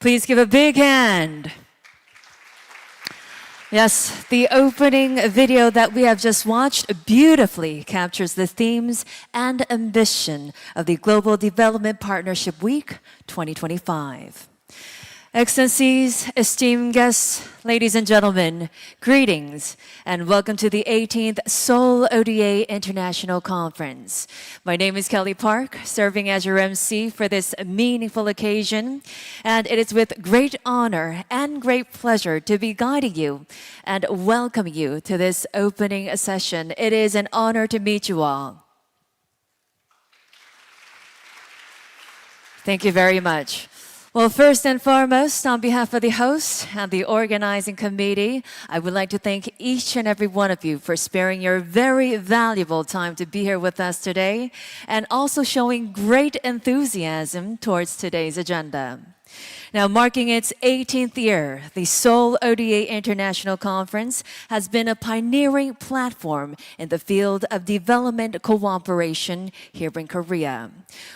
Please give a big hand. Yes, the opening video that we have just watched beautifully captures the themes and ambition of the Global Development Partnership Week 2025. Excellencies, esteemed guests, ladies and gentlemen, greetings and welcome to the 18th Seoul ODA International Conference. My name is Kelly Park, serving as your MC for this meaningful occasion, and it is with great honor and great pleasure to be guiding you and welcoming you to this opening session. It is an honor to meet you all. Thank you very much. Well, first and foremost, on behalf of the host and the organizing committee, I would like to thank each and every one of you for sparing your very valuable time to be here with us today and also showing great enthusiasm towards today's agenda. Now, marking its 18th year, the Seoul ODA International Conference has been a pioneering platform in the field of development cooperation here in Korea.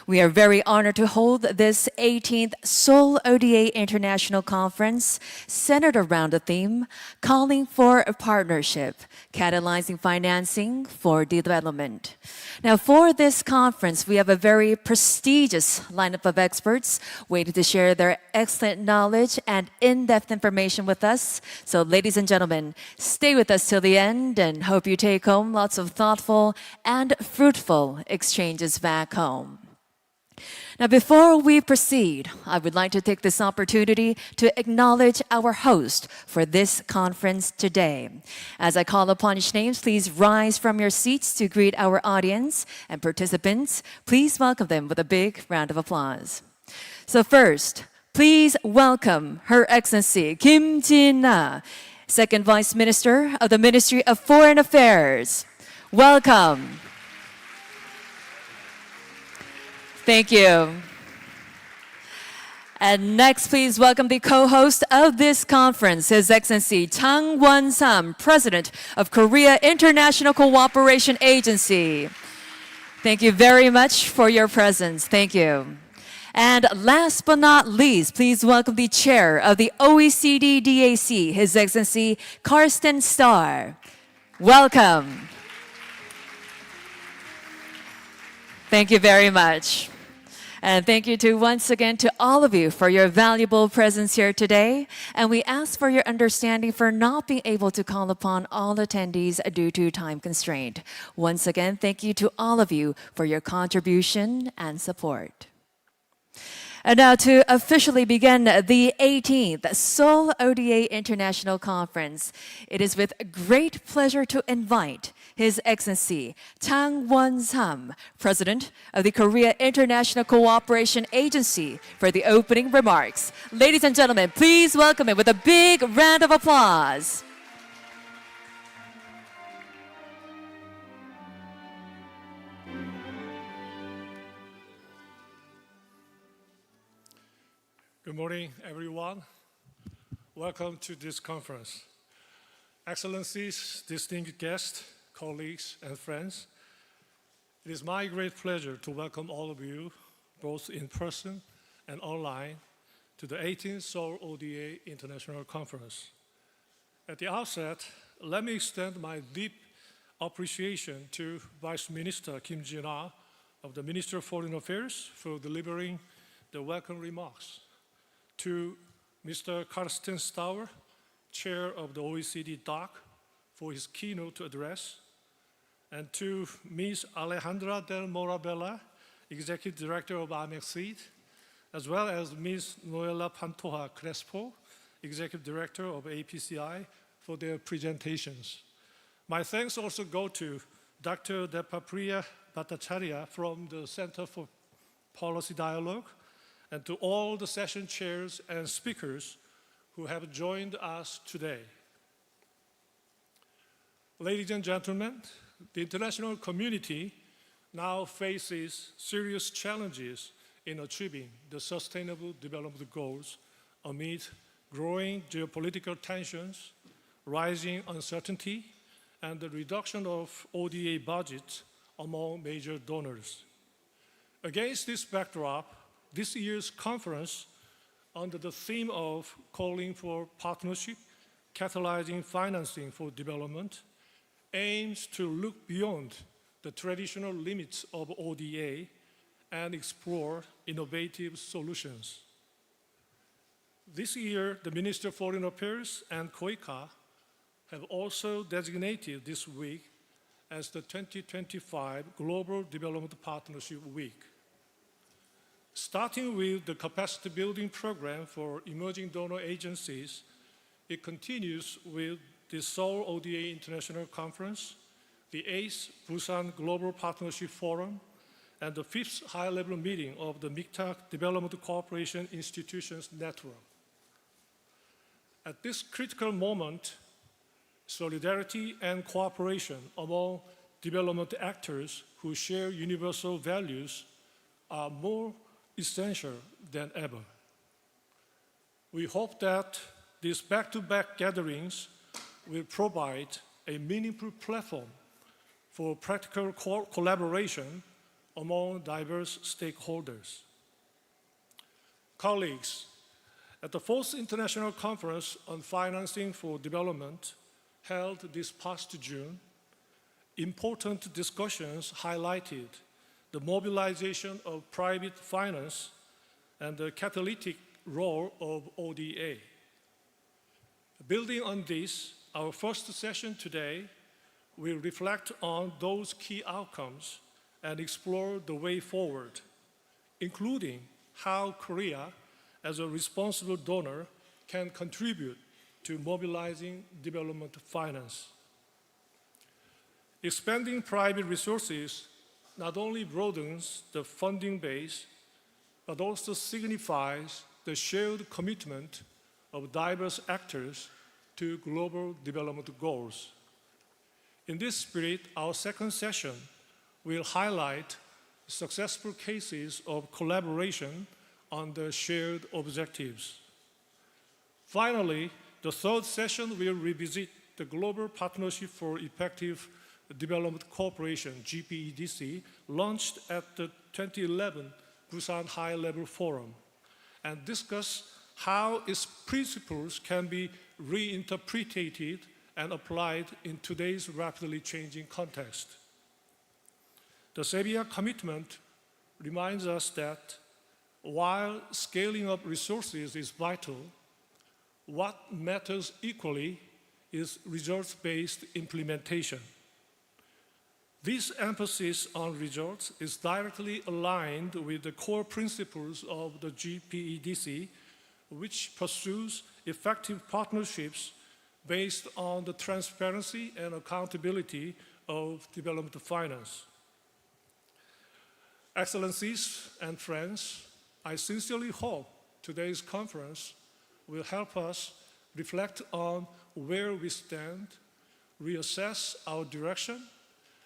We are very honored to hold this 18th Seoul ODA International Conference centered around the theme, calling for a partnership, catalyzing financing for development. Now, for this conference, we have a very prestigious lineup of experts waiting to share their excellent knowledge and in-depth information with us. So, ladies and gentlemen, stay with us till the end and hope you take home lots of thoughtful and fruitful exchanges back home. Now, before we proceed, I would like to take this opportunity to acknowledge our host for this conference today. As I call upon each names, please rise from your seats to greet our audience and participants. Please welcome them with a big round of applause. So first, please welcome Her Excellency Kim Jin-na, Second Vice Minister of the Ministry of Foreign Affairs. Welcome. Thank you. And next, please welcome the co-host of this conference, His Excellency Chang Won-sam, President of Korea International Cooperation Agency. Thank you very much for your presence. Thank you. And last but not least, please welcome the Chair of the OECD DAC, His Excellency Karsten Starr. Welcome. Thank you very much. And thank you once again to all of you for your valuable presence here today. And we ask for your understanding for not being able to call upon all attendees due to time constraint. Once again, thank you to all of you for your contribution and support. And now to officially begin the 18th Seoul ODA International Conference, it is with great pleasure to invite His Excellency Chang Won-sam, President of the Korea International Cooperation Agency, for the opening remarks. Ladies and gentlemen, please welcome him with a big round of applause. Good morning, everyone. Welcome to this conference. Excellencies, distinguished guests, colleagues, and friends, it is my great pleasure to welcome all of you, both in person and online, to the 18th Seoul ODA International Conference. At the outset, let me extend my deep appreciation to Vice Minister Kim Jin-na of the Ministry of Foreign Affairs for delivering the welcome remarks, to Mr. Karsten Starr, Chair of the OECD DAC, for his keynote address, and to Ms. Alejandra del Morabella, Executive Director of AMEXID, as well as Ms. Noela Pantoja Crespo, Executive Director of APCI, for their presentations. My thanks also go to Dr. Depapriya Bhattacharya from the Center for Policy Dialogue, and to all the session chairs and speakers who have joined us today. Ladies and gentlemen, the international community now faces serious challenges in achieving the sustainable development goals amid growing geopolitical tensions, rising uncertainty, and the reduction of ODA budgets among major donors. Against this backdrop, this year's conference under the theme of calling for partnership, catalyzing financing for development, aims to look beyond the traditional limits of ODA and explore innovative solutions. This year, the Minister of Foreign Affairs and KOICA have also designated this week as the 2025 Global Development Partnership Week. Starting with the capacity building program for emerging donor agencies, it continues with the Seoul ODA International Conference, the 8th Busan Global Partnership Forum, and the 5th high-level meeting of the MICTAC Development Cooperation Institutions Network. At this critical moment, solidarity and cooperation among development actors who share universal values are more essential than ever. We hope that these back-to-back gatherings will provide a meaningful platform for practical collaboration among diverse stakeholders. Colleagues, at the 4th International Conference on Financing for Development held this past June, important discussions highlighted the mobilization of private finance and the catalytic role of ODA. Building on this, our first session today will reflect on those key outcomes and explore the way forward, including how Korea, as a responsible donor, can contribute to mobilizing development finance. Expanding private resources not only broadens the funding base, but also signifies the shared commitment of diverse actors to global development goals. In this spirit, our second session will highlight successful cases of collaboration on the shared objectives. Finally, the third session will revisit the Global Partnership for Effective Development Cooperation, GPEDC, launched at the 2011 Busan High-Level Forum, and discuss how its principles can be reinterpreted and applied in today's rapidly changing context. The Serbia commitment reminds us that while scaling up resources is vital, what matters equally is results-based implementation. This emphasis on results is directly aligned with the core principles of the GPEDC, which pursues effective partnerships based on the transparency and accountability of development finance. Excellencies and friends, I sincerely hope today's conference will help us reflect on where we stand, reassess our direction,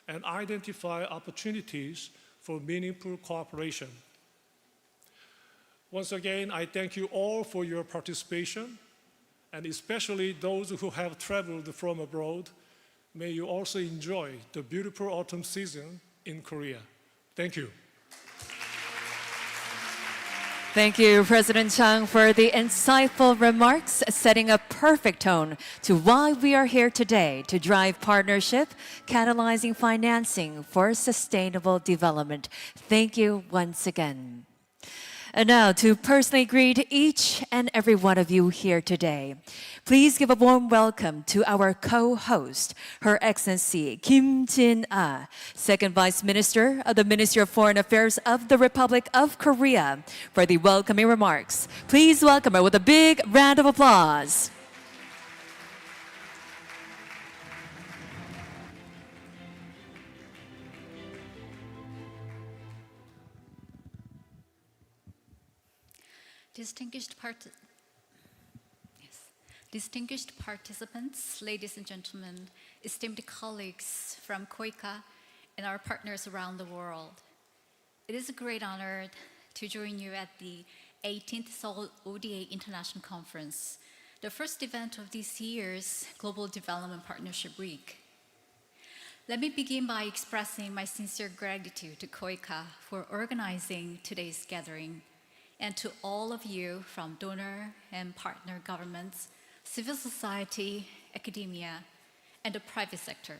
and identify opportunities for meaningful cooperation. Once again, I thank you all for your participation, and especially those who have traveled from abroad. May you also enjoy the beautiful autumn season in Korea. Thank you. Thank you, President Chung, for the insightful remarks, setting a perfect tone to why we are here today to drive partnership, catalyzing financing for sustainable development. Thank you once again. And now, to personally greet each and every one of you here today, please give a warm welcome to our co-host, Her Excellency Kim Jin-ah, Second Vice Minister of the Ministry of Foreign Affairs of the Republic of Korea, for the welcoming remarks. Please welcome her with a big round of applause. Distinguished participants, ladies and gentlemen, esteemed colleagues from KOICA and our partners around the world. It is a great honor to join you at the 18th Seoul ODA International Conference, the first event of this year's Global Development Partnership Week. Let me begin by expressing my sincere gratitude to KOICA for organizing today's gathering. and to all of you from donor and partner governments, civil society, academia, and the private sector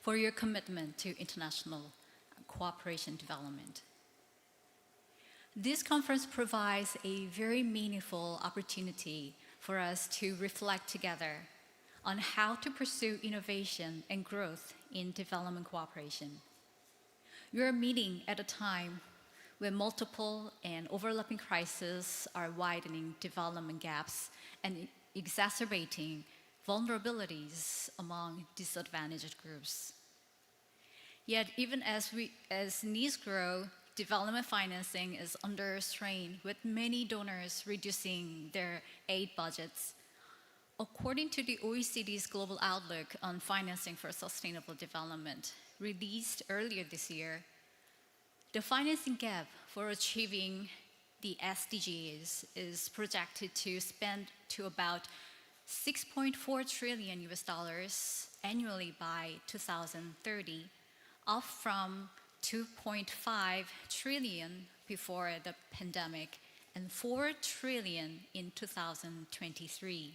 for your commitment to international cooperation development. This conference provides a very meaningful opportunity for us to reflect together on how to pursue innovation and growth in development cooperation. You are meeting at a time when multiple and overlapping crises are widening development gaps and exacerbating vulnerabilities among disadvantaged groups. Yet, even as needs grow, development financing is under strain, with many donors reducing their aid budgets. According to the OECD's Global Outlook on Financing for Sustainable Development, released earlier this year, the financing gap for achieving the SDGs is projected to spend to about $6.4 trillion annually by 2030, up from $2.5 trillion before the pandemic and $4 trillion in 2023.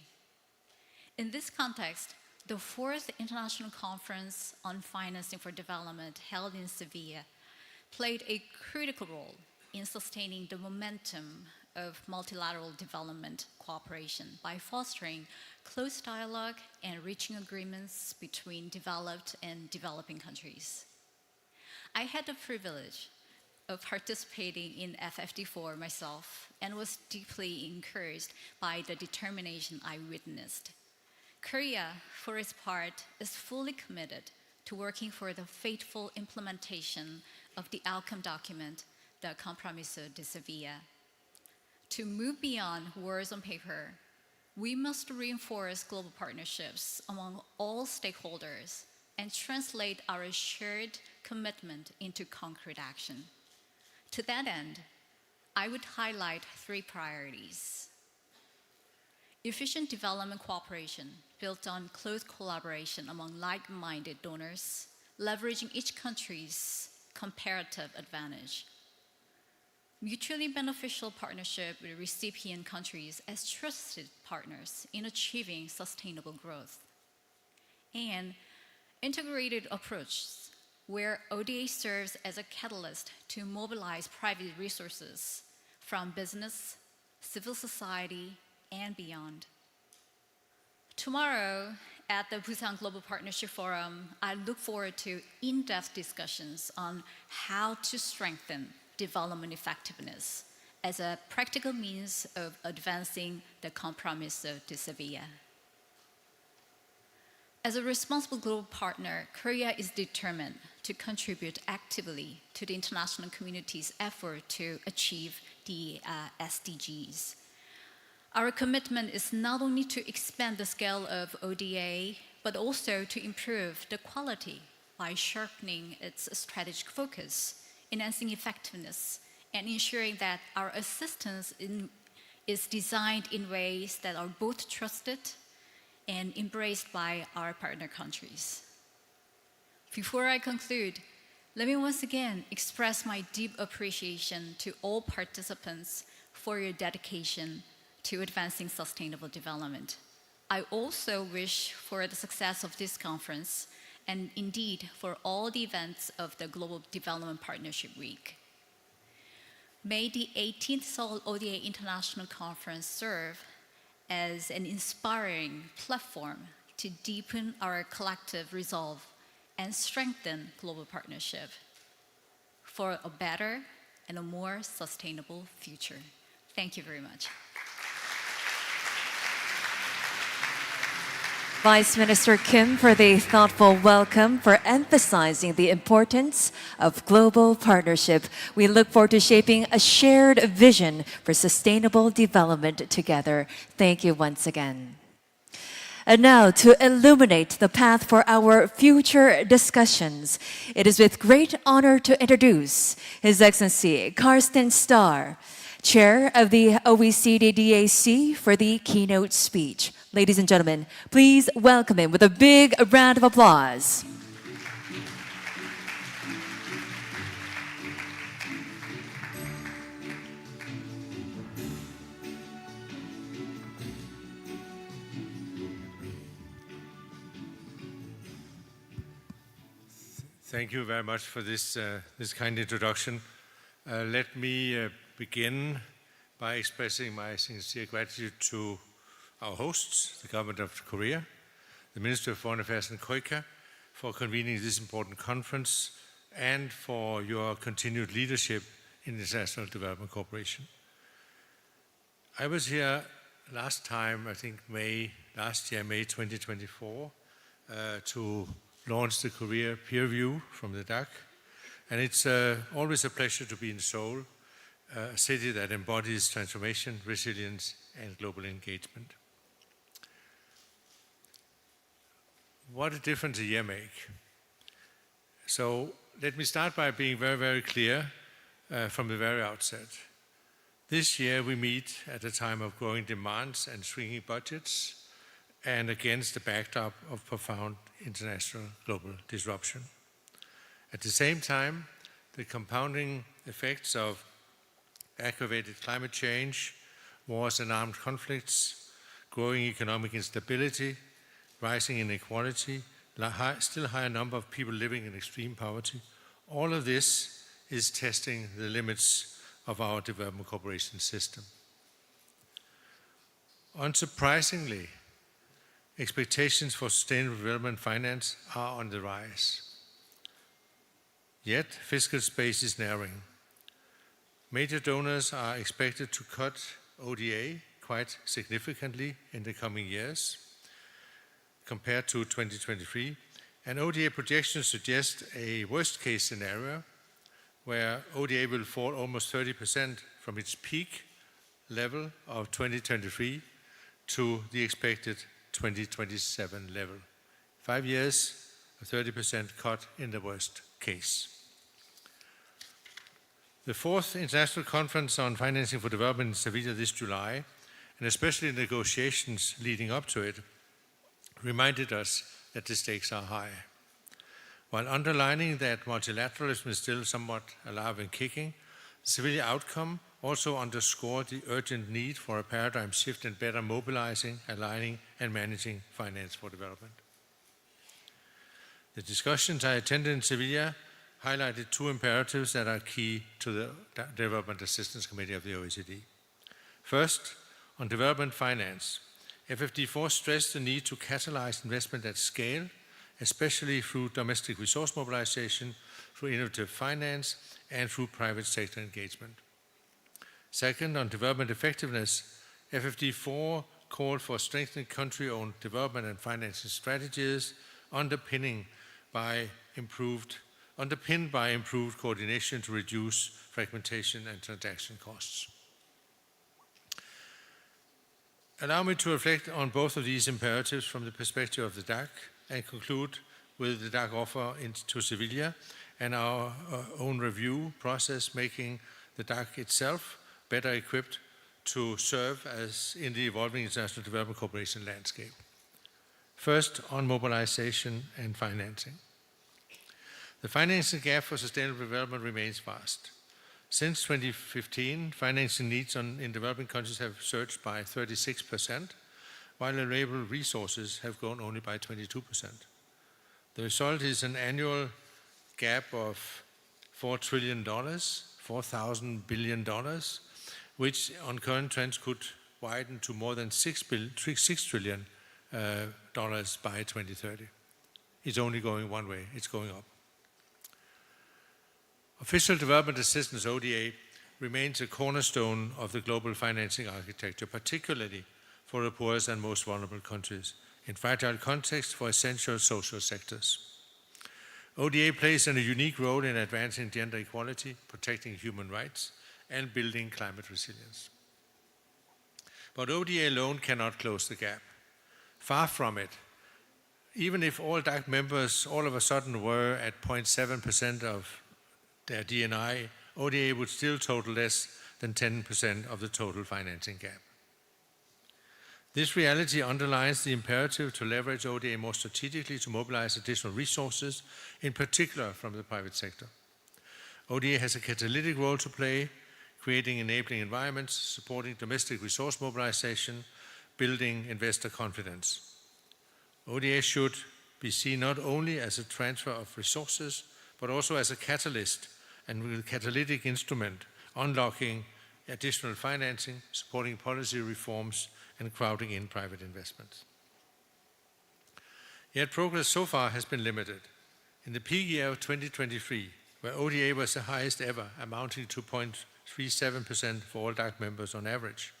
In this context, the fourth International Conference on Financing for Development held in Sevilla played a critical role in sustaining the momentum of multilateral development cooperation by fostering close dialogue and reaching agreements between developed and developing countries. I had the privilege of participating in FFD4 myself and was deeply encouraged by the determination I witnessed. Korea, for its part, is fully committed to working for the faithful implementation of the outcome document, the Compromiso de Sevilla. To move beyond words on paper, we must reinforce global partnerships among all stakeholders and translate our shared commitment into concrete action. To that end, I would highlight three priorities. Efficient development cooperation built on close collaboration among like-minded donors, leveraging each country's comparative advantage. Mutually beneficial partnership with recipient countries as trusted partners in achieving sustainable growth. And integrated approach where ODA serves as a catalyst to mobilize private resources from business, civil society, and beyond. Tomorrow, at the Busan Global Partnership Forum, I look forward to in-depth discussions on how to strengthen development effectiveness as a practical means of advancing the Compromiso de Sevilla. As a responsible global partner, Korea is determined to contribute actively to the international community's effort to achieve the SDGs. Our commitment is not only to expand the scale of ODA, but also to improve the quality by sharpening its strategic focus, enhancing effectiveness, and ensuring that our assistance is designed in ways that are both trusted and embraced by our partner countries. Before I conclude, let me once again express my deep appreciation to all participants for your dedication to advancing sustainable development. I also wish for the success of this conference and indeed for all the events of the Global Development Partnership Week. May the 18th Seoul ODA International Conference serve as an inspiring platform to deepen our collective resolve and strengthen global partnership for a better and a more sustainable future. Thank you very much. Vice Minister Kim for the thoughtful welcome, for emphasizing the importance of global partnership. We look forward to shaping a shared vision for sustainable development together. Thank you once again. And now, to illuminate the path for our future discussions, it is with great honor to introduce His Excellency Carsten Starr, Chair of the OECD DAC, for the keynote speech. Ladies and gentlemen, please welcome him with a big round of applause. Thank you very much for this kind introduction. Let me begin by expressing my sincere gratitude to our hosts, the Government of Korea, the Ministry of Foreign Affairs and KOICA, for convening this important conference and for your continued leadership in international development cooperation. I was here last time, I think May 2024, to launch the Korea peer review from the DAC. And it's always a pleasure to be in Seoul, a city that embodies transformation, resilience, and global engagement. What a difference a year makes. So let me start by being very, very clear from the very outset. This year we meet at a time of growing demands and shrinking budgets, and against the backdrop of profound international global disruption. At the same time, the compounding effects of aggravated climate change, wars and armed conflicts, growing economic instability, rising inequality, still higher number of people living in extreme poverty, all of this is testing the limits of our development cooperation system. Unsurprisingly, expectations for sustainable development finance are on the rise. Yet, fiscal space is narrowing. Major donors are expected to cut ODA quite significantly in the coming years compared to 2023, and ODA projections suggest a worst-case scenario where ODA will fall almost 30% from its peak level of 2023 to the expected 2027 level. 5 years, a 30% cut in the worst case. The fourth International Conference on Financing for Development in Sevilla this July, and especially negotiations leading up to it, reminded us that the stakes are high. While underlining that multilateralism is still somewhat alive and kicking, the Sevilla outcome also underscored the urgent need for a paradigm shift in better mobilizing, aligning, and managing finance for development. The discussions I attended in Sevilla highlighted two imperatives that are key to the Development Assistance Committee of the OECD. First, on development finance, FFD4 stressed the need to catalyze investment at scale, especially through domestic resource mobilization, through innovative finance, and through private sector engagement. Second, on development effectiveness, FFD4 called for strengthening country-owned development and financing strategies, underpinned by improved coordination to reduce fragmentation and transaction costs. Allow me to reflect on both of these imperatives from the perspective of the DAC and conclude with the DAC offer to Sevilla and our own review process, making the DAC itself better equipped to serve as in the evolving international development cooperation landscape. First, on mobilization and financing. The financing gap for sustainable development remains vast. Since 2015, financing needs in developing countries have surged by 36%, while available resources have grown only by 22%. The result is an annual gap of $4 trillion, $4,000 billion, which on current trends could widen to more than $6 trillion by 2030. It's only going one way, it's going up. Official development assistance, ODA, remains a cornerstone of the global financing architecture, particularly for the poorest and most vulnerable countries, in fragile contexts for essential social sectors. ODA plays a unique role in advancing gender equality, protecting human rights, and building climate resilience. But ODA alone cannot close the gap. Far from it. Even if all DAC members all of a sudden were at 0.7% of their DNI, ODA would still total less than 10% of the total financing gap. This reality underlines the imperative to leverage ODA more strategically to mobilize additional resources, in particular from the private sector. ODA has a catalytic role to play, creating enabling environments, supporting domestic resource mobilization, building investor confidence. ODA should be seen not only as a transfer of resources, but also as a catalyst and with a catalytic instrument, unlocking additional financing, supporting policy reforms, and crowding in private investments. Yet progress so far has been limited. In the peak year of 2023, where ODA was the highest ever, amounting to 0.37% for all DAC members on average,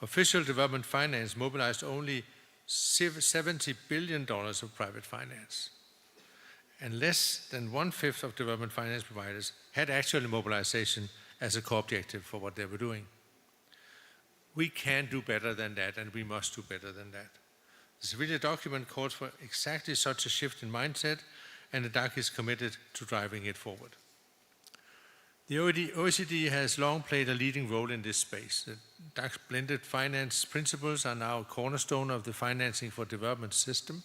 official development finance mobilized only $70 billion of private finance. And less than 1/5 of development finance providers had actual mobilization as a core objective for what they were doing. We can do better than that, and we must do better than that. The Sevilla document calls for exactly such a shift in mindset, and the DAC is committed to driving it forward. The OECD has long played a leading role in this space. The DAC's blended finance principles are now a cornerstone of the financing for development system.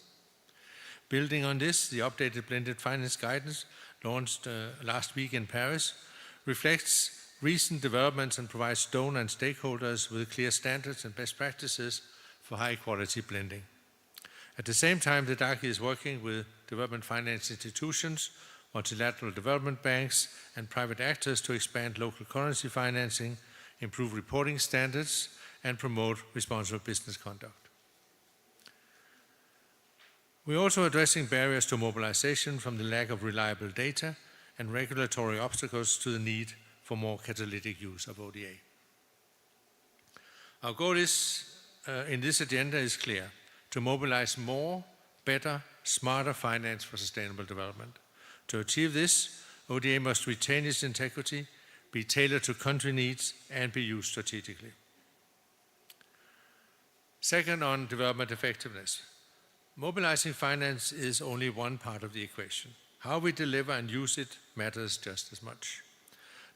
Building on this, the updated blended finance guidance, launched last week in Paris, reflects recent developments and provides donor and stakeholders with clear standards and best practices for high-quality blending. At the same time, the DAC is working with development finance institutions, multilateral development banks, and private actors to expand local currency financing, improve reporting standards, and promote responsible business conduct. We're also addressing barriers to mobilization from the lack of reliable data and regulatory obstacles to the need for more catalytic use of ODA. Our goal in this agenda is clear: to mobilize more, better, smarter finance for sustainable development. To achieve this, ODA must retain its integrity, be tailored to country needs, and be used strategically. Second, on development effectiveness. Mobilizing finance is only one part of the equation. How we deliver and use it matters just as much.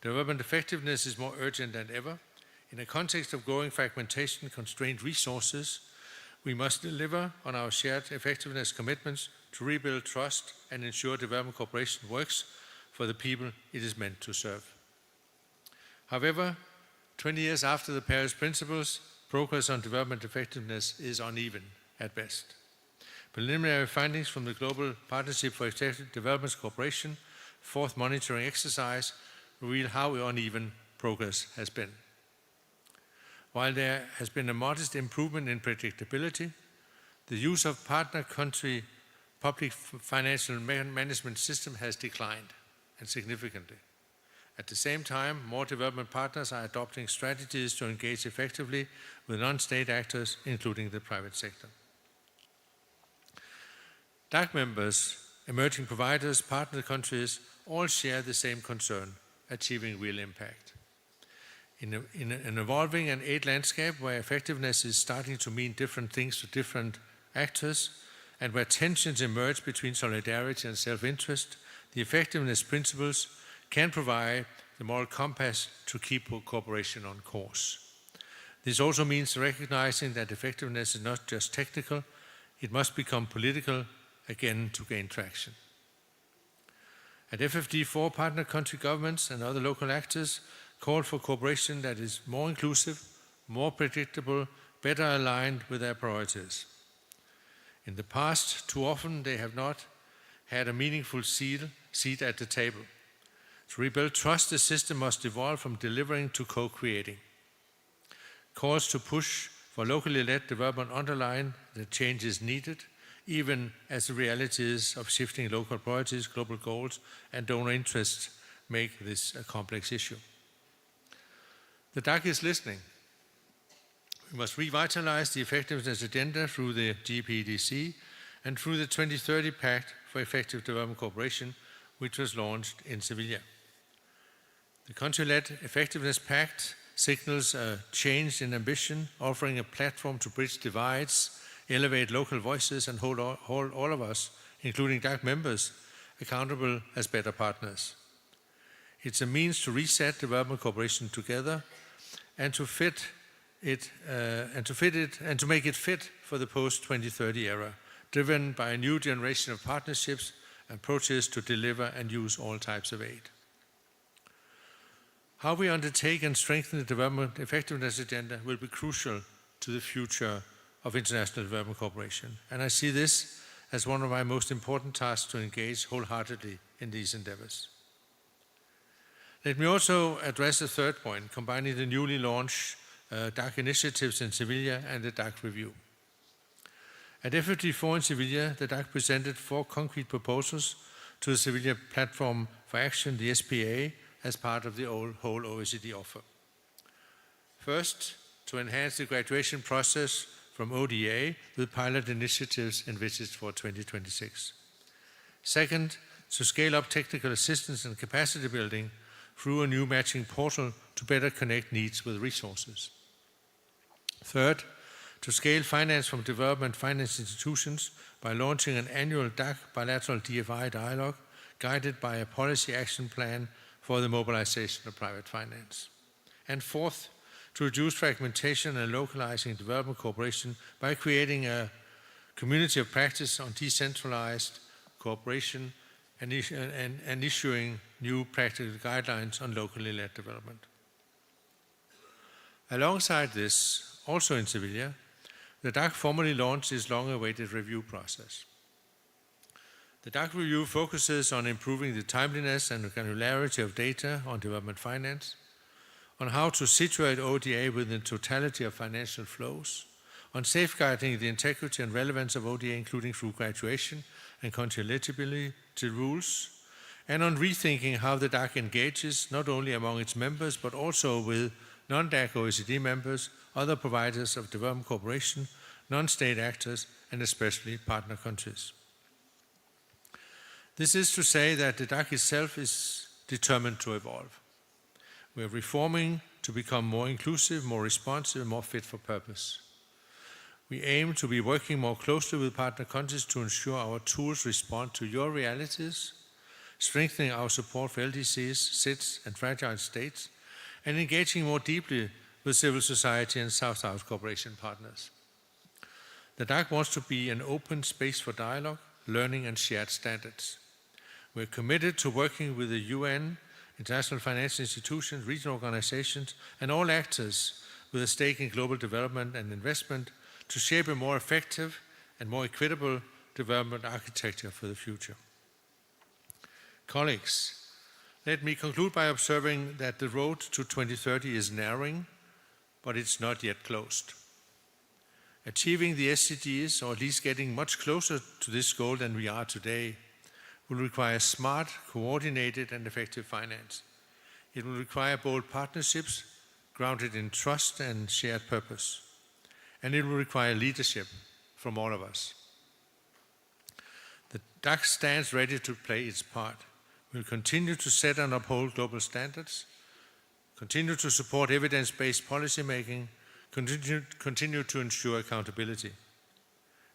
Development effectiveness is more urgent than ever. In a context of growing fragmentation, constrained resources, we must deliver on our shared effectiveness commitments to rebuild trust and ensure development cooperation works for the people it is meant to serve. However, 20 years after the Paris Principles, progress on development effectiveness is uneven at best. Preliminary findings from the Global Partnership for Effective Development Cooperation, fourth monitoring exercise, reveal how uneven progress has been. While there has been a modest improvement in predictability, the use of partner country public financial management system has declined, and significantly. At the same time, more development partners are adopting strategies to engage effectively with non-state actors, including the private sector. DAC members, emerging providers, partner countries all share the same concern: achieving real impact. In an evolving and aid landscape where effectiveness is starting to mean different things to different actors, and where tensions emerge between solidarity and self-interest, the effectiveness principles can provide the moral compass to keep cooperation on course. This also means recognizing that effectiveness is not just technical, it must become political again to gain traction. At FFD4, partner country governments and other local actors call for cooperation that is more inclusive, more predictable, better aligned with their priorities. In the past, too often they have not had a meaningful seat at the table. To rebuild trust, the system must evolve from delivering to co-creating. Calls to push for locally led development underline that change is needed, even as the realities of shifting local priorities, global goals, and donor interests make this a complex issue. The DAC is listening. We must revitalize the effectiveness agenda through the GPEDC and through the 2030 Pact for Effective Development Cooperation, which was launched in Sevilla. The country-led Effectiveness Pact signals a change in ambition, offering a platform to bridge divides, elevate local voices, and hold all of us, including DAC members, accountable as better partners. It's a means to reset development cooperation together and to make it fit for the post-2030 era, driven by a new generation of partnerships and approaches to deliver and use all types of aid. How we undertake and strengthen the development effectiveness agenda will be crucial to the future of international development cooperation, and I see this as one of my most important tasks to engage wholeheartedly in these endeavors. Let me also address the third point, combining the newly launched DAC initiatives in Sevilla and the DAC review. At FFT4 in Sevilla, the DAC presented 4 concrete proposals to the Sevilla Platform for Action, the SPA, as part of the whole OECD offer. First, to enhance the graduation process from ODA with pilot initiatives envisaged for 2026. Second, to scale up technical assistance and capacity building through a new matching portal to better connect needs with resources. Third, to scale finance from development finance institutions by launching an annual DAC bilateral DFI dialogue guided by a policy action plan for the mobilization of private finance. And fourth, to reduce fragmentation and localizing development cooperation by creating a community of practice on decentralized cooperation and issuing new practical guidelines on locally led development. Alongside this, also in Sevilla, the DAC formally launched its long-awaited review process. The DAC review focuses on improving the timeliness and granularity of data on development finance, on how to situate ODA within the totality of financial flows, on safeguarding the integrity and relevance of ODA, including through graduation and country eligibility rules, and on rethinking how the DAC engages not only among its members, but also with non-DAC OECD members, other providers of development cooperation, non-state actors, and especially partner countries. This is to say that the DAC itself is determined to evolve. We are reforming to become more inclusive, more responsive, and more fit for purpose. We aim to be working more closely with partner countries to ensure our tools respond to your realities, strengthening our support for LDCs, SIDS, and fragile states, and engaging more deeply with civil society and South-South cooperation partners. The DAC wants to be an open space for dialogue, learning, and shared standards. We're committed to working with the UN, international financial institutions, regional organizations, and all actors with a stake in global development and investment to shape a more effective and more equitable development architecture for the future. Colleagues, let me conclude by observing that the road to 2030 is narrowing, but it's not yet closed. Achieving the SDGs, or at least getting much closer to this goal than we are today, will require smart, coordinated, and effective finance. It will require bold partnerships grounded in trust and shared purpose. And it will require leadership from all of us. The DAC stands ready to play its part. We'll continue to set and uphold global standards, continue to support evidence-based policymaking, continue to ensure accountability.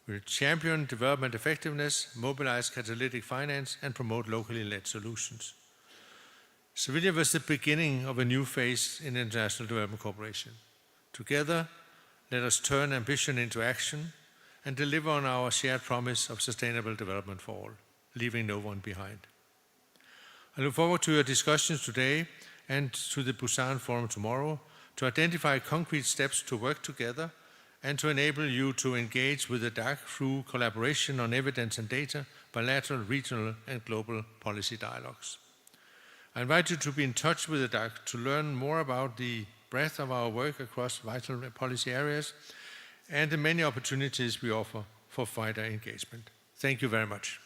We'll champion development effectiveness, mobilize catalytic finance, and promote locally led solutions. Sevilla was the beginning of a new phase in international development cooperation. Together, let us turn ambition into action and deliver on our shared promise of sustainable development for all, leaving no one behind. I look forward to your discussions today and to the Busan Forum tomorrow to identify concrete steps to work together and to enable you to engage with the DAC through collaboration on evidence and data, bilateral, regional, and global policy dialogues. I invite you to be in touch with the DAC to learn more about the breadth of our work across vital policy areas and the many opportunities we offer for wider engagement. Thank you very much.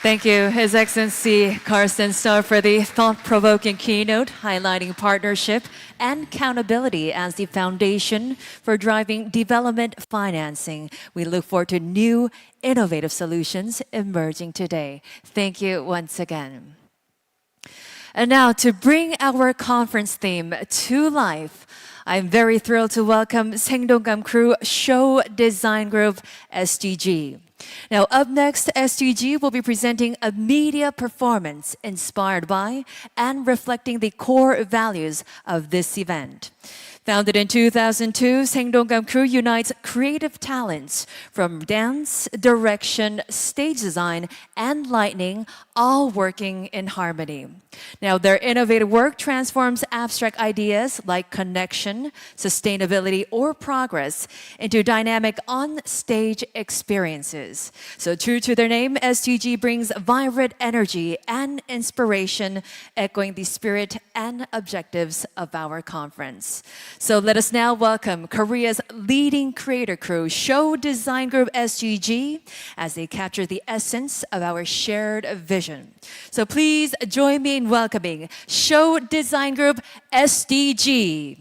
Thank you, His Excellency Carsten Starr, for the thought-provoking keynote highlighting partnership and accountability as the foundation for driving development financing. We look forward to new, innovative solutions emerging today. Thank you once again. And now, to bring our conference theme to life, I'm very thrilled to welcome Saengdongam Crew Show Design Group, SDG. Now, up next, SDG will be presenting a media performance inspired by and reflecting the core values of this event. Founded in 2002, Saengdongam Crew unites creative talents from dance, direction, stage design, and lighting, all working in harmony. Now, their innovative work transforms abstract ideas like connection, sustainability, or progress into dynamic on-stage experiences. So true to their name, SDG brings vibrant energy and inspiration, echoing the spirit and objectives of our conference. So let us now welcome Korea's leading creator crew, Show Design Group SGG, as they capture the essence of our shared vision. So please join me in welcoming Show Design Group SDG.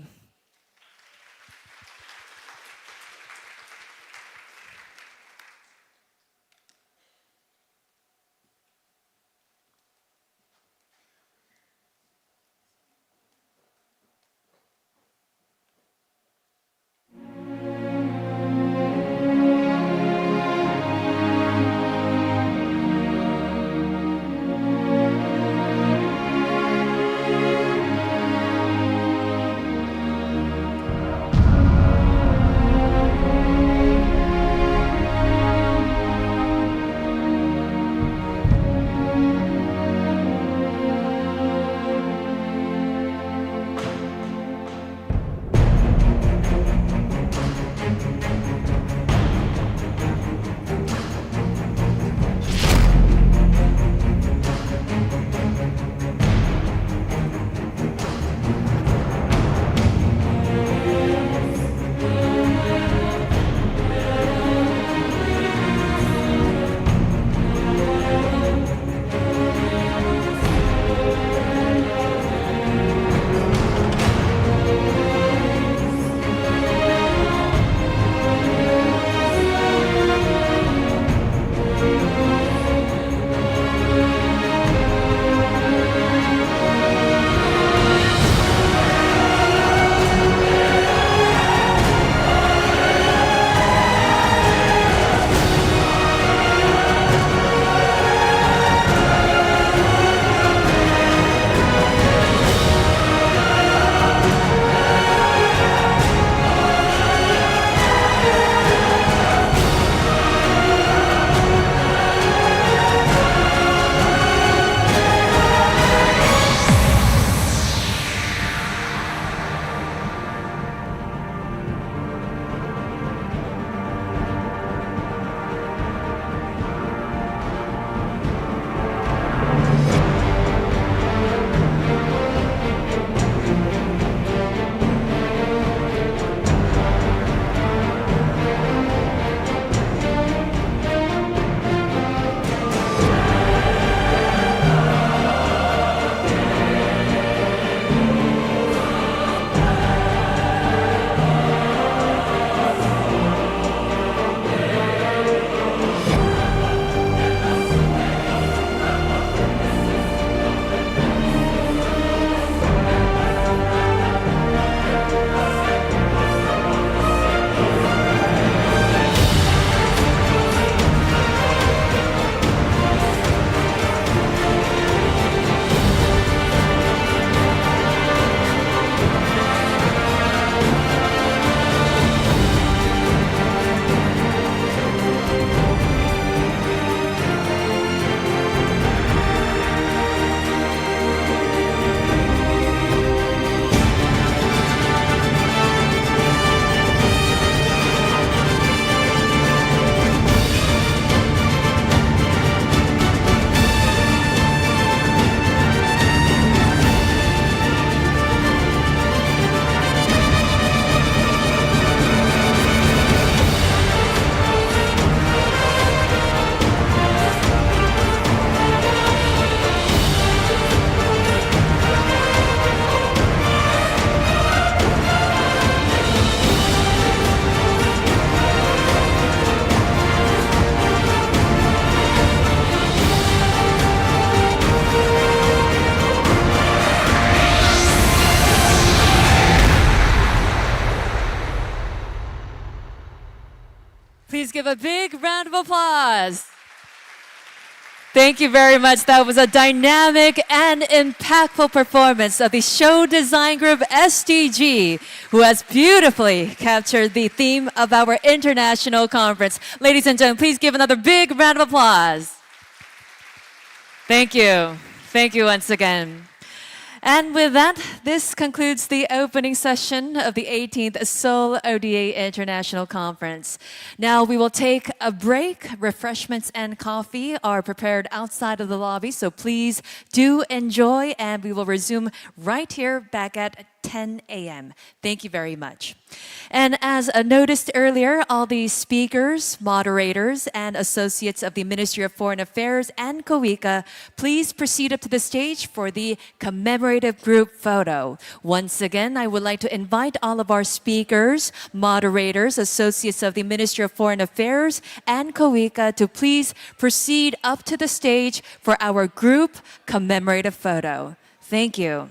Please give a big round of applause. Thank you very much. That was a dynamic and impactful performance of the show design group SDG, who has beautifully captured the theme of our international conference. Ladies and gentlemen, please give another big round of applause. Thank you. Thank you once again. And with that, this concludes the opening session of the 18th Seoul ODA International Conference. Now we will take a break. Refreshments and coffee are prepared outside of the lobby, so please do enjoy, and we will resume right here back at 10 a.m. Thank you very much. And as noticed earlier, all the speakers, moderators, and associates of the Ministry of Foreign Affairs and KOICA, please proceed up to the stage for the commemorative group photo. Once again, I would like to invite all of our speakers, moderators, associates of the Ministry of Foreign Affairs and KOICA to please proceed up to the stage for our group commemorative photo. Thank you.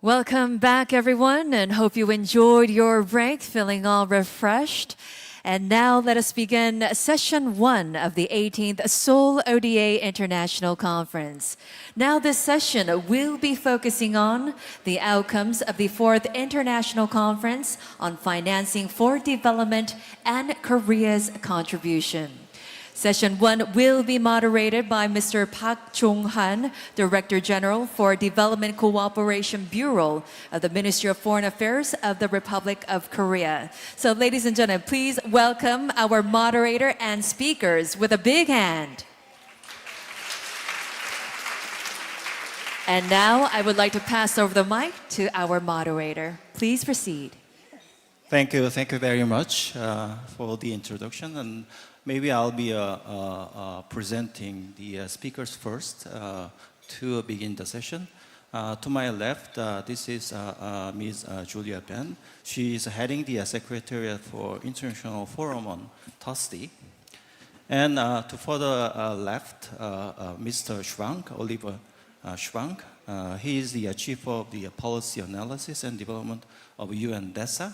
Welcome back, everyone, and hope you enjoyed your break, feeling all refreshed. And now let us begin session 1 of the 18th Seoul ODA International Conference. Now this session will be focusing on the outcomes of the 4th International Conference on Financing for Development and Korea's contribution. Session 1 will be moderated by Mr. Park Jong-han, Director General for Development Cooperation Bureau of the Ministry of Foreign Affairs of the Republic of Korea. So ladies and gentlemen, please welcome our moderator and speakers with a big hand. And now I would like to pass over the mic to our moderator. Please proceed. Thank you very much for the introduction. And maybe I'll be presenting the speakers first to begin the session. To my left, this is Ms. Julia Ben. She is heading the Secretariat for International Forum on TUSD. And to further left, Mr. Schwank, Oliver Schwank. He is the Chief of the Policy Analysis and Development of UN DESA.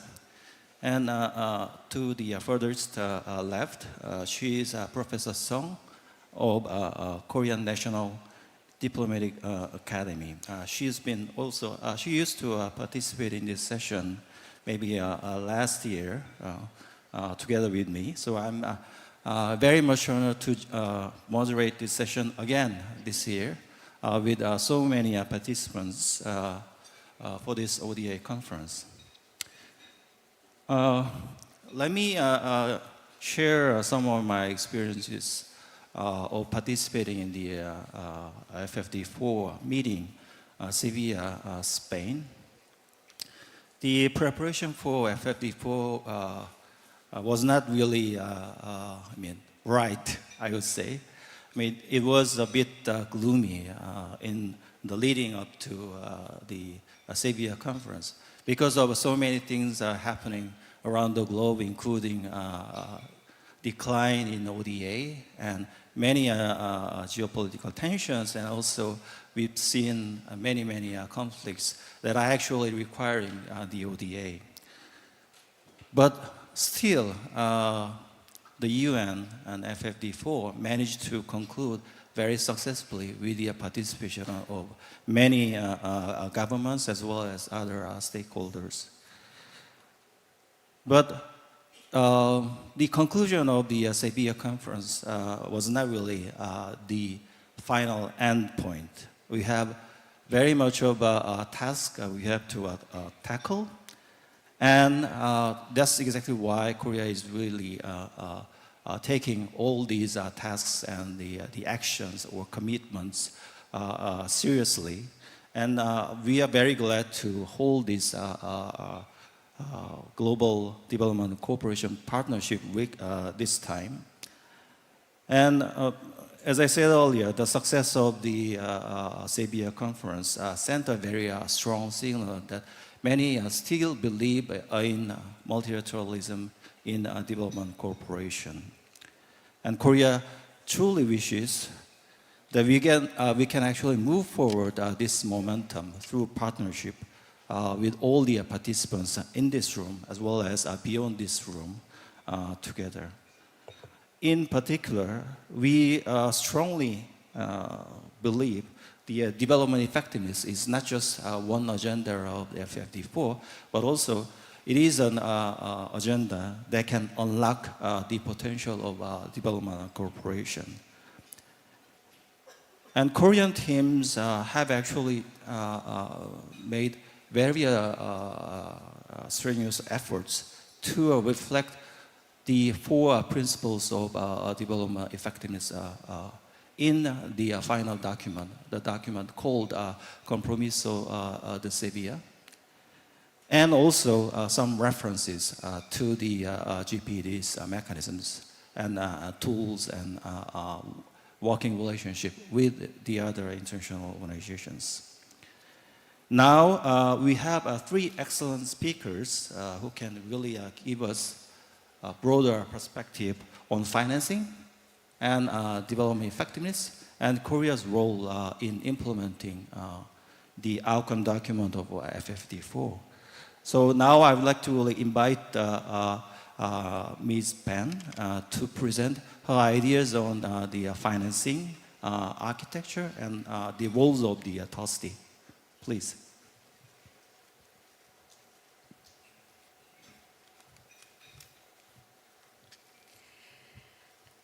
And to the furthest left, she is Professor Song of Korean National Diplomatic Academy. She used to participate in this session maybe last year together with me. So I'm very much honored to moderate this session again this year with so many participants for this ODA conference. Let me share some of my experiences of participating in the FFD4 meeting, Sevilla, Spain. The preparation for FFD4 was not really, right, I would say. It was a bit gloomy in the leading up to the Sevilla conference, because of so many things happening around the globe, including decline in ODA and many geopolitical tensions, and also we've seen many conflicts that are actually requiring the ODA. But still, the UN and FFD4 managed to conclude very successfully with the participation of many governments as well as other stakeholders. But the conclusion of the Sevilla conference was not really the final end point. We have very much of a task we have to tackle, and that's exactly why Korea is really taking all these tasks and the actions or commitments seriously. And we are very glad to hold this Global Development Cooperation Partnership Week this time. And as I said earlier, the success of the Sevilla conference sent a very strong signal that many still believe in multilateralism in development cooperation. And Korea truly wishes that we can actually move forward this momentum through partnership with all the participants in this room, as well as beyond this room together. In particular, we strongly believe the development effectiveness is not just one agenda of the FFD4, but also it is an agenda that can unlock the potential of development cooperation. And Korean teams have actually made very strenuous efforts to reflect the 4 principles of development effectiveness in the final document, the document called Compromiso de Sevilla, and also some references to the GPEDC mechanisms and tools and working relationship with the other international organizations. Now we have 3 excellent speakers who can really give us a broader perspective on financing and development effectiveness and Korea's role in implementing the outcome document of FFD4. So now I would like to invite Ms. Pan to present her ideas on the financing architecture and the roles of the TOSTI. Please.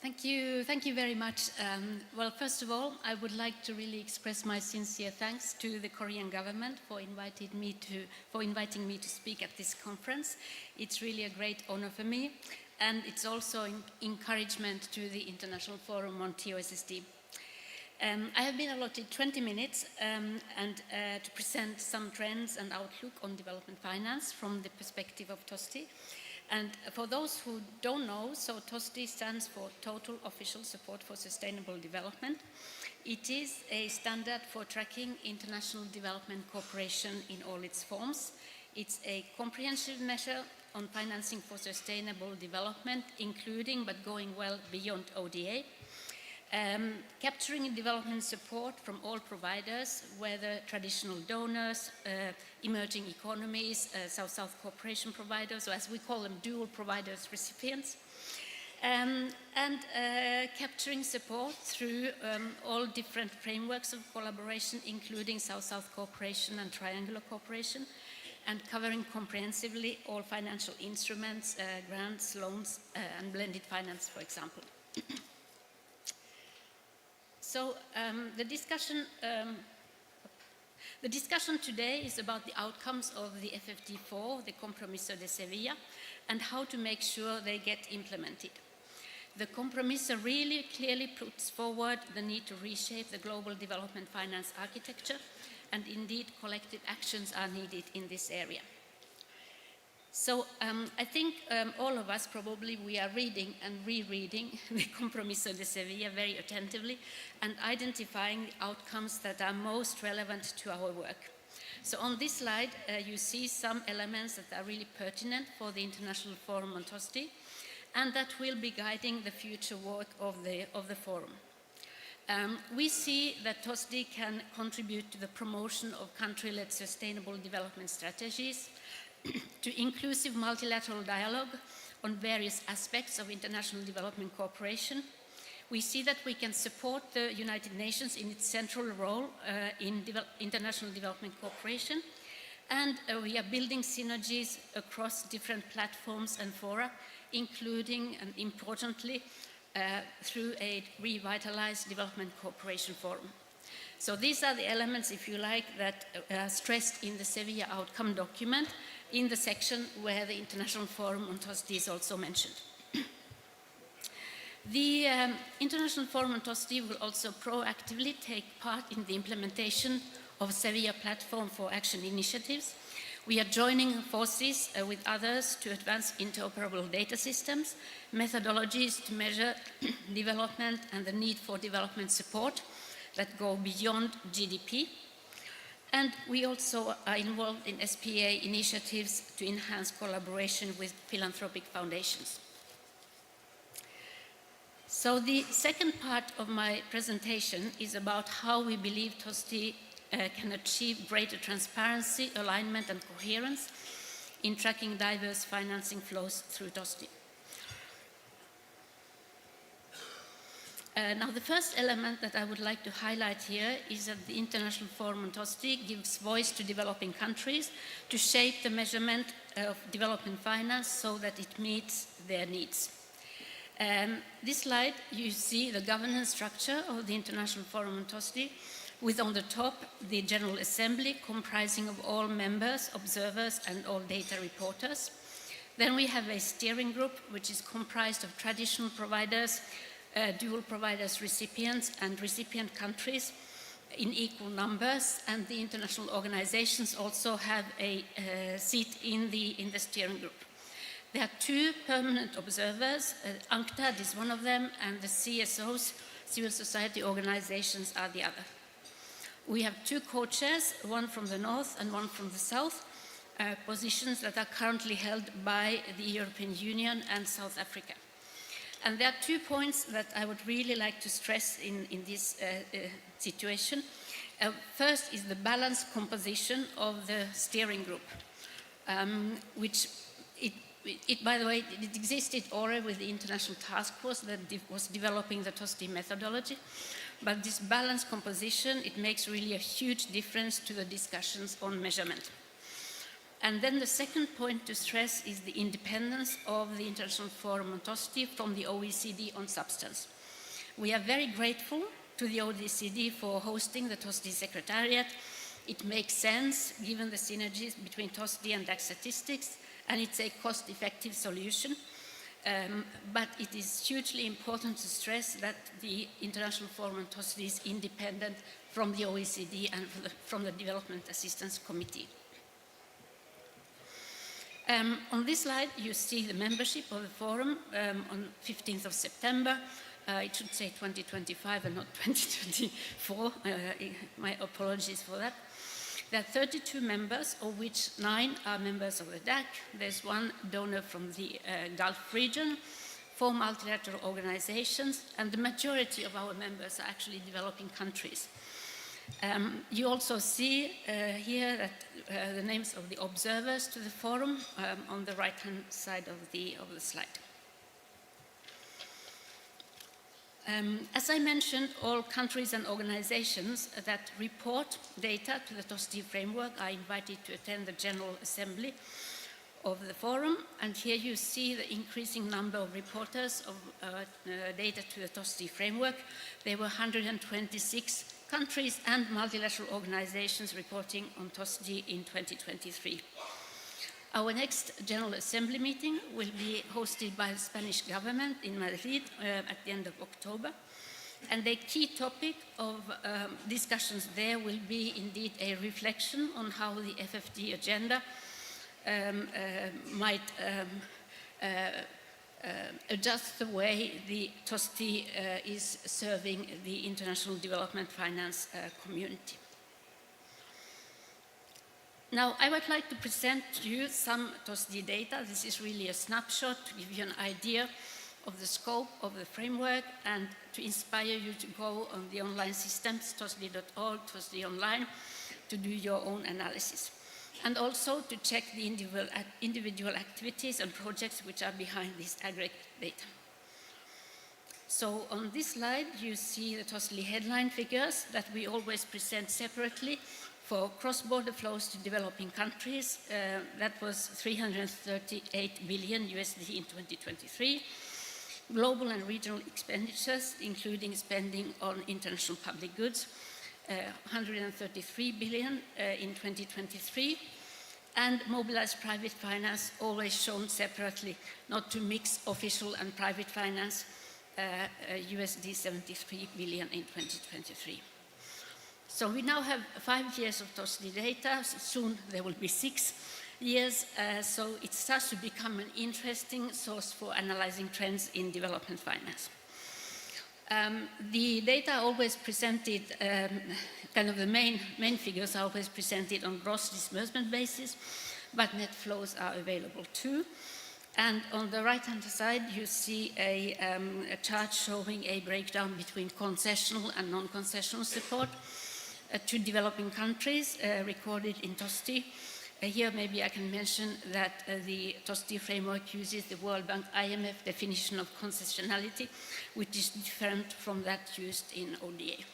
Thank you very much. Well, first of all, I would like to really express my sincere thanks to the Korean government for inviting me to speak at this conference. It's really a great honor for me, and it's also an encouragement to the International Forum on TOSSD. I have been allotted 20 minutes to present some trends and outlook on development finance from the perspective of TOSTI. And for those who don't know, so TOSTI stands for Total Official Support for Sustainable Development. It is a standard for tracking international development cooperation in all its forms. It's a comprehensive measure on financing for sustainable development, including but going well beyond ODA. Capturing development support from all providers, whether traditional donors, emerging economies, South-South cooperation providers, or as we call them, dual providers, recipients, and capturing support through all different frameworks of collaboration, including South-South cooperation and triangular cooperation, and covering comprehensively all financial instruments, grants, loans, and blended finance, for example. So the discussion today is about the outcomes of the FFD4, the Compromiso de Sevilla, and how to make sure they get implemented. The Compromiso really clearly puts forward the need to reshape the global development finance architecture, and indeed collective actions are needed in this area. So I think all of us probably we are reading and rereading the Compromiso de Sevilla very attentively and identifying the outcomes that are most relevant to our work. So on this slide you see some elements that are really pertinent for the International Forum on TOSTI and that will be guiding the future work of the forum. We see that TOSTI can contribute to the promotion of country-led sustainable development strategies, to inclusive multilateral dialogue on various aspects of international development cooperation. We see that we can support the United Nations in its central role in international development cooperation, and we are building synergies across different platforms and fora, including and importantly through a revitalized development cooperation forum. So these are the elements, if you like, that are stressed in the Sevilla outcome document in the section where the International Forum on TOSTI is also mentioned. The International Forum on TOSTI will also proactively take part in the implementation of Sevilla Platform for Action initiatives. We are joining forces with others to advance interoperable data systems, methodologies to measure development and the need for development support that go beyond GDP. And we also are involved in SPA initiatives to enhance collaboration with philanthropic foundations. So the second part of my presentation is about how we believe TOSTI can achieve greater transparency, alignment, and coherence in tracking diverse financing flows through TOSTI. Now, the first element that I would like to highlight here is that the International Forum on TOSTI gives voice to developing countries to shape the measurement of development finance so that it meets their needs. This slide, you see the governance structure of the International Forum on TOSTI, with on the top the General Assembly comprising of all members, observers, and all data reporters. Then we have a steering group which is comprised of traditional providers, dual providers, recipients, and recipient countries in equal numbers, and the international organizations also have a seat in the steering group. There are two permanent observers, UNCTAD is one of them, and the CSOs, civil society organizations, are the other. We have two co-chairs, one from the north and one from the south, positions that are currently held by the European Union and South Africa. And there are 2 points that I would really like to stress in this situation. First is the balanced composition of the steering group, which by the way, it existed already with the International Task Force that was developing the TOSTI methodology. But this balanced composition, it makes really a huge difference to the discussions on measurement. And then the second point to stress is the independence of the International Forum on TOSTI from the OECD on substance. We are very grateful to the OECD for hosting the TOSTI Secretariat. It makes sense given the synergies between TOSTI and DAX statistics, and it's a cost-effective solution. But it is hugely important to stress that the International Forum on TOSTI is independent from the OECD and from the Development Assistance Committee. On this slide, you see the membership of the forum on 15th of September. It should say 2025 and not 2024. My apologies for that. There are 32 members, of which 9 are members of the DAC. There's 1 donor from the Gulf region, 4 multilateral organizations, and the majority of our members are actually developing countries. You also see here that the names of the observers to the forum on the right-hand side of the slide. As I mentioned, all countries and organizations that report data to the TOSTI framework are invited to attend the General Assembly of the forum. And here you see the increasing number of reporters of data to the TOSTI framework. There were 126 countries and multilateral organizations reporting on TOSTI in 2023. Our next General Assembly meeting will be hosted by the Spanish government in Madrid at the end of October. And the key topic of discussions there will be indeed a reflection on how the FFD agenda might adjust the way the TOSTI is serving the international development finance community. Now, I would like to present to you some TOSTI data. This is really a snapshot to give you an idea of the scope of the framework and to inspire you to go on the online systems, tosdi.org, TOSTI online, to do your own analysis. And also to check the individual activities and projects which are behind this aggregate data. So on this slide, you see the TOSTI headline figures that we always present separately. For cross-border flows to developing countries, that was 338 billion USD in 2023. Global and regional expenditures, including spending on international public goods, 133 billion in 2023. And mobilized private finance, always shown separately, not to mix official and private finance, USD 73 billion in 2023. So we now have 5 years of TOSTI data. Soon there will be 6 years. So it starts to become an interesting source for analyzing trends in development finance. The data are always presented, kind of the main figures are always presented on gross disbursement basis, but net flows are available too. And on the right-hand side, you see a chart showing a breakdown between concessional and non-concessional support to developing countries recorded in TOSTI. Here maybe I can mention that the TOSTI framework uses the World Bank IMF definition of concessionality, which is different from that used in ODA.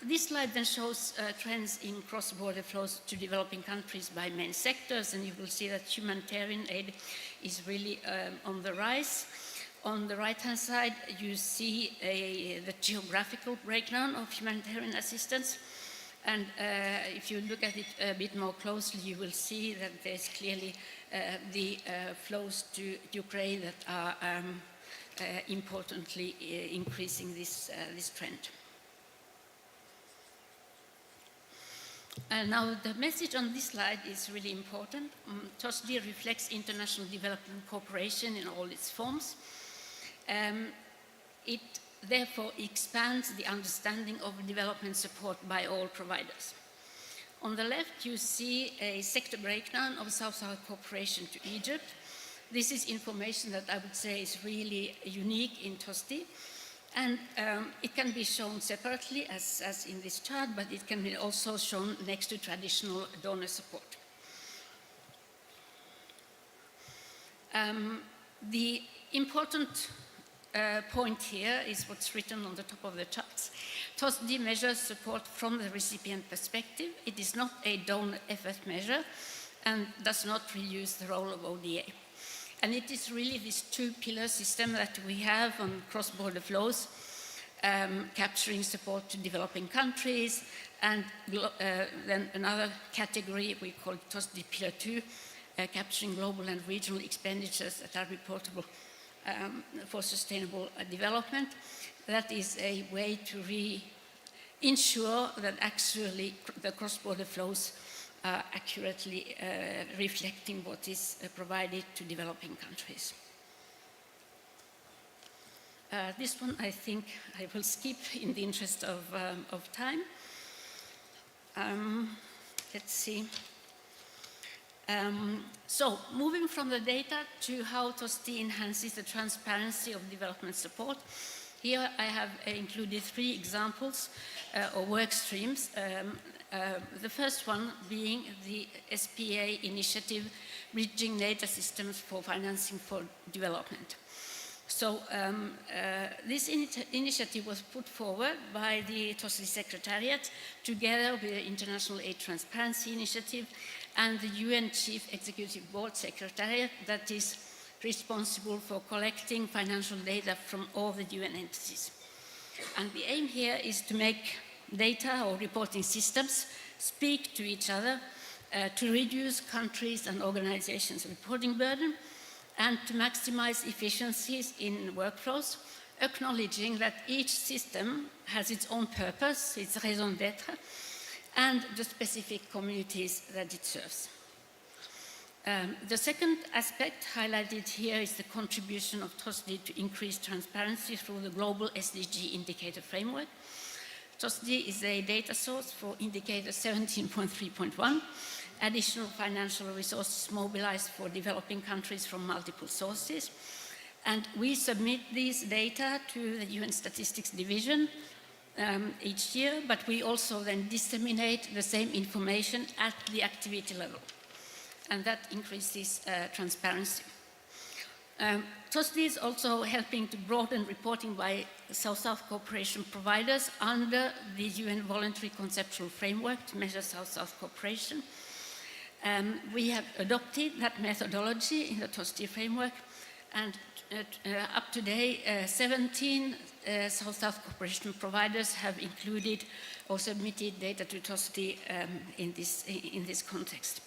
This slide then shows trends in cross-border flows to developing countries by main sectors, and you will see that humanitarian aid is really on the rise. On the right-hand side, you see the geographical breakdown of humanitarian assistance. And if you look at it a bit more closely, you will see that there's clearly the flows to Ukraine that are importantly increasing this trend. Now, the message on this slide is really important. TOSTI reflects international development cooperation in all its forms. It therefore expands the understanding of development support by all providers. On the left, you see a sector breakdown of South-South cooperation to Egypt. This is information that I would say is really unique in TOSTI. And it can be shown separately, as in this chart, but it can be also shown next to traditional donor support. The important point here is what's written on the top of the charts. TOSTI measures support from the recipient perspective. It is not a donor effort measure and does not reduce the role of ODA. And it is really this two-pillar system that we have on cross-border flows, capturing support to developing countries, and then another category we call TOSTI Pillar 2, capturing global and regional expenditures that are reportable for sustainable development. That is a way to ensure that actually the cross-border flows are accurately reflecting what is provided to developing countries. This one I think I will skip in the interest of time. Let's see. So, moving from the data to how TOSTI enhances the transparency of development support, here I have included 3 examples or work streams. The first one being the SPA initiative, Bridging Data Systems for Financing for Development. So this initiative was put forward by the TOSTI Secretariat together with the International Aid Transparency Initiative and the UN Chief Executive Board Secretariat that is responsible for collecting financial data from all the UN entities. And the aim here is to make data or reporting systems speak to each other to reduce countries' and organizations' reporting burden and to maximize efficiencies in workflows, acknowledging that each system has its own purpose, its raison d'être, and the specific communities that it serves. The second aspect highlighted here is the contribution of TOSTI to increase transparency through the global SDG indicator framework. TOSTI is a data source for indicator 17.3.1, additional financial resources mobilized for developing countries from multiple sources. And we submit these data to the UN Statistics Division each year, but we also then disseminate the same information at the activity level. And that increases transparency. TOSTI is also helping to broaden reporting by South-South cooperation providers under the UN Voluntary Conceptual Framework to measure South-South cooperation. We have adopted that methodology in the TOSTI framework, and up to date, 17 South-South cooperation providers have included or submitted data to TOSTI in this context.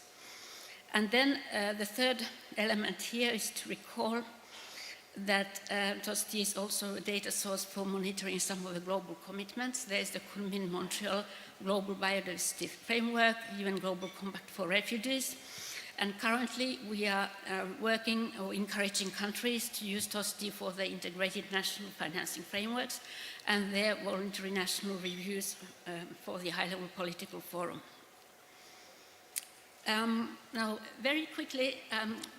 And then the third element here is to recall that TOSTI is also a data source for monitoring some of the global commitments. There's the Kunming-Montreal Global Biodiversity Framework, UN Global Compact for Refugees, and currently we are working or encouraging countries to use TOSTI for the integrated national financing frameworks and their voluntary national reviews for the high-level political forum. Now, very quickly,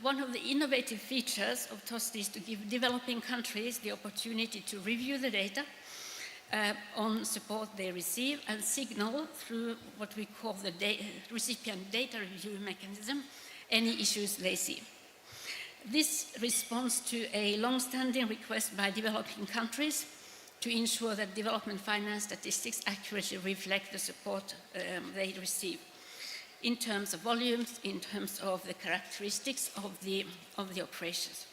one of the innovative features of TOSTI is to give developing countries the opportunity to review the data on support they receive and signal through what we call the recipient data review mechanism any issues they see. This responds to a long-standing request by developing countries to ensure that development finance statistics accurately reflect the support they receive in terms of volumes, in terms of the characteristics of the operations.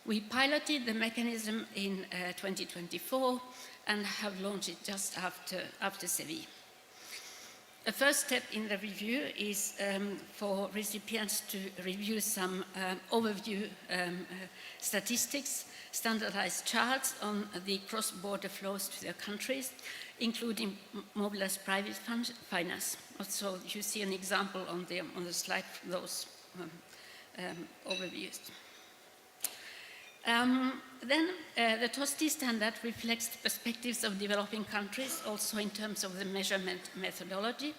We piloted the mechanism in 2024 and have launched it just after Seville. The first step in the review is for recipients to review some overview statistics, standardized charts on the cross-border flows to their countries, including mobilized private finance. Also, you see an example on the slide for those overviews. Then the TOSTI standard reflects the perspectives of developing countries, also in terms of the measurement methodology.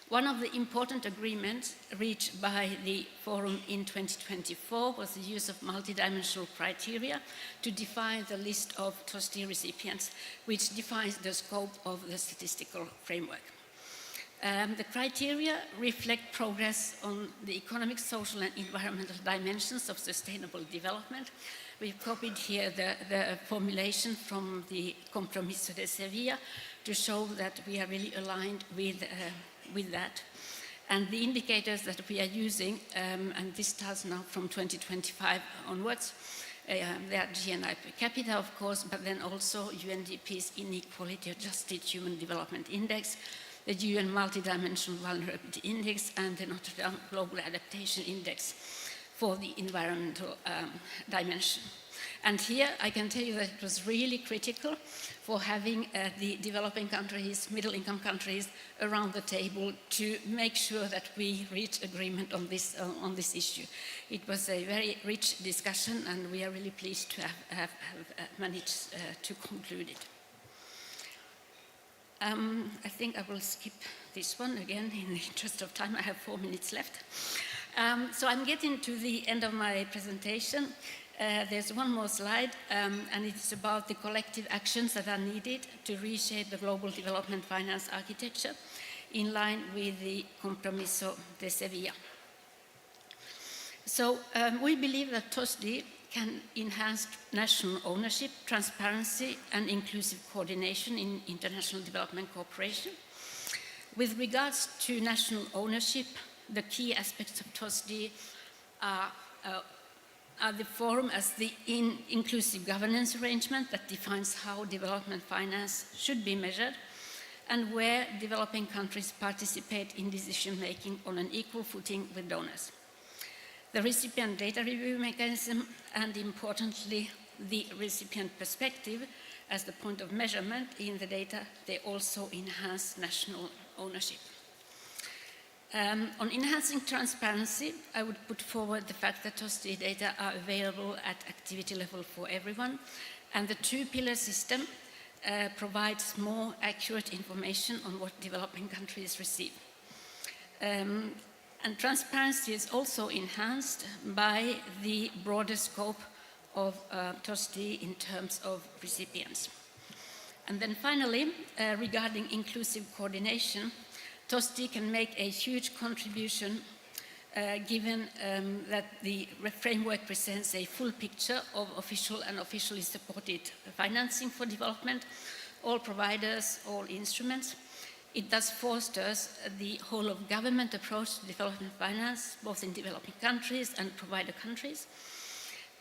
One of the important agreements reached by the forum in 2024 was the use of multidimensional criteria to define the list of TOSTI recipients, which defines the scope of the statistical framework. The criteria reflect progress on the economic, social, and environmental dimensions of sustainable development. We've copied here the formulation from the Compromiso de Sevilla to show that we are really aligned with that. And the indicators that we are using, and this starts now from 2025 onwards, they are GNI per capita, of course, but then also UNDP's Inequality Adjusted Human Development Index, the UN Multidimensional Vulnerability Index, and the Notre Dame Global Adaptation Index for the environmental dimension. And here I can tell you that it was really critical for having the developing countries, middle-income countries around the table to make sure that we reach agreement on this issue. It was a very rich discussion, and we are really pleased to have managed to conclude it. I think I will skip this one again in the interest of time. I have 4 minutes left. So I'm getting to the end of my presentation. There's one more slide, and it's about the collective actions that are needed to reshape the global development finance architecture in line with the Compromiso de Sevilla. So we believe that TOSDI can enhance national ownership, transparency, and inclusive coordination in international development cooperation. With regards to national ownership, the key aspects of TOSDI are the forum as the inclusive governance arrangement that defines how development finance should be measured and where developing countries participate in decision-making on an equal footing with donors. The recipient data review mechanism, and importantly, the recipient perspective as the point of measurement in the data, they also enhance national ownership. On enhancing transparency, I would put forward the fact that TOSDI data are available at activity level for everyone, and the two-pillar system provides more accurate information on what developing countries receive. And transparency is also enhanced by the broader scope of TOSDI in terms of recipients. And then finally, regarding inclusive coordination, TOSDI can make a huge contribution given that the framework presents a full picture of official and officially supported financing for development, all providers, all instruments. It thus fosters the whole of government approach to development finance, both in developing countries and provider countries.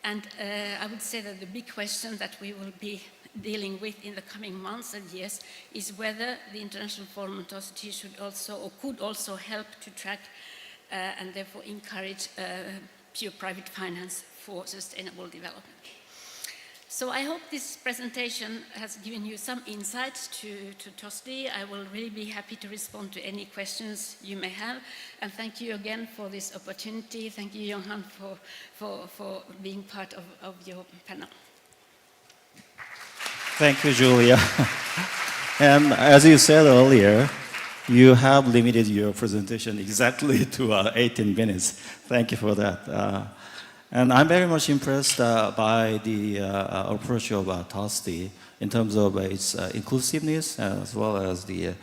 And I would say that the big question that we will be dealing with in the coming months and years is whether the International Forum on TOSDI should also, or could also help to track and therefore encourage pure private finance for sustainable development. So I hope this presentation has given you some insights to TOSDI. I will really be happy to respond to any questions you may have. And thank you again for this opportunity. Thank you, Johan, for being part of your panel. Thank you, Julia. And as you said earlier, you have limited your presentation exactly to 18 minutes. Thank you for that. And I'm very much impressed by the approach of TOSDI in terms of its inclusiveness as well as the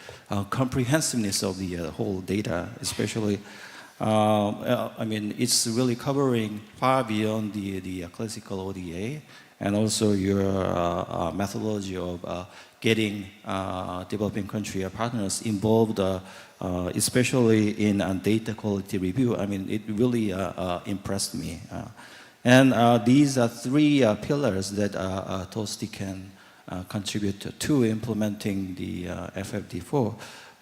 comprehensiveness of the whole data, especially. I mean, it's really covering far beyond the classical ODA, and also your methodology of getting developing country partners involved, especially in data quality review. I mean, it really impressed me. And these are three pillars that TOSDI can contribute to implementing the FFD4.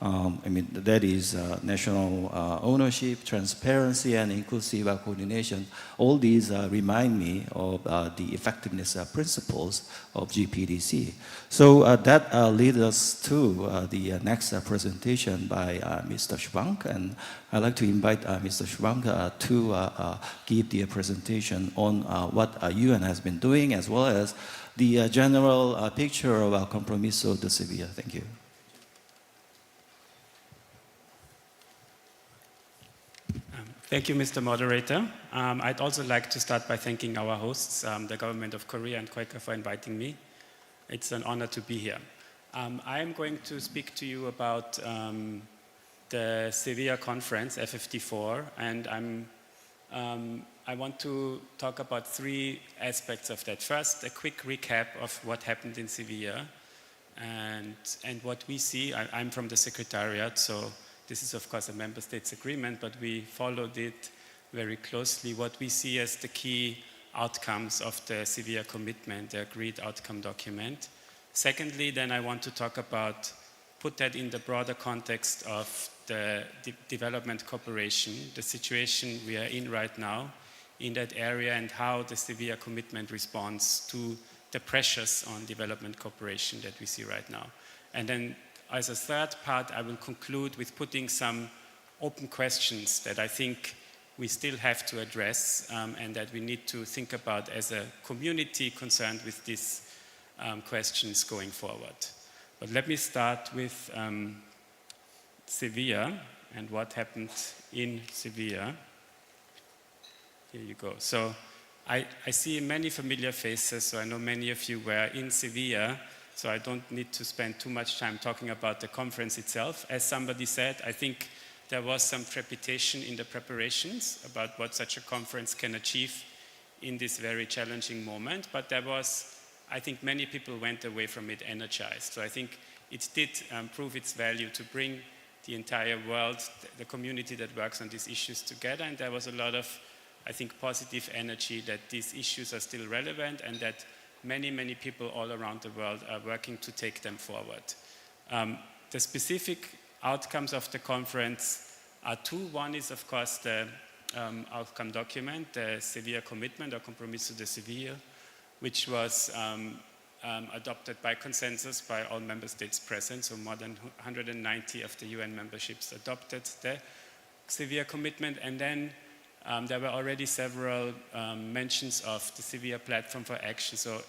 I mean, that is national ownership, transparency, and inclusive coordination. All these remind me of the effectiveness principles of GPEDC. So that leads us to the next presentation by Mr. Schwank. And I'd like to invite Mr. Schwank to give the presentation on what UN has been doing, as well as the general picture of Compromiso de Sevilla. Thank you. Thank you, Mr. Moderator. I'd also like to start by thanking our hosts, the Government of Korea and KOICA, for inviting me. It's an honor to be here. I'm going to speak to you about the Sevilla conference, F54, and I want to talk about three aspects of that. First, a quick recap of what happened in Sevilla and what we see. I'm from the Secretariat, so this is of course a member states agreement, but we followed it very closely. What we see as the key outcomes of the Sevilla commitment, the agreed outcome document. Secondly, then I want to talk about, put that in the broader context of the development cooperation, the situation we are in right now in that area, and how the Sevilla commitment responds to the pressures on development cooperation that we see right now. And then as a third part, I will conclude with putting some open questions that I think we still have to address and that we need to think about as a community concerned with these questions going forward. But let me start with Sevilla and what happened in Sevilla. Here you go. So I see many familiar faces, so I know many of you were in Sevilla, so I don't need to spend too much time talking about the conference itself. As somebody said, I think there was some trepidation in the preparations about what such a conference can achieve in this very challenging moment, but there was, I think many people went away from it energized. So I think it did prove its value to bring the entire world, the community that works on these issues together, and there was a lot of, I think, positive energy that these issues are still relevant and that many, many people all around the world are working to take them forward. The specific outcomes of the conference are two. One is, of course, the outcome document, the Sevilla commitment, or Compromiso de Sevilla, which was adopted by consensus by all member states present. So more than 190 of the UN memberships adopted the Sevilla commitment. And then there were already several mentions of the Sevilla Platform for Action. So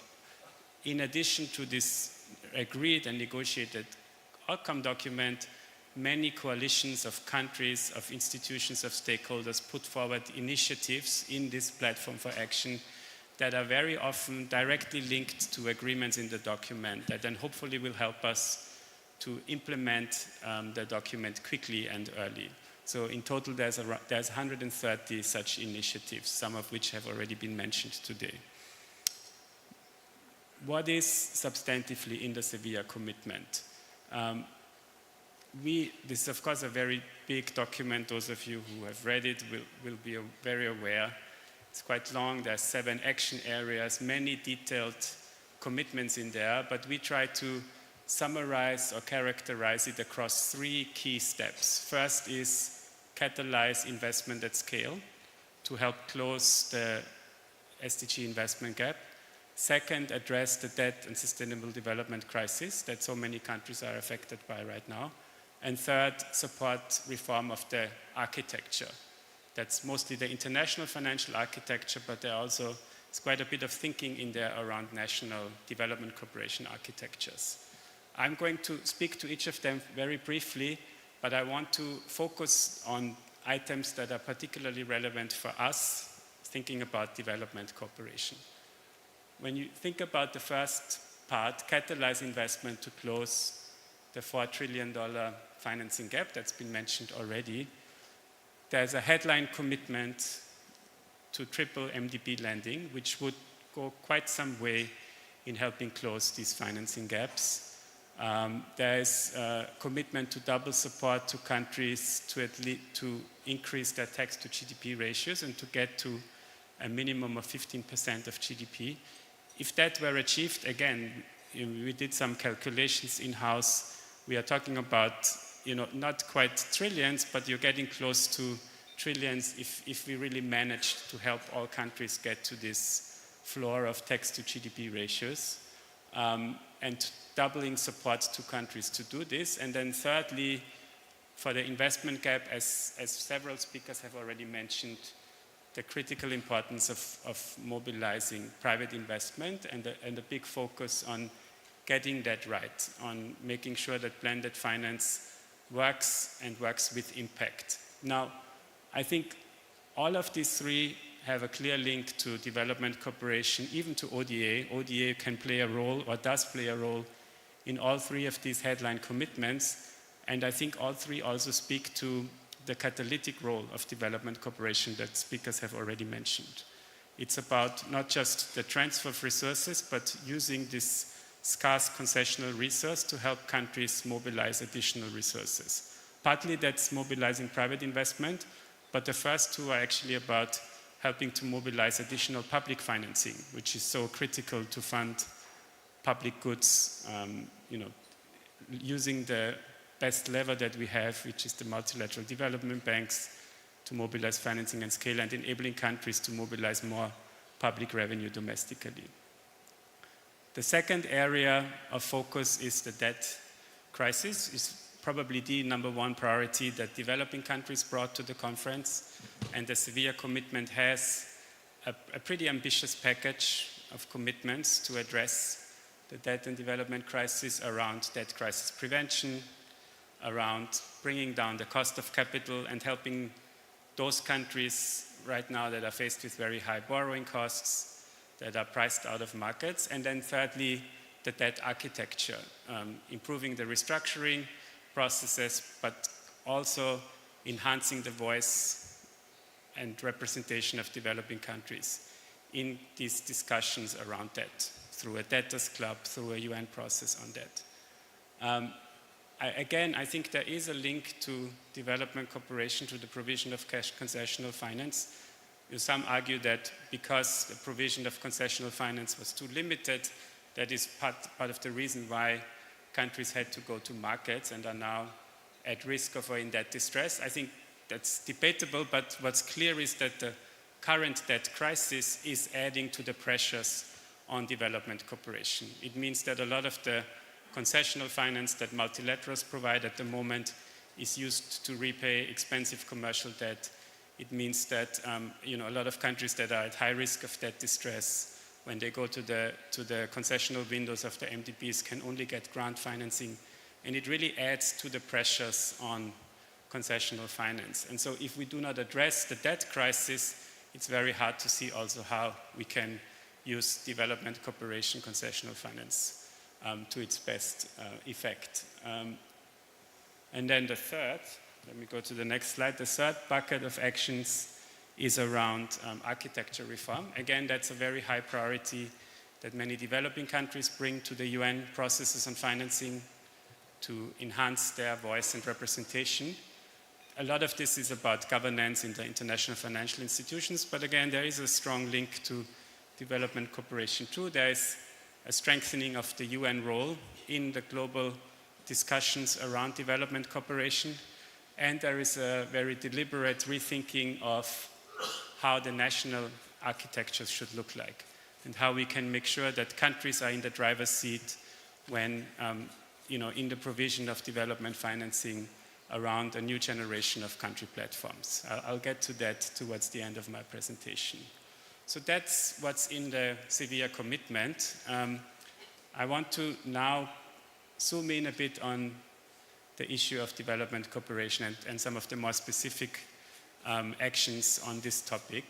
in addition to this agreed and negotiated outcome document, many coalitions of countries, of institutions, of stakeholders put forward initiatives in this Platform for Action that are very often directly linked to agreements in the document that then hopefully will help us to implement the document quickly and early. So in total, there's 130 such initiatives, some of which have already been mentioned today. What is substantively in the Sevilla commitment? This is, of course, a very big document. Those of you who have read it will be very aware. It's quite long. There are 7 action areas, many detailed commitments in there, but we try to summarize or characterize it across 3 key steps. First is catalyze investment at scale to help close the SDG investment gap. Second, address the debt and sustainable development crisis that so many countries are affected by right now. And third, support reform of the architecture. That's mostly the international financial architecture, but there also is quite a bit of thinking in there around national development cooperation architectures. I'm going to speak to each of them very briefly, but I want to focus on items that are particularly relevant for us thinking about development cooperation. When you think about the first part, catalyze investment to close the $4 trillion financing gap that's been mentioned already, there's a headline commitment to triple MDB lending, which would go quite some way in helping close these financing gaps. There is a commitment to double support to countries to increase their tax to GDP ratios and to get to a minimum of 15% of GDP. If that were achieved, again, we did some calculations in-house. We are talking about, not quite trillions, but you're getting close to trillions if we really managed to help all countries get to this floor of tax to GDP ratios. And doubling support to countries to do this. And then thirdly, for the investment gap, as several speakers have already mentioned, the critical importance of mobilizing private investment and a big focus on getting that right, on making sure that blended finance works and works with impact. Now, I think All of these three have a clear link to development cooperation, even to ODA. ODA can play a role, or does play a role, in all three of these headline commitments. And I think all three also speak to the catalytic role of development cooperation that speakers have already mentioned. It's about not just the transfer of resources, but using this scarce concessional resource to help countries mobilize additional resources. Partly that's mobilizing private investment, but the first two are actually about helping to mobilize additional public financing, which is so critical to fund public goods, using the best lever that we have, which is the multilateral development banks, to mobilize financing and scale, and enabling countries to mobilize more public revenue domestically. The second area of focus is the debt crisis. It's probably the number one priority that developing countries brought to the conference, and the Sevilla commitment has a pretty ambitious package of commitments to address the debt and development crisis, around debt crisis prevention, around bringing down the cost of capital and helping those countries right now that are faced with very high borrowing costs, that are priced out of markets. And then thirdly, the debt architecture, improving the restructuring processes, but also enhancing the voice and representation of developing countries in these discussions around debt, through a debtors club, through a UN process on debt. I think there is a link to development cooperation, to the provision of cash concessional finance. Some argue that because the provision of concessional finance was too limited, that is part of the reason why countries had to go to markets and are now at risk of or in debt distress. I think that's debatable, but what's clear is that the current debt crisis is adding to the pressures on development cooperation. It means that a lot of the concessional finance that multilaterals provide at the moment is used to repay expensive commercial debt. It means that a lot of countries that are at high risk of debt distress, when they go to the concessional windows of the MDBs, can only get grant financing, and it really adds to the pressures on concessional finance. And so if we do not address the debt crisis, it's very hard to see also how we can use development cooperation concessional finance to its best effect. And then the third, let me go to the next slide, the third bucket of actions is around architecture reform. Again, that's a very high priority that many developing countries bring to the UN processes on financing to enhance their voice and representation. A lot of this is about governance in the international financial institutions, but again, there is a strong link to development cooperation too. There is a strengthening of the UN role in the global discussions around development cooperation, and there is a very deliberate rethinking of how the national architectures should look like, and how we can make sure that countries are in the driver's seat when, in the provision of development financing around a new generation of country platforms. I'll get to that towards the end of my presentation. So that's what's in the Sevilla commitment. I want to now zoom in a bit on the issue of development cooperation and some of the more specific actions on this topic.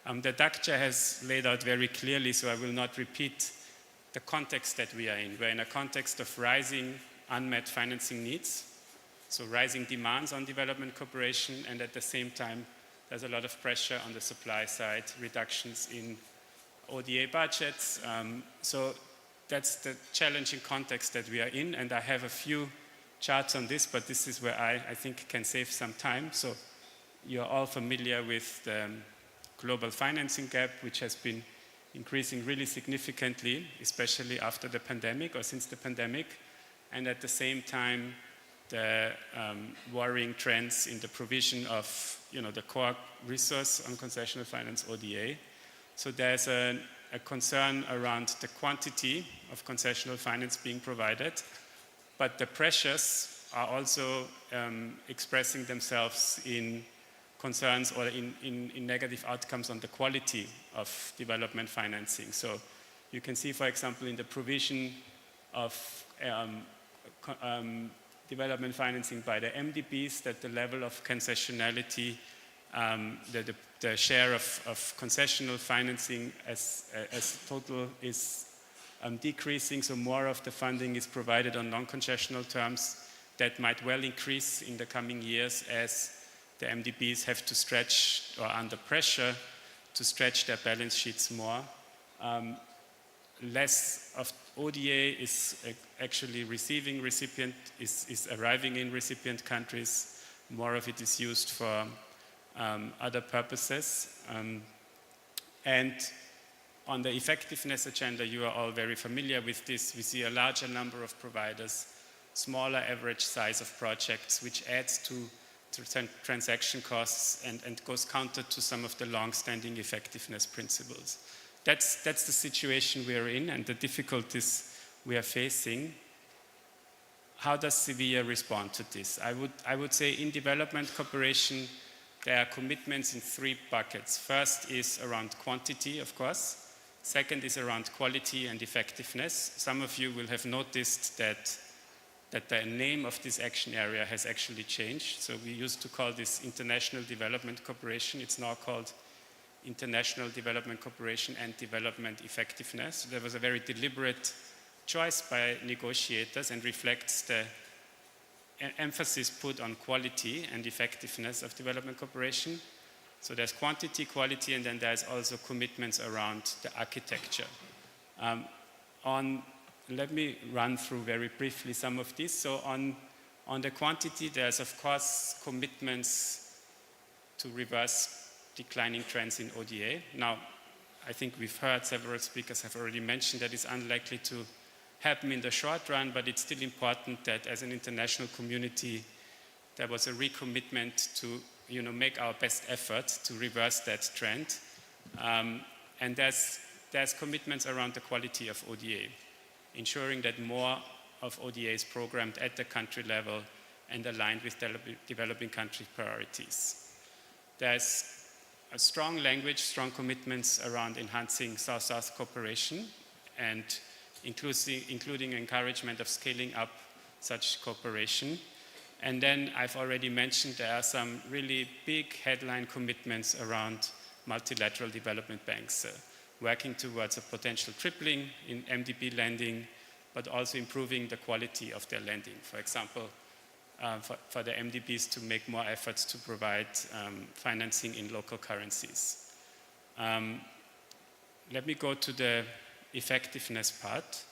The DACCHA has laid out very clearly, so I will not repeat the context that we are in. We're in a context of rising unmet financing needs, so rising demands on development cooperation, and at the same time, there's a lot of pressure on the supply side, reductions in ODA budgets. So that's the challenging context that we are in, and I have a few charts on this, but this is where I think can save some time. So you're all familiar with the global financing gap, which has been increasing really significantly, especially after the pandemic or since the pandemic, and at the same time, the worrying trends in the provision of the core resource on concessional finance, ODA. So there's a concern around the quantity of concessional finance being provided, but the pressures are also expressing themselves in concerns or in negative outcomes on the quality of development financing. So you can see, for example, in the provision of development financing by the MDBs, that the level of concessionality, the the share of concessional financing as total is decreasing, so more of the funding is provided on non-concessional terms. That might well increase in the coming years as the MDBs have to stretch, or under pressure, to stretch their balance sheets more. Less of ODA is actually is arriving in recipient countries. More of it is used for other purposes. And on the effectiveness agenda, you are all very familiar with this. We see a larger number of providers, smaller average size of projects, which adds to transaction costs and goes counter to some of the long-standing effectiveness principles. That's the situation we're in and the difficulties we are facing. How does Sevilla respond to this? I would say in development cooperation, there are commitments in 3 buckets. First is around quantity, of course. Second is around quality and effectiveness. Some of you will have noticed that the name of this action area has actually changed. So we used to call this International Development Cooperation. It's now called International Development Cooperation and Development Effectiveness. There was a very deliberate choice by negotiators and reflects the emphasis put on quality and effectiveness of development cooperation. So there's quantity, quality, and then there's also commitments around the architecture. Let me run through very briefly some of these. So on the quantity, there's of course commitments to reverse declining trends in ODA. Now, I think we've heard several speakers have already mentioned that it's unlikely to happen in the short run, but it's still important that as an international community, there was a recommitment to make our best effort to reverse that trend. And there's commitments around the quality of ODA, ensuring that more of ODA is programmed at the country level and aligned with developing country priorities. There's a strong language, strong commitments around enhancing South-South cooperation and including encouragement of scaling up such cooperation. And then I've already mentioned there are some really big headline commitments around multilateral development banks, working towards a potential tripling in MDB lending, but also improving the quality of their lending. For example, for the MDBs to make more efforts to provide financing in local currencies. Let me go to the effectiveness part,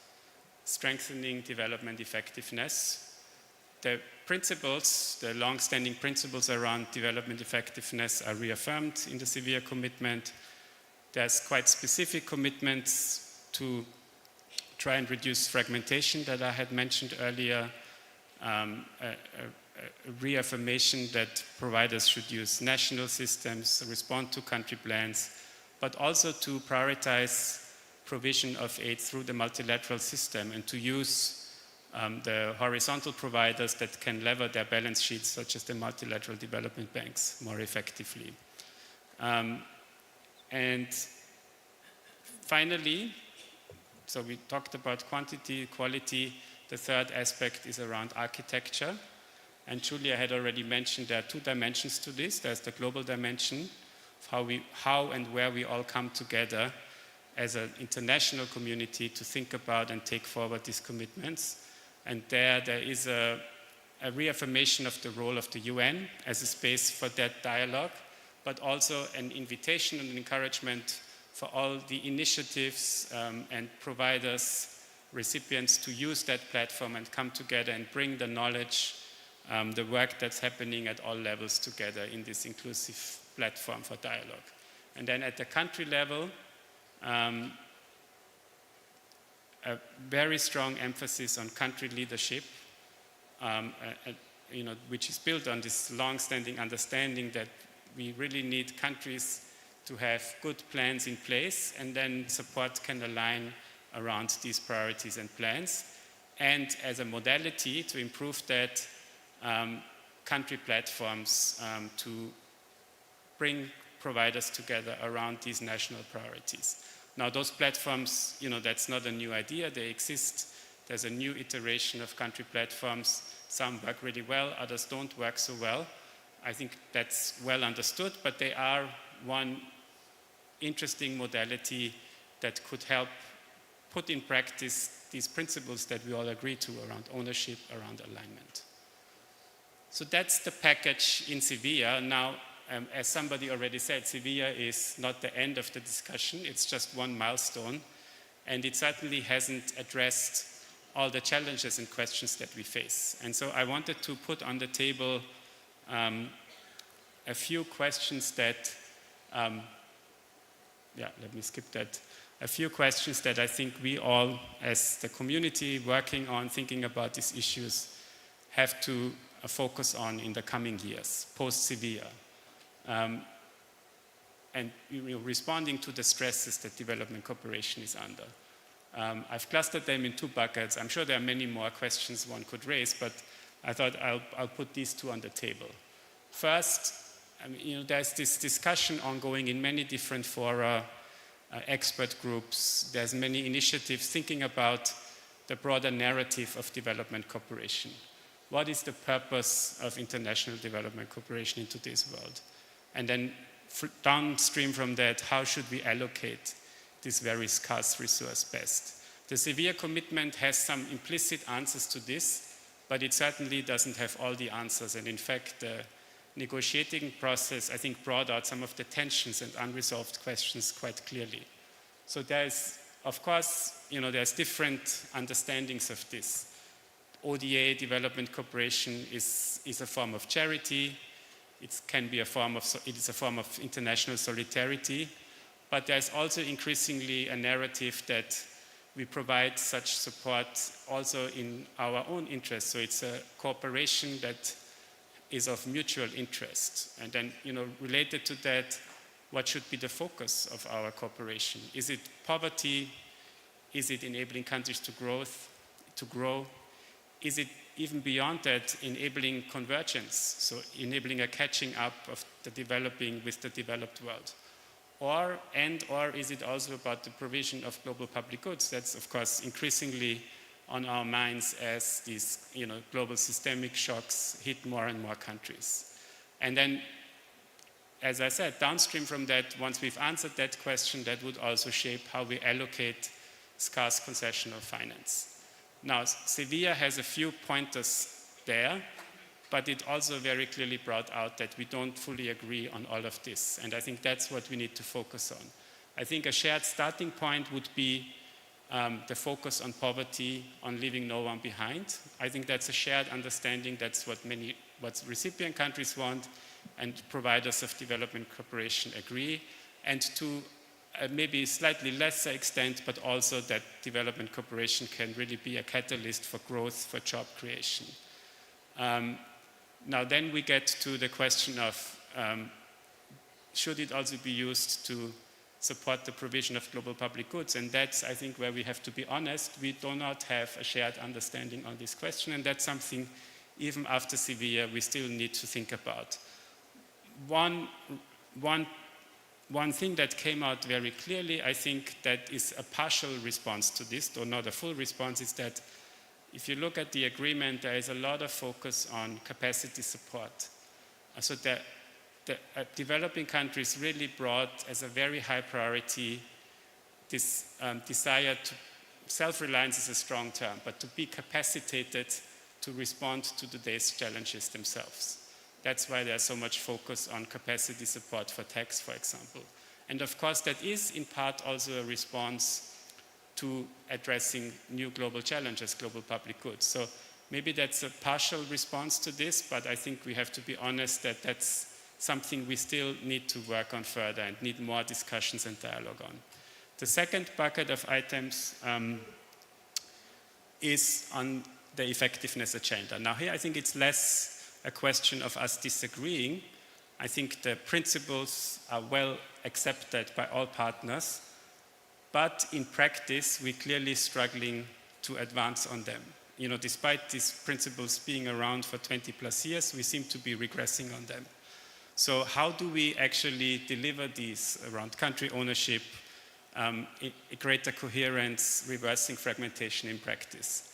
strengthening development effectiveness. The principles, the long-standing principles around development effectiveness are reaffirmed in the Sevilla commitment. There's quite specific commitments to try and reduce fragmentation that I had mentioned earlier, a reaffirmation that providers should use national systems, respond to country plans, but also to prioritize provision of aid through the multilateral system and to use the horizontal providers that can lever their balance sheets, such as the multilateral development banks, more effectively. And finally, so we talked about quantity, quality. The third aspect is around architecture. And Julia had already mentioned there are 2 dimensions to this. There's the global dimension of how and where we all come together as an international community to think about and take forward these commitments. And there is a reaffirmation of the role of the UN as a space for that dialogue, but also an invitation and encouragement for all the initiatives and providers, recipients to use that platform and come together and bring the knowledge, the work that's happening at all levels together in this inclusive platform for dialogue. And then at the country level, a very strong emphasis on country leadership, which is built on this long-standing understanding that we really need countries to have good plans in place, and then support can align around these priorities and plans. And as a modality to improve that, country platforms to bring providers together around these national priorities. Now, those platforms, that's not a new idea. They exist. There's a new iteration of country platforms. Some work really well, others don't work so well. I think that's well understood, but they are one interesting modality that could help put in practice these principles that we all agree to around ownership, around alignment. So that's the package in Sevilla. Now, as somebody already said, Sevilla is not the end of the discussion. It's just one milestone. And it certainly hasn't addressed all the challenges and questions that we face. And so I wanted to put on the table a few questions that, let me skip that. A few questions that I think we all, as the community working on thinking about these issues, have to focus on in the coming years, post-Sevilla. And responding to the stresses that development cooperation is under. I've clustered them in two buckets. I'm sure there are many more questions one could raise, but I thought I'll put these two on the table. First, there's this discussion ongoing in many different fora, expert groups. There's many initiatives thinking about the broader narrative of development cooperation. What is the purpose of international development cooperation in today's world? And then downstream from that, how should we allocate this very scarce resource best? The Sevilla commitment has some implicit answers to this, but it certainly doesn't have all the answers. And in fact, the negotiating process, I think, brought out some of the tensions and unresolved questions quite clearly. So there's, of course, there's different understandings of this. ODA, development cooperation, is a form of charity. It is a form of international solidarity, but there's also increasingly a narrative that we provide such support also in our own interest. So it's a cooperation that is of mutual interest. And then, related to that, what should be the focus of our cooperation? Is it poverty? Is it enabling countries to grow? Is it even beyond that, enabling convergence, so enabling a catching up of the developing with the developed world? Or is it also about the provision of global public goods? That's, of course, increasingly on our minds as these global systemic shocks hit more and more countries. And then, as I said, downstream from that, once we've answered that question, that would also shape how we allocate scarce concessional finance. Now, Sevilla has a few pointers there, but it also very clearly brought out that we don't fully agree on all of this. And I think that's what we need to focus on. I think a shared starting point would be the focus on poverty, on leaving no one behind. I think that's a shared understanding. That's what recipient countries want, and providers of development cooperation agree. And to maybe slightly lesser extent, but also that development cooperation can really be a catalyst for growth, for job creation. Now then we get to the question of should it also be used to support the provision of global public goods? And that's, I think, where we have to be honest. We do not have a shared understanding on this question, and that's something, even after Sevilla, we still need to think about. One thing that came out very clearly, I think, that is a partial response to this, though not a full response, is that if you look at the agreement, there is a lot of focus on capacity support. So the developing countries really brought as a very high priority this desire to, self-reliance is a strong term, but to be capacitated to respond to today's challenges themselves. That's why there's so much focus on capacity support for tax, for example. And of course, that is in part also a response to addressing new global challenges, global public goods. So maybe that's a partial response to this, but I think we have to be honest that that's something we still need to work on further and need more discussions and dialogue on. The second bucket of items is on the effectiveness agenda. Now here I think it's less a question of us disagreeing. I think the principles are well accepted by all partners, but in practice we're clearly struggling to advance on them. Despite these principles being around for 20 plus years, we seem to be regressing on them. So how do we actually deliver these around country ownership, greater coherence, reversing fragmentation in practice?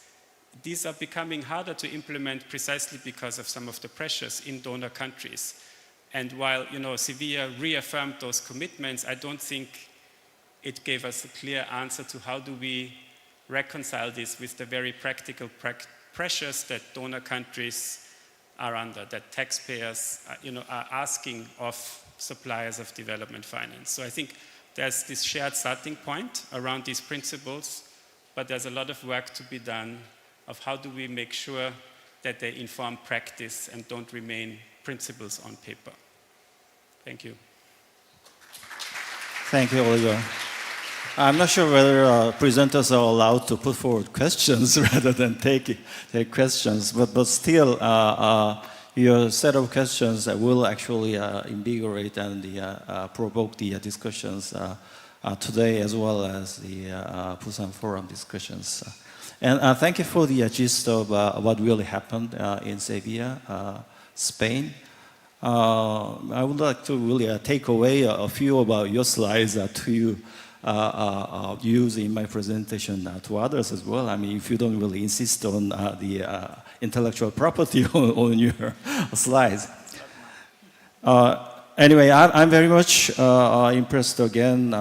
These are becoming harder to implement precisely because of some of the pressures in donor countries. And while Sevilla reaffirmed those commitments, I don't think it gave us a clear answer to how do we reconcile this with the very practical pressures that donor countries are under, that taxpayers are asking of suppliers of development finance. So I think there's this shared starting point around these principles, but there's a lot of work to be done of how do we make sure that they inform practice and don't remain principles on paper. Thank you. Thank you, Oliver. I'm not sure whether presenters are allowed to put forward questions rather than take questions, but still, your set of questions will actually invigorate and provoke the discussions today, as well as the Busan Forum discussions. And thank you for the gist of what really happened in Sevilla, Spain. I would like to really take away a few about your slides to use in my presentation to others as well. I mean, if you don't really insist on the intellectual property on your slides. Anyway, I'm very much impressed again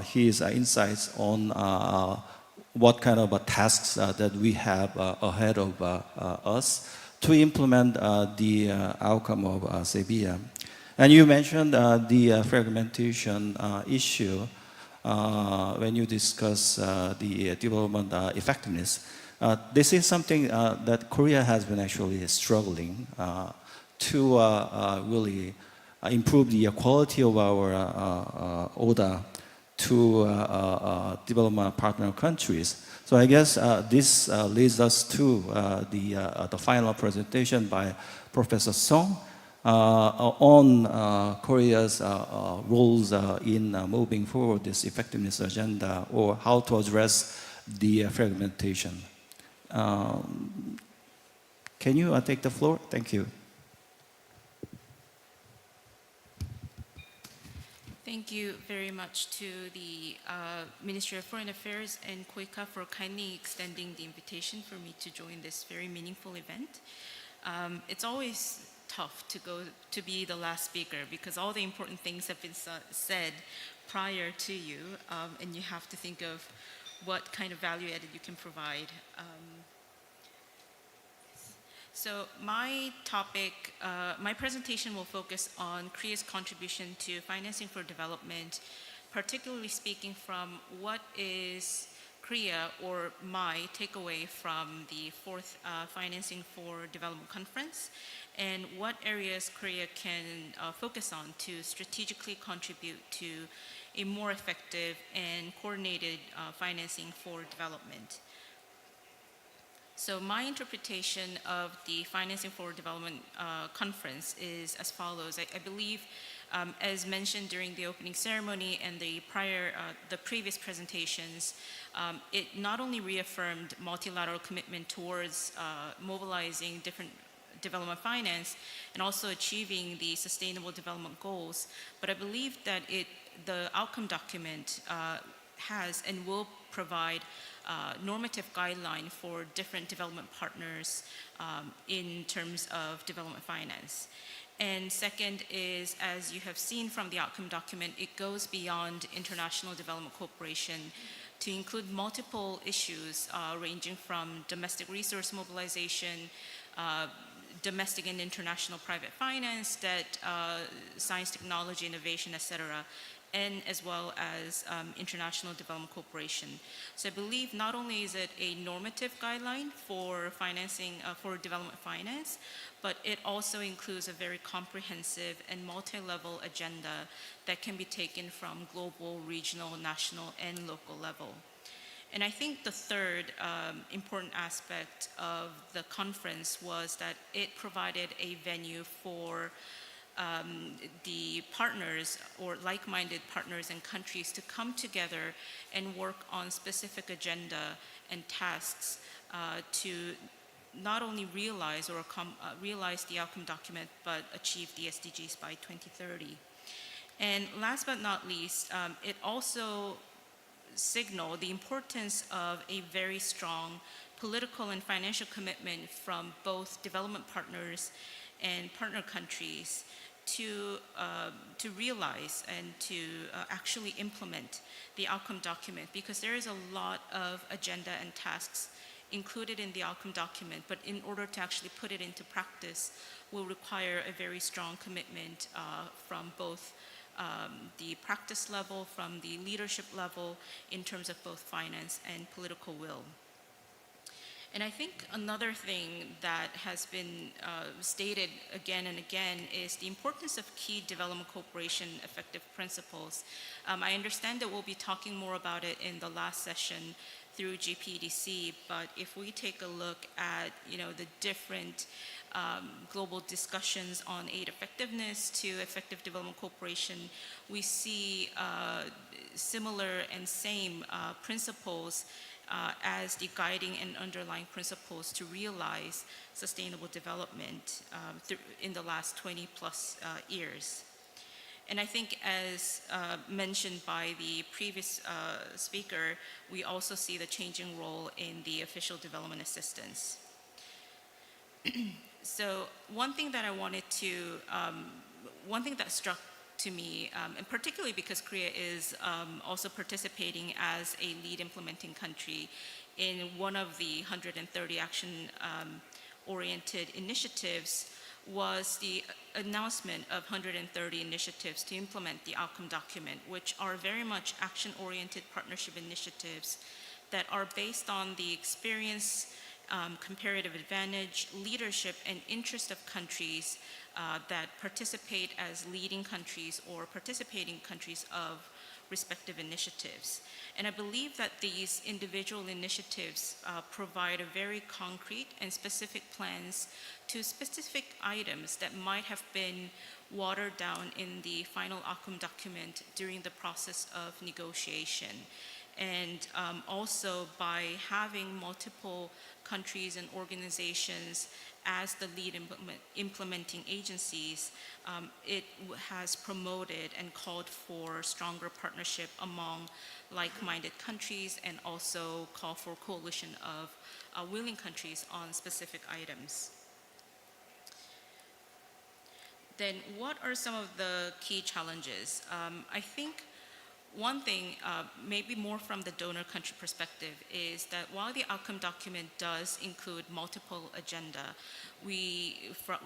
his insights on what kind of tasks that we have ahead of us to implement the outcome of Sevilla. And you mentioned the fragmentation issue when you discuss the development effectiveness. This is something that Korea has been actually struggling to really improve the quality of our ODA to development partner countries. So I guess this leads us to the final presentation by Professor Song on Korea's roles in moving forward this effectiveness agenda, or how to address the fragmentation. Can you take the floor? Thank you. Thank you very much to the Ministry of Foreign Affairs and KOICA for kindly extending the invitation for me to join this very meaningful event. It's always tough to be the last speaker because all the important things have been said prior to you, and you have to think of what kind of value added you can provide. So my topic, my presentation will focus on Korea's contribution to financing for development, particularly speaking from what is Korea, or my takeaway from the 4th Financing for Development Conference, and what areas Korea can focus on to strategically contribute to a more effective and coordinated financing for development. So my interpretation of the Financing for Development Conference is as follows. I believe, as mentioned during the opening ceremony and the previous presentations, it not only reaffirmed multilateral commitment towards mobilizing different development finance and also achieving the sustainable development goals, but I believe that the outcome document has and will provide normative guideline for different development partners in terms of development finance. And second is, as you have seen from the outcome document, it goes beyond international development cooperation to include multiple issues ranging from domestic resource mobilization, domestic and international private finance, debt, science, technology, innovation, etc., and as well as international development cooperation. So I believe not only is it a normative guideline for financing, for development finance, but it also includes a very comprehensive and multi-level agenda that can be taken from global, regional, national, and local level. And I think the third important aspect of the conference was that it provided a venue for the partners or like-minded partners and countries to come together and work on specific agenda and tasks to not only realize or realize the outcome document, but achieve the SDGs by 2030. And last but not least, it also signaled the importance of a very strong political and financial commitment from both development partners and partner countries to realize and to actually implement the outcome document, because there is a lot of agenda and tasks included in the outcome document, but in order to actually put it into practice will require a very strong commitment from both the practice level, from the leadership level, in terms of both finance and political will. And I think another thing that has been stated again and again is the importance of key development cooperation effective principles. I understand that we'll be talking more about it in the last session through GPEDC, but if we take a look at the different global discussions on aid effectiveness to effective development cooperation, we see similar and same principles as the guiding and underlying principles to realize sustainable development in the last 20 plus years. And I think, as mentioned by the previous speaker, we also see the changing role in the official development assistance. So one thing that struck to me, and particularly because Korea is also participating as a lead implementing country in one of the 130 action-oriented initiatives, was the announcement of 130 initiatives to implement the outcome document, which are very much action-oriented partnership initiatives that are based on the experience, comparative advantage, leadership, and interest of countries that participate as leading countries or participating countries of respective initiatives. And I believe that these individual initiatives provide a very concrete and specific plans to specific items that might have been watered down in the final outcome document during the process of negotiation. And also by having multiple countries and organizations as the lead implementing agencies, it has promoted and called for stronger partnership among like-minded countries, and also call for coalition of willing countries on specific items. Then what are some of the key challenges? I think one thing, maybe more from the donor country perspective, is that while the outcome document does include multiple agenda,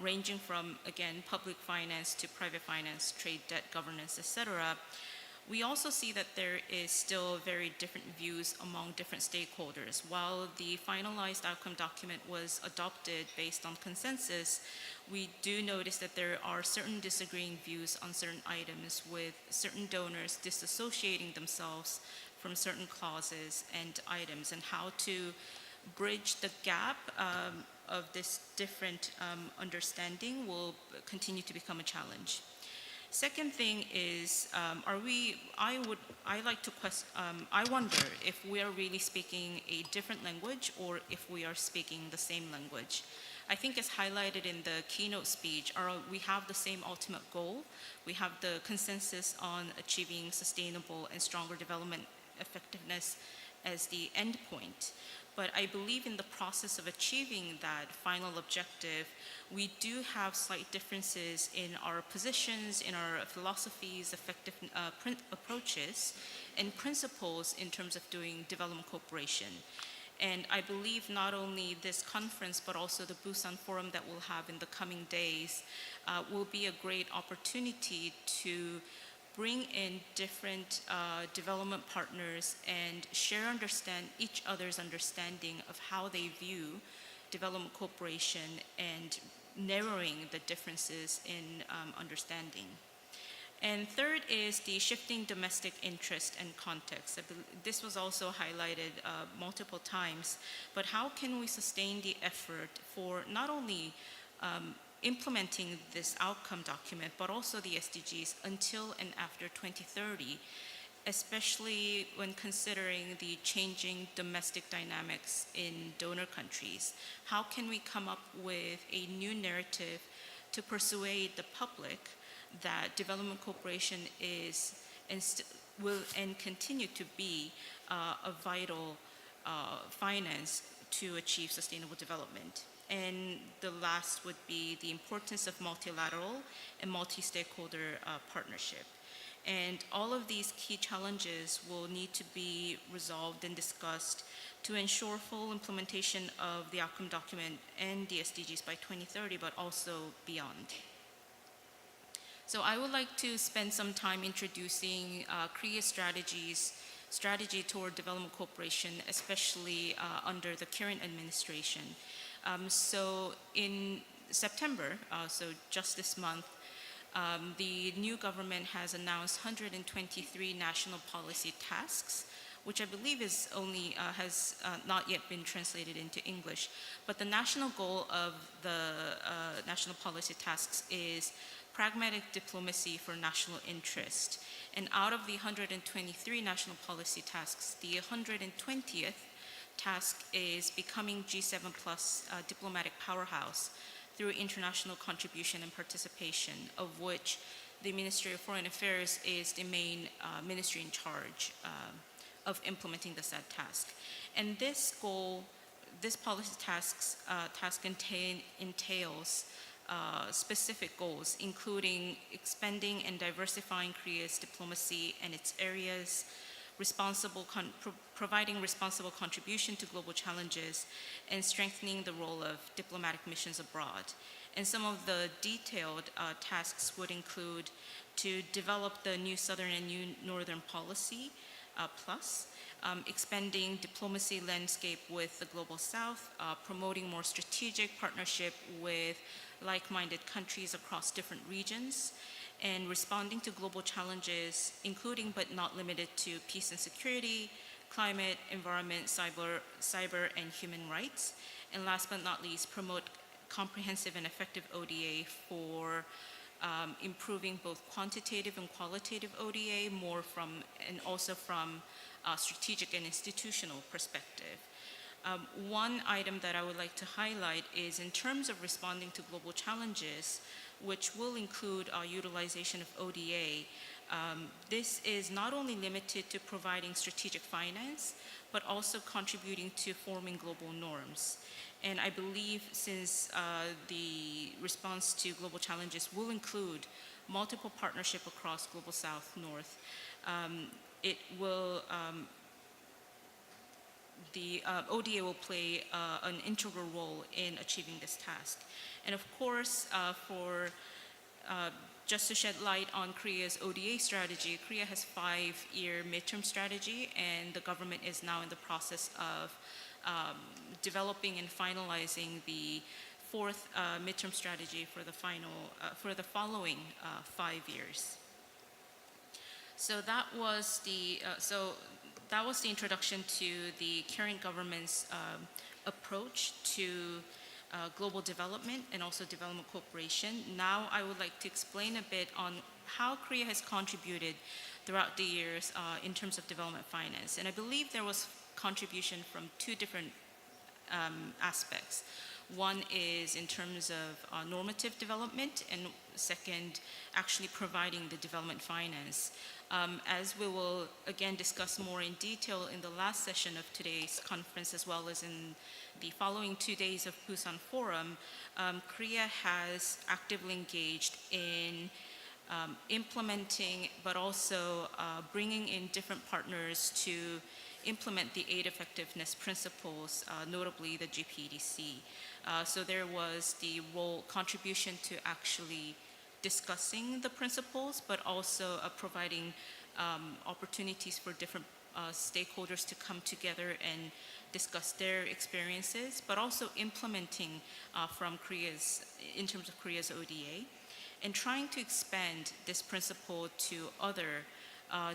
ranging from, again, public finance to private finance, trade, debt, governance, etc., we also see that there is still very different views among different stakeholders. While the finalized outcome document was adopted based on consensus, we do notice that there are certain disagreeing views on certain items, with certain donors disassociating themselves from certain clauses and items, and how to bridge the gap of this different understanding will continue to become a challenge. Second thing is, I wonder if we are really speaking a different language or if we are speaking the same language. I think, as highlighted in the keynote speech, we have the same ultimate goal. We have the consensus on achieving sustainable and stronger development effectiveness as the end point. But I believe in the process of achieving that final objective, we do have slight differences in our positions, in our philosophies, effective approaches, and principles in terms of doing development cooperation. And I believe not only this conference, but also the Busan Forum that we'll have in the coming days will be a great opportunity to bring in different development partners and each other's understanding of how they view development cooperation, and narrowing the differences in understanding. And third is the shifting domestic interest and context. This was also highlighted multiple times, but how can we sustain the effort for not only implementing this outcome document, but also the SDGs until and after 2030, especially when considering the changing domestic dynamics in donor countries? How can we come up with a new narrative to persuade the public that development cooperation is will continue to be a vital finance to achieve sustainable development? And the last would be the importance of multilateral and multi-stakeholder partnership. And all of these key challenges will need to be resolved and discussed to ensure full implementation of the outcome document and the SDGs by 2030, but also beyond. So I would like to spend some time introducing Korea's strategy toward development cooperation, especially under the current administration. So in September, so just this month, the new government has announced 123 national policy tasks, which I believe is only has not yet been translated into English. But the national goal of the national policy tasks is pragmatic diplomacy for national interest. And out of the 123 national policy tasks, the 120th task is becoming G7 plus diplomatic powerhouse through international contribution and participation, of which the Ministry of Foreign Affairs is the main ministry in charge of implementing the said task. And this goal, this policy task entails specific goals, including expanding and diversifying Korea's diplomacy and its areas, providing responsible contribution to global challenges, and strengthening the role of diplomatic missions abroad. And some of the detailed tasks would include to develop the new Southern and new Northern policy, plus, expanding diplomacy landscape with the Global South, promoting more strategic partnership with like-minded countries across different regions, and responding to global challenges, including but not limited to peace and security, climate, environment, cyber, and human rights. And last but not least, promote comprehensive and effective ODA for improving both quantitative and qualitative ODA, and also from strategic and institutional perspective. One item that I would like to highlight is in terms of responding to global challenges, which will include utilization of ODA. This is not only limited to providing strategic finance, but also contributing to forming global norms. And I believe since the response to global challenges will include multiple partnership across Global South, North, it will the ODA will play an integral role in achieving this task. And of course, just to shed light on Korea's ODA strategy, Korea has 5-year midterm strategy, and the government is now in the process of developing and finalizing the 4th midterm strategy for the following 5 years. So that was the introduction to the current government's approach to global development and also development cooperation. Now I would like to explain a bit on how Korea has contributed throughout the years in terms of development finance. And I believe there was contribution from 2 different aspects. One is in terms of normative development, and second, actually providing the development finance. As we will again discuss more in detail in the last session of today's conference, as well as in the following 2 days of Busan Forum, Korea has actively engaged in implementing, but also bringing in different partners to implement the aid effectiveness principles, notably the GPEDC. So there was the contribution to actually discussing the principles, but also providing opportunities for different stakeholders to come together and discuss their experiences, but also implementing in terms of Korea's ODA, and trying to expand this principle to other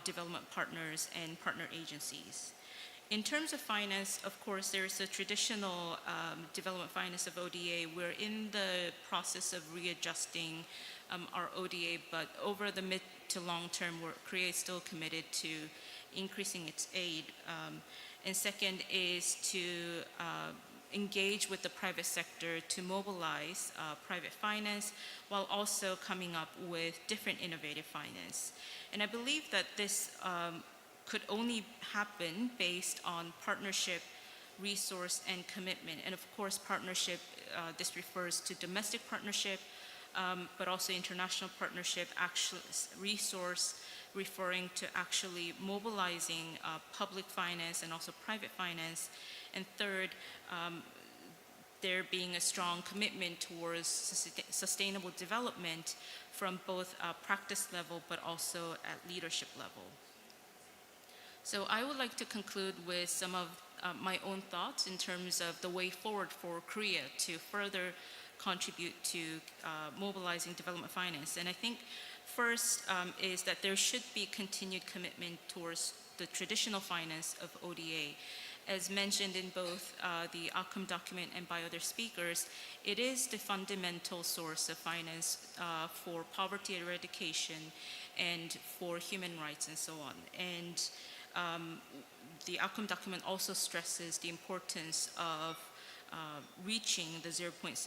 development partners and partner agencies. In terms of finance, of course, there is a traditional development finance of ODA. We're in the process of readjusting our ODA, but over the mid to long term, Korea is still committed to increasing its aid. And second is to engage with the private sector to mobilize private finance, while also coming up with different innovative finance. And I believe that this could only happen based on partnership, resource, and commitment. And of course, partnership this refers to domestic partnership, but also international partnership, actual resource referring to actually mobilizing public finance and also private finance. And third, there being a strong commitment towards sustainable development from both practice level but also at leadership level. So I would like to conclude with some of my own thoughts in terms of the way forward for Korea to further contribute to mobilizing development finance. And I think first is that there should be continued commitment towards the traditional finance of ODA. As mentioned in both the outcome document and by other speakers, it is the fundamental source of finance for poverty eradication and for human rights and so on. And the outcome document also stresses the importance of reaching the 0.7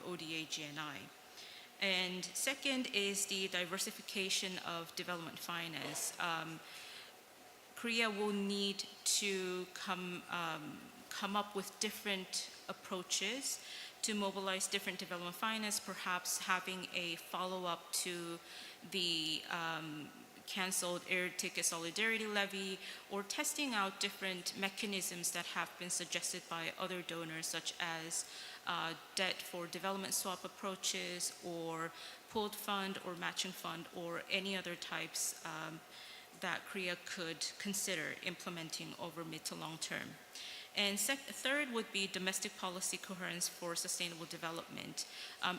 ODA GNI. And second is the diversification of development finance. Korea will need to come up with different approaches to mobilize different development finance, perhaps having a follow-up to the canceled air ticket solidarity levy, or testing out different mechanisms that have been suggested by other donors, such as debt for development swap approaches, or pooled fund or matching fund, or any other types that Korea could consider implementing over mid to long term. And third would be domestic policy coherence for sustainable development.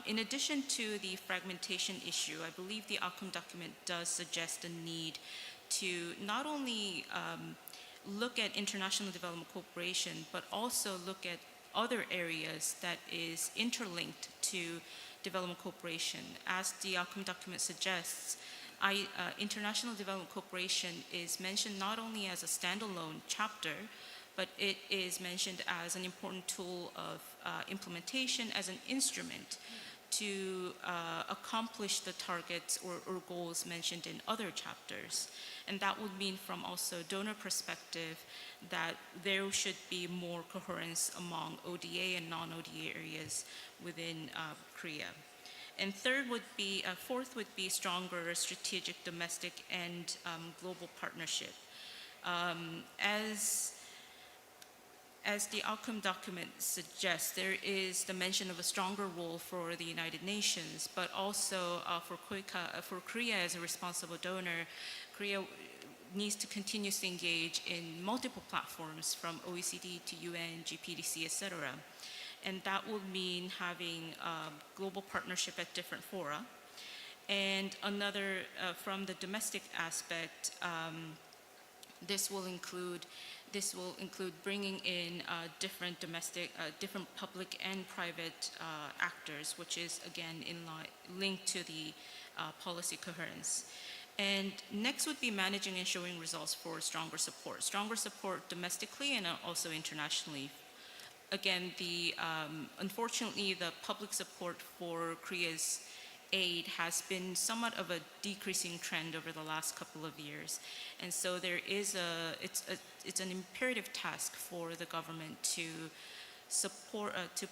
In addition to the fragmentation issue, I believe the outcome document does suggest the need to not only look at international development cooperation, but also look at other areas that is interlinked to development cooperation. As the outcome document suggests, international development cooperation is mentioned not only as a standalone chapter, but it is mentioned as an important tool of implementation, as an instrument to accomplish the targets or goals mentioned in other chapters. And that would mean from also donor perspective that there should be more coherence among ODA and non-ODA areas within Korea. And fourth would be stronger strategic domestic and global partnership. As the outcome document suggests, there is the mention of a stronger role for the United Nations, but also for KOICA, for Korea as a responsible donor. Korea needs to continuously engage in multiple platforms from OECD to UN, GPEDC, etc. And that will mean having global partnership at different fora. And another, from the domestic aspect, this will include bringing in different public and private actors, which is again linked to the policy coherence. And next would be managing and showing results for stronger support domestically and also internationally. Again, unfortunately, the public support for Korea's aid has been somewhat of a decreasing trend over the last couple of years. And so it's an imperative task for the government to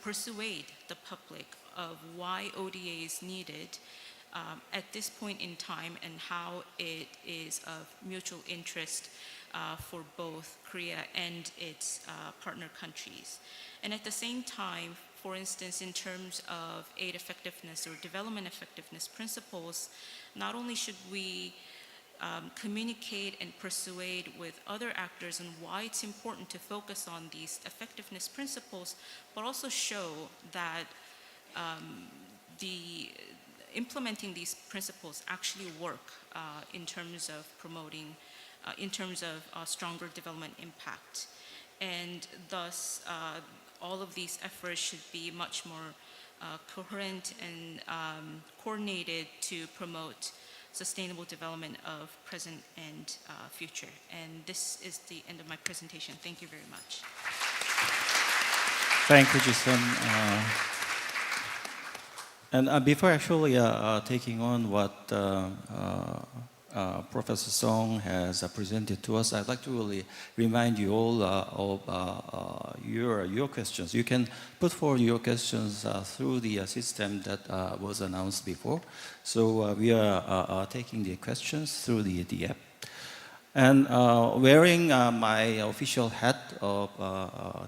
persuade the public of why ODA is needed at this point in time and how it is of mutual interest for both Korea and its partner countries. And at the same time, for instance, in terms of aid effectiveness or development effectiveness principles, not only should we communicate and persuade with other actors on why it's important to focus on these effectiveness principles, but also show that implementing these principles actually work in terms of promoting, in terms of stronger development impact. And thus, all of these efforts should be much more coherent and coordinated to promote sustainable development of present and future. And this is the end of my presentation. Thank you very much. Thank you, Ji-sun. And before actually taking on what Professor Song has presented to us, I'd like to really remind you all of your questions. You can put forward your questions through the system that was announced before. So we are taking the questions through the app. And wearing my official hat of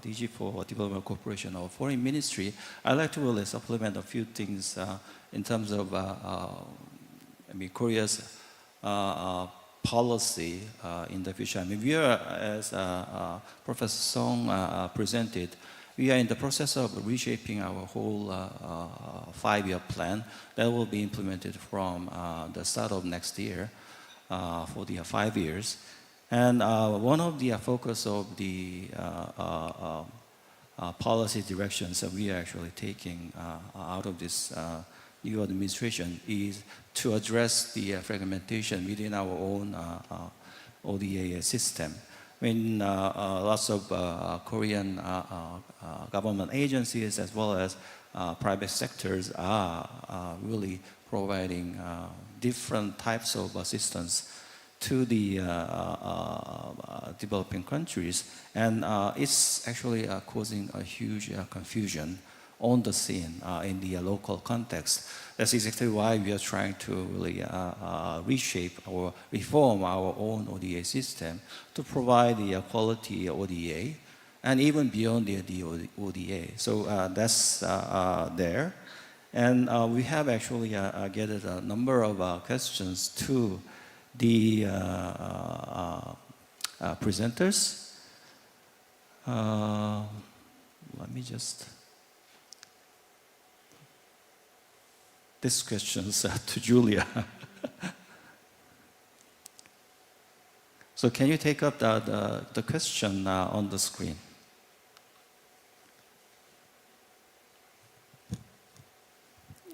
DG for Development Cooperation of Foreign Ministry, I'd like to really supplement a few things in terms of Korea's policy in the future. We are, as Professor Song presented, we are in the process of reshaping our whole 5-year plan that will be implemented from the start of next year for the 5 years. And one of the focus of the policy directions that we are actually taking out of this new administration is to address the fragmentation within our own ODA system. Lots of Korean government agencies as well as private sectors are really providing different types of assistance to the developing countries, and it's actually causing a huge confusion on the scene in the local context. That's exactly why we are trying to really reshape or reform our own ODA system to provide the quality ODA and even beyond the ODA. So that's there. And we have actually gathered a number of questions to the presenters. Let me just... This question's to Julia. So can you take up the question on the screen?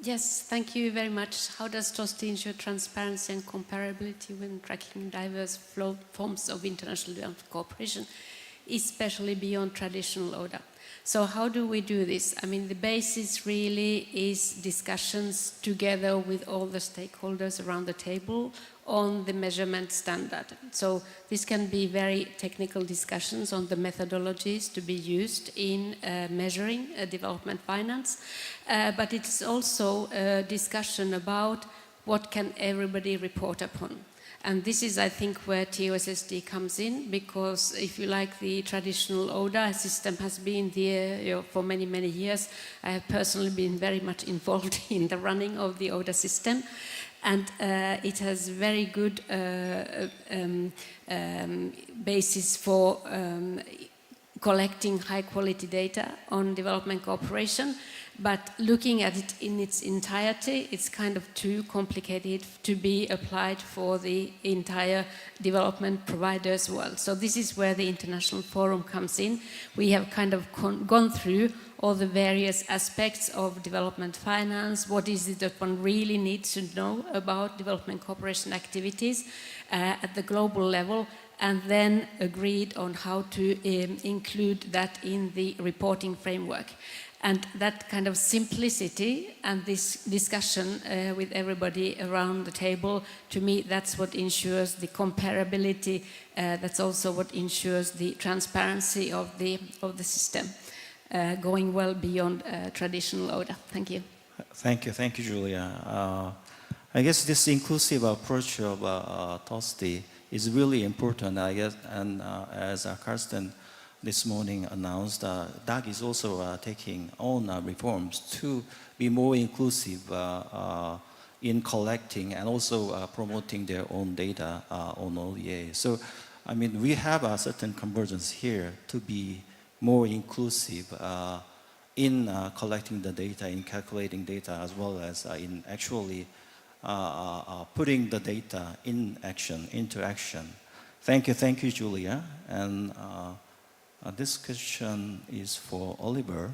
Yes, thank you very much. How does TOSTI ensure transparency and comparability when tracking diverse forms of international development cooperation, especially beyond traditional ODA? So how do we do this? The basis really is discussions together with all the stakeholders around the table on the measurement standard. So this can be very technical discussions on the methodologies to be used in measuring development finance, but it's also a discussion about what can everybody report upon. And this is, I think, where TOSSD comes in, because if you like, the traditional ODA system has been there for many, many years. I have personally been very much involved in the running of the ODA system. And it has very good basis for collecting high-quality data on development cooperation. But looking at it in its entirety, it's kind of too complicated to be applied for the entire development providers world. So this is where the International Forum comes in. We have kind of gone through all the various aspects of development finance. What is it that one really needs to know about development cooperation activities at the global level, and then agreed on how to include that in the reporting framework. And that kind of simplicity and this discussion with everybody around the table, to me, that's what ensures the comparability. That's also what ensures the transparency of the system, going well beyond traditional ODA. Thank you. Thank you, Julia. I guess this inclusive approach of TOSTI is really important, I guess, and as Karsten this morning announced, DAG is also taking on reforms to be more inclusive in collecting and also promoting their own data on ODA. So, we have a certain convergence here to be more inclusive in collecting the data, in calculating data, as well as in actually putting the data into action. Thank you, Julia. And this question is for Oliver.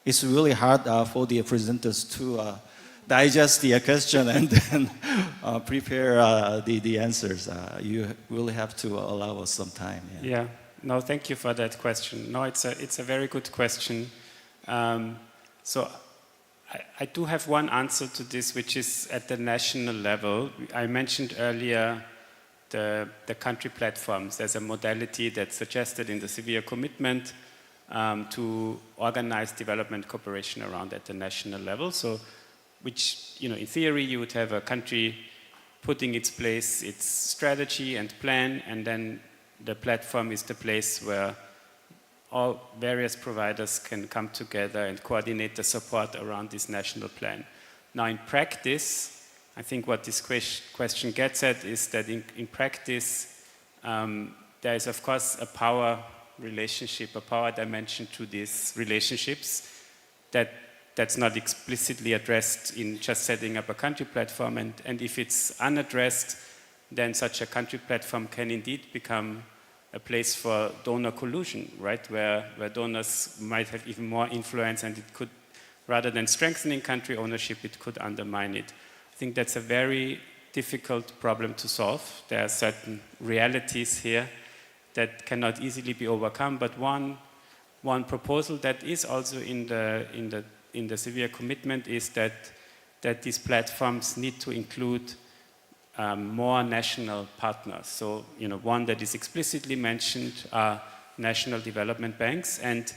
It's really hard for the presenters to digest the question and then prepare the answers. You really have to allow us some time. Yeah. No, thank you for that question. No, it's a very good question. So I do have one answer to this, which is at the national level. I mentioned earlier the country platforms. There's a modality that's suggested in the severe commitment to organize development cooperation around at the national level. So, which, in theory, you would have a country putting its place, its strategy and plan, and then the platform is the place where all various providers can come together and coordinate the support around this national plan. Now, in practice, I think what this question gets at is that in practice, there is, of course, a power relationship, a power dimension to these relationships that's not explicitly addressed in just setting up a country platform. And if it's unaddressed, then such a country platform can indeed become a place for donor collusion, right? Where donors might have even more influence, and it could, rather than strengthening country ownership, it could undermine it. I think that's a very difficult problem to solve. There are certain realities here that cannot easily be overcome, but one proposal that is also in the severe commitment is that these platforms need to include more national partners. So, one that is explicitly mentioned are national development banks. And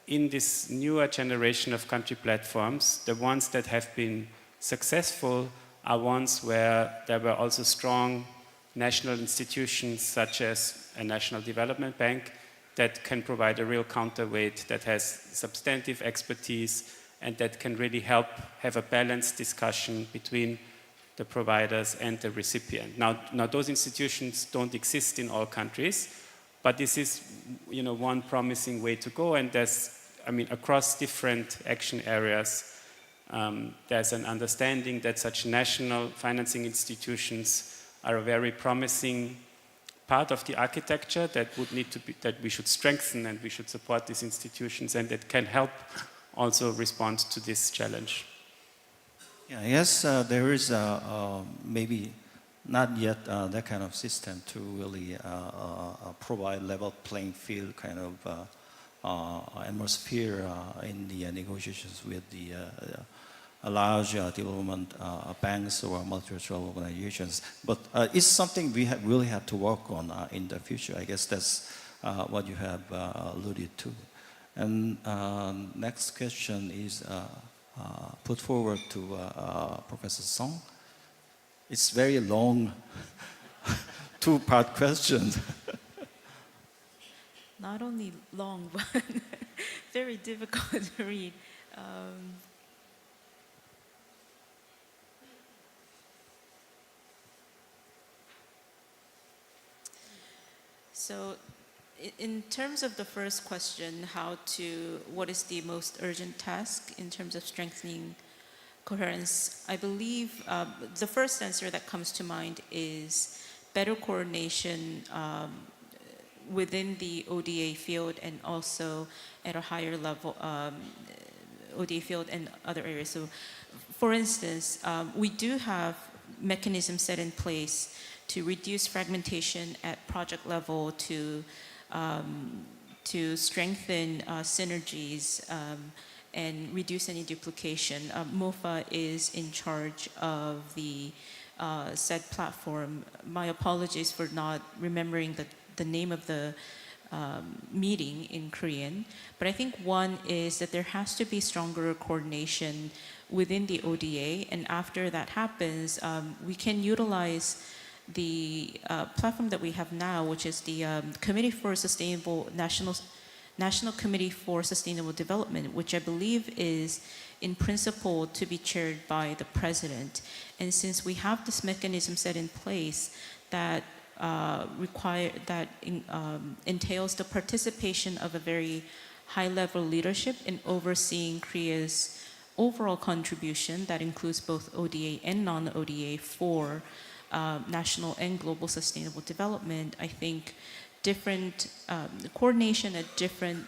in this newer generation of country platforms, the ones that have been successful are ones where there were also strong national institutions, such as a national development bank, that can provide a real counterweight, that has substantive expertise, and that can really help have a balanced discussion between the providers and the recipient. Now those institutions don't exist in all countries, but this is, one promising way to go. And across different action areas, there's an understanding that such national financing institutions are a very promising part of the architecture that we should strengthen, and we should support these institutions, and that can help also respond to this challenge. Yeah, yes, there is maybe not yet that kind of system to really provide level playing field kind of atmosphere in the negotiations with the large development banks or multilateral organizations. But it's something we really have to work on in the future. I guess that's what you have alluded to. And next question is put forward to Professor Song. It's very long, two-part question. Not only long, but very difficult to read. So, in terms of the first question, what is the most urgent task in terms of strengthening coherence? I believe the first answer that comes to mind is better coordination within the ODA field, and also at a higher level, ODA field and other areas. So, for instance, we do have mechanisms set in place to reduce fragmentation at project level, to strengthen synergies and reduce any duplication. MOFA is in charge of the said platform. My apologies for not remembering the name of the meeting in Korean, but I think one is that there has to be stronger coordination within the ODA, and after that happens, we can utilize the platform that we have now, which is the Committee for National Committee for Sustainable Development, which I believe is in principle to be chaired by the president. And since we have this mechanism set in place that entails the participation of a very high-level leadership in overseeing Korea's overall contribution, that includes both ODA and non-ODA, for national and global sustainable development, I think different coordination at different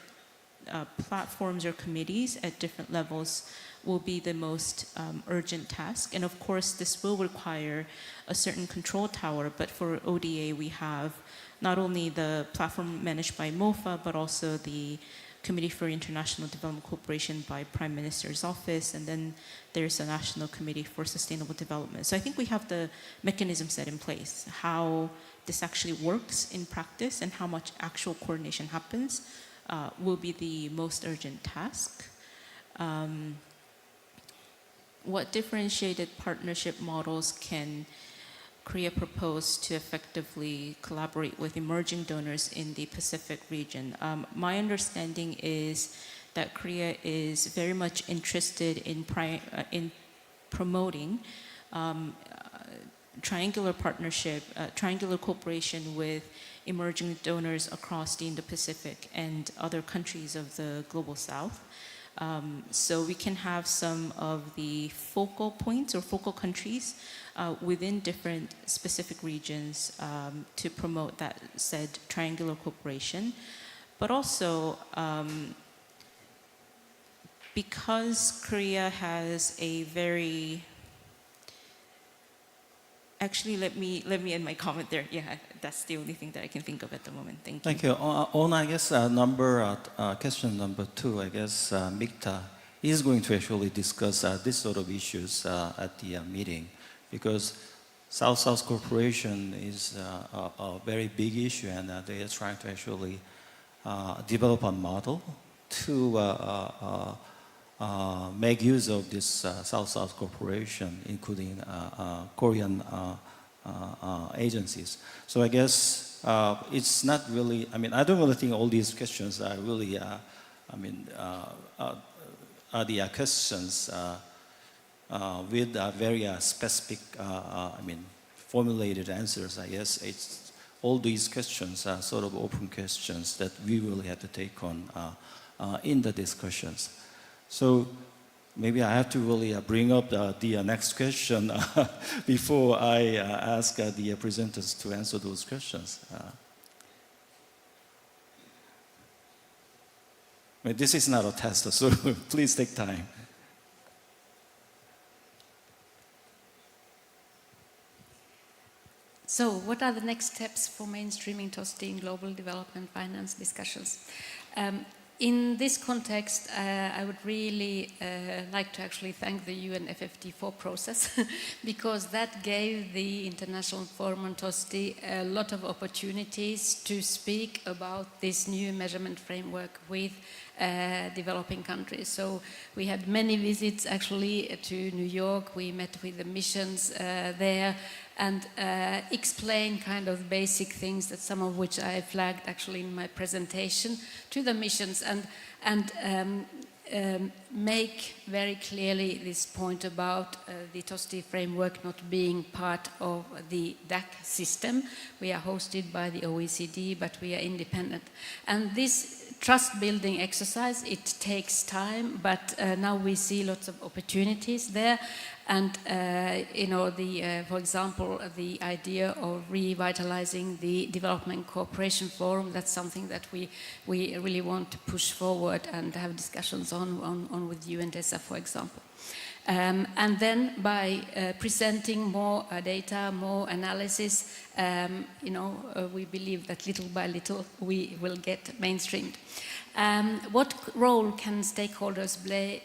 platforms or committees at different levels will be the most urgent task. And of course, this will require a certain control tower, but for ODA, we have not only the platform managed by MOFA, but also the Committee for International Development Cooperation by Prime Minister's Office, and then there's a National Committee for Sustainable Development. So I think we have the mechanism set in place. How this actually works in practice and how much actual coordination happens will be the most urgent task. What differentiated partnership models can Korea propose to effectively collaborate with emerging donors in the Pacific region? My understanding is that Korea is very much interested in promoting triangular partnership, triangular cooperation with emerging donors across the Indo-Pacific and other countries of the Global South. So we can have some of the focal points or focal countries within different specific regions to promote that said triangular cooperation. But also, because Korea has a very... Actually, let me end my comment there. Yeah, that's the only thing that I can think of at the moment. Thank you. Thank you. On, I guess, question number 2, I guess Mikta is going to actually discuss this sort of issues at the meeting, because South-South cooperation is a very big issue, and they are trying to actually develop a model to make use of this South-South cooperation, including Korean agencies. So I guess it's not really, I mean, I don't really think all these questions are really, are the questions with very specific, formulated answers. I guess it's all these questions are sort of open questions that we really have to take on in the discussions. So maybe I have to really bring up the next question before I ask the presenters to answer those questions. This is not a test, so please take time. So what are the next steps for mainstreaming TOSTI in global development finance discussions? In this context, I would really like to actually thank the UN FFD4 process because that gave the International Forum on TOSTI a lot of opportunities to speak about this new measurement framework with developing countries. So we had many visits actually to New York. We met with the missions there and explained kind of basic things, that some of which I flagged actually in my presentation to the missions, and make very clearly this point about the TOSTI framework not being part of the DAC system. We are hosted by the OECD, but we are independent. And this trust-building exercise, it takes time, but now we see lots of opportunities there. And, for example, the idea of revitalizing the Development Cooperation Forum, that's something that we really want to push forward and have discussions on with UNDESA, for example. And then by presenting more data, more analysis, we believe that little by little we will get mainstreamed. What role can stakeholders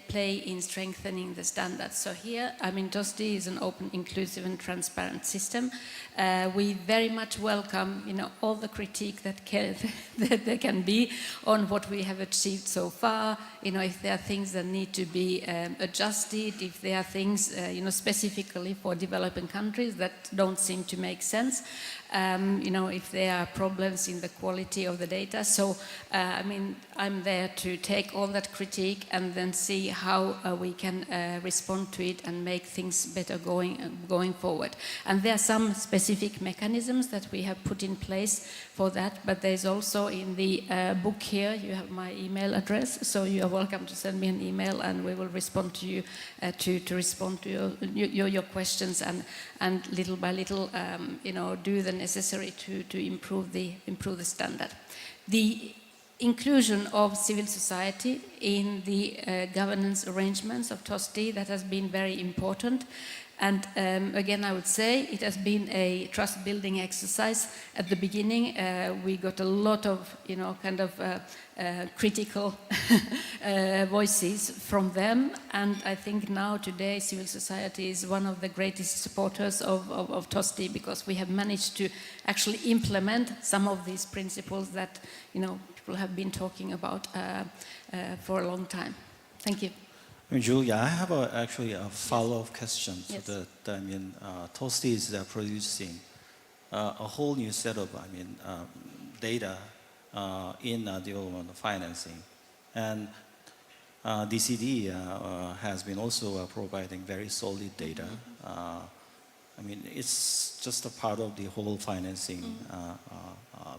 play in strengthening the standards? So here, TOSTI is an open, inclusive and transparent system. We very much welcome, all the critique that there can be on what we have achieved so far. If there are things that need to be adjusted, if there are things, specifically for developing countries that don't seem to make sense. If there are problems in the quality of the data. So, I'm there to take all that critique and then see how we can respond to it and make things better going forward. And there are some specific mechanisms that we have put in place for that, but there's also in the book here, you have my email address, so you are welcome to send me an email and we will respond to you to respond to your questions and little by little, do the necessary to improve the standard. The inclusion of civil society in the governance arrangements of TOSTI, that has been very important. And again, I would say it has been a trust-building exercise. At the beginning, we got a lot of, kind of critical voices from them. And I think now, today, civil society is one of the greatest supporters of TOSTI, because we have managed to actually implement some of these principles that, people have been talking about for a long time. Thank you. Julia, I have actually a follow-up question to Yes. that. TOSTI is producing a whole new set of, data in development financing. And DCD has been also providing very solid data. It's just a part of the whole financing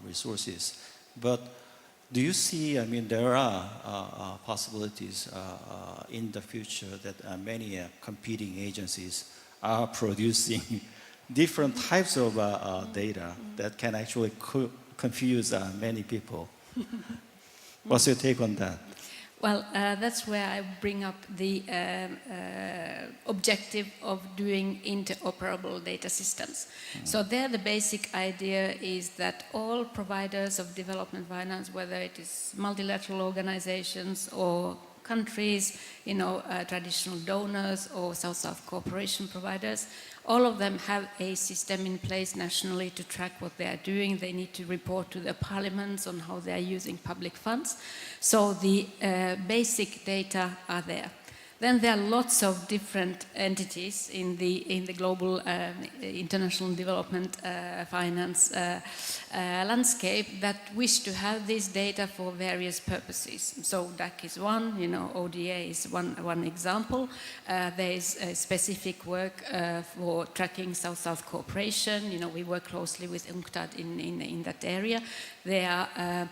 resources. But do you see, there are possibilities in the future that many competing agencies are producing different types of data that can actually confuse many people? What's your take on that? Well, that's where I bring up the objective of doing interoperable data systems. So there the basic idea is that all providers of development finance, whether it is multilateral organizations or countries, traditional donors or South-South cooperation providers, all of them have a system in place nationally to track what they are doing. They need to report to their parliaments on how they are using public funds. So the basic data are there. Then there are lots of different entities in the global international development finance landscape that wish to have this data for various purposes. So DAC is one, ODA is one example. There is a specific work for tracking South-South cooperation. We work closely with UNCTAD in that area. There are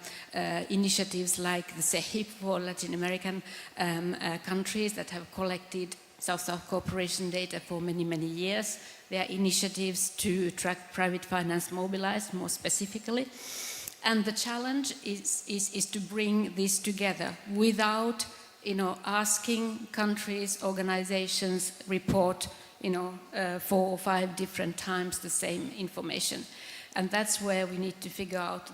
initiatives like the CEHIP for Latin American countries that have collected South-South cooperation data for many, many years. There are initiatives to track private finance mobilized more specifically. And the challenge is to bring this together without, asking countries, organizations report, 4 or 5 different times the same information. And that's where we need to figure out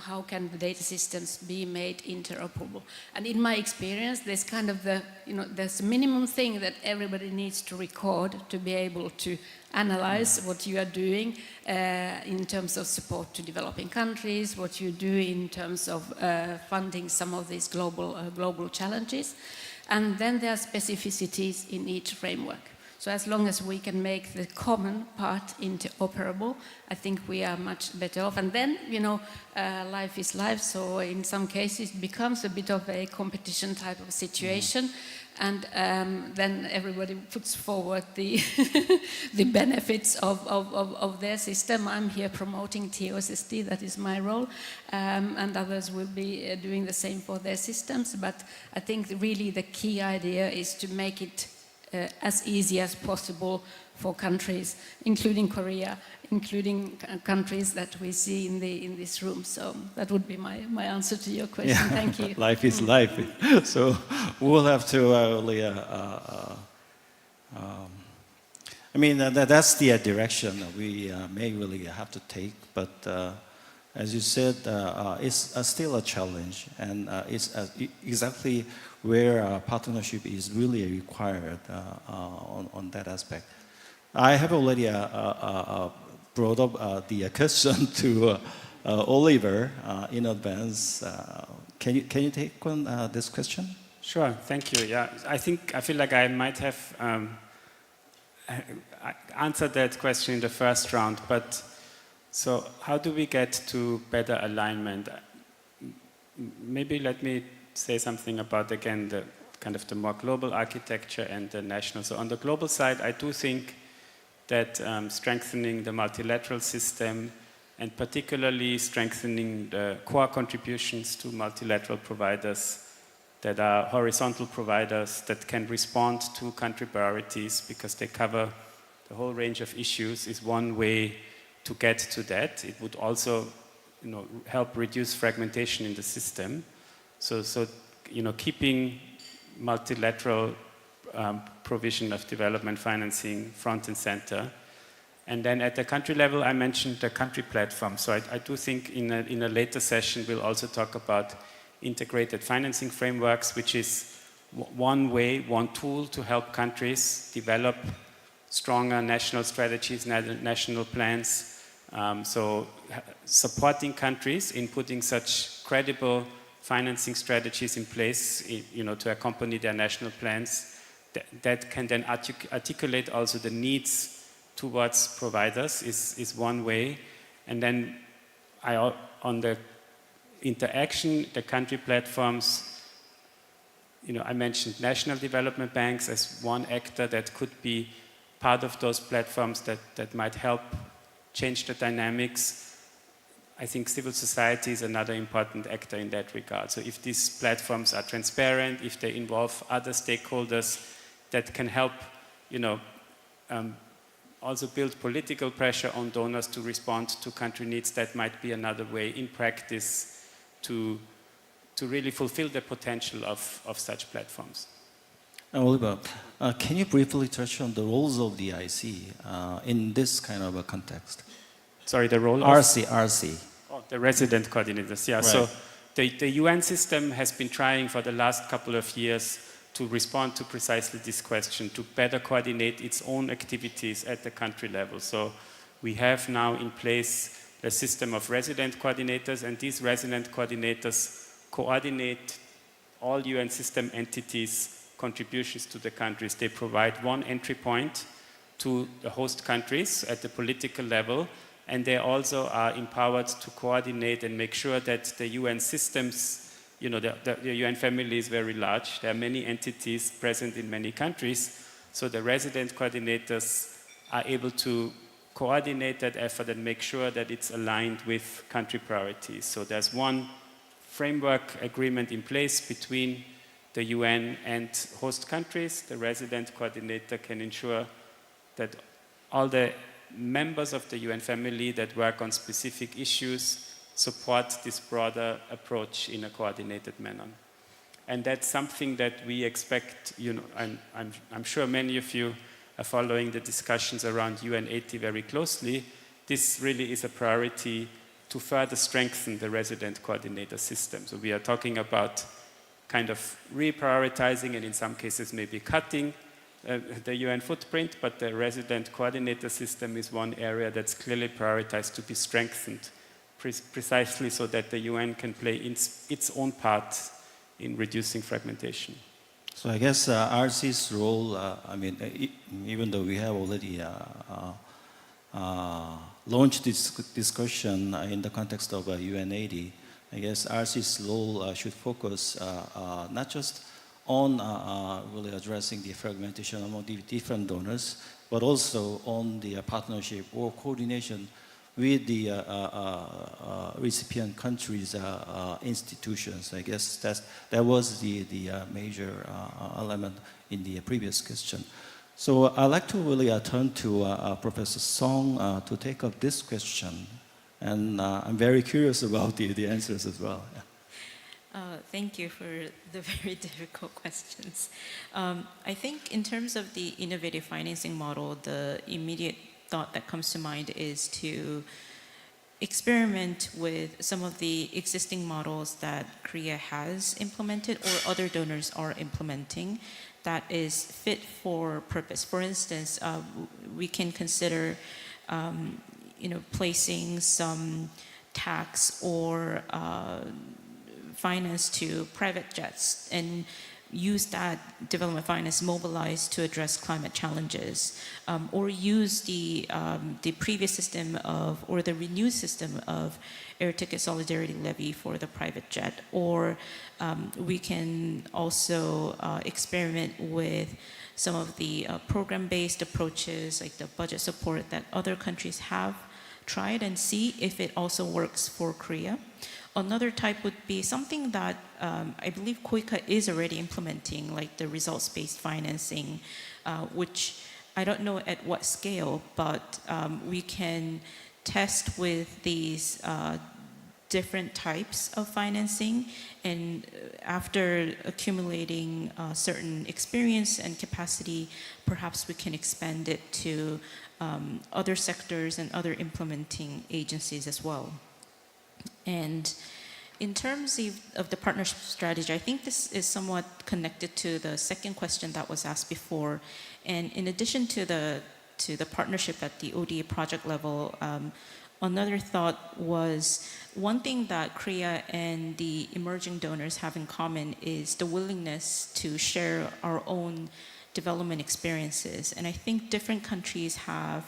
how can the data systems be made interoperable. And in my experience, there's kind of there's a minimum thing that everybody needs to record to be able to analyze what you are doing in terms of support to developing countries, what you do in terms of funding some of these global challenges. And then there are specificities in each framework. So as long as we can make the common part interoperable, I think we are much better off. And then, life is life. So in some cases, it becomes a bit of a competition type of situation. And then everybody puts forward the benefits of their system. I'm here promoting TOSST, that is my role. And others will be doing the same for their systems. But I think really the key idea is to make it as easy as possible for countries, including Korea, including countries that we see in this room. So that would be my answer to your question. Yeah. Thank you. Life is life. So we'll have to really, that's the direction we may really have to take. But as you said, it's still a challenge, and it's exactly where partnership is really required on that aspect. I have already brought up the question to Oliver in advance. Can you take on this question? Sure, thank you. Yeah, I feel like I might have answered that question in the first round, but so how do we get to better alignment? Maybe let me say something about, again, the kind of the more global architecture and the national. So on the global side, I do think that strengthening the multilateral system and particularly strengthening the core contributions to multilateral providers that are horizontal providers that can respond to country priorities because they cover the whole range of issues is one way to get to that. It would also help reduce fragmentation in the system. So keeping multilateral provision of development financing front and center. And then at the country level, I mentioned the country platform. So I do think in a later session, we'll also talk about integrated financing frameworks, which is one way, one tool to help countries develop stronger national strategies, national plans. So supporting countries in putting such credible financing strategies in place, to accompany their national plans, that can then articulate also the needs towards providers is one way. And then on the interaction, the country platforms, I mentioned national development banks as one actor that could be part of those platforms that might help change the dynamics. I think civil society is another important actor in that regard. So if these platforms are transparent, if they involve other stakeholders, that can help, also build political pressure on donors to respond to country needs. That might be another way in practice to really fulfill the potential of such platforms. Oliver, can you briefly touch on the roles of the IC in this kind of a context? Sorry, the role RC. Oh, the resident coordinators, yeah. Right. So the UN system has been trying for the last couple of years to respond to precisely this question, to better coordinate its own activities at the country level. So we have now in place a system of resident coordinators, and these resident coordinators coordinate all UN system entities' contributions to the countries. They provide one entry point to the host countries at the political level, and they also are empowered to coordinate and make sure that the UN systems, the UN family is very large. There are many entities present in many countries. So the resident coordinators are able to coordinate that effort and make sure that it's aligned with country priorities. So there's one framework agreement in place between the UN and host countries. The resident coordinator can ensure that all the members of the UN family that work on specific issues support this broader approach in a coordinated manner. And that's something that we expect, I'm sure many of you are following the discussions around UN80 very closely. This really is a priority to further strengthen the resident coordinator system. So we are talking about kind of reprioritizing and in some cases maybe cutting the UN footprint, but the resident coordinator system is one area that's clearly prioritized to be strengthened precisely so that the UN can play its own part in reducing fragmentation. So I guess RC's role, even though we have already launched this discussion in the context of UN80, I guess RC's role should focus not just on really addressing the fragmentation among the different donors, but also on the partnership or coordination with the recipient countries' institutions. I guess that was the major element in the previous question. So I'd like to really turn to Professor Song to take up this question. And I'm very curious about the answers as well. Yeah. Thank you for the very difficult questions. I think in terms of the innovative financing model, the immediate thought that comes to mind is to experiment with some of the existing models that Korea has implemented or other donors are implementing that is fit for purpose. For instance, we can consider placing some tax or finance to private jets and use that development finance mobilized to address climate challenges, or use the previous system or the renewed system of air ticket solidarity levy for the private jet. Or we can also experiment with some of the program-based approaches like the budget support that other countries have tried and see if it also works for Korea. Another type would be something that I believe KOICA is already implementing, like the results-based financing, which I don't know at what scale, but we can test with these different types of financing, and after accumulating certain experience and capacity, perhaps we can expand it to other sectors and other implementing agencies as well. And in terms of the partnership strategy, I think this is somewhat connected to the second question that was asked before. And in addition to the partnership at the ODA project level, another thought was one thing that Korea and the emerging donors have in common is the willingness to share our own development experiences. And I think different countries have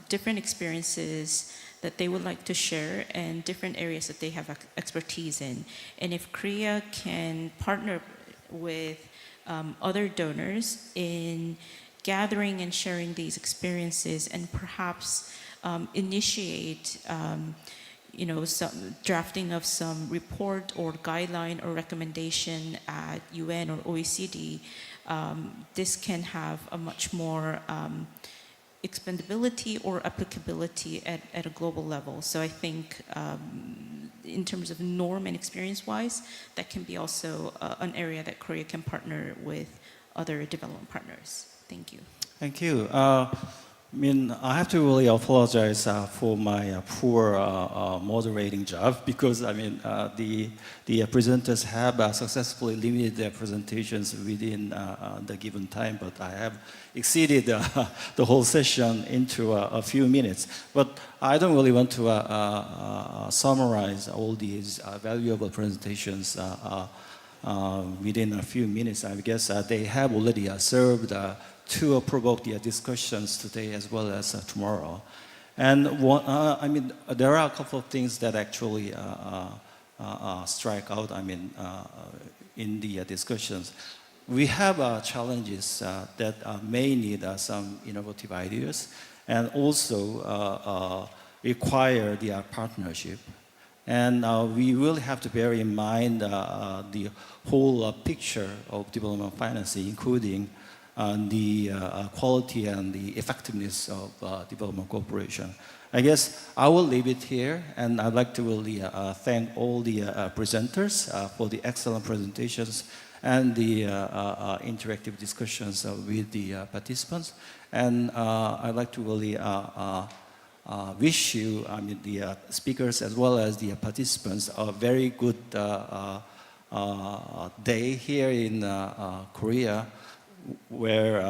different experiences that they would like to share and different areas that they have expertise in. And if Korea can partner with other donors in gathering and sharing these experiences and perhaps initiate some drafting of some report or guideline or recommendation at UN or OECD, this can have a much more expandability or applicability at a global level. So I think in terms of norm and experience-wise, that can be also an area that Korea can partner with other development partners. Thank you. Thank you. I have to really apologize for my poor moderating job because the presenters have successfully limited their presentations within the given time, but I have exceeded the whole session into a few minutes. But I don't really want to summarize all these valuable presentations within a few minutes. I guess they have already served to provoke the discussions today as well as tomorrow. And there are a couple of things that actually strike out, in the discussions. We have challenges that may need some innovative ideas and also require the partnership. And we will have to bear in mind the whole picture of development financing, including the quality and the effectiveness of development cooperation. I guess I will leave it here, and I'd like to really thank all the presenters for the excellent presentations and the interactive discussions with the participants. And I'd like to really wish you, the speakers as well as the participants, a very good day here in Korea, where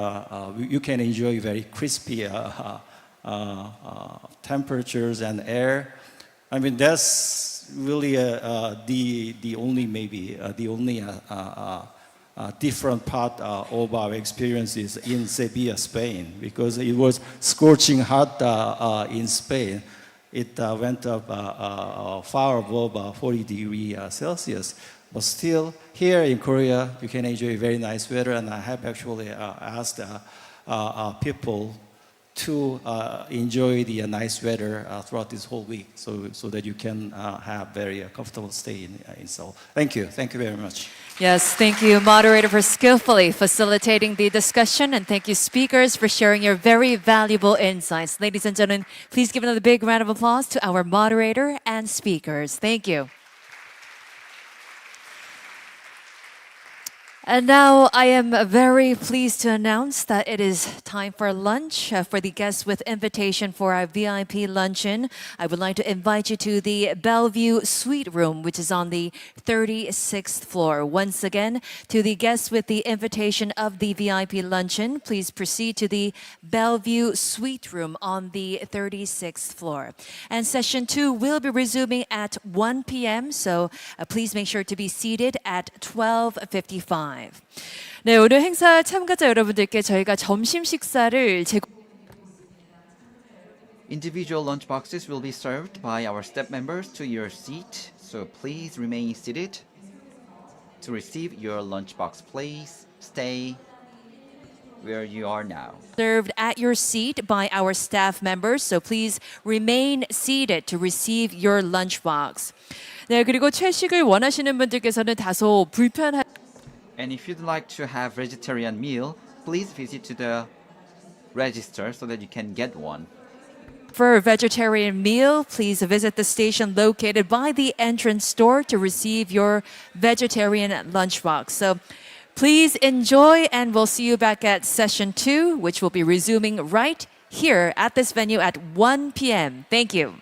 you can enjoy very crispy temperatures and air. That's really the only different part of our experiences in Sevilla, Spain, because it was scorching hot in Spain. It went up far above 40 degrees Celsius. But still, here in Korea, you can enjoy very nice weather, and I have actually asked people to enjoy the nice weather throughout this whole week, so that you can have very comfortable stay in Seoul. Thank you. Thank you very much. Yes, thank you, moderator, for skillfully facilitating the discussion, and thank you, speakers, for sharing your very valuable insights. Ladies and gentlemen, please give another big round of applause to our moderator and speakers. Thank you. And now I am very pleased to announce that it is time for lunch for the guests with invitation for our VIP luncheon. I would like to invite you to the Bellevue Suite Room, which is on the 36th floor. Once again, to the guests with the invitation of the VIP luncheon, please proceed to the Bellevue Suite Room on the 36th floor. And session 2 will be resuming at 1 p.m., so please make sure to be seated at 12:55. 네, 오늘 행사 참가자 여러분들께 저희가 점심 식사를 Individual lunch boxes will be served by our staff members to your seat, so please remain seated. To receive your lunchbox, please stay where you are now. served at your seat by our staff members, so please remain seated to receive your lunchbox. 네, 그리고 채식을 원하시는 분들께서는 다소 불편한 And if you'd like to have vegetarian meal, please visit to the register so that you can get one. prefer a vegetarian meal, please visit the station located by the entrance door to receive your vegetarian lunchbox. So please enjoy, and we'll see you back at session 2, which will be resuming right here at this venue at 1 p.m. Thank you.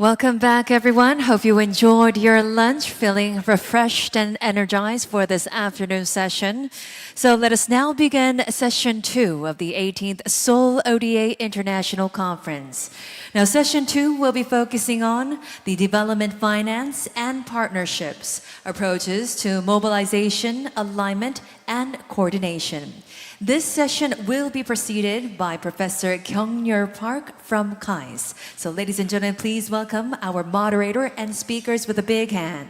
Welcome back, everyone. Hope you enjoyed your lunch, feeling refreshed and energized for this afternoon session. So let us now begin session 2 of the 18th Seoul ODA International Conference. Now, session 2 will be focusing on the development finance and partnerships, approaches to mobilization, alignment, and coordination. This session will be preceded by Professor Kyung-Yeol Park from KAIS. So ladies and gentlemen, please welcome our moderator and speakers with a big hand.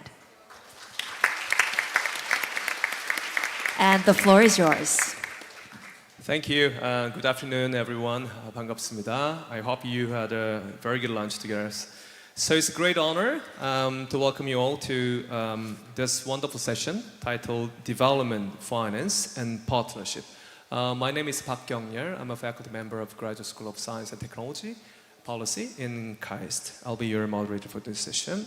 And the floor is yours. Thank you. Good afternoon, everyone. 반갑습니다. I hope you had a very good lunch together. So it's a great honor to welcome you all to this wonderful session titled Development, Finance, and Partnership. My name is Park Kyung-Yeol. I'm a faculty member of Graduate School of Science and Technology Policy in KAIST. I'll be your moderator for this session.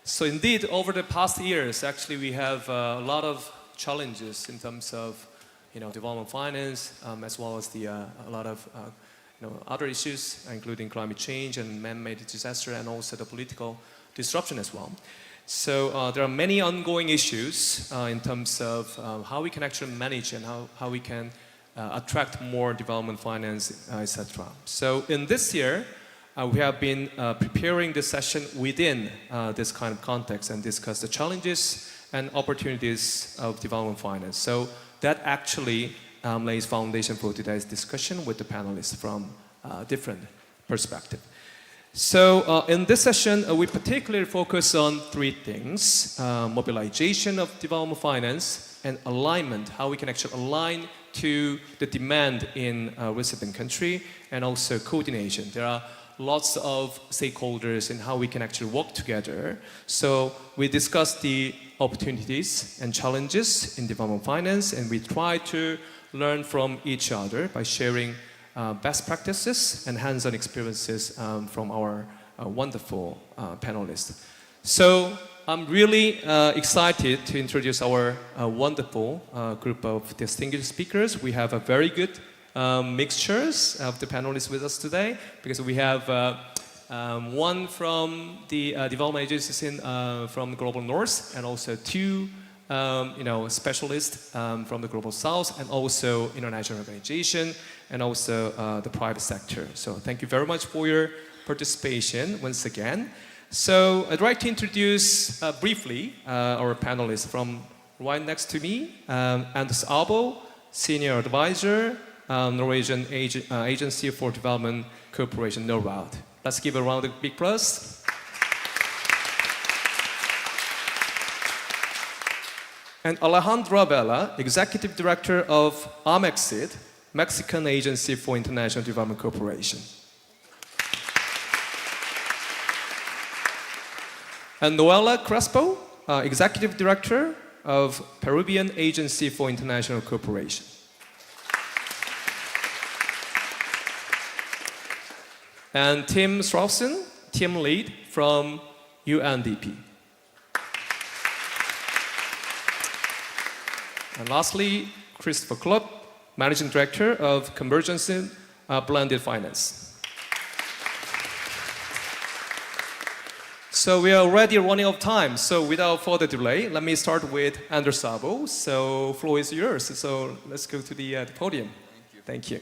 So indeed, over the past years, actually, we have a lot of challenges in terms of development finance, as well as a lot of other issues, including climate change and man-made disaster, and also the political disruption as well. So there are many ongoing issues in terms of how we can actually manage and how we can attract more development finance, etc. So in this year, we have been preparing this session within this kind of context and discuss the challenges and opportunities of development finance. So that actually lays foundation for today's discussion with the panelists from different perspectives. So in this session, we particularly focus on three things: mobilization of development finance and alignment, how we can actually align to the demand in a recipient country, and also coordination. There are lots of stakeholders in how we can actually work together. So we discuss the opportunities and challenges in development finance, and we try to learn from each other by sharing best practices and hands-on experiences from our wonderful panelists. So I'm really excited to introduce our wonderful group of distinguished speakers. We have a very good mixtures of the panelists with us today, because we have one from the development agencies from the Global North, and also two specialists from the Global South, and also international organization, and also the private sector. So thank you very much for your participation once again. So I'd like to introduce briefly our panelists from right next to me. Anders Abo, Senior Advisor, Norwegian Agency for Development Cooperation, NORAD. Let's give a round of big applause. And Alejandra Vela, Executive Director of AMEXID, Mexican Agency for International Development Cooperation. And Noela Crespo, Executive Director of Peruvian Agency for International Cooperation. And Tim Straussen, Team Lead from UNDP. And lastly, Christopher Klopp, Managing Director of Convergence Blended Finance. So we are already running out of time. So without further delay, let me start with Anders Abo. So floor is yours. So let's go to the podium. Thank you.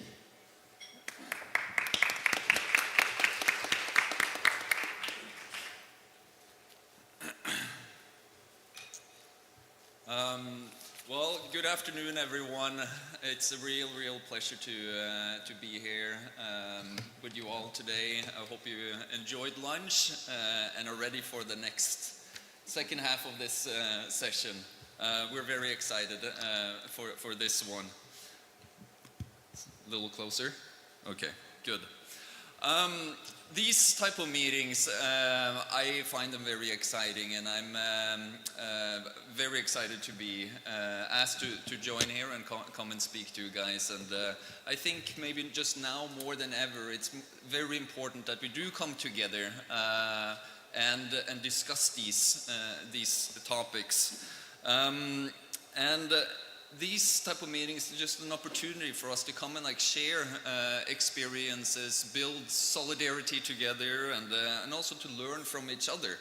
Well, good afternoon, everyone. It's a real pleasure to be here with you all today. I hope you enjoyed lunch and are ready for the next second half of this session. We're very excited for this one. A little closer? Okay, good. These type of meetings, I find them very exciting, and I'm very excited to be asked to join here and come and speak to you guys. And I think maybe just now more than ever, it's very important that we do come together and discuss these topics. And these type of meetings are just an opportunity for us to come and like share experiences, build solidarity together, and also to learn from each other.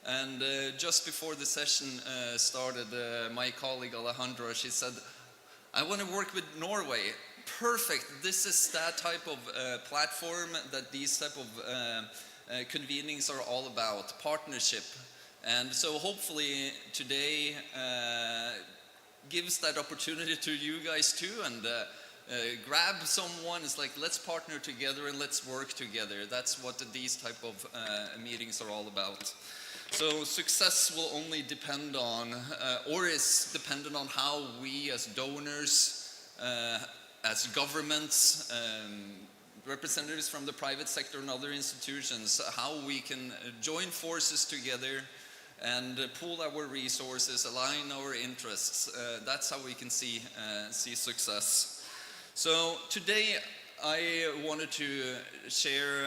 And just before the session started, my colleague Alejandra, she said, I want to work with Norway. Perfect. This is that type of platform that these type of convenings are all about, partnership. And so hopefully today gives that opportunity to you guys too, and grab someone. It's like, let's partner together and let's work together. That's what these type of meetings are all about. So success will only depend on, or is dependent on how we as donors, as governments, representatives from the private sector and other institutions, how we can join forces together and pool our resources, align our interests. That's how we can see success. So today I wanted to share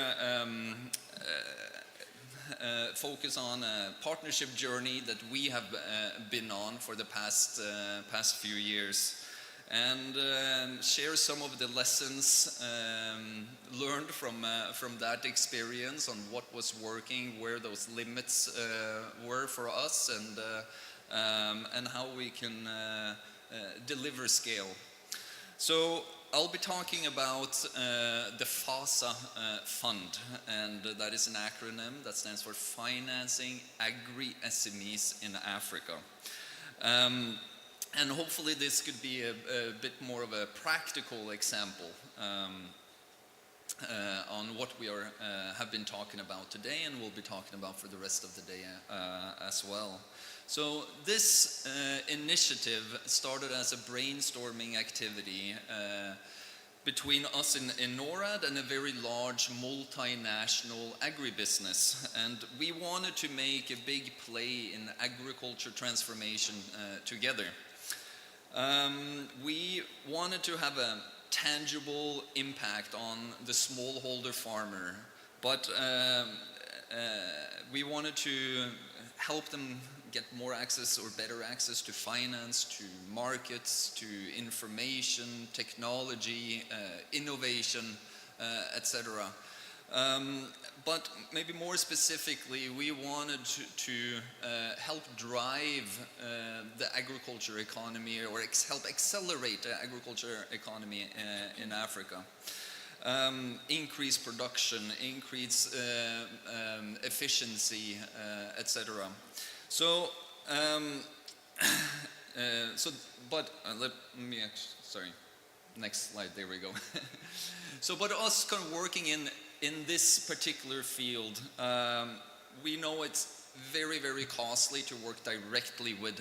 focus on a partnership journey that we have been on for the past few years, and share some of the lessons learned from that experience on what was working, where those limits were for us, and how we can deliver scale. So I'll be talking about the FASA fund, and that is an acronym that stands for Financing Agri-SMEs in Africa. And hopefully this could be a bit more of a practical example on what we have been talking about today, and we'll be talking about for the rest of the day as well. So this initiative started as a brainstorming activity between us in NORAD and a very large multinational agribusiness. And we wanted to make a big play in agriculture transformation together. We wanted to have a tangible impact on the smallholder farmer, but we wanted to help them get more access or better access to finance, to markets, to information, technology, innovation, etc. But maybe more specifically, we wanted to help drive the agriculture economy, or help accelerate the agriculture economy in Africa. Increase production, increase efficiency, etc. So, let me, sorry, next slide, there we go. So, but us kind of working in this particular field, we know it's very, very costly to work directly with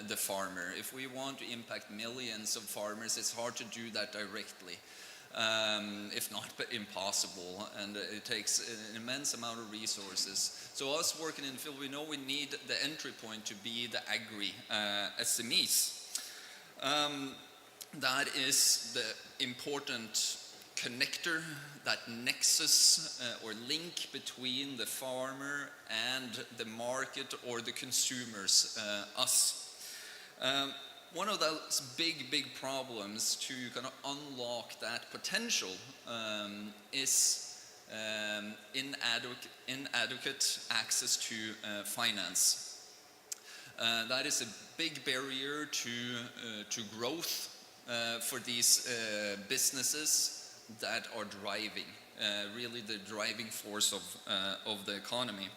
the farmer. If we want to impact millions of farmers, it's hard to do that directly. If not impossible, and it takes an immense amount of resources. So us working in the field, we know we need the entry point to be the agri-SMEs. That is the important connector, that nexus or link between the farmer and the market or the consumers, us. One of those big problems to kind of unlock that potential is inadequate access to finance. That is a big barrier to growth for these businesses that are driving, really the driving force of the economy.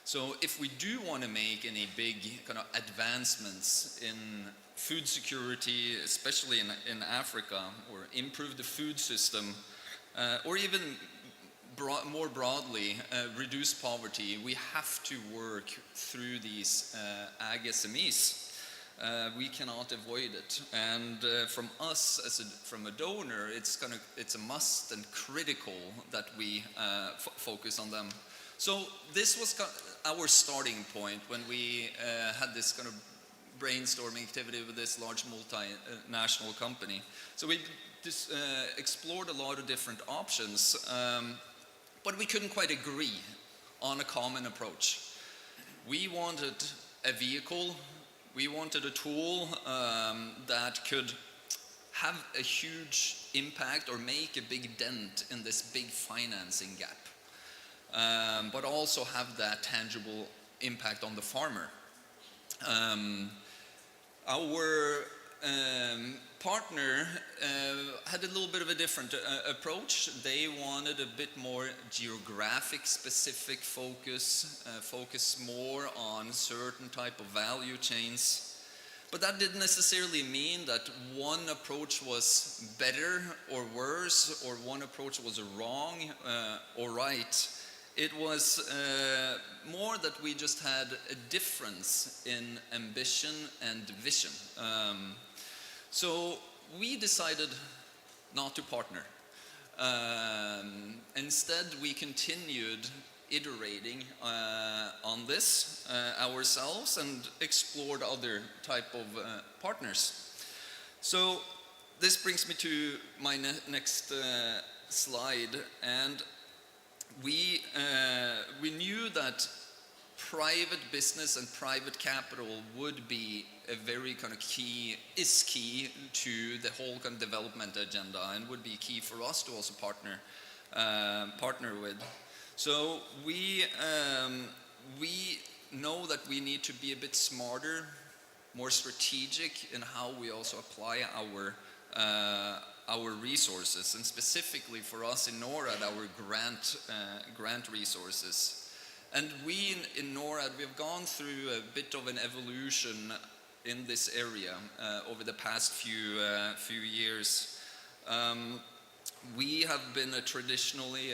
So if we do want to make any big kind of advancements in food security, especially in Africa, or improve the food system, or even more broadly, reduce poverty, we have to work through these ag-SMEs. We cannot avoid it, and from us from a donor, it's a must and critical that we focus on them. So this was our starting point when we had this kind of brainstorming activity with this large multinational company. So we just explored a lot of different options, but we couldn't quite agree on a common approach. We wanted a vehicle We wanted a tool that could have a huge impact or make a big dent in this big financing gap, but also have that tangible impact on the farmer. Our partner had a little bit of a different approach. They wanted a bit more geographic specific focus, focus more on certain type of value chains. But that didn't necessarily mean that one approach was better or worse, or one approach was wrong or right. It was more that we just had a difference in ambition and vision. So we decided not to partner. Instead, we continued iterating on this ourselves and explored other type of partners. So this brings me to my next slide, and we knew that private business and private capital would be a very kind of key to the whole kind of development agenda, and would be key for us to also partner with. So we know that we need to be a bit smarter, more strategic in how we also apply our resources, and specifically for us in NORAD, our grant resources. And we in NORAD, we've gone through a bit of an evolution in this area over the past few years. We have been traditionally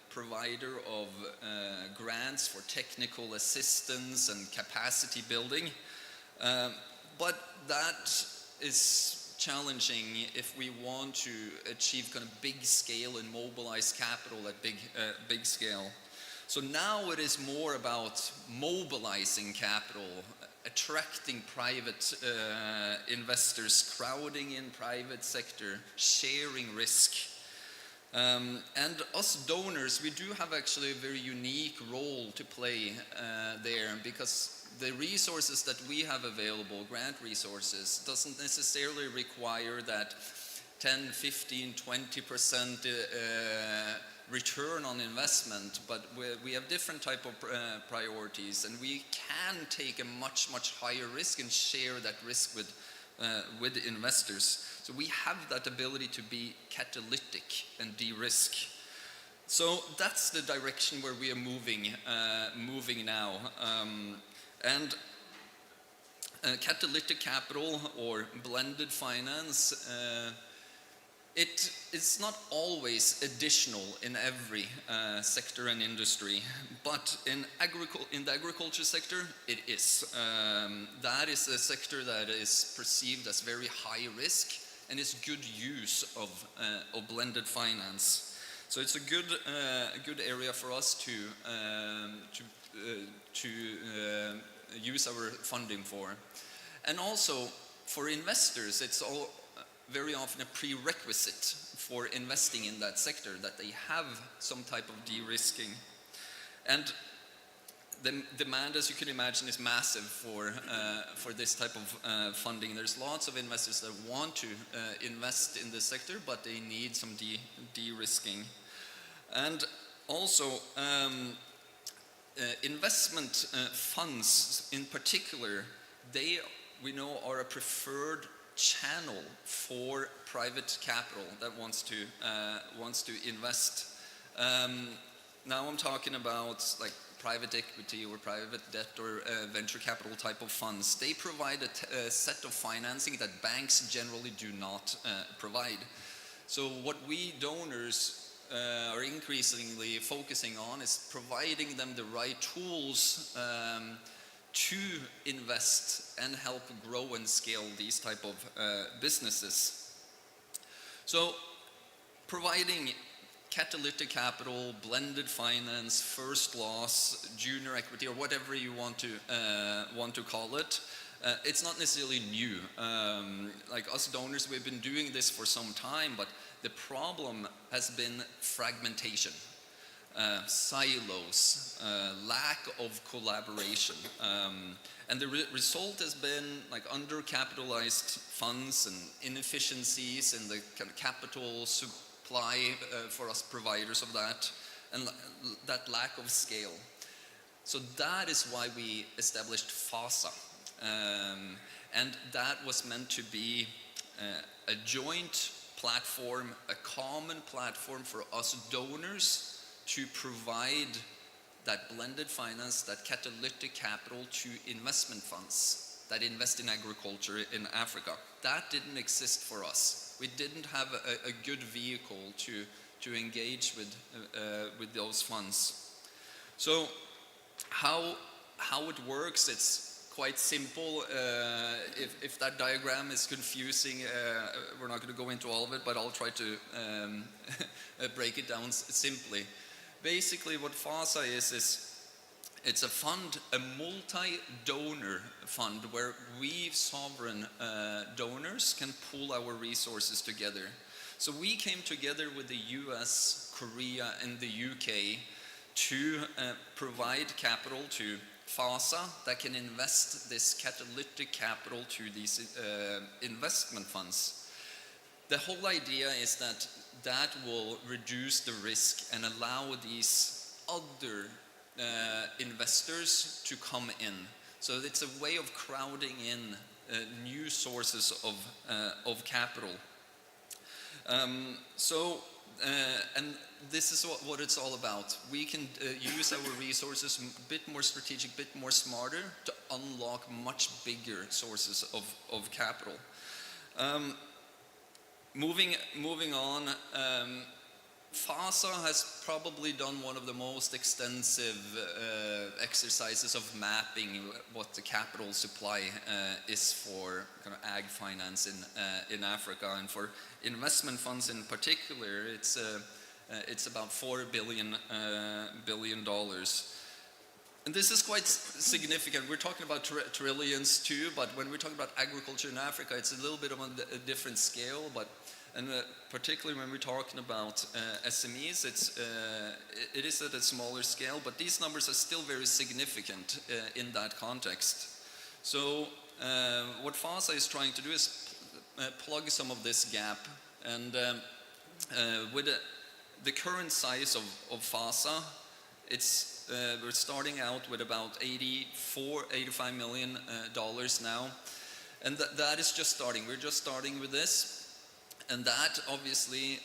provider of grants for technical assistance and capacity building, but that is challenging if we want to achieve kind of big scale and mobilize capital at big scale. So now it is more about mobilizing capital, attracting private investors, crowding in private sector, sharing risk. And us donors, we do have actually a very unique role to play there, because the resources that we have available, grant resources, doesn't necessarily require that 10, 15, 20% return on investment, but we have different type of priorities, and we can take a much higher risk and share that risk with investors. So we have that ability to be catalytic and de-risk. So that's the direction where we are moving now. And catalytic capital or blended finance, it is not always additional in every sector and industry, but in the agriculture sector, it is. That is a sector that is perceived as very high risk, and is good use of blended finance. So it's a good area for us to use our funding for. And also for investors, it's all very often a prerequisite for investing in that sector, that they have some type of de-risking. And the demand, as you can imagine, is massive for this type of funding. There's lots of investors that want to invest in this sector, but they need some de-risking. And also, investment funds in particular, we know are a preferred channel for private capital that wants to invest. Now I'm talking about like private equity or private debt or venture capital type of funds. They provide a set of financing that banks generally do not provide. So what we donors are increasingly focusing on is providing them the right tools to invest and help grow and scale these type of businesses. So providing catalytic capital, blended finance, first loss, junior equity, or whatever you want to call it, it's not necessarily new. Like us donors, we've been doing this for some time, but the problem has been fragmentation. silos, lack of collaboration. And the result has been like undercapitalized funds and inefficiencies in the kind of capital supply for us providers of that, and that lack of scale. So that is why we established FASA. And that was meant to be a joint platform, a common platform for us donors to provide that blended finance, that catalytic capital to investment funds that invest in agriculture in Africa. That didn't exist for us. We didn't have a good vehicle to engage with those funds. So how it works, it's quite simple. If that diagram is confusing, we're not going to go into all of it, but I'll try to break it down simply. Basically, what FASA is it's a fund, a multi-donor fund, where we sovereign donors can pool our resources together. So we came together with the US, Korea, and the UK to provide capital to FASA that can invest this catalytic capital to these investment funds. The whole idea is that that will reduce the risk and allow these other investors to come in. So it's a way of crowding in new sources of capital. And this is what it's all about. We can use our resources a bit more strategic, a bit more smarter to unlock much bigger sources of capital. Moving on, FASA has probably done one of the most extensive exercises of mapping what the capital supply is for kind of ag finance in Africa, and for investment funds in particular, it's about $4 billion. And this is quite significant. We're talking about trillions too, but when we're talking about agriculture in Africa, it's a little bit of a different scale. And particularly when we're talking about SMEs, it is at a smaller scale, but these numbers are still very significant in that context. So what FASA is trying to do is plug some of this gap. And with the current size of FASA, we're starting out with about $85 million now. And that is just starting. We're just starting with this. And that obviously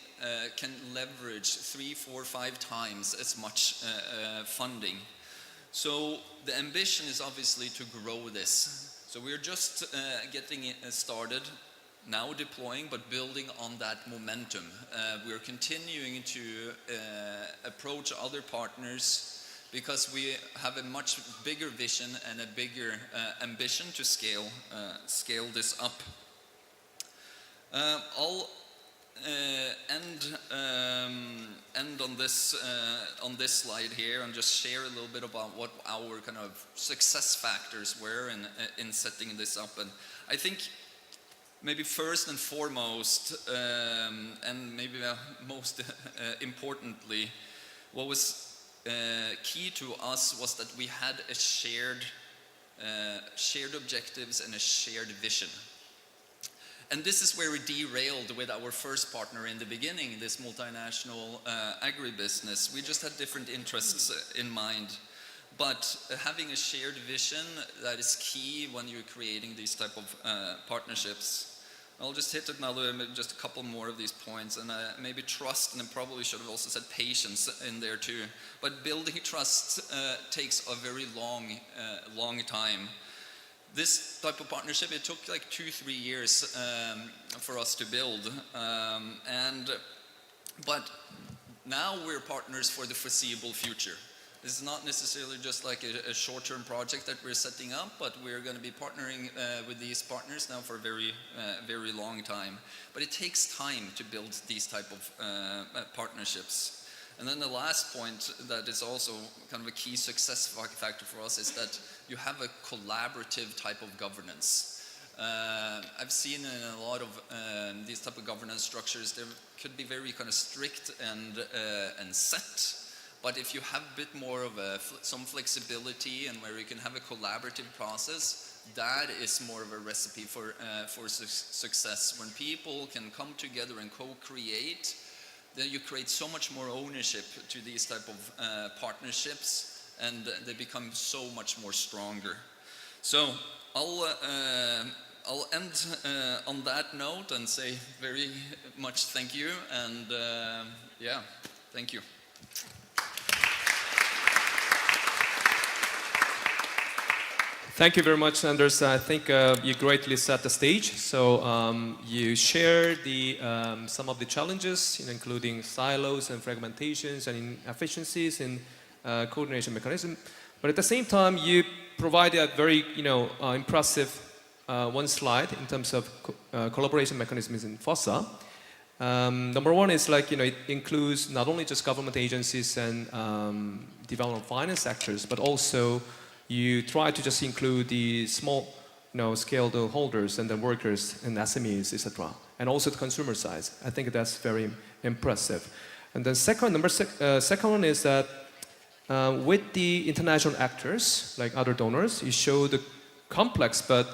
can leverage 3, 4, 5 times as much funding. So the ambition is obviously to grow this. So we're just getting it started, now deploying, but building on that momentum. We're continuing to approach other partners because we have a much bigger vision and a bigger ambition to scale this up. I'll end on this slide here and just share a little bit about what our kind of success factors were in setting this up. And I think maybe first and foremost, and maybe most importantly, what was key to us was that we had a shared objectives and a shared vision. And this is where we derailed with our first partner in the beginning, this multinational agribusiness. We just had different interests in mind. But having a shared vision, that is key when you're creating these type of partnerships. I'll just hit just a couple more of these points, and maybe trust, and I probably should have also said patience in there too. But building trust takes a very long time. This type of partnership, it took like 2-3 years for us to build. But now we're partners for the foreseeable future. This is not necessarily just like a short-term project that we're setting up, but we're going to be partnering with these partners now for a very long time. But it takes time to build these type of partnerships. And then the last point that is also kind of a key success factor for us is that you have a collaborative type of governance. I've seen in a lot of these type of governance structures, they could be very kind of strict and set. But if you have a bit more of some flexibility and where you can have a collaborative process, that is more of a recipe for success. When people can come together and co-create, then you create so much more ownership to these type of partnerships, and they become so much more stronger. So I'll end on that note and say very much thank you, and yeah, thank you. Thank you very much, Anders. I think you greatly set the stage. So you shared some of the challenges, including silos and fragmentations and inefficiencies in coordination mechanism. But at the same time, you provided a very impressive one slide in terms of collaboration mechanisms in FOSSA. Number one is it includes not only just government agencies and development finance actors, but also you try to just include the small scale holders and the workers and SMEs, etc. And also the consumer side. I think that's very impressive. And then second one is that with the international actors, like other donors, you show the complex but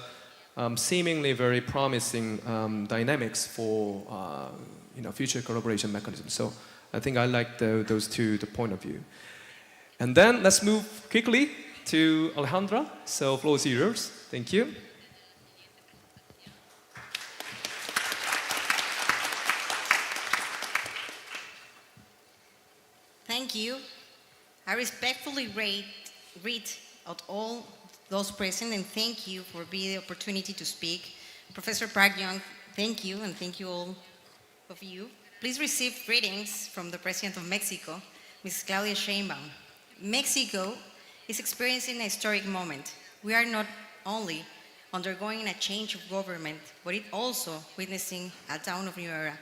seemingly very promising dynamics for future collaboration mechanisms. So I think I like those two point of view. And then let's move quickly to Alejandra. So floor is yours. Thank you. Thank you. I respectfully read out all those present and thank you for the opportunity to speak. Professor Park Young, thank you, and thank you all of you. Please receive greetings from the President of Mexico, Ms. Claudia Sheinbaum. Mexico is experiencing a historic moment. We are not only undergoing a change of government, but it also witnessing a dawn of new era.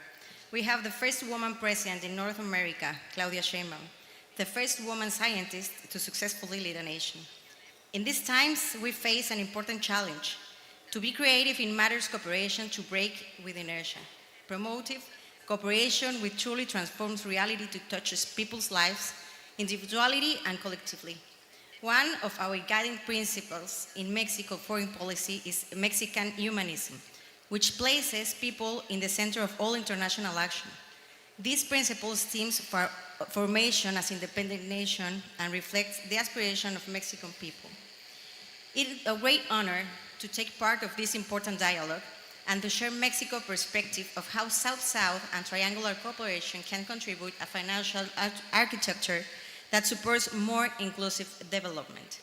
We have the first woman president in North America, Claudia Sheinbaum, the first woman scientist to successfully lead a nation. In these times, we face an important challenge: to be creative in matters cooperation to break with inertia, promotive cooperation which truly transforms reality to touches people's lives, individuality and collectively. One of our guiding principles in Mexico foreign policy is Mexican humanism, which places people in the center of all international action. This principle stems for formation as independent nation and reflects the aspiration of Mexican people. It is a great honor to take part of this important dialogue and to share Mexico's perspective of how South-South and triangular cooperation can contribute a financial architecture that supports more inclusive development.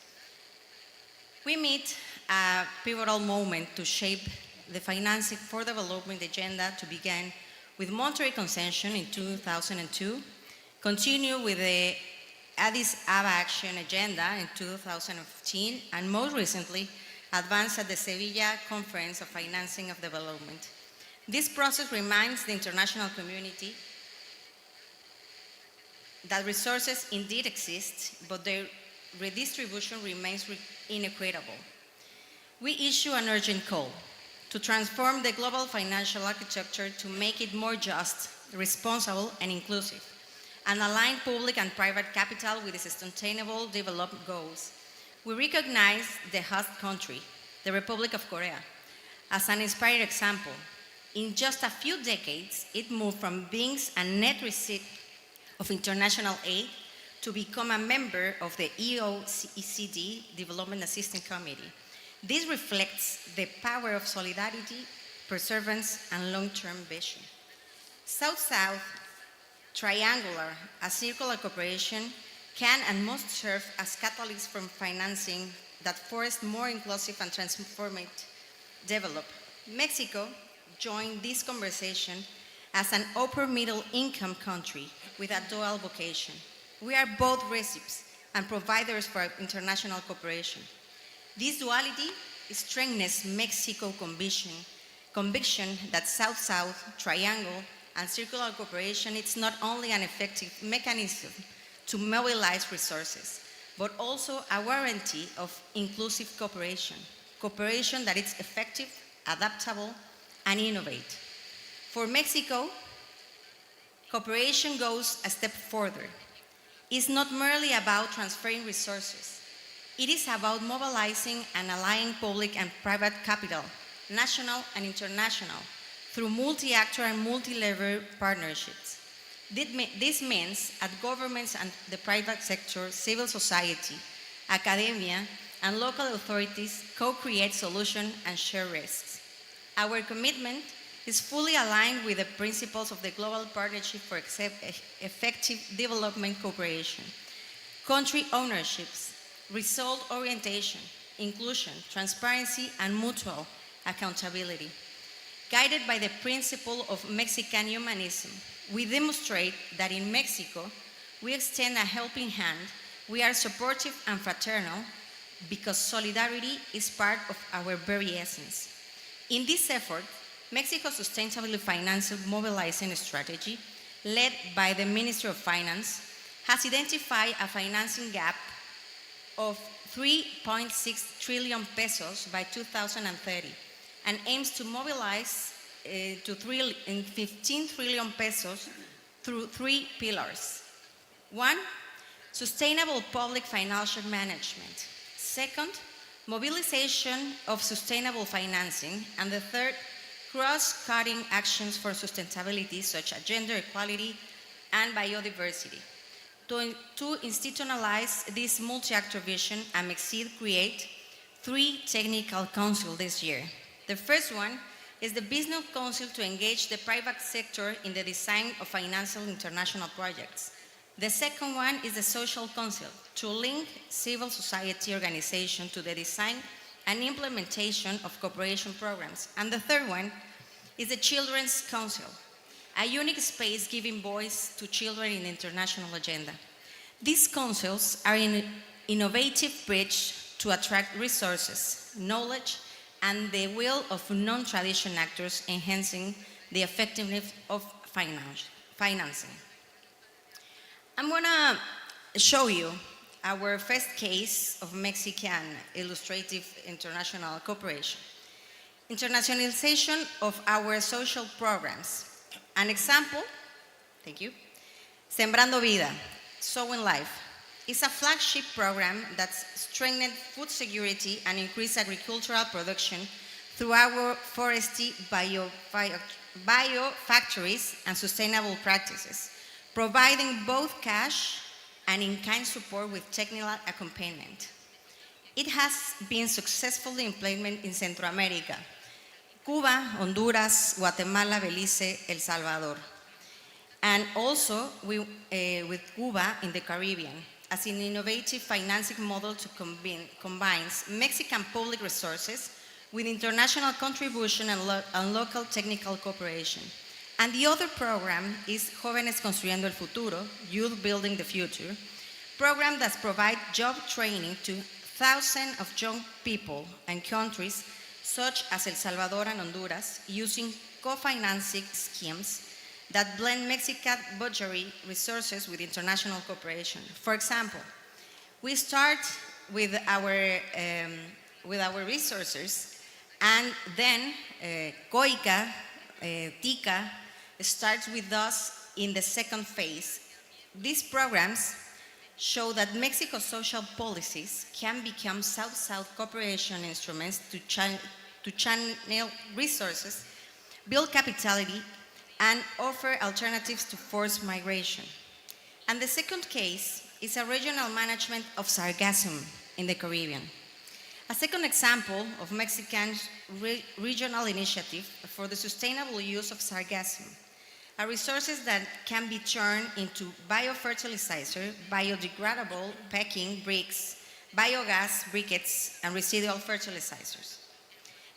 We meet a pivotal moment to shape the financing for development agenda to begin with Monterrey Consensus in 2002, continue with the Addis Ababa Action Agenda in 2015, and most recently, advanced at the Sevilla Conference of Financing of Development. This process reminds the international community that resources indeed exist, but their redistribution remains inequitable. We issue an urgent call to transform the global financial architecture to make it more just, responsible, and inclusive, and align public and private capital with the sustainable development goals. We recognize the host country, the Republic of Korea, as an inspiring example. In just a few decades, it moved from being a net recipient of international aid to become a member of the OECD Development Assistance Committee. This reflects the power of solidarity, perseverance, and long-term vision. South-South, triangular, a circular cooperation can and must serve as catalysts for financing that force more inclusive and transformative development. Mexico joined this conversation as an upper middle income country with a dual vocation. We are both recipients and providers for international cooperation. This duality strengthens Mexico's conviction that South-South, triangle, and circular cooperation is not only an effective mechanism to mobilize resources, but also a guarantee of inclusive cooperation, cooperation that is effective, adaptable, and innovative. For Mexico, cooperation goes a step further. is not merely about transferring resources. It is about mobilizing and aligning public and private capital, national and international, through multi-actor and multi-level partnerships. This means that governments and the private sector, civil society, academia, and local authorities co-create solutions and share risks. Our commitment is fully aligned with the principles of the Global Partnership for Effective Development Cooperation, country ownerships, result orientation, inclusion, transparency, and mutual accountability. Guided by the principle of Mexican humanism, we demonstrate that in Mexico, we extend a helping hand, we are supportive and fraternal, because solidarity is part of our very essence. In this effort, Mexico's Sustainable Financial Mobilizing Strategy, led by the Ministry of Finance, has identified a financing gap of 3.6 trillion pesos by 2030 and aims to mobilize to 15 trillion pesos through 3 pillars. 1, sustainable public financial management. Second, mobilization of sustainable financing. And the third, cross-cutting actions for sustainability such as gender equality and biodiversity. To institutionalize this multi-actor vision, AMEXID create 3 technical councils this year. The first one is the Business Council to engage the private sector in the design of financial international projects. The second one is the Social Council to link civil society organizations to the design and implementation of cooperation programs. And the third one is the Children's Council, a unique space giving voice to children in the international agenda. These councils are an innovative bridge to attract resources, knowledge, and the will of non-traditional actors, enhancing the effectiveness of financing. I'm gonna show you our first case of Mexican illustrative international cooperation. Internationalization of our social programs. An example, thank you, Sembrando Vida, Sowing Life, is a flagship program that strengthens food security and increases agricultural production through our forestry, bio-factories, and sustainable practices, providing both cash and in-kind support with technical accompaniment. It has been successfully implemented in Central America, Cuba, Honduras, Guatemala, Belize, El Salvador, and also with Cuba in the Caribbean, as an innovative financing model to combines Mexican public resources with international contribution and local technical cooperation. And the other program is Jóvenes Construyendo el Futuro, Youth Building the Future, program that provides job training to thousands of young people and countries such as El Salvador and Honduras, using co-financing schemes that blend Mexican budgetary resources with international cooperation. For example, we start with our resources, and then KOICA, TICA, starts with us in the second phase. These programs show that Mexico's social policies can become South-South cooperation instruments to channel resources, build capitality, and offer alternatives to forced migration. And the second case is a regional management of sargassum in the Caribbean. A second example of Mexican regional initiative for the sustainable use of sargassum, a resources that can be turned into biofertilizer, biodegradable packing bricks, biogas briquettes, and residual fertilizers.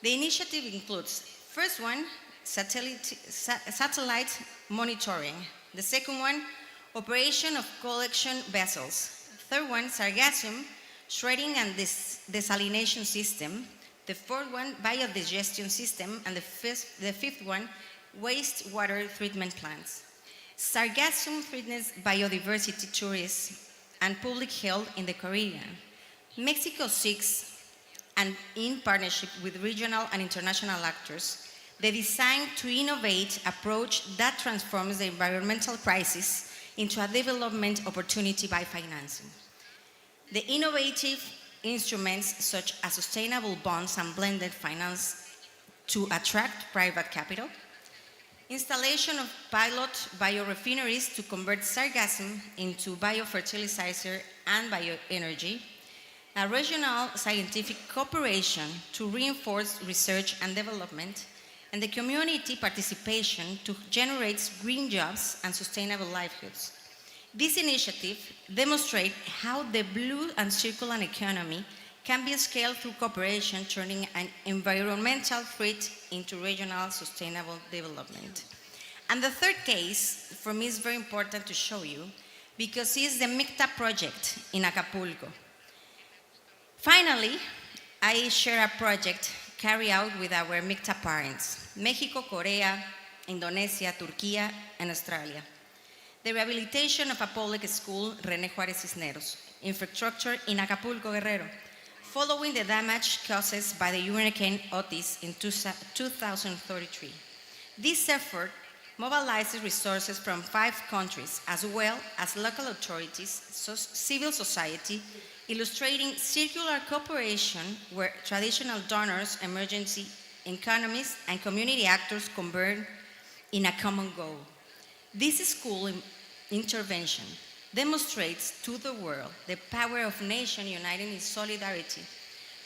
The initiative includes, first one, satellite monitoring. The second one, operation of collection vessels. Third one, sargassum shredding and desalination system. The fourth one, biodigestion system. And the fifth one, wastewater treatment plants. Sargassum threatens biodiversity, tourism, and public health in the Caribbean. Mexico seeks, and in partnership with regional and international actors, the design to innovate approach that transforms the environmental crisis into a development opportunity by financing. The innovative instruments such as sustainable bonds and blended finance to attract private capital, installation of pilot biorefineries to convert sargassum into biofertilizer and bioenergy, a regional scientific cooperation to reinforce research and development, and the community participation to generate green jobs and sustainable livelihoods. This initiative demonstrates how the blue and circular economy can be scaled through cooperation, turning an environmental threat into regional sustainable development. And the third case, for me, is very important to show you because it's the MICTA project in Acapulco. Finally, I share a project carried out with our MICTA parents, Mexico, Korea, Indonesia, Turkey, and Australia. The rehabilitation of a public school, René Juárez Cisneros, infrastructure in Acapulco, Guerrero, following the damage caused by the Hurricane Otis in 2033. This effort mobilizes resources from 5 countries, as well as local authorities, civil society, illustrating circular cooperation where traditional donors, emergency economists, and community actors converge in a common goal. This school intervention demonstrates to the world the power of nations united in solidarity.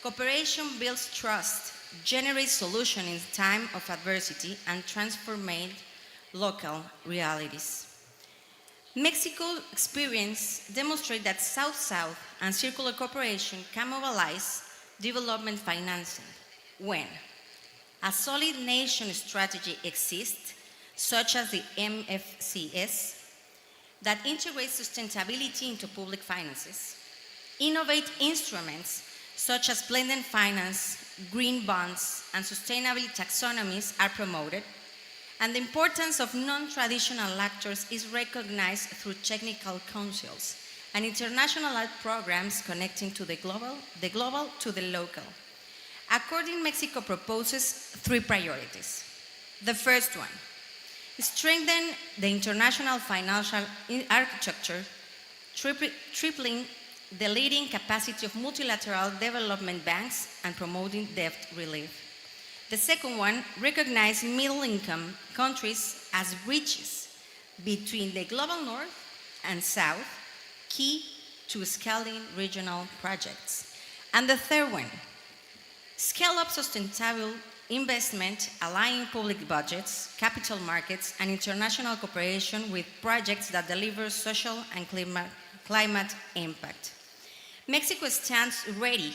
Cooperation builds trust, generates solutions in time of adversity, and transforms local realities. Mexico's experience demonstrates that South-South and circular cooperation can mobilize development financing when a solid nation strategy exists, such as the MFCS, that integrates sustainability into public finances, innovate instruments such as blended finance, green bonds, and sustainable taxonomies are promoted, and the importance of non-traditional actors is recognized through technical councils and international art programs connecting to the global to the local. According, Mexico proposes 3 priorities. The first one, strengthen the international financial architecture, tripling the leading capacity of multilateral development banks and promoting debt relief. The second one, recognize middle-income countries as bridges between the global north and south, key to scaling regional projects. And the third one, scale up sustainable investment, aligning public budgets, capital markets, and international cooperation with projects that deliver social and climate impact. Mexico stands ready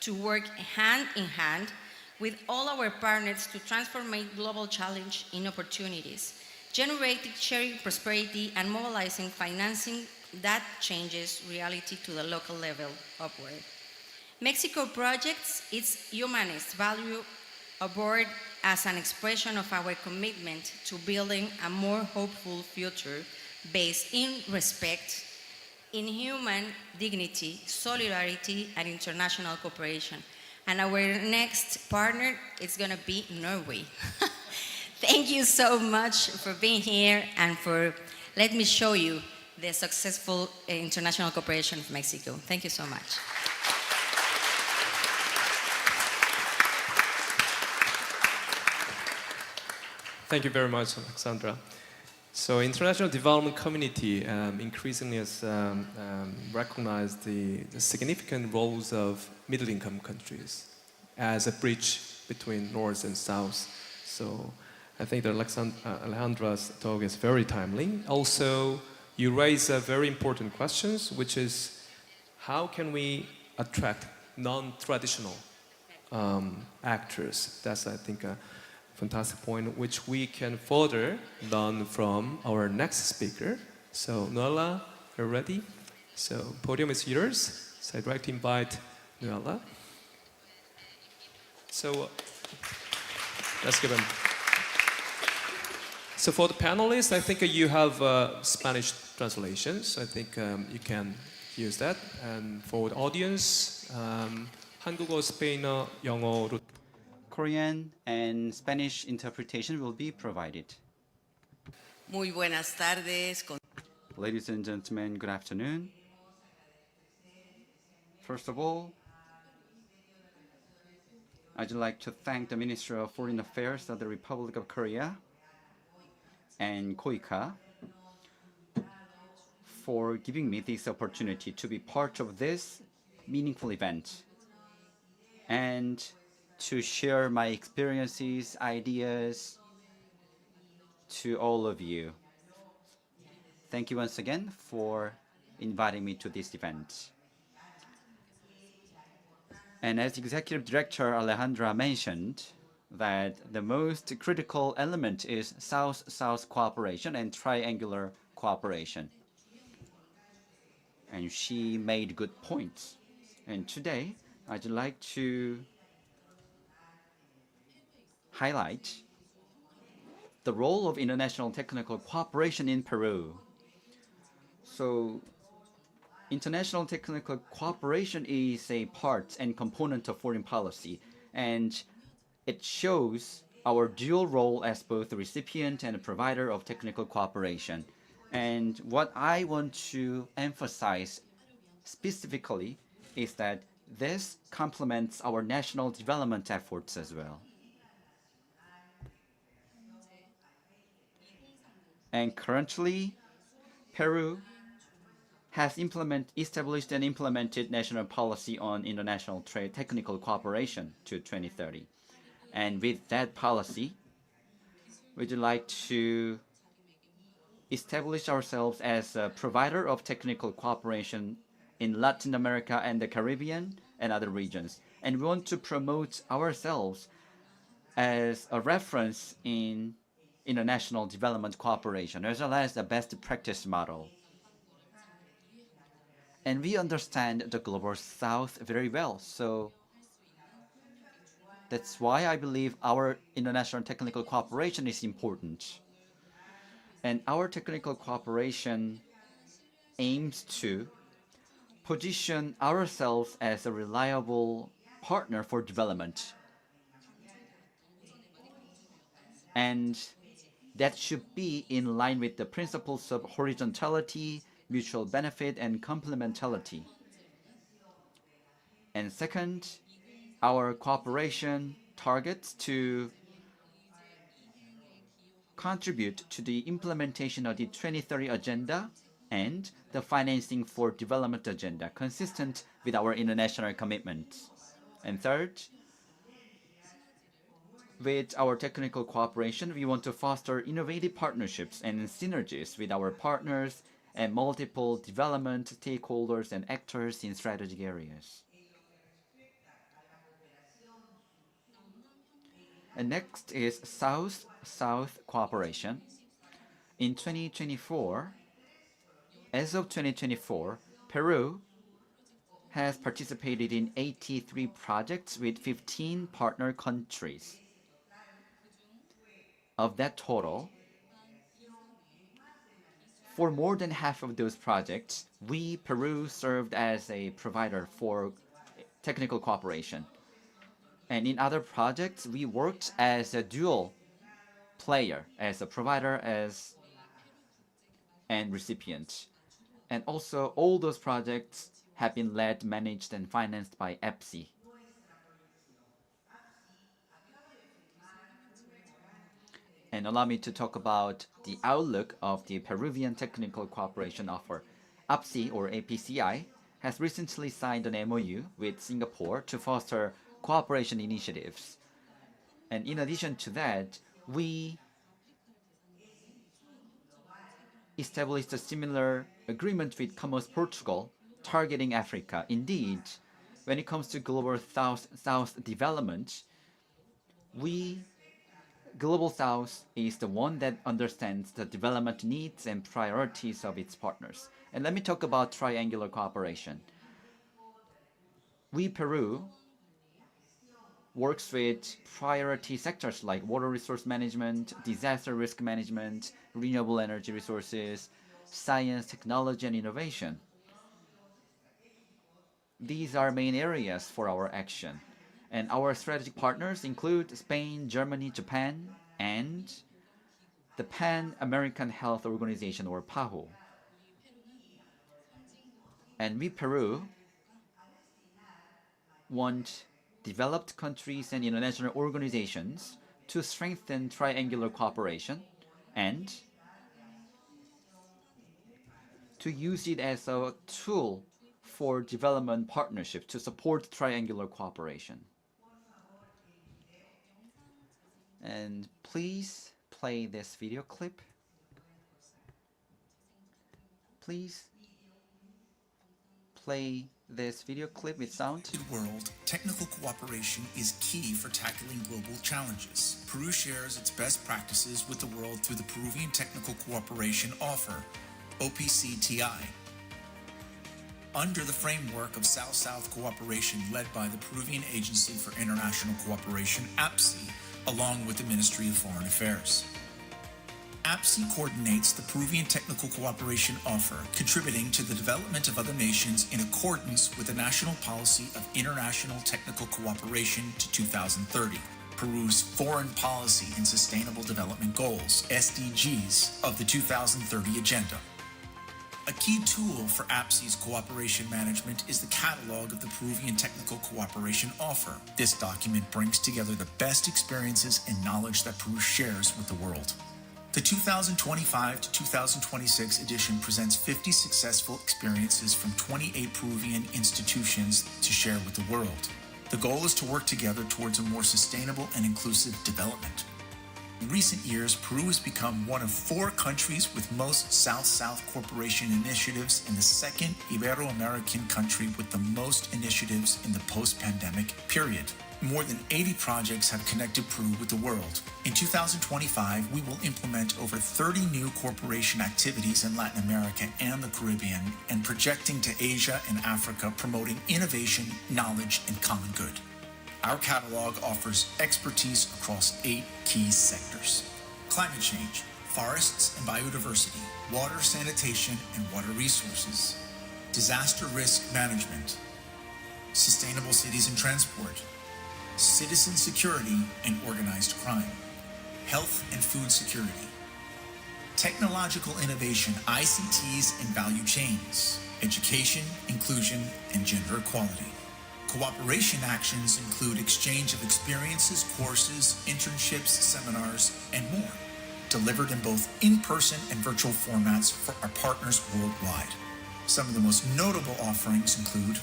to work hand in hand with all our partners to transform global challenge in opportunities, generating sharing prosperity and mobilizing financing that changes reality to the local level upward. Mexico projects its humanist value aboard as an expression of our commitment to building a more hopeful future based in respect, in human dignity, solidarity, and international cooperation. And our next partner is going to be Norway. Thank you so much for being here and for letting me show you the successful international cooperation of Mexico. Thank you so much. Thank you very much, Alexandra. So international development community increasingly has recognized the significant roles of middle-income countries as a bridge between North and South. So I think that Alejandra's talk is very timely. Also, you raise very important questions, which is how can we attract non-traditional actors? That's, I think, a fantastic point, which we can further learn from our next speaker. So, Nuala, are you ready? So, podium is yours. So, I'd like to invite Nuala. So, let's give him. So, for the panelists, I think you have Spanish translations. I think you can use that. And for the audience, 한국어, 스페인어, 영어로. Korean and Spanish interpretation will be provided. Muy buenas tardes. Ladies and gentlemen, good afternoon. First of all, I'd like to thank the Ministry of Foreign Affairs of the Republic of Korea and KOICA for giving me this opportunity to be part of this meaningful event and to share my experiences, ideas to all of you. Thank you once again for inviting me to this event. And as Executive Director Alejandra mentioned, that the most critical element is South-South cooperation and triangular cooperation. And she made good points. And today, I'd like to highlight the role of international technical cooperation in Peru. So, international technical cooperation is a part and component of foreign policy, and it shows our dual role as both a recipient and a provider of technical cooperation. And what I want to emphasize specifically is that this complements our national development efforts as well. And currently, Peru has established and implemented national policy on international trade technical cooperation to 2030. And with that policy, we'd like to establish ourselves as a provider of technical cooperation in Latin America and the Caribbean and other regions. And we want to promote ourselves as a reference in international development cooperation, as well as a best practice model. And we understand the Global South very well, so that's why I believe our international technical cooperation is important. And our technical cooperation aims to position ourselves as a reliable partner for development. And that should be in line with the principles of horizontality, mutual benefit, and complementarity. And second, our cooperation targets to contribute to the implementation of the 2030 Agenda and the Financing for Development Agenda, consistent with our international commitments. And third, with our technical cooperation, we want to foster innovative partnerships and synergies with our partners and multiple development stakeholders and actors in strategic areas. And next is South-South cooperation. In 2024, as of 2024, Peru has participated in 83 projects with 15 partner countries. Of that total, for more than half of those projects, Peru, served as a provider for technical cooperation. And in other projects, we worked as a dual player, as a provider and recipient. And also, all those projects have been led, managed, and financed by EPSI. And allow me to talk about the outlook of the Peruvian technical cooperation offer. APSI, or APCI, has recently signed an MOU with Singapore to foster cooperation initiatives. And in addition to that, we established a similar agreement with Comoros, Portugal, targeting Africa. Indeed, when it comes to global South development, Global South is the one that understands the development needs and priorities of its partners. And let me talk about triangular cooperation. Peru, works with priority sectors like water resource management, disaster risk management, renewable energy resources, science, technology, and innovation. These are main areas for our action. And our strategic partners include Spain, Germany, Japan, and the Pan-American Health Organization, or PAHO. And we, Peru, want developed countries and international organizations to strengthen triangular cooperation and to use it as a tool for development partnerships to support triangular cooperation. And please play this video clip. Please play this video clip with sound. In the world, technical cooperation is key for tackling global challenges. Peru shares its best practices with the world through the Peruvian Technical Cooperation Offer, OPCTI. Under the framework of South-South cooperation led by the Peruvian Agency for International Cooperation, APSI, along with the Ministry of Foreign Affairs. APSI coordinates the Peruvian Technical Cooperation Offer, contributing to the development of other nations in accordance with the National Policy of International Technical Cooperation to 2030, Peru's Foreign Policy and Sustainable Development Goals, SDGs, of the 2030 Agenda. A key tool for APSI's cooperation management is the catalog of the Peruvian Technical Cooperation Offer. This document brings together the best experiences and knowledge that Peru shares with the world. The 2025 to 2026 edition presents 50 successful experiences from 28 Peruvian institutions to share with the world. The goal is to work together towards a more sustainable and inclusive development. In recent years, Peru has become one of 4 countries with most South-South cooperation initiatives and the second Ibero-American country with the most initiatives in the post-pandemic period. More than 80 projects have connected Peru with the world. In 2025, we will implement over 30 new cooperation activities in Latin America and the Caribbean, and projecting to Asia and Africa, promoting innovation, knowledge, and common good. Our catalog offers expertise across 8 key sectors: climate change, forests and biodiversity, water sanitation and water resources, disaster risk management, sustainable cities and transport, citizen security and organized crime, health and food security, technological innovation, ICTs and value chains, education, inclusion, and gender equality. Cooperation actions include exchange of experiences, courses, internships, seminars, and more, delivered in both in-person and virtual formats for our partners worldwide. Some of the most notable offerings include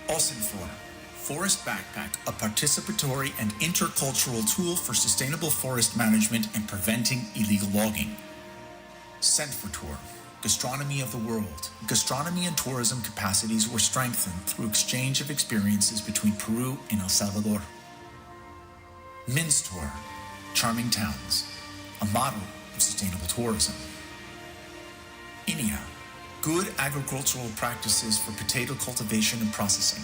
Ocenfor, Forest Backpack, a participatory and intercultural tool for sustainable forest management and preventing illegal logging. Senfotour, Gastronomy of the World. Gastronomy and tourism capacities were strengthened through exchange of experiences between Peru and El Salvador. Minstour, Charming Towns, a model of sustainable tourism. INEA, Good Agricultural Practices for Potato Cultivation and Processing.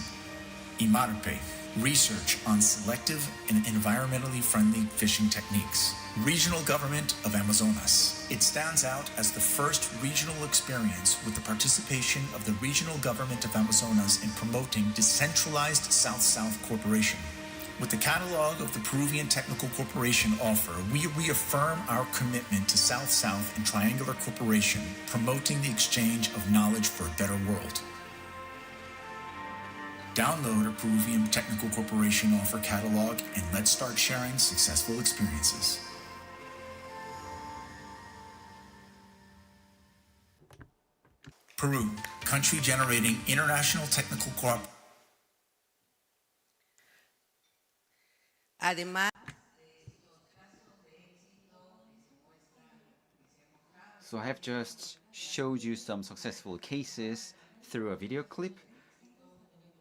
Imarpe, Research on Selective and Environmentally Friendly Fishing Techniques. Regional Government of Amazonas. It stands out as the first regional experience with the participation of the Regional Government of Amazonas in promoting decentralized South-South cooperation. With the catalog of the Peruvian Technical Cooperation Offer, we reaffirm our commitment to South-South and triangular cooperation, promoting the exchange of knowledge for a better world. Download our Peruvian Technical Cooperation Offer catalog and let's start sharing successful experiences. Peru, country generating international technical cooperation. Además, So I have just showed you some successful cases through a video clip,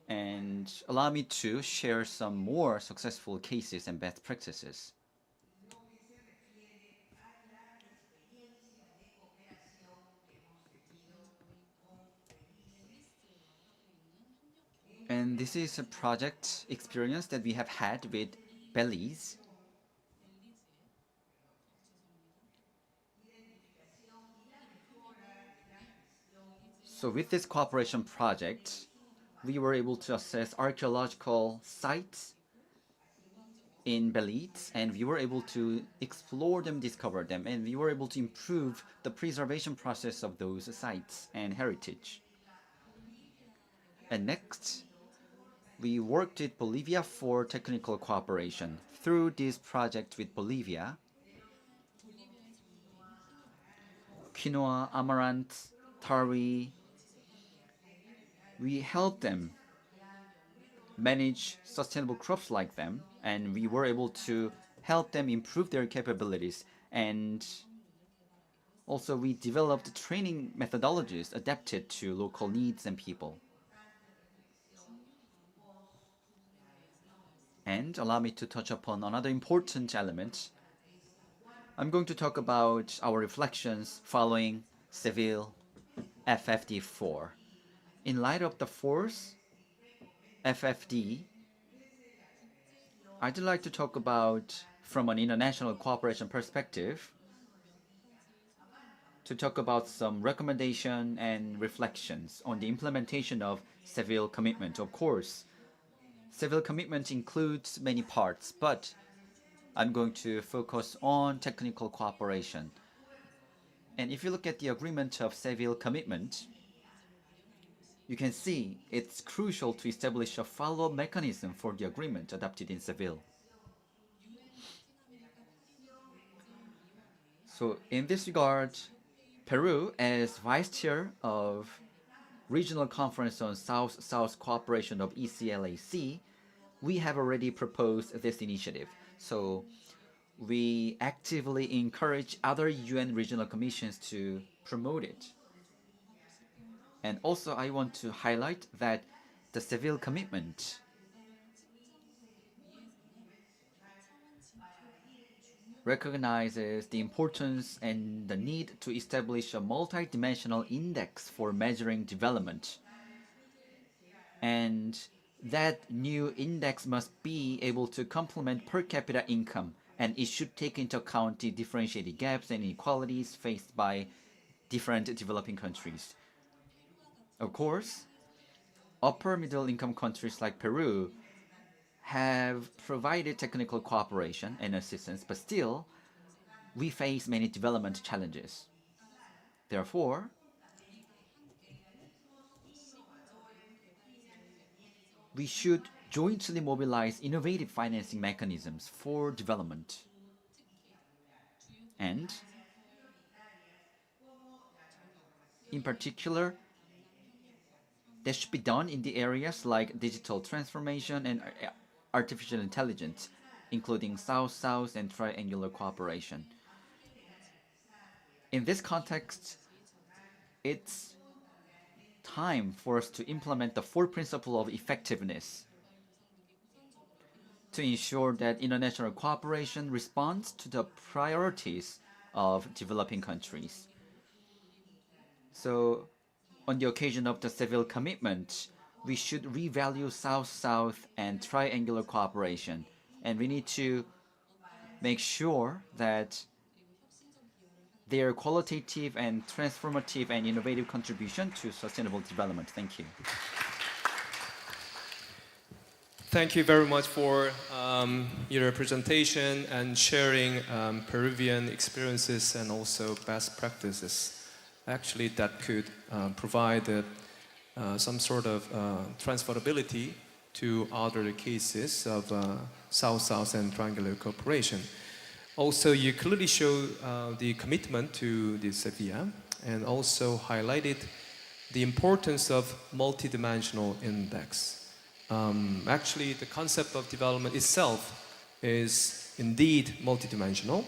and allow me to share some more successful cases and best practices. And this is a project experience that we have had with Belize. So with this cooperation project, we were able to assess archaeological sites in Belize, and we were able to explore them, discover them, and we were able to improve the preservation process of those sites and heritage. And next, we worked with Bolivia for technical cooperation. Through this project with Bolivia, quinoa, amaranth, tari, we helped them manage sustainable crops like them, and we were able to help them improve their capabilities. And also we developed training methodologies adapted to local needs and people. And allow me to touch upon another important element. I'm going to talk about our reflections following Seville FFD4. In light of the fourth FFD, I'd like to talk about, from an international cooperation perspective, to talk about some recommendation and reflections on the implementation of Seville commitment. Of course, Seville commitment includes many parts, but I'm going to focus on technical cooperation. And if you look at the agreement of Seville commitment, you can see it's crucial to establish a follow-up mechanism for the agreement adopted in Seville. So in this regard, Peru, as vice chair of Regional Conference on South-South Cooperation of ECLAC, we have already proposed this initiative. So we actively encourage other UN regional commissions to promote it. And also I want to highlight that the Seville commitment recognizes the importance and the need to establish a multidimensional index for measuring development. And that new index must be able to complement per capita income, and it should take into account the differentiated gaps and inequalities faced by different developing countries. Of course, upper middle income countries like Peru have provided technical cooperation and assistance, but still, we face many development challenges. Therefore, we should jointly mobilize innovative financing mechanisms for development. And, in particular, that should be done in the areas like digital transformation and artificial intelligence, including South-South and triangular cooperation. In this context, it's time for us to implement the four principles of effectiveness to ensure that international cooperation responds to the priorities of developing countries. So, on the occasion of the Seville commitment, we should revalue South-South and triangular cooperation, and we need to make sure that their qualitative and transformative and innovative contribution to sustainable development. Thank you. Thank you very much for your presentation and sharing Peruvian experiences and also best practices. Actually, that could provide some sort of transferability to other cases of South-South and triangular cooperation. Also, you clearly show the commitment to the Sevilla and also highlighted the importance of multidimensional index. Actually, the concept of development itself is indeed multidimensional,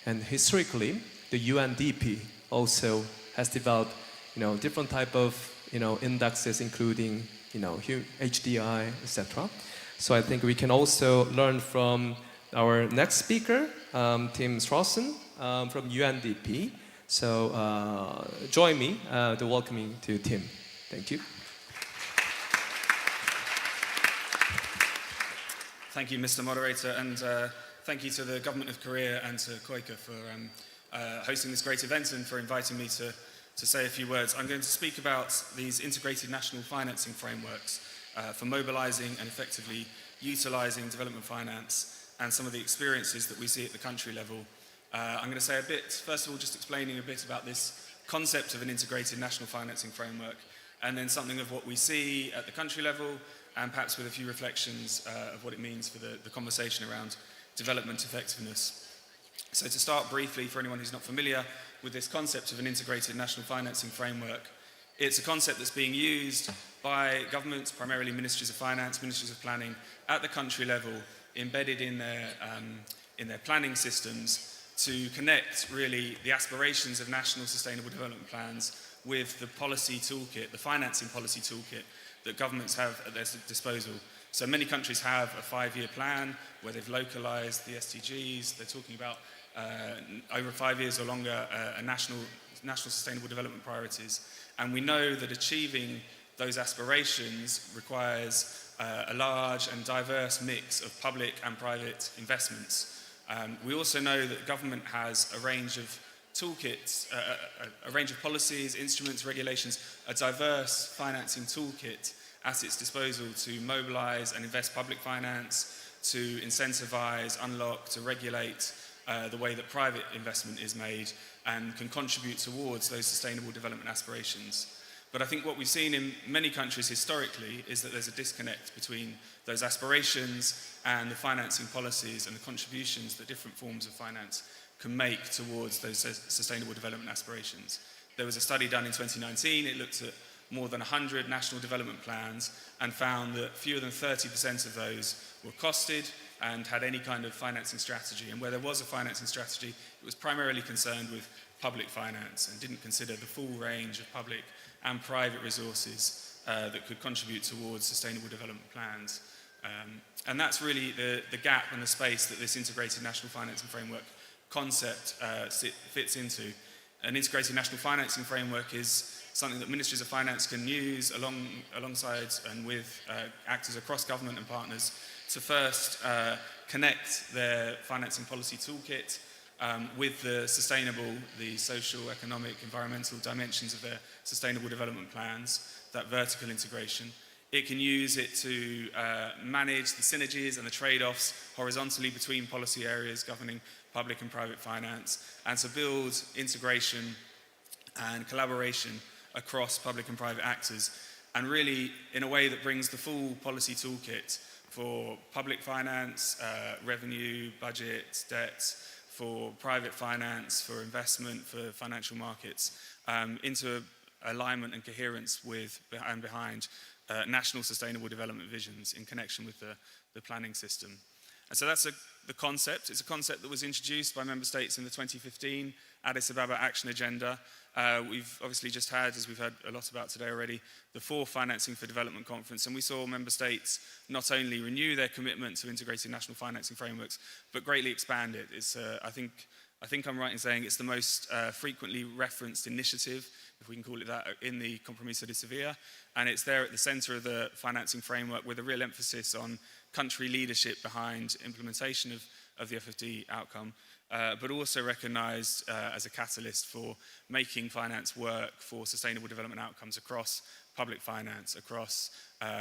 and historically, the UNDP also has developed, different type of, indexes, including, HDI, etc. So I think we can also learn from our next speaker, Tim Strawson from UNDP. So join me to welcoming to Tim. Thank you. Thank you, Mr. Moderator, and thank you to the Government of Korea and to KOICA for hosting this great event and for inviting me to say a few words. I'm going to speak about these integrated national financing frameworks for mobilizing and effectively utilizing development finance and some of the experiences that we see at the country level. I'm going to say a bit, first of all, just explaining a bit about this concept of an integrated national financing framework, and then something of what we see at the country level, and perhaps with a few reflections of what it means for the conversation around development effectiveness. So to start briefly, for anyone who's not familiar with this concept of an integrated national financing framework, it's a concept that's being used by governments, primarily ministries of finance, ministries of planning, at the country level, embedded in their planning systems, to connect really the aspirations of national sustainable development plans with the policy toolkit, the financing policy toolkit that governments have at their disposal. So many countries have a 5-year plan where they've localized the SDGs. They're talking about over 5 years or longer national sustainable development priorities. And we know that achieving those aspirations requires a large and diverse mix of public and private investments. We also know that government has a range of toolkits, a range of policies, instruments, regulations, a diverse financing toolkit at its disposal to mobilize and invest public finance, to incentivize, unlock, to regulate the way that private investment is made and can contribute towards those sustainable development aspirations. But I think what we've seen in many countries historically is that there's a disconnect between those aspirations and the financing policies and the contributions that different forms of finance can make towards those sustainable development aspirations. There was a study done in 2019. It looked at more than 100 national development plans and found that fewer than 30% of those were costed and had any kind of financing strategy. And where there was a financing strategy, it was primarily concerned with public finance and didn't consider the full range of public and private resources that could contribute towards sustainable development plans. And that's really the gap and the space that this integrated national financing framework concept fits into. An integrated national financing framework is something that ministries of finance can use alongside and with actors across government and partners to first connect their financing policy toolkit with the sustainable, the social, economic, environmental dimensions of their sustainable development plans, that vertical integration. It can use it to manage the synergies and the trade-offs horizontally between policy areas governing public and private finance, and to build integration and collaboration across public and private actors, and really in a way that brings the full policy toolkit for public finance, revenue, budget, debt, for private finance, for investment, for financial markets, into alignment and coherence with and behind national sustainable development visions in connection with the planning system. And so that's the concept. It's a concept that was introduced by member states in the 2015 Addis Ababa Action Agenda. We've obviously just had, as we've heard a lot about today already, the 4th Financing for Development Conference, and we saw member states not only renew their commitment to integrated national financing frameworks, but greatly expand it. It's, I think I'm right in saying it's the most frequently referenced initiative, if we can call it that, in the Compromiso de Sevilla, and it's there at the center of the financing framework with a real emphasis on country leadership behind implementation of the FFD outcome, but also recognized as a catalyst for making finance work for sustainable development outcomes across public finance, across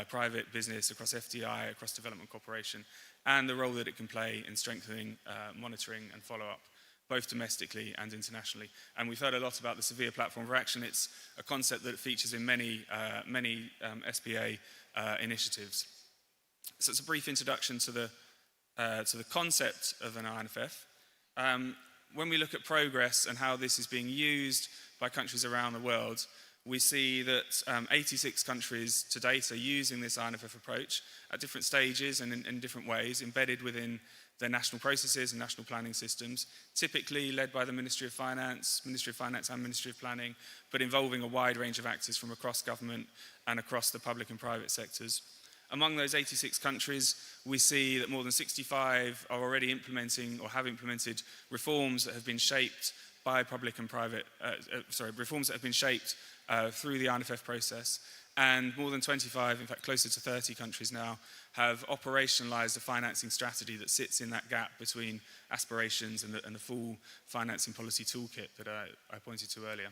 private business, across FDI, across development cooperation, and the role that it can play in strengthening monitoring and follow-up, both domestically and internationally. And we've heard a lot about the Sevilla Platform for Action. It's a concept that features in many SPA initiatives. So it's a brief introduction to the concept of an INFF. When we look at progress and how this is being used by countries around the world, we see that 86 countries to date are using this INFF approach at different stages and in different ways, embedded within their national processes and national planning systems, typically led by the Ministry of Finance and Ministry of Planning, but involving a wide range of actors from across government and across the public and private sectors. Among those 86 countries, we see that more than 65 are already implementing or have implemented reforms that have been shaped by public and private, reforms that have been shaped through the INFF process. And more than 25, in fact closer to 30 countries now, have operationalized a financing strategy that sits in that gap between aspirations and the full financing policy toolkit that I pointed to earlier.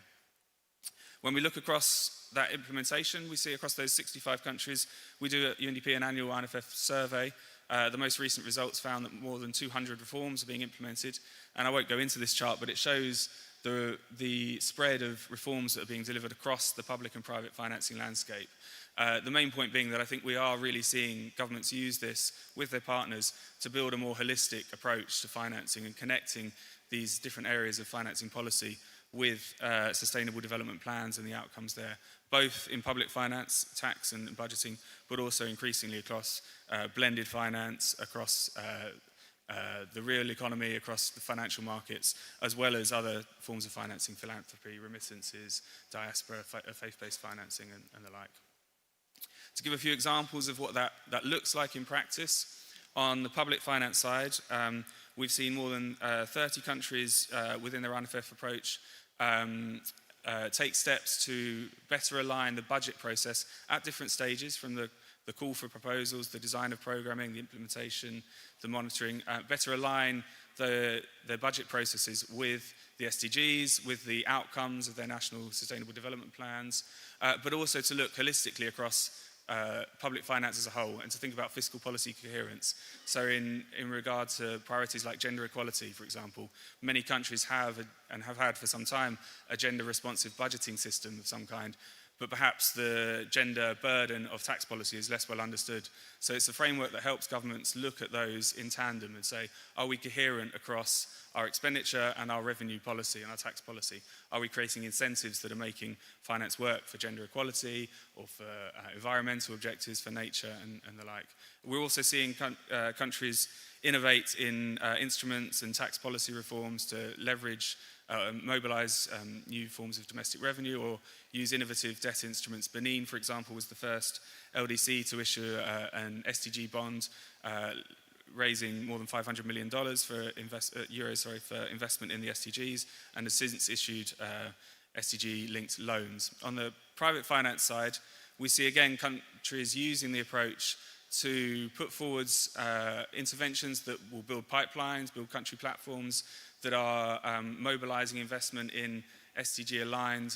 When we look across that implementation, we see across those 65 countries, we do at UNDP an annual INFF survey. The most recent results found that more than 200 reforms are being implemented. And I won't go into this chart, but it shows the spread of reforms that are being delivered across the public and private financing landscape. The main point being that I think we are really seeing governments use this with their partners to build a more holistic approach to financing and connecting these different areas of financing policy with sustainable development plans and the outcomes there, both in public finance, tax and budgeting, but also increasingly across blended finance, across the real economy, across the financial markets, as well as other forms of financing, philanthropy, remittances, diaspora, faith-based financing and the like. To give a few examples of what that looks like in practice, on the public finance side, we've seen more than 30 countries within their RNFF approach take steps to better align the budget process at different stages, from the call for proposals, the design of programming, the implementation, the monitoring, better align their budget processes with the SDGs, with the outcomes of their national sustainable development plans, but also to look holistically across public finance as a whole and to think about fiscal policy coherence. So in regard to priorities like gender equality, for example, many countries have and have had for some time a gender responsive budgeting system of some kind, but perhaps the gender burden of tax policy is less well understood. So it's a framework that helps governments look at those in tandem and say, are we coherent across our expenditure and our revenue policy and our tax policy? Are we creating incentives that are making finance work for gender equality or for environmental objectives, for nature and the like? We're also seeing countries innovate in instruments and tax policy reforms to leverage mobilize new forms of domestic revenue or use innovative debt instruments. Benin, for example, was the first LDC to issue an SDG bond, raising more than $500 million for investment in the SDGs, and has since issued SDG-linked loans. On the private finance side, we see again countries using the approach to put forwards interventions that will build pipelines, build country platforms, that are mobilizing investment in SDG-aligned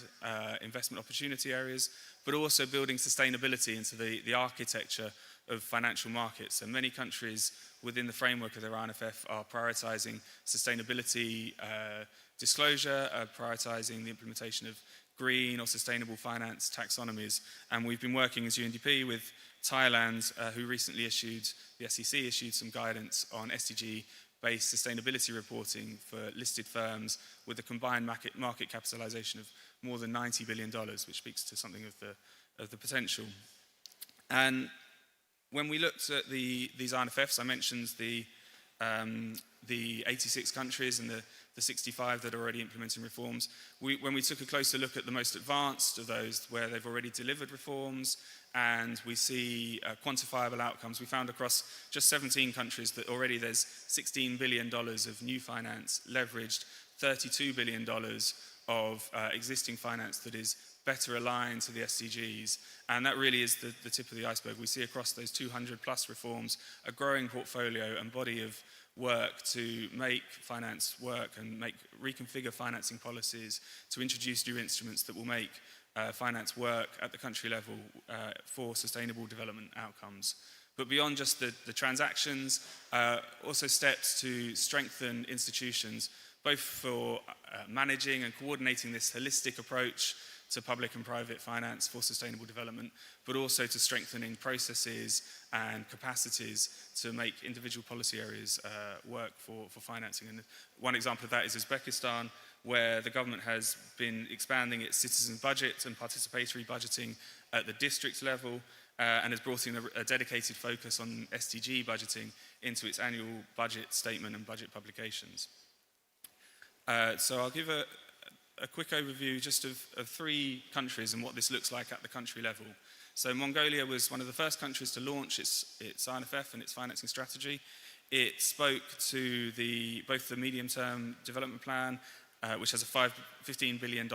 investment opportunity areas, but also building sustainability into the architecture of financial markets. And many countries within the framework of their RNFF are prioritizing sustainability disclosure, prioritizing the implementation of green or sustainable finance taxonomies. And we've been working as UNDP with Thailand, who recently issued, the SEC issued some guidance on SDG-based sustainability reporting for listed firms with a combined market capitalization of more than $90 billion, which speaks to something of the potential. And when we looked at these RNFFs, I mentioned the 86 countries and the 65 that are already implementing reforms. When we took a closer look at the most advanced of those, where they've already delivered reforms, and we see quantifiable outcomes, we found across just 17 countries that already there's $16 billion of new finance leveraged, $32 billion of existing finance that is better aligned to the SDGs. And that really is the tip of the iceberg. We see across those 200 plus reforms a growing portfolio and body of work to make finance work and reconfigure financing policies, to introduce new instruments that will make finance work at the country level for sustainable development outcomes. But beyond just the transactions, also steps to strengthen institutions, both for managing and coordinating this holistic approach to public and private finance for sustainable development, but also to strengthening processes and capacities to make individual policy areas work for financing. And one example of that is Uzbekistan, where the government has been expanding its citizen budget and participatory budgeting at the district level, and has brought in a dedicated focus on SDG budgeting into its annual budget statement and budget publications. So I'll give a quick overview just of 3 countries and what this looks like at the country level. So Mongolia was one of the first countries to launch its RNFF and its financing strategy. It spoke to both the medium-term development plan, which has a $15 billion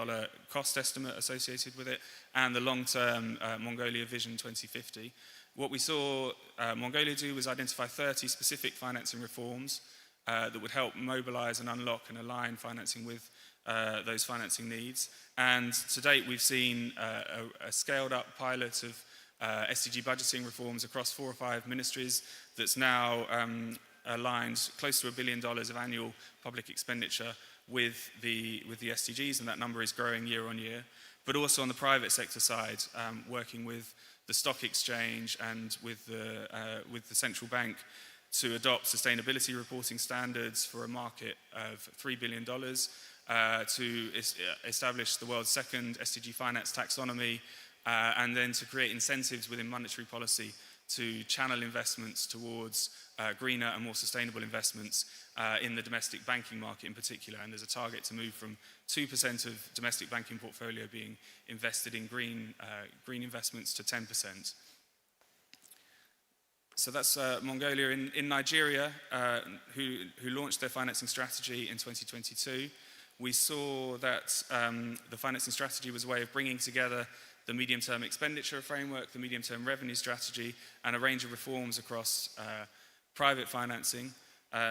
cost estimate associated with it, and the long-term Mongolia Vision 2050. What we saw Mongolia do was identify 30 specific financing reforms that would help mobilize and unlock and align financing with those financing needs. And to date, we've seen a scaled-up pilot of SDG budgeting reforms across 4 or 5 ministries that's now aligned close to $1 billion of annual public expenditure with the SDGs, and that number is growing year on year. But also on the private sector side, working with the stock exchange and with the central bank to adopt sustainability reporting standards for a market of $3 billion, to establish the world's second SDG finance taxonomy, and then to create incentives within monetary policy to channel investments towards greener and more sustainable investments in the domestic banking market in particular. And there's a target to move from 2% of domestic banking portfolio being invested in green investments to 10%. So that's Mongolia. In Nigeria, who launched their financing strategy in 2022, we saw that the financing strategy was a way of bringing together the medium-term expenditure framework, the medium-term revenue strategy, and a range of reforms across private financing.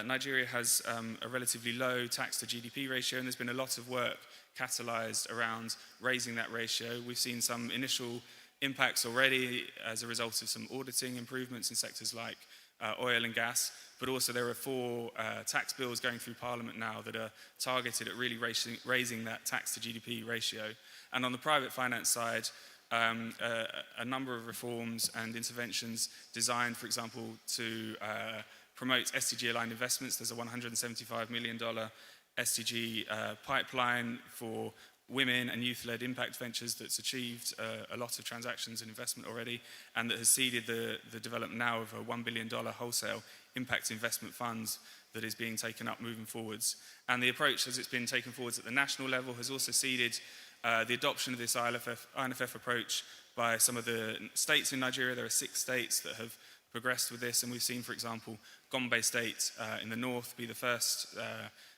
Nigeria has a relatively low tax to GDP ratio, and there's been a lot of work catalyzed around raising that ratio. We've seen some initial impacts already as a result of some auditing improvements in sectors like oil and gas, but also there are 4 tax bills going through Parliament now that are targeted at really raising that tax to GDP ratio. And on the private finance side, a number of reforms and interventions designed, for example, to promote SDG-aligned investments. There's a $175 million SDG pipeline for women and youth-led impact ventures that's achieved a lot of transactions and investment already, and that has seeded the development now of a $1 billion wholesale impact investment funds that is being taken up moving forwards. And the approach, as it's been taken forwards at the national level, has also seeded the adoption of this INFF approach by some of the states in Nigeria. There are 6 states that have progressed with this, and we've seen, for example, Gombe State in the north be the first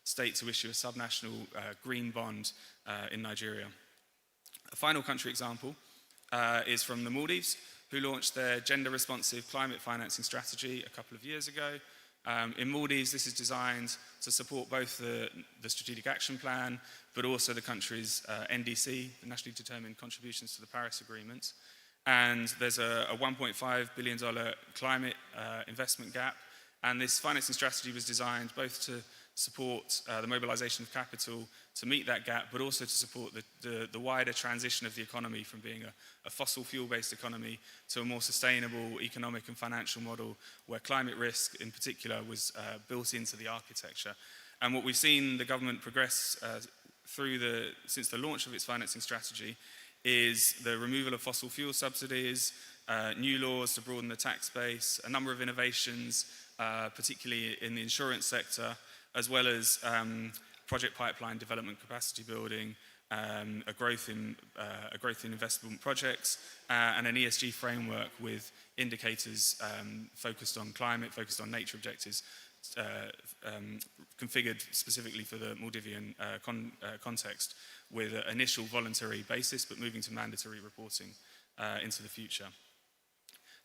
state to issue a subnational green bond in Nigeria. A final country example is from the Maldives, who launched their gender-responsive climate financing strategy a couple of years ago. In Maldives, this is designed to support both the Strategic Action Plan, but also the country's NDC, the Nationally Determined Contributions to the Paris Agreement. And there's a $1.5 billion climate investment gap. And this financing strategy was designed both to support the mobilization of capital to meet that gap, but also to support the wider transition of the economy from being a fossil fuel-based economy to a more sustainable economic and financial model where climate risk in particular was built into the architecture. And what we've seen the government progress since the launch of its financing strategy is the removal of fossil fuel subsidies, new laws to broaden the tax base, a number of innovations, particularly in the insurance sector, as well as project pipeline development, capacity building, a growth in investment projects, and an ESG framework with indicators focused on climate, focused on nature objectives, configured specifically for the Maldivian context, with an initial voluntary basis, but moving to mandatory reporting into the future.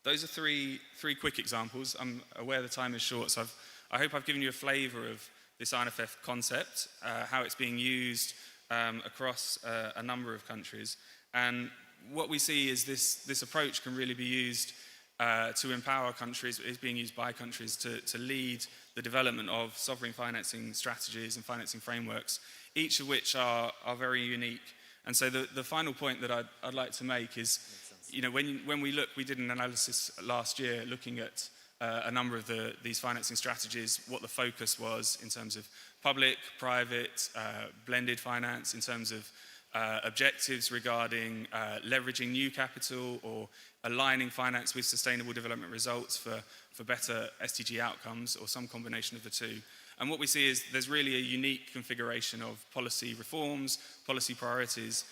Those are three quick examples. I'm aware the time is short, so I hope I've given you a flavor of this INFF concept, how it's being used across a number of countries. And what we see is this approach can really be used to empower countries, is being used by countries to lead the development of sovereign financing strategies and financing frameworks, each of which are very unique. And so the final point that I'd like to make is, when we did an analysis last year looking at a number of these financing strategies, what the focus was in terms of public, private, blended finance, in terms of objectives regarding leveraging new capital or aligning finance with sustainable development results for better SDG outcomes, or some combination of the two. And what we see is there's really a unique configuration of policy reforms, policy priorities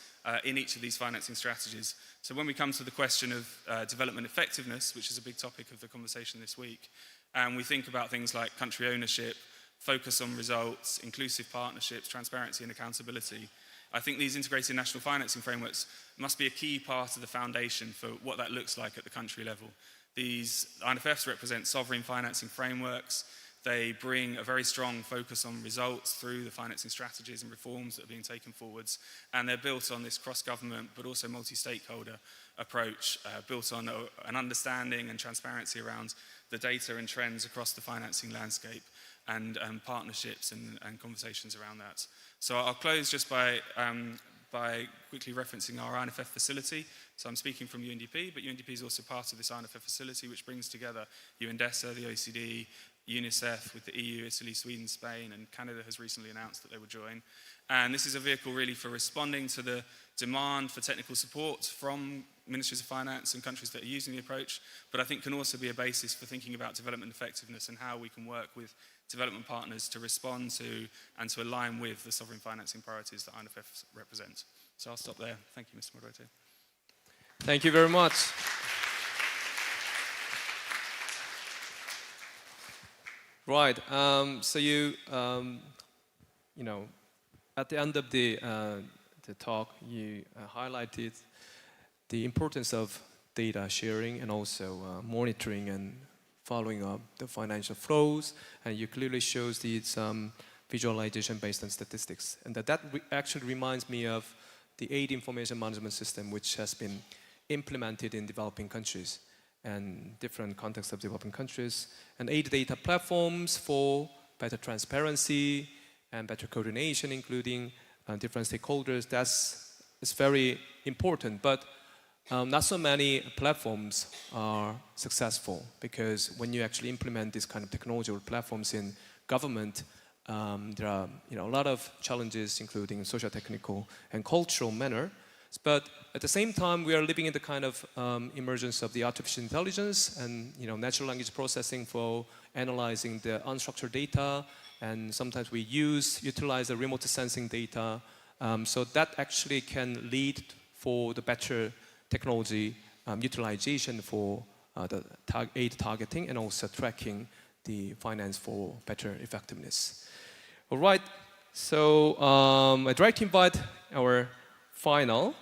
in each of these financing strategies. So when we come to the question of development effectiveness, which is a big topic of the conversation this week, and we think about things like country ownership, focus on results, inclusive partnerships, transparency and accountability, I think these integrated national financing frameworks must be a key part of the foundation for what that looks like at the country level. These INFFs represent sovereign financing frameworks. They bring a very strong focus on results through the financing strategies and reforms that are being taken forwards. And they're built on this cross-government but also multi-stakeholder approach, built on an understanding and transparency around the data and trends across the financing landscape. and partnerships and conversations around that. So I'll close just by quickly referencing our INFF facility. So I'm speaking from UNDP, but UNDP is also part of this INFF facility, which brings together UNDESA, the OECD, UNICEF with the EU, Italy, Sweden, Spain, and Canada has recently announced that they will join. And this is a vehicle really for responding to the demand for technical support from ministries of finance and countries that are using the approach, but I think can also be a basis for thinking about development effectiveness and how we can work with development partners to respond to and to align with the sovereign financing priorities that INFF represents. So I'll stop there. Thank you, Mr. Moderator. Thank you very much. Right. So you know, at the end of the talk, you highlighted the importance of data sharing and also monitoring and following up the financial flows, and you clearly shows these visualization based on statistics. And that actually reminds me of the aid information management system, which has been implemented in developing countries and different contexts of developing countries, and aid data platforms for better transparency and better coordination, including different stakeholders. It's very important, but not so many platforms are successful, because when you actually implement this kind of technology or platforms in government, there are a lot of challenges, including social, technical, and cultural manner. But at the same time, we are living in the kind of emergence of the artificial intelligence and natural language processing for analyzing the unstructured data, and sometimes we utilize the remote sensing data. So that actually can lead for the better technology utilization for the aid targeting and also tracking the finance for better effectiveness. All right, so I'd like to invite our final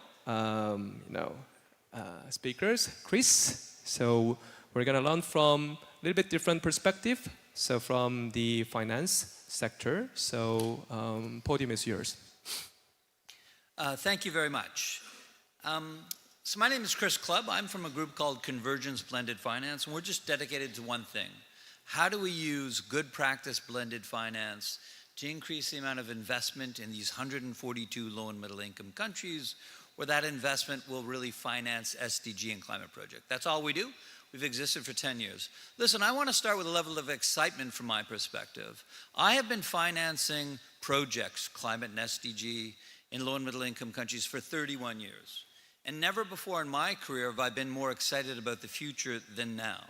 speakers, Chris. So we're going to learn from a little bit different perspective. So from the finance sector. So podium is yours. Thank you very much. So my name is Chris Clubb. I'm from a group called Convergence Blended Finance, and we're just dedicated to one thing. How do we use good practice blended finance to increase the amount of investment in these 142 low and middle income countries, where that investment will really finance SDG and climate project? That's all we do. We've existed for 10 years. Listen, I want to start with a level of excitement from my perspective. I have been financing projects, climate and SDG, in low and middle income countries for 31 years. And never before in my career have I been more excited about the future than now.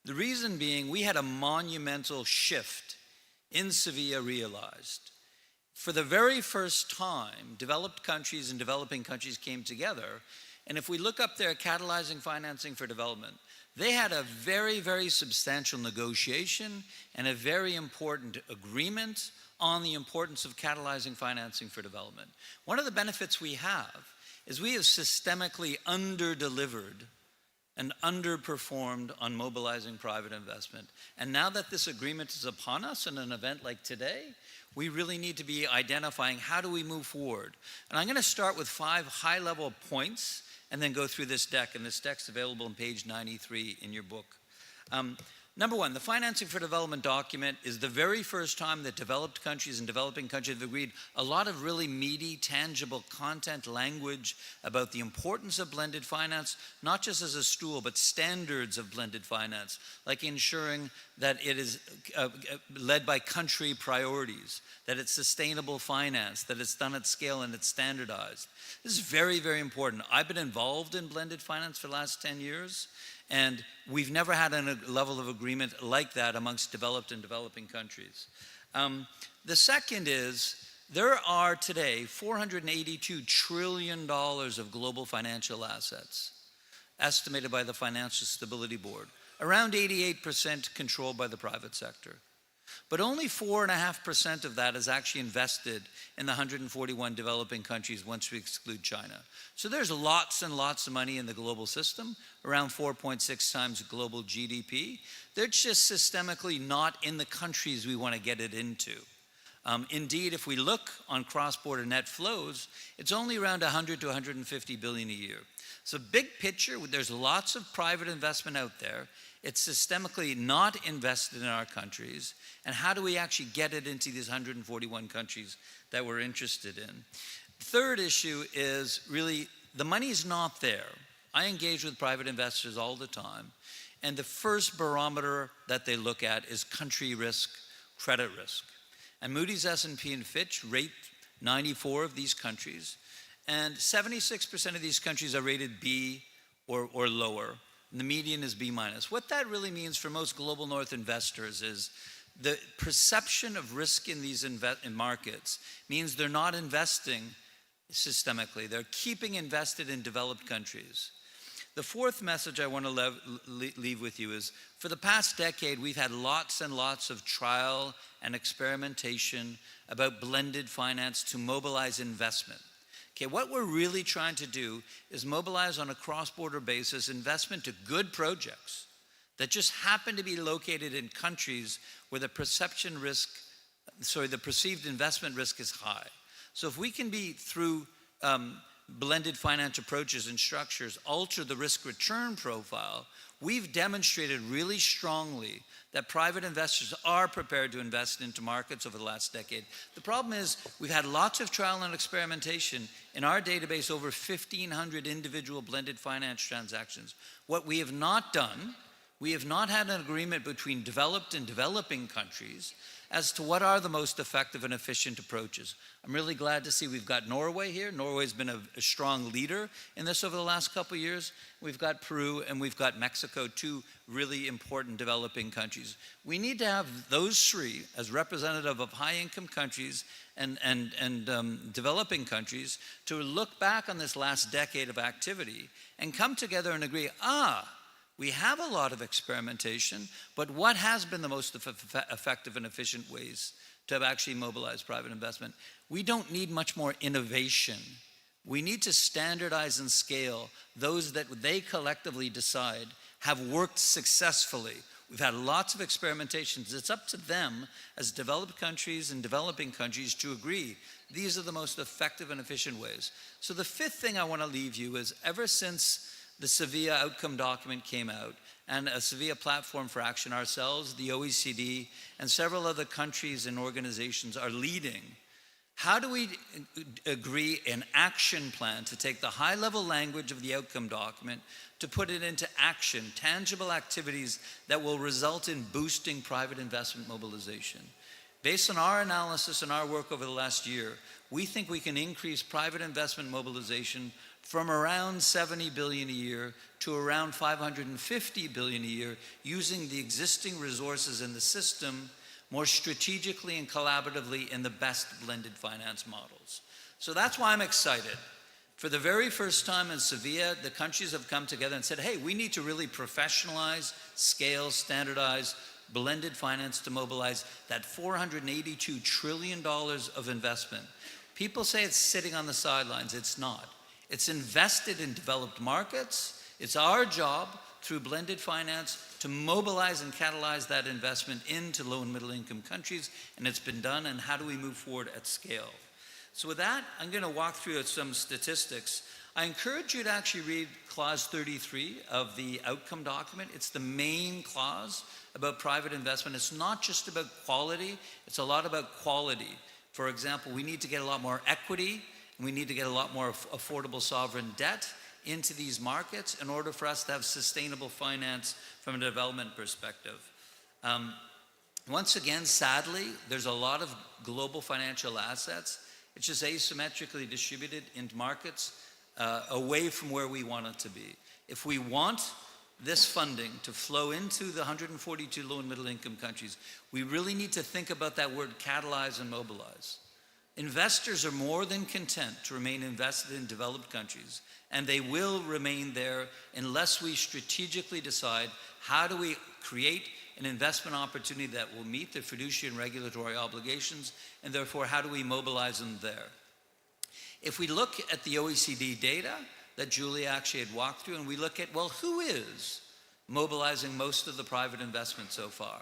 The reason being, we had a monumental shift in Sevilla realized. For the very first time, developed countries and developing countries came together, and if we look up there, Catalyzing Financing for Development, they had a very, very substantial negotiation and a very important agreement on the importance of catalyzing financing for development. One of the benefits we have is we have systemically under-delivered and underperformed on mobilizing private investment. And now that this agreement is upon us in an event like today, we really need to be identifying how do we move forward. And I'm going to start with 5 high-level points and then go through this deck. And this deck's available on page 93 in your book. Number 1, the Financing for Development document is the very first time that developed countries and developing countries have agreed a lot of really meaty, tangible content language about the importance of blended finance, not just as a tool, but standards of blended finance, like ensuring that it is led by country priorities, that it's sustainable finance, that it's done at scale and it's standardized. This is very, very important. I've been involved in blended finance for the last 10 years. And we've never had a level of agreement like that amongst developed and developing countries. The second is, there are today $482 trillion of global financial assets, estimated by the Financial Stability Board, around 88% controlled by the private sector. But only 4.5% of that is actually invested in the 141 developing countries once we exclude China. So there's lots and lots of money in the global system, around 4.6 times global GDP. They're just systemically not in the countries we want to get it into. Indeed, if we look on cross-border net flows, it's only around 100 to 150 billion a year. So big picture, there's lots of private investment out there. it's systemically not invested in our countries, and how do we actually get it into these 141 countries that we're interested in? Third issue is really the money is not there. I engage with private investors all the time, and the first barometer that they look at is country risk, credit risk. And Moody's, S&P, and Fitch rate 94 of these countries, and 76% of these countries are rated B or lower. And the median is B minus. What that really means for most global north investors is the perception of risk in these markets means they're not investing systemically. They're keeping invested in developed countries. The fourth message I want to leave with you is, for the past decade, we've had lots and lots of trial and experimentation about blended finance to mobilize investment. Okay, what we're really trying to do is mobilize on a cross-border basis investment to good projects that just happen to be located in countries where the perceived investment risk is high. So if we can be, through blended finance approaches and structures, alter the risk-return profile, we've demonstrated really strongly that private investors are prepared to invest into markets over the last decade. The problem is we've had lots of trial and experimentation. In our database, over 1,500 individual blended finance transactions. What we have not done, we have not had an agreement between developed and developing countries as to what are the most effective and efficient approaches. I'm really glad to see we've got Norway here. Norway's been a strong leader in this over the last couple of years. We've got Peru and we've got Mexico, two really important developing countries. We need to have those three as representative of high-income countries and developing countries to look back on this last decade of activity and come together and agree, we have a lot of experimentation, but what has been the most effective and efficient ways to have actually mobilized private investment? We don't need much more innovation. We need to standardize and scale those that they collectively decide have worked successfully. We've had lots of experimentations. It's up to them as developed countries and developing countries to agree these are the most effective and efficient ways. So the fifth thing I want to leave you is, ever since the Sevilla outcome document came out, and a Sevilla platform for action, ourselves, the OECD, and several other countries and organizations are leading. How do we agree an action plan to take the high-level language of the outcome document to put it into action, tangible activities that will result in boosting private investment mobilization? Based on our analysis and our work over the last year, we think we can increase private investment mobilization from around 70 billion a year to around 550 billion a year, using the existing resources in the system more strategically and collaboratively in the best blended finance models. So that's why I'm excited. For the very first time in Sevilla, the countries have come together and said, hey, we need to really professionalize, scale, standardize blended finance to mobilize that $482 trillion of investment. People say it's sitting on the sidelines. It's not. It's invested in developed markets. It's our job through blended finance to mobilize and catalyze that investment into low and middle income countries, and it's been done, and how do we move forward at scale? So with that, I'm going to walk through some statistics. I encourage you to actually read clause 33 of the outcome document. It's the main clause about private investment. It's not just about quality, it's a lot about quality. For example, we need to get a lot more equity, and we need to get a lot more affordable sovereign debt into these markets in order for us to have sustainable finance from a development perspective. Once again, sadly, there's a lot of global financial assets. It's just asymmetrically distributed into markets away from where we want it to be. If we want this funding to flow into the 142 low and middle income countries, we really need to think about that word catalyze and mobilize. Investors are more than content to remain invested in developed countries, and they will remain there unless we strategically decide how do we create an investment opportunity that will meet their fiduciary and regulatory obligations, and therefore how do we mobilize them there. If we look at the OECD data that Julie actually had walked through, and we look at, well, who is mobilizing most of the private investment so far?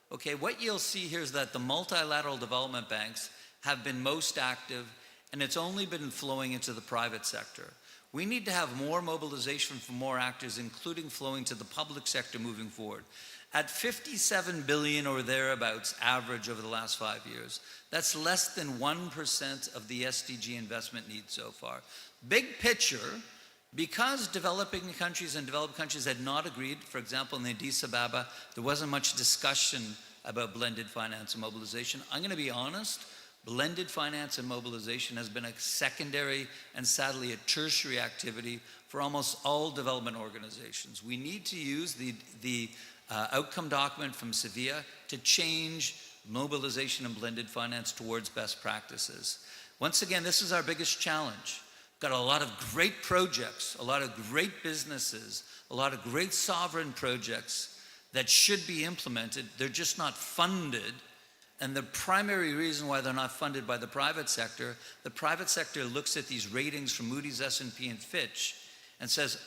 Okay, what you'll see here is that the multilateral development banks have been most active, and it's only been flowing into the private sector. We need to have more mobilization from more actors, including flowing to the public sector moving forward. At 57 billion or thereabouts average over the last 5 years, that's less than 1% of the SDG investment needs so far. Big picture, because developing countries and developed countries had not agreed, for example, in Addis Ababa, there wasn't much discussion about blended finance and mobilization. I'm going to be honest, blended finance and mobilization has been a secondary and sadly a tertiary activity for almost all development organizations. We need to use the outcome document from Sevilla to change mobilization and blended finance towards best practices. Once again, this is our biggest challenge. Got a lot of great projects, a lot of great businesses, a lot of great sovereign projects that should be implemented. They're just not funded. And the primary reason why they're not funded by the private sector looks at these ratings from Moody's, S&P, and Fitch and says,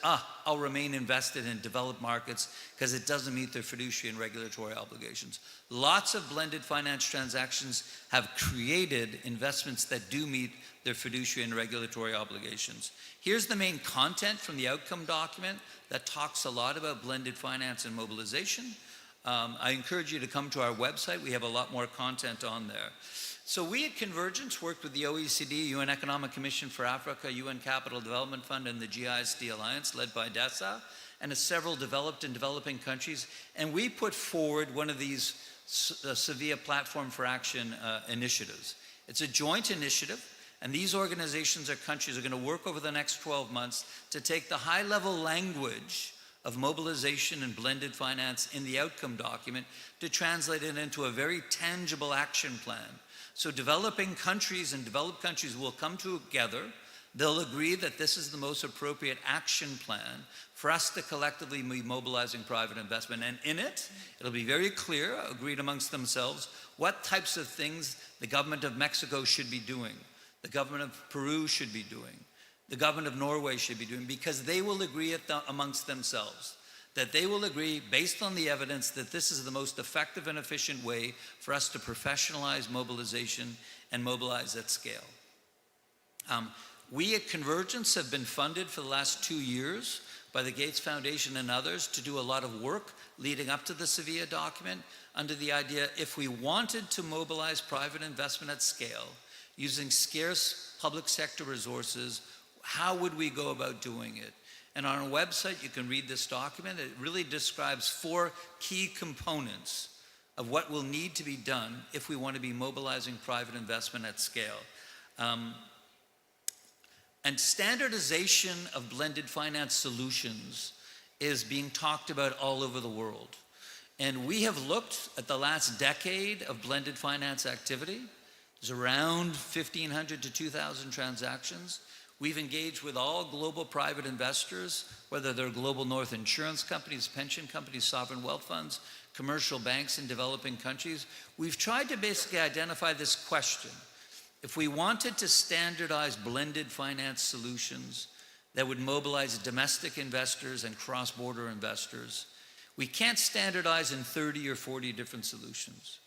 I'll remain invested in developed markets because it doesn't meet their fiduciary and regulatory obligations. Lots of blended finance transactions have created investments that do meet their fiduciary and regulatory obligations. Here's the main content from the outcome document that talks a lot about blended finance and mobilization. I encourage you to come to our website. We have a lot more content on there. So we at Convergence worked with the OECD, UN Economic Commission for Africa, UN Capital Development Fund, and the GISD Alliance, led by DESA, and several developed and developing countries. And we put forward one of these Sevilla Platform for Action initiatives. It's a joint initiative, and these organizations or countries are going to work over the next 12 months to take the high-level language of mobilization and blended finance in the outcome document to translate it into a very tangible action plan. So developing countries and developed countries will come together. They'll agree that this is the most appropriate action plan for us to collectively be mobilizing private investment. And in it, it'll be very clear, agreed amongst themselves, what types of things the government of Mexico should be doing, the government of Peru should be doing, the government of Norway should be doing, because they will agree amongst themselves, that they will agree based on the evidence that this is the most effective and efficient way for us to professionalize mobilization and mobilize at scale. We at Convergence have been funded for the last 2 years by the Gates Foundation and others to do a lot of work leading up to the Sevilla document under the idea if we wanted to mobilize private investment at scale using scarce public sector resources, how would we go about doing it? And on our website, you can read this document. It really describes 4 key components of what will need to be done if we want to be mobilizing private investment at scale. And standardization of blended finance solutions is being talked about all over the world. And we have looked at the last decade of blended finance activity. There's around 1,500 to 2,000 transactions. We've engaged with all global private investors, whether they're global north insurance companies, pension companies, sovereign wealth funds, commercial banks in developing countries. We've tried to basically identify this question. If we wanted to standardize blended finance solutions that would mobilize domestic investors and cross-border investors, we can't standardize in 30 or 40 different solutions.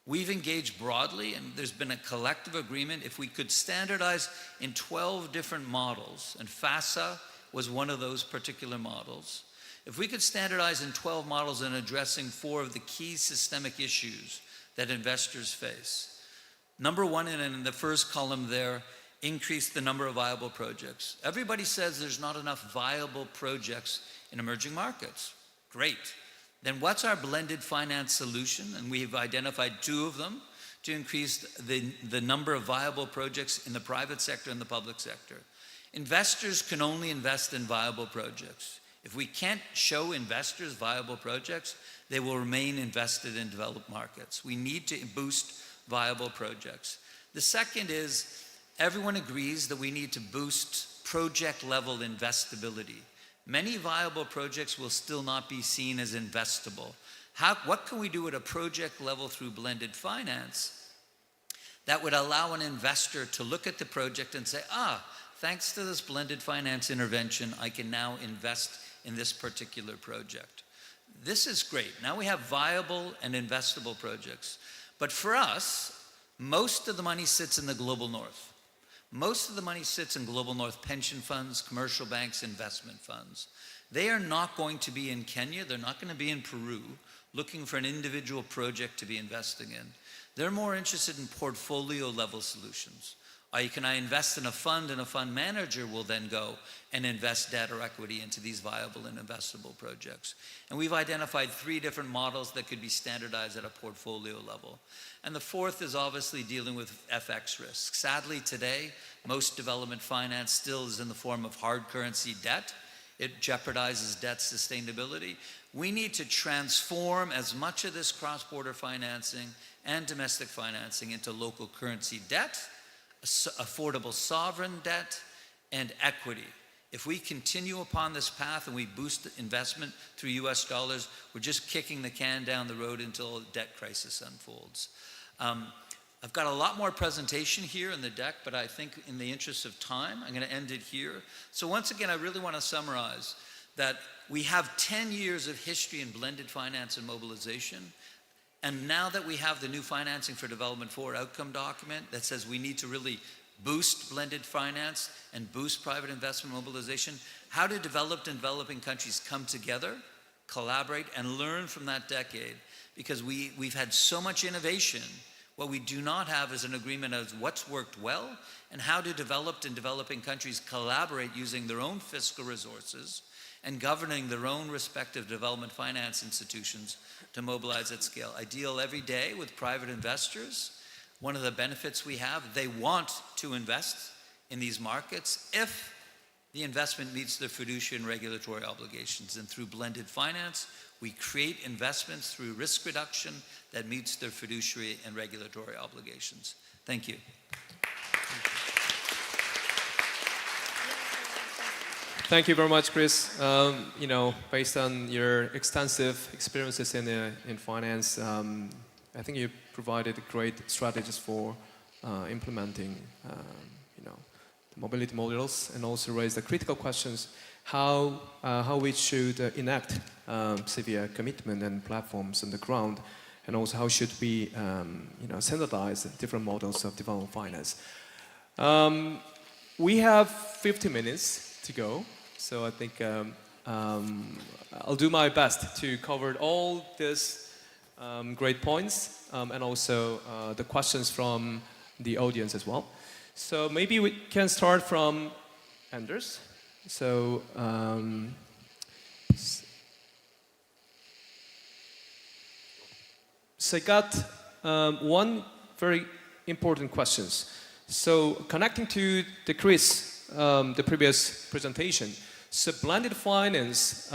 We've engaged broadly, and there's been a collective agreement if we could standardize in 12 different models, and FASA was one of those particular models. If we could standardize in 12 models in addressing 4 of the key systemic issues that investors face. Number 1, and in the first column there, increase the number of viable projects. Everybody says there's not enough viable projects in emerging markets. Great. Then what's our blended finance solution? And we've identified 2 of them to increase the number of viable projects in the private sector and the public sector. Investors can only invest in viable projects. If we can't show investors viable projects, they will remain invested in developed markets. We need to boost viable projects. The second is everyone agrees that we need to boost project-level investability. Many viable projects will still not be seen as investable. What can we do at a project level through blended finance that would allow an investor to look at the project and say, thanks to this blended finance intervention, I can now invest in this particular project. This is great. Now we have viable and investable projects. But for us, most of the money sits in the global north. Most of the money sits in Global North pension funds, commercial banks, investment funds. They are not going to be in Kenya, they're not going to be in Peru looking for an individual project to be investing in. They're more interested in portfolio level solutions. Can I invest in a fund, and a fund manager will then go and invest debt or equity into these viable and investable projects. And we've identified 3 different models that could be standardized at a portfolio level. And the fourth is obviously dealing with FX risk. Sadly today, most development finance still is in the form of hard currency debt. It jeopardizes debt sustainability. We need to transform as much of this cross-border financing and domestic financing into local currency debt, affordable sovereign debt, and equity. If we continue upon this path and we boost investment through US dollars, we're just kicking the can down the road until a debt crisis unfolds. I've got a lot more presentation here in the deck, but I think in the interest of time, I'm going to end it here. So once again, I really want to summarize that we have 10 years of history in blended finance and mobilization. And now that we have the new Financing for Development 4 outcome document that says we need to really boost blended finance and boost private investment mobilization, how do developed and developing countries come together, collaborate, and learn from that decade? Because we've had so much innovation. What we do not have is an agreement of what's worked well and how do developed and developing countries collaborate using their own fiscal resources and governing their own respective development finance institutions to mobilize at scale. I deal every day with private investors. One of the benefits we have, they want to invest in these markets if the investment meets their fiduciary and regulatory obligations. And through blended finance, we create investments through risk reduction that meets their fiduciary and regulatory obligations. Thank you. Thank you very much, Chris. You know, based on your extensive experiences in finance, I think you provided great strategies for implementing, you know, the mobility models, and also raised the critical questions how we should enact severe commitment and platforms on the ground, and also how should we, you know, standardize different models of development finance. We have 50 minutes to go. So I think I'll do my best to cover all these great points and also the questions from the audience as well. So maybe we can start from Anders. So I got one very important question. So connecting to the Chris, the previous presentation. So blended finance,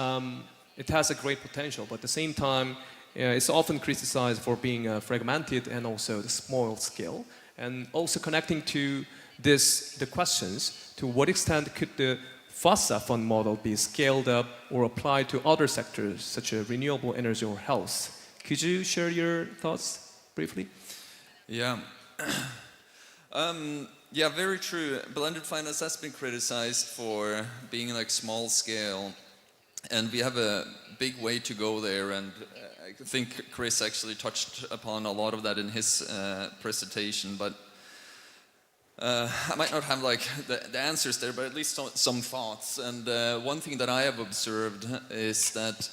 it has a great potential, but at the same time, it's often criticized for being fragmented and also the small scale. And also connecting to this, the questions, to what extent could the FASA fund model be scaled up or applied to other sectors such as renewable energy or health? Could you share your thoughts briefly? Yeah. Yeah, very true. Blended finance has been criticized for being like small scale, and we have a big way to go there, and I think Chris actually touched upon a lot of that in his presentation, but I might not have like the answers there, but at least some thoughts. And one thing that I have observed is that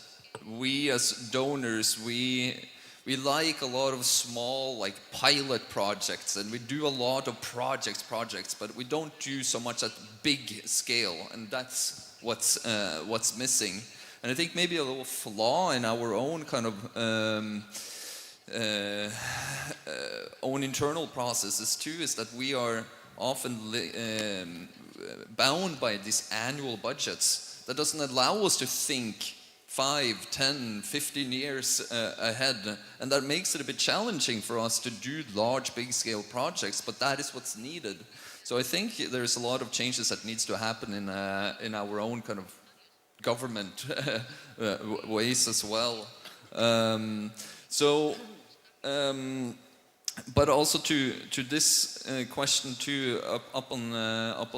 we as donors, we like a lot of small like pilot projects, and we do a lot of projects, but we don't do so much at big scale, and that's what's missing. And I think maybe a little flaw in our own kind of own internal processes too is that we are often bound by these annual budgets that doesn't allow us to think 5, 10, 15 years ahead, and that makes it a bit challenging for us to do large, big-scale projects, but that is what's needed. So I think there's a lot of changes that needs to happen in our own kind of government ways as well. But also to this question too, up on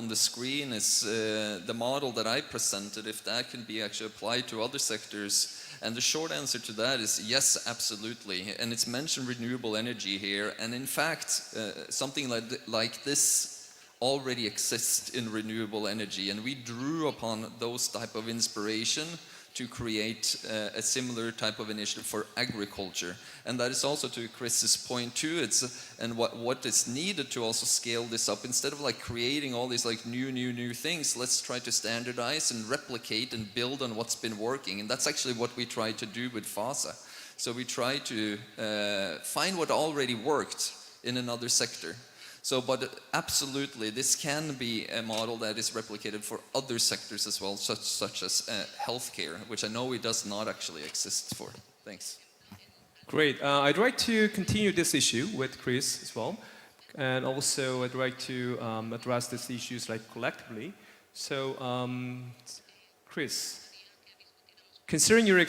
the screen is the model that I presented, if that can be actually applied to other sectors. And the short answer to that is yes, absolutely. And it's mentioned renewable energy here. And in fact, something like this, already exist in renewable energy, and we drew upon those type of inspiration to create a similar type of initiative for agriculture. And that is also to Chris's point too, and what is needed to also scale this up. Instead of like creating all these like new things, let's try to standardize and replicate and build on what's been working. And that's actually what we try to do with FASA. So we try to find what already worked in another sector. So, but absolutely, this can be a model that is replicated for other sectors as well, such as healthcare, which I know it does not actually exist for. Thanks. Great. I'd like to continue this issue with Chris as well. And also, I'd like to address these issues like collectively. So, Chris, considering your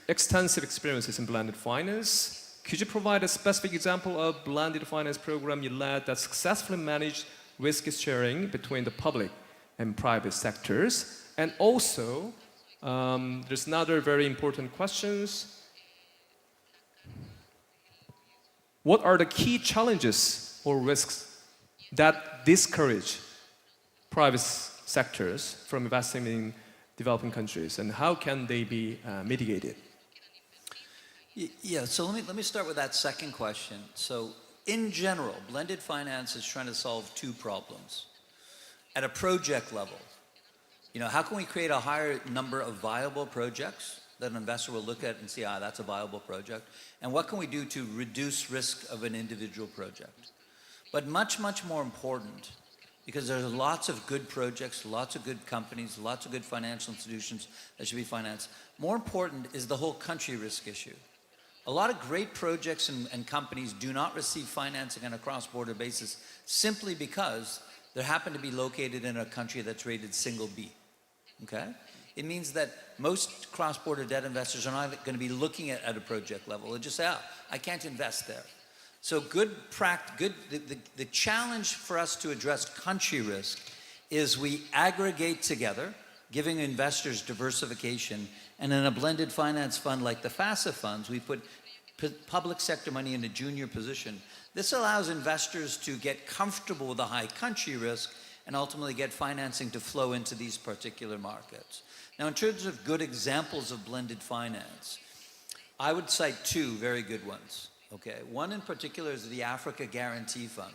extensive experiences in blended finance, could you provide a specific example of blended finance program you led that successfully managed risk sharing between the public and private sectors? And also, there's another very important question. What are the key challenges or risks that discourage private sectors from investing in developing countries, and how can they be mitigated? Yeah, so let me start with that second question. So in general, blended finance is trying to solve two problems. At a project level, how can we create a higher number of viable projects that an investor will look at and see, that's a viable project? And what can we do to reduce risk of an individual project? But much, much more important, because there's lots of good projects, lots of good companies, lots of good financial institutions that should be financed. More important is the whole country risk issue. A lot of great projects and companies do not receive financing on a cross-border basis simply because they happen to be located in a country that's rated single B, okay? It means that most cross-border debt investors are not going to be looking at a project level. They'll just say, I can't invest there. So the challenge for us to address country risk is we aggregate together, giving investors diversification, and in a blended finance fund like the FASA funds, we put public sector money in a junior position. This allows investors to get comfortable with a high country risk and ultimately get financing to flow into these particular markets. Now, in terms of good examples of blended finance, I would cite two very good ones. Okay, one in particular is the Africa Guarantee Fund.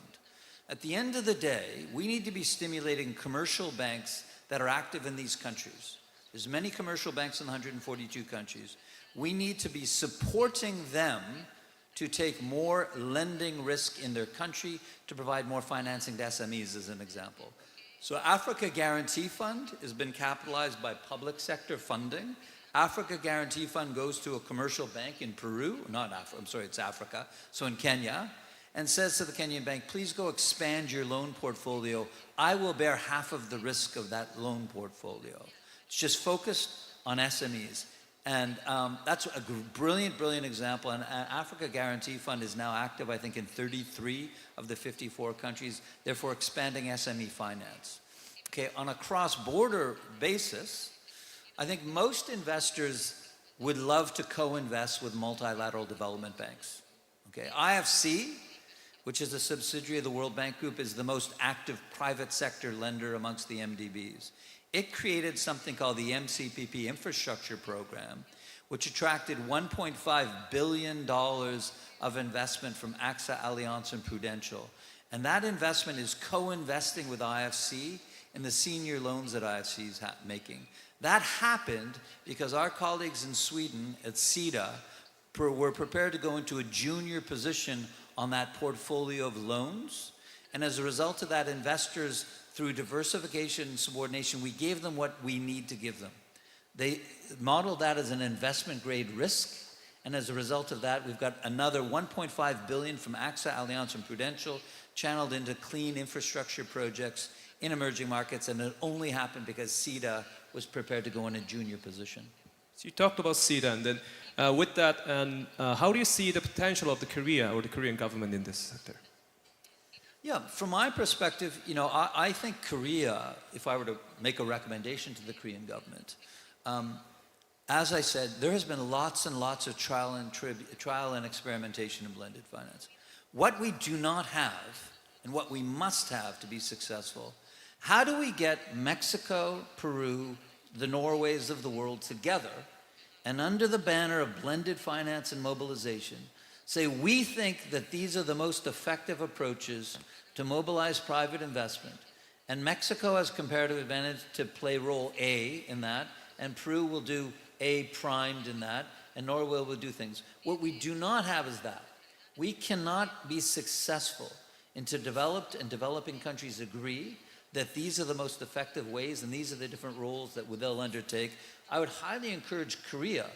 At the end of the day, we need to be stimulating commercial banks that are active in these countries. There's many commercial banks in 142 countries. We need to be supporting them to take more lending risk in their country to provide more financing to SMEs, as an example. So Africa Guarantee Fund has been capitalized by public sector funding. Africa Guarantee Fund goes to a commercial bank in Peru, not Africa, I'm sorry, it's Africa, so in Kenya, and says to the Kenyan bank, please go expand your loan portfolio. I will bear half of the risk of that loan portfolio. It's just focused on SMEs. And that's a brilliant, brilliant example. And Africa Guarantee Fund is now active, I think, in 33 of the 54 countries, therefore expanding SME finance. Okay, on a cross-border basis, I think most investors would love to co-invest with multilateral development banks. Okay, IFC, which is a subsidiary of the World Bank Group, is the most active private sector lender amongst the MDBs. It created something called the MCPP Infrastructure Program, which attracted $1.5 billion of investment from AXA, Allianz, and Prudential. And that investment is co-investing with IFC in the senior loans that IFC is making. That happened because our colleagues in Sweden at SIDA were prepared to go into a junior position on that portfolio of loans. And as a result of that, investors, through diversification and subordination, we gave them what we need to give them. They modeled that as an investment grade risk. And as a result of that, we've got another 1.5 billion from AXA, Allianz, and Prudential channeled into clean infrastructure projects in emerging markets. And it only happened because SIDA was prepared to go in a junior position. So you talked about SIDA, and then with that, how do you see the potential of the Korea or the Korean government in this sector? Yeah, from my perspective, I think Korea, if I were to make a recommendation to the Korean government, as I said, there has been lots and lots of trial and experimentation in blended finance. What we do not have, and what we must have to be successful. How do we get Mexico, Peru, the Norways of the world together, and under the banner of blended finance and mobilization, say we think that these are the most effective approaches to mobilize private investment, and Mexico has comparative advantage to play role A in that, and Peru will do A primed in that, and Norway will do things. What we do not have is that. We cannot be successful until developed and developing countries agree that these are the most effective ways and these are the different roles that they'll undertake. I would highly encourage Korea,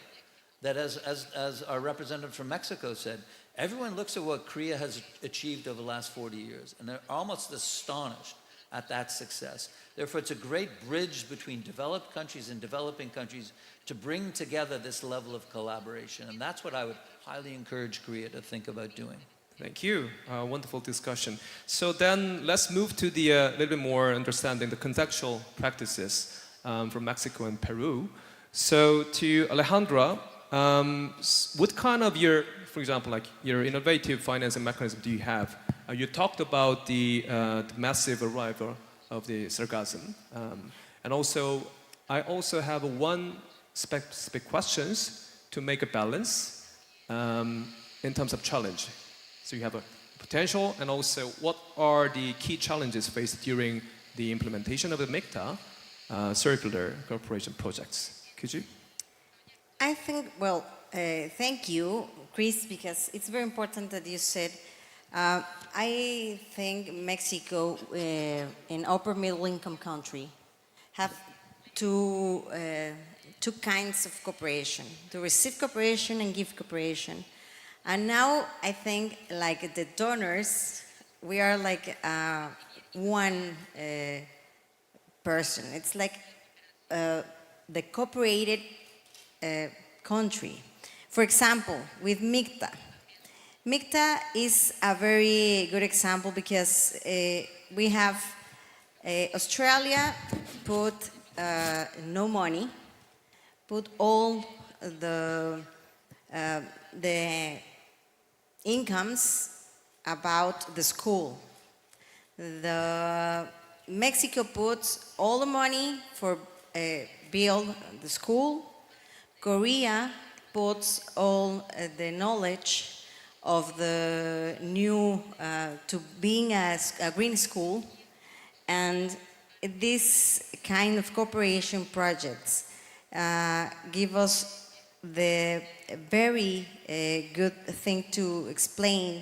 that as our representative from Mexico said, everyone looks at what Korea has achieved over the last 40 years, and they're almost astonished at that success. Therefore, it's a great bridge between developed countries and developing countries to bring together this level of collaboration, and that's what I would highly encourage Korea to think about doing. Thank you. Wonderful discussion. So then let's move to the little bit more understanding the contextual practices from Mexico and Peru. So to Alejandra, what kind of for example, like your innovative financing mechanism do you have? You talked about the massive arrival of the sargassum. And also, I also have one specific questions to make a balance in terms of challenge. So you have a potential, and also what are the key challenges faced during the implementation of the MICTA circular cooperation projects? Could you? I think, well, thank you, Chris, because it's very important that you said, I think Mexico, an upper middle income country, have two kinds of cooperation, to receive cooperation and give cooperation. And now I think like the donors, we are like one person. It's like the cooperated country. For example, with MICTA. MICTA is a very good example because we have Australia put no money, put all the incomes about the school. Mexico puts all the money for build the school. Korea puts all the knowledge of the new to being a green school, and this kind of cooperation projects give us the very good thing to explain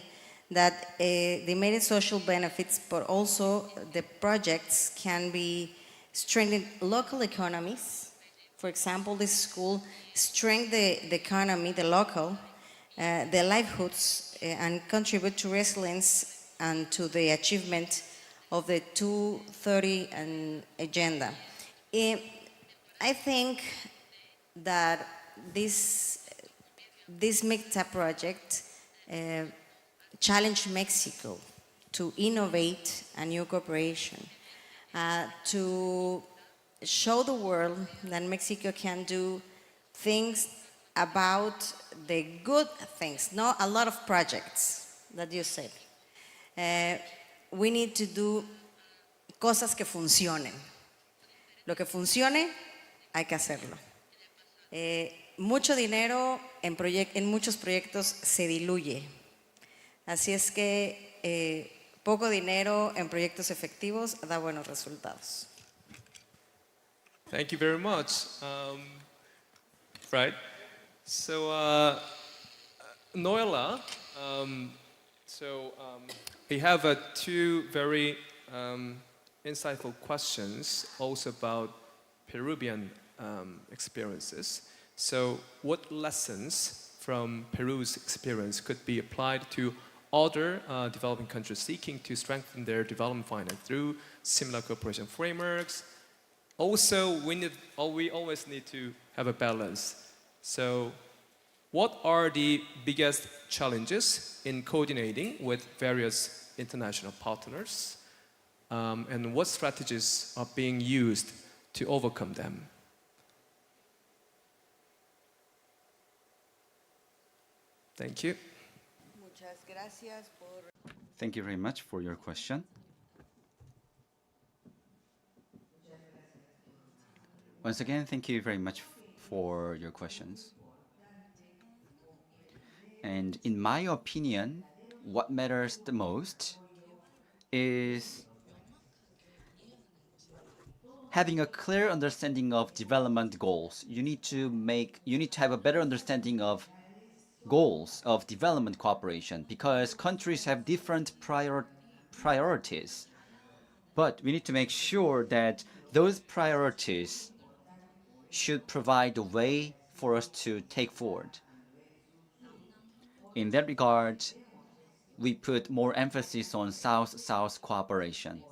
that they made it social benefits, but also the projects can be strengthening local economies. For example, this school strengthen the economy, the local, the livelihoods, and contribute to resilience and to the achievement of the 2030 agenda. I think that this MICTA project challenged Mexico to innovate a new cooperation, to show the world that Mexico can do things about the good things, not a lot of projects that you said. We need to do cosas que funcionen. Lo que funcione, hay que hacerlo. Mucho dinero en muchos proyectos se diluye. Así es que poco dinero en proyectos efectivos da buenos resultados. Thank you very much. Right. So, Noela, we have two very insightful questions also about Peruvian experiences. So, what lessons from Peru's experience could be applied to other developing countries seeking to strengthen their development finance through similar cooperation frameworks? Also, we always need to have a balance. So, what are the biggest challenges in coordinating with various international partners? And what strategies are being used to overcome them? Thank you. Muchas Thank you very much for your question. Once again, thank you very much for your questions. And in my opinion, what matters the most is having a clear understanding of development goals. You need to have a better understanding of goals of development cooperation because countries have different priorities. But we need to make sure that those priorities should provide the way for us to take forward. In that regard, we put more emphasis on South-South cooperation.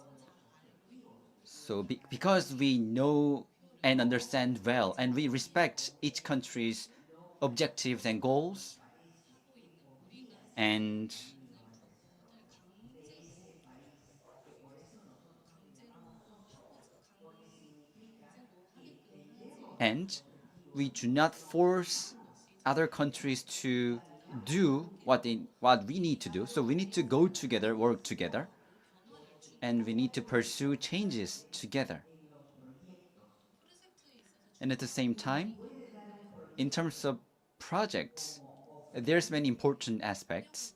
So because we know and understand well and we respect each country's objectives and goals, and we do not force other countries to do what we need to do. So we need to go together, work together, and we need to pursue changes together. And at the same time, in terms of projects, there's many important aspects.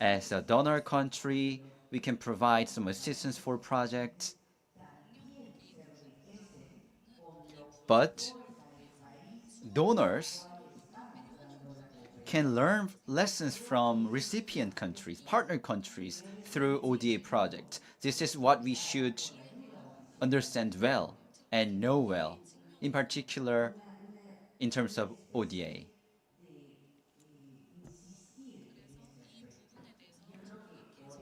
As a donor country, we can provide some assistance for projects. But donors can learn lessons from recipient countries, partner countries, through ODA projects. This is what we should understand well and know well, in particular in terms of ODA.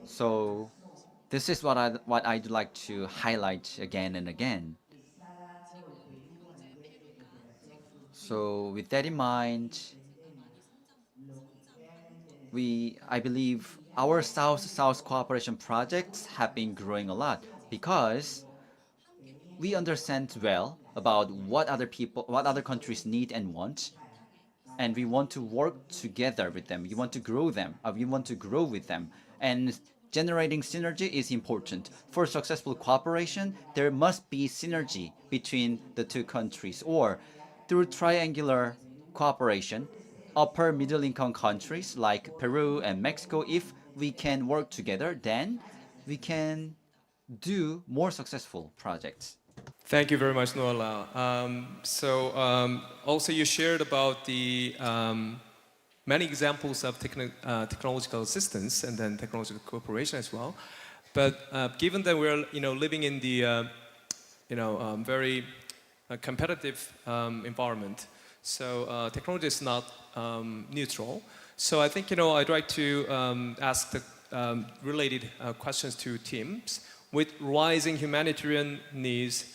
So this is what I'd like to highlight again and again. So with that in mind, I believe our South-South cooperation projects have been growing a lot because we understand well about what other countries need and want, and we want to work together with them. We want to grow them. We want to grow with them, and generating synergy is important. For successful cooperation, there must be synergy between the two countries, or through triangular cooperation, upper middle income countries like Peru and Mexico, if we can work together, then we can do more successful projects. Thank you very much, Noala. Also you shared about the many examples of technological assistance and then technological cooperation as well. But given that we're living in the very competitive environment, so technology is not neutral. So I think I'd like to ask the related questions to teams. With rising humanitarian needs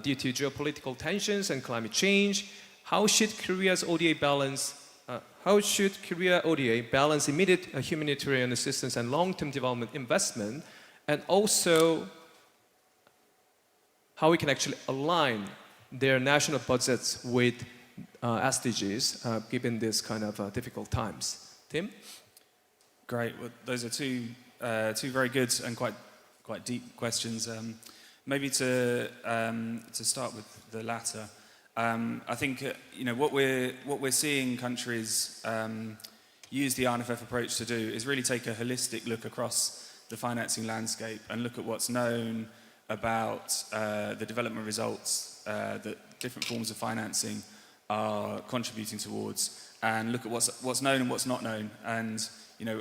due to geopolitical tensions and climate change, how should Korea ODA balance immediate humanitarian assistance and long-term development investment, and also how we can actually align their national budgets with SDGs given this kind of difficult times? Tim? Great. Well, those are two very good and quite deep questions. Maybe to start with the latter. I think what we're seeing countries use the RNFF approach to do is really take a holistic look across the financing landscape and look at what's known about the development results that different forms of financing are contributing towards, and look at what's known and what's not known, and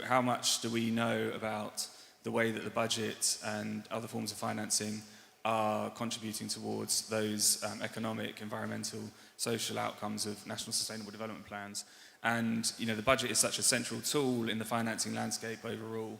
how much do we know about the way that the budget and other forms of financing are contributing towards those economic, environmental, social outcomes of national sustainable development plans. And the budget is such a central tool in the financing landscape overall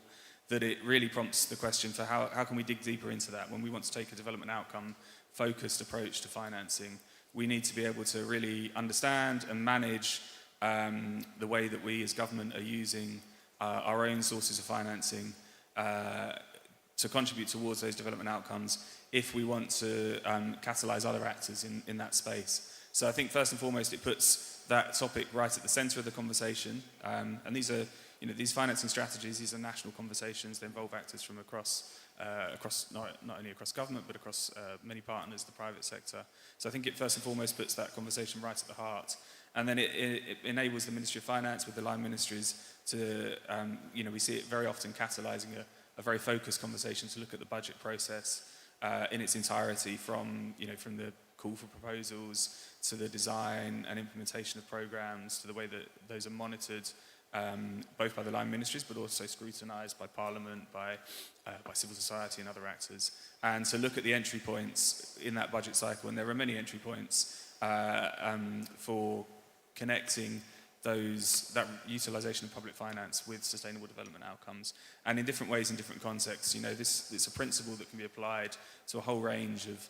that it really prompts the question for how can we dig deeper into that. When we want to take a development outcome focused approach to financing, we need to be able to really understand and manage the way that we as government are using our own sources of financing to contribute towards those development outcomes if we want to catalyze other actors in that space. So I think first and foremost it puts that topic right at the center of the conversation, and these are these financing strategies, these are national conversations. They involve actors from across not only across government, but across many partners, the private sector. So I think it first and foremost puts that conversation right at the heart. And then it enables the Ministry of Finance with the line ministries to, we see it very often catalyzing a very focused conversation to look at the budget process in its entirety, from the call for proposals to the design and implementation of programs, to the way that those are monitored, both by the line ministries, but also scrutinized by Parliament, by civil society and other actors. And to look at the entry points in that budget cycle, and there are many entry points for connecting that utilization of public finance with sustainable development outcomes, and in different ways, in different contexts. It's a principle that can be applied to a whole range of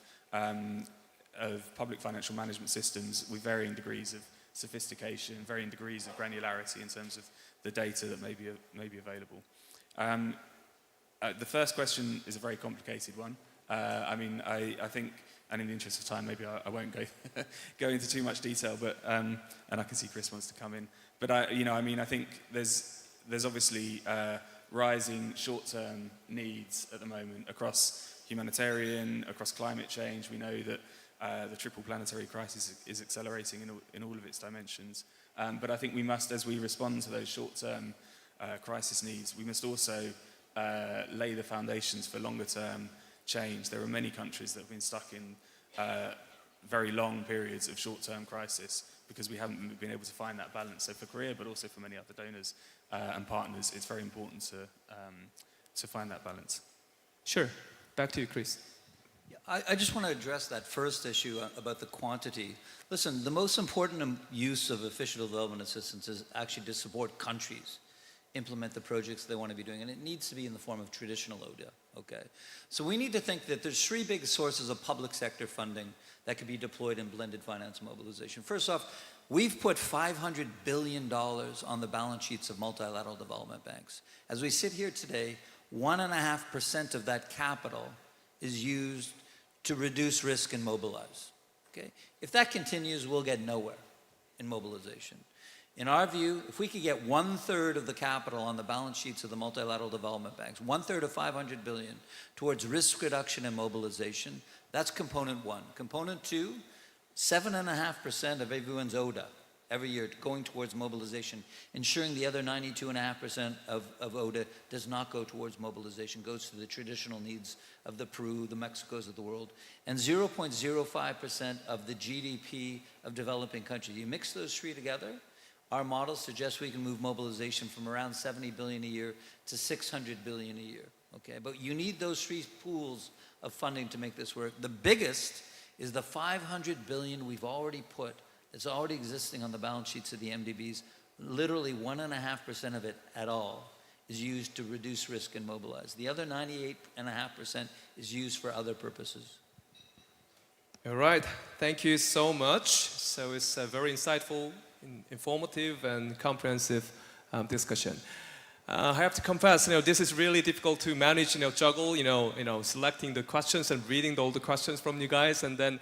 public financial management systems with varying degrees of sophistication, varying degrees of granularity in terms of the data that may be available. The first question is a very complicated one. I think, and in the interest of time, maybe I won't go into too much detail, but and I can see Chris wants to come in. But I think there's obviously rising short-term needs at the moment across humanitarian, across climate change. We know that the triple planetary crisis is accelerating in all of its dimensions. But I think we must, as we respond to those short-term crisis needs, we must also lay the foundations for longer-term change. There are many countries that have been stuck in very long periods of short-term crisis because we haven't been able to find that balance. So for Korea, but also for many other donors and partners, it's very important to find that balance. Sure. Back to you, Chris. I just want to address that first issue about the quantity. Listen, the most important use of official development assistance is actually to support countries implement the projects they want to be doing, and it needs to be in the form of traditional ODA, okay? So we need to think that there's three big sources of public sector funding that could be deployed in blended finance mobilization. First off, we've put $500 billion on the balance sheets of multilateral development banks. As we sit here today, 1.5% of that capital is used to reduce risk and mobilize, okay? If that continues, we'll get nowhere in mobilization. In our view, if we could get 1/3 of the capital on the balance sheets of the multilateral development banks, 1/3 of $500 billion towards risk reduction and mobilization, that's component one. Component two, 7.5% of everyone's ODA every year going towards mobilization, ensuring the other 92.5% of ODA does not go towards mobilization, goes to the traditional needs of the Peru, the Mexicos of the world, and 0.05% of the GDP of developing countries. You mix those three together, our models suggest we can move mobilization from around 70 billion a year to 600 billion a year, okay? But you need those three pools of funding to make this work. The biggest is the 500 billion we've already put, it's already existing on the balance sheets of the MDBs. Literally 1.5% of it at all is used to reduce risk and mobilize. The other 98.5% is used for other purposes. All right, thank you so much. So it's a very insightful, informative and comprehensive discussion. I have to confess, this is really difficult to manage, juggle, selecting the questions and reading all the questions from you guys. And then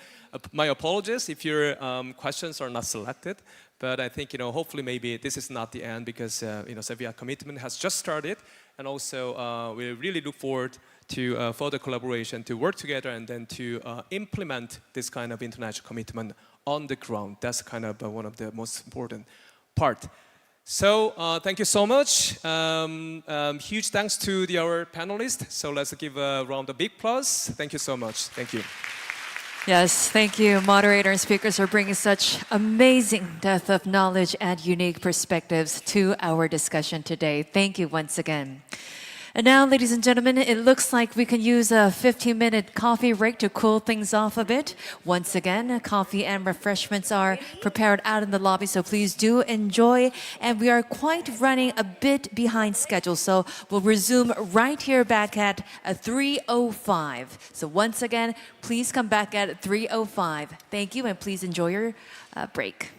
my apologies if your questions are not selected. But I think, hopefully maybe this is not the end because, Sevilla commitment has just started. And also we really look forward to further collaboration, to work together and then to implement this kind of international commitment on the ground. That's kind of one of the most important part. So thank you so much. Huge thanks to our panelists. So let's give a round of big applause. Thank you so much. Thank you. Yes, thank you, moderator and speakers, for bringing such amazing depth of knowledge and unique perspectives to our discussion today. Thank you once again. And now, ladies and gentlemen, it looks like we can use a 15-minute coffee break to cool things off a bit. Once again, coffee and refreshments are prepared out in the lobby, so please do enjoy. And we are quite running a bit behind schedule, so we'll resume right here back at 3:05. So once again, please come back at 3:05. Thank you, and please enjoy your break.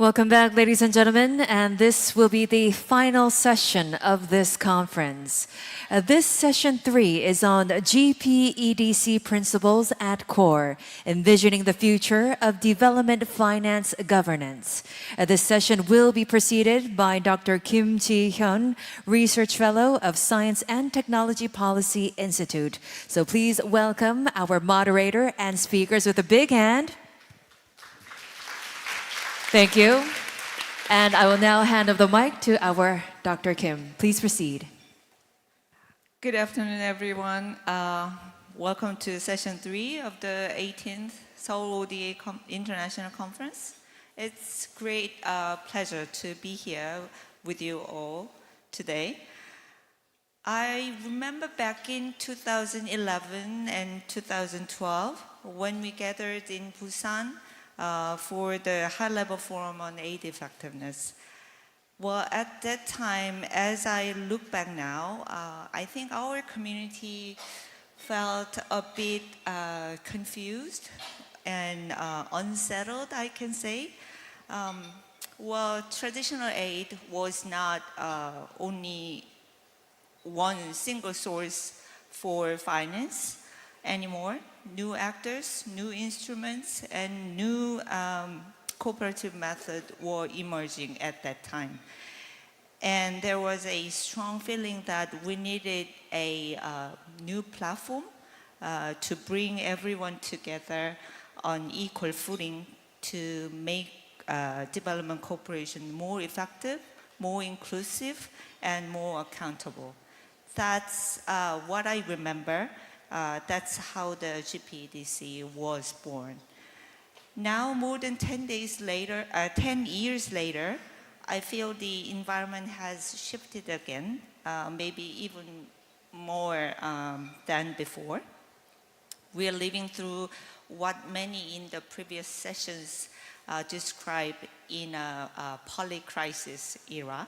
Welcome back, ladies and gentlemen, and this will be the final session of this conference. This session 3 is on GPEDC principles at core, envisioning the future of development finance governance. This session will be preceded by Dr. Kim Ji-hyun, Research Fellow of Science and Technology Policy Institute. So please welcome our moderator and speakers with a big hand. Thank you. And I will now hand over the mic to our Dr. Kim. Please proceed. Good afternoon, everyone. Welcome to session 3 of the 18th Seoul ODA International Conference. It's great pleasure to be here with you all today. I remember back in 2011 and 2012 when we gathered in Busan for the high-level forum on aid effectiveness. Well, at that time, as I look back now, I think our community felt a bit confused and unsettled, I can say. Well, traditional aid was not only one single source for finance anymore. New actors, new instruments, and new cooperative methods were emerging at that time. And there was a strong feeling that we needed a new platform to bring everyone together on equal footing to make development cooperation more effective, more inclusive, and more accountable. That's what I remember. That's how the GPEDC was born. Now, more than 10 years later, I feel the environment has shifted again, maybe even more than before. We are living through what many in the previous sessions described in a poly-crisis era.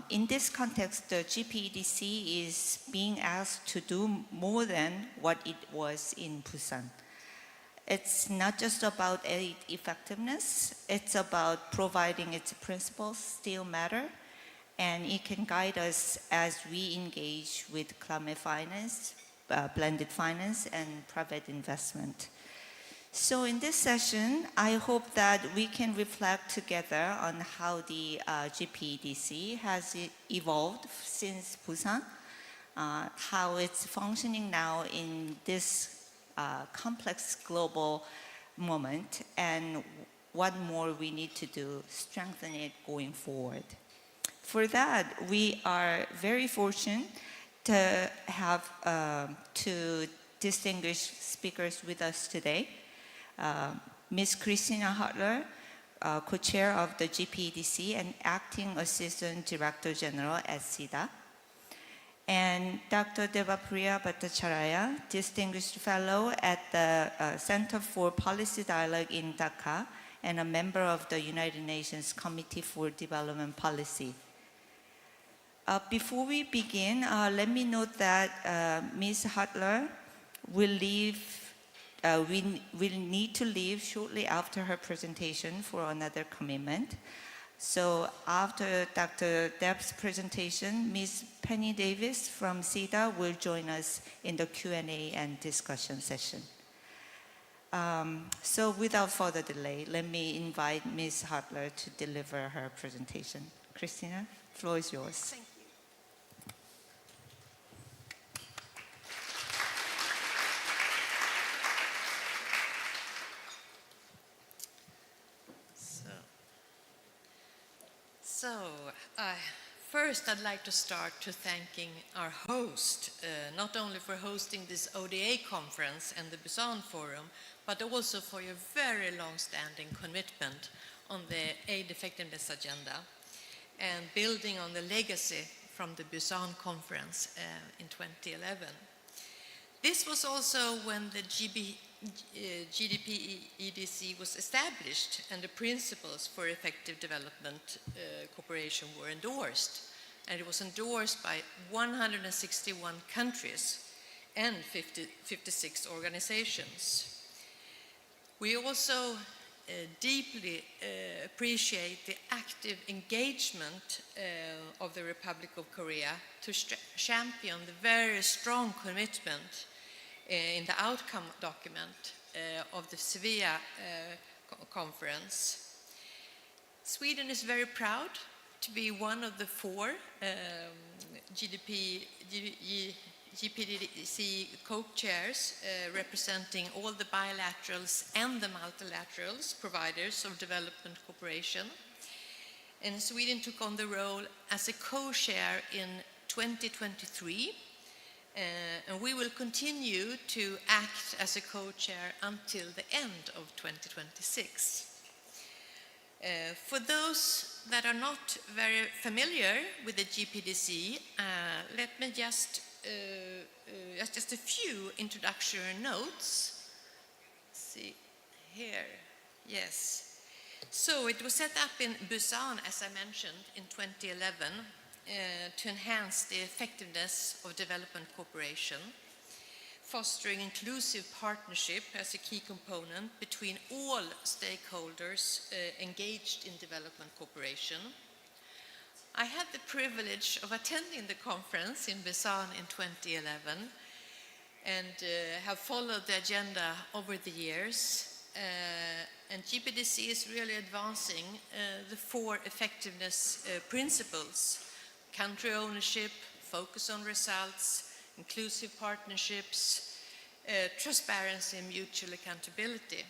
In this context, the GPEDC is being asked to do more than what it was in Busan. It's not just about aid effectiveness, it's about providing its principles still matter, and it can guide us as we engage with climate finance, blended finance, and private investment. So in this session, I hope that we can reflect together on how the GPEDC has evolved since Busan, how it's functioning now in this complex global moment, and what more we need to do, strengthen it going forward. For that, we are very fortunate to have two distinguished speakers with us today. Ms. Christina Hutler, co-chair of the GPEDC and acting assistant director general at SIDA, and Dr. Devapriya Bhattacharya, distinguished fellow at the Center for Policy Dialogue in Dhaka and a member of the United Nations Committee for Development Policy. Before we begin, let me note that Ms. Hutler will need to leave shortly after her presentation for another commitment. So after Dr. Deb's presentation, Ms. Penny Davis from SIDA will join us in the Q&A and discussion session. So without further delay, let me invite Ms. Hutler to deliver her presentation. Christina, the floor is yours. Thank you. First, I'd like to start to thanking our host, not only for hosting this ODA conference and the Busan Forum, but also for your very long-standing commitment on the aid effectiveness agenda and building on the legacy from the Busan conference in 2011. This was also when the GDPEDC was established and the principles for effective development cooperation were endorsed. And it was endorsed by 161 countries and 56 organizations. We also deeply appreciate the active engagement of the Republic of Korea to champion the very strong commitment in the outcome document of the Sevilla conference. Sweden is very proud to be one of the 4 GPEDC co-chairs representing all the bilaterals and the multilaterals providers of development cooperation. And Sweden took on the role as a co-chair in 2023, and we will continue to act as a co-chair until the end of 2026. For those that are not very familiar with the GPEDC, let me just a few introductory notes. Let's see here, yes. So it was set up in Busan, as I mentioned, in 2011 to enhance the effectiveness of development cooperation, fostering inclusive partnership as a key component between all stakeholders engaged in development cooperation. I had the privilege of attending the conference in Busan in 2011 and have followed the agenda over the years. And GPEDC is really advancing the 4 effectiveness principles: country ownership, focus on results, inclusive partnerships, transparency and mutual accountability.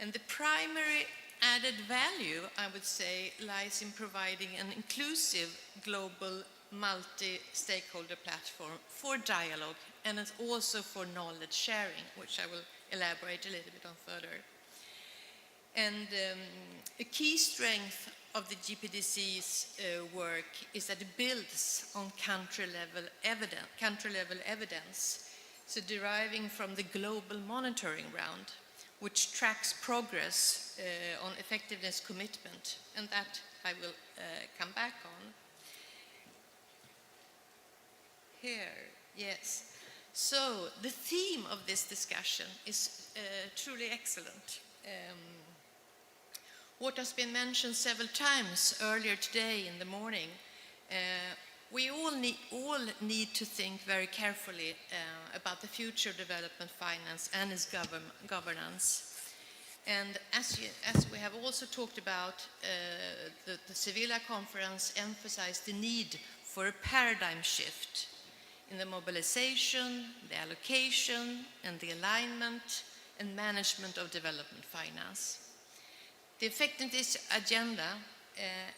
And the primary added value, I would say, lies in providing an inclusive global multi-stakeholder platform for dialogue and also for knowledge sharing, which I will elaborate a little bit on further. And a key strength of the GPEDC's work is that it builds on country-level evidence, so deriving from the global monitoring round, which tracks progress on effectiveness commitment, and that I will come back on. Here, yes. So the theme of this discussion is truly excellent. What has been mentioned several times earlier today in the morning, we all need to think very carefully about the future of development finance and its governance. And as we have also talked about, the Sevilla conference emphasized the need for a paradigm shift in the mobilization, the allocation, and the alignment and management of development finance. The effectiveness agenda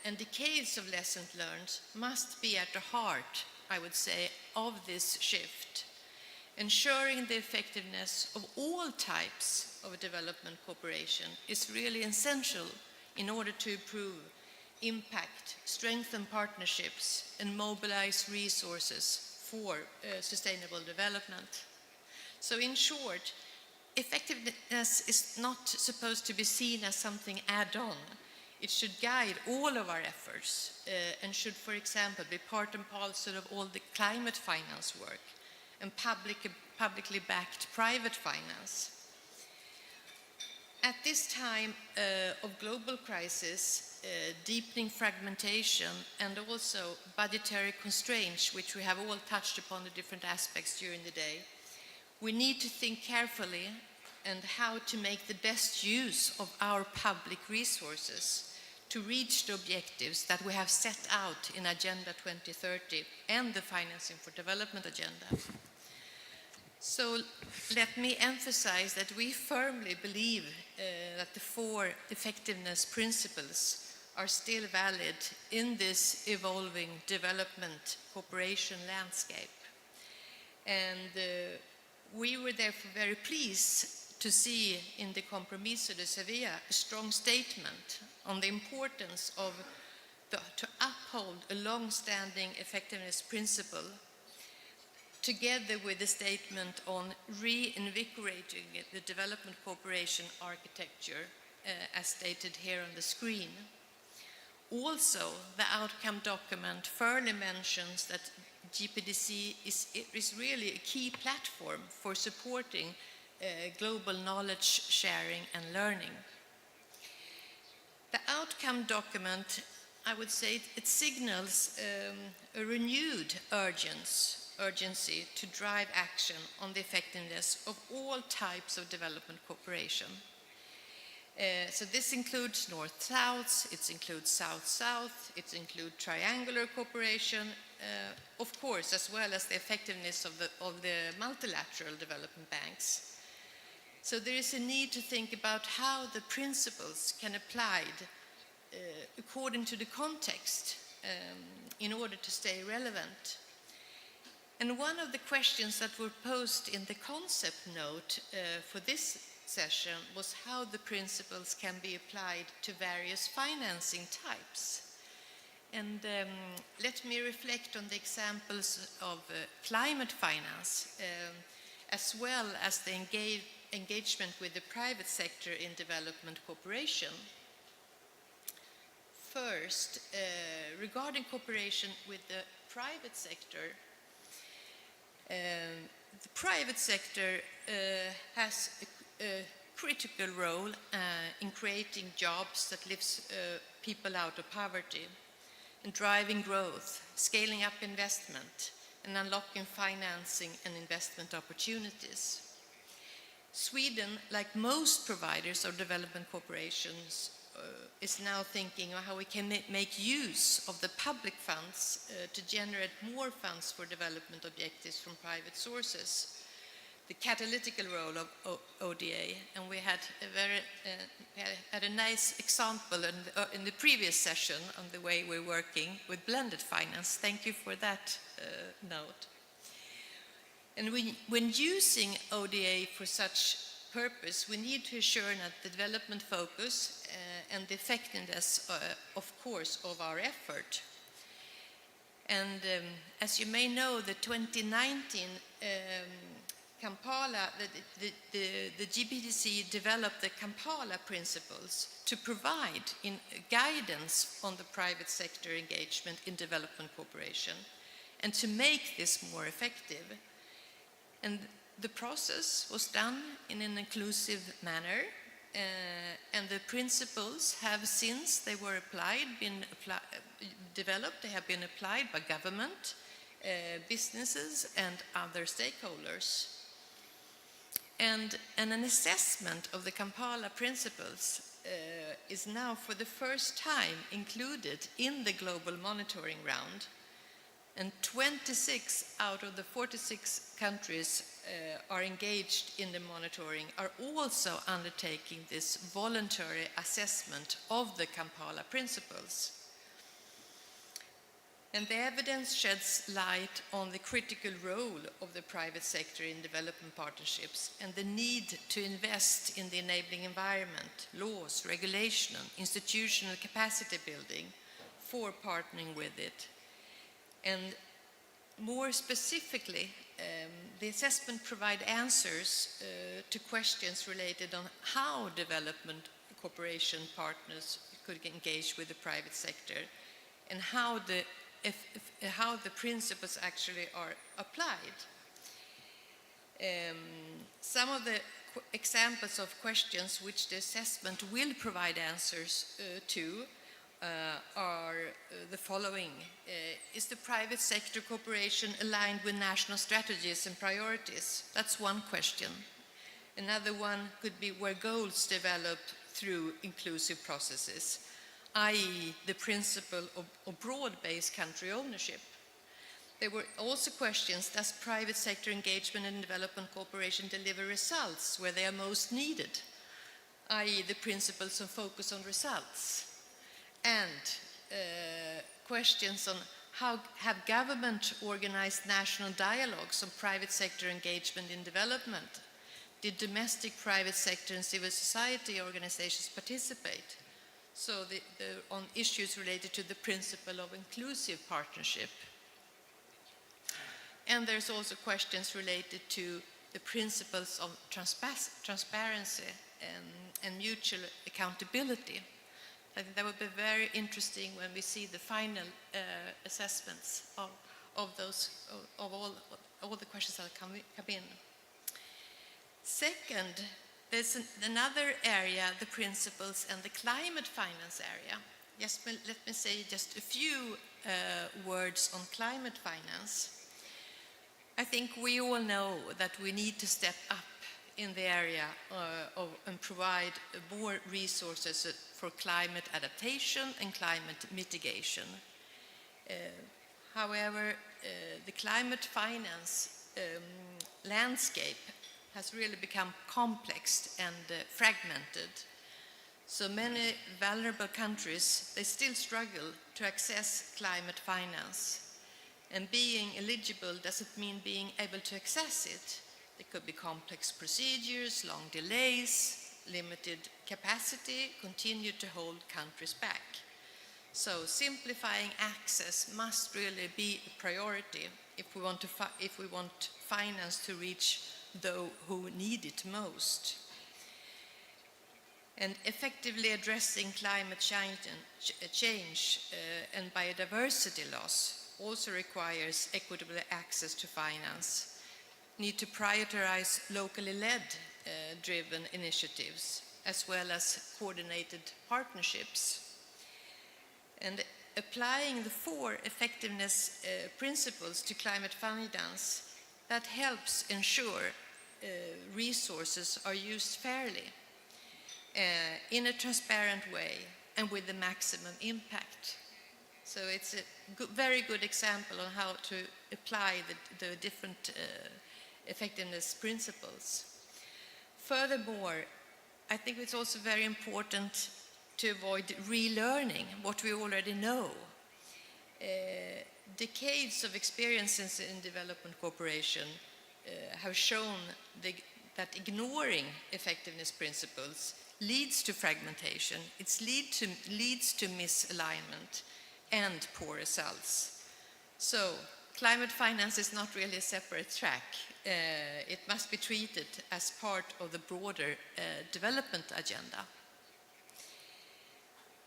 and decades of lessons learned must be at the heart, I would say, of this shift, ensuring the effectiveness of all types of development cooperation is really essential in order to improve impact, strengthen partnerships, and mobilize resources for sustainable development. So in short, effectiveness is not supposed to be seen as something add-on. It should guide all of our efforts and should, for example, be part and parcel of all the climate finance work and publicly backed private finance. At this time of global crisis, deepening fragmentation, and also budgetary constraints, which we have all touched upon the different aspects during the day, we need to think carefully and how to make the best use of our public resources to reach the objectives that we have set out in Agenda 2030 and the Financing for Development agenda. So let me emphasize that we firmly believe that the 4 effectiveness principles are still valid in this evolving development cooperation landscape. And we were therefore very pleased to see in the Compromiso de Sevilla a strong statement on the importance of to uphold a long-standing effectiveness principle, together with the statement on reinvigorating the development cooperation architecture, as stated here on the screen. Also, the outcome document firmly mentions that GPEDC is really a key platform for supporting global knowledge sharing and learning. The outcome document, I would say, it signals a renewed urgency to drive action on the effectiveness of all types of development cooperation. So this includes North-South, it includes South-South, it includes triangular cooperation, of course, as well as the effectiveness of the multilateral development banks. So there is a need to think about how the principles can apply according to the context in order to stay relevant. And one of the questions that were posed in the concept note for this session was how the principles can be applied to various financing types. And let me reflect on the examples of climate finance, as well as the engagement with the private sector in development cooperation. First, regarding cooperation with the private sector, the private sector has a critical role in creating jobs that lifts people out of poverty, and driving growth, scaling up investment, and unlocking financing and investment opportunities. Sweden, like most providers of development corporations, is now thinking of how we can make use of the public funds to generate more funds for development objectives from private sources. The catalytical role of ODA, and we had a nice example in the previous session on the way we're working with blended finance. Thank you for that note. And when using ODA for such purpose, we need to ensure that the development focus and the effectiveness, of course, of our effort. And as you may know, the 2019 Kampala, the GPEDC developed the Kampala principles to provide guidance on the private sector engagement in development cooperation and to make this more effective. And the process was done in an inclusive manner, and the principles have, since they were developed, they have been applied by government, businesses, and other stakeholders. And an assessment of the Kampala principles is now for the first time included in the global monitoring round. And 26 out of the 46 countries are engaged in the monitoring are also undertaking this voluntary assessment of the Kampala principles. And the evidence sheds light on the critical role of the private sector in development partnerships and the need to invest in the enabling environment, laws, regulation, and institutional capacity building for partnering with it. And more specifically, the assessment provides answers to questions related on how development cooperation partners could engage with the private sector and how the principles actually are applied. Some of the examples of questions which the assessment will provide answers to are the following. Is the private sector cooperation aligned with national strategies and priorities? That's one question. Another one could be were goals developed through inclusive processes, i.e. the principle of broad-based country ownership. There were also questions, does private sector engagement in development cooperation deliver results where they are most needed, i.e. the principles of focus on results? And questions on how have government organized national dialogues on private sector engagement in development? Did domestic private sector and civil society organizations participate? So on issues related to the principle of inclusive partnership. And there's also questions related to the principles of transparency and mutual accountability. I think that would be very interesting when we see the final assessments of all the questions that come in. Second, there's another area, the principles and the climate finance area. Yes, let me say just a few words on climate finance. I think we all know that we need to step up in the area and provide more resources for climate adaptation and climate mitigation. However, the climate finance landscape has really become complex and fragmented. So many vulnerable countries, they still struggle to access climate finance. And being eligible doesn't mean being able to access it. There could be complex procedures, long delays, limited capacity, continue to hold countries back. So simplifying access must really be a priority if we want finance to reach those who need it most. And effectively addressing climate change and biodiversity loss also requires equitable access to finance. Need to prioritize locally led driven initiatives as well as coordinated partnerships. And applying the 4 effectiveness principles to climate finance, that helps ensure resources are used fairly, in a transparent way, and with the maximum impact. So it's a very good example on how to apply the different effectiveness principles. Furthermore, I think it's also very important to avoid relearning what we already know. Decades of experiences in development cooperation have shown that ignoring effectiveness principles leads to fragmentation, it leads to misalignment and poor results. So climate finance is not really a separate track. It must be treated as part of the broader development agenda.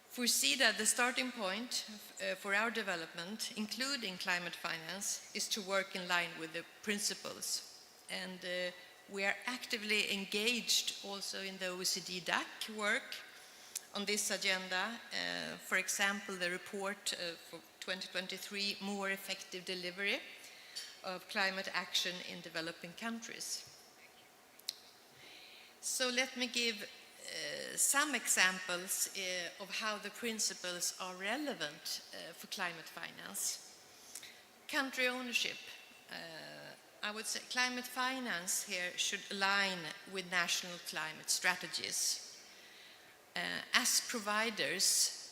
For SIDA, the starting point for our development, including climate finance, is to work in line with the principles. And we are actively engaged also in the OECD DAC work on this agenda. For example, the report for 2023, More Effective Delivery of Climate Action in Developing Countries. So let me give some examples of how the principles are relevant for climate finance. Country ownership. I would say climate finance here should align with national climate strategies. As providers,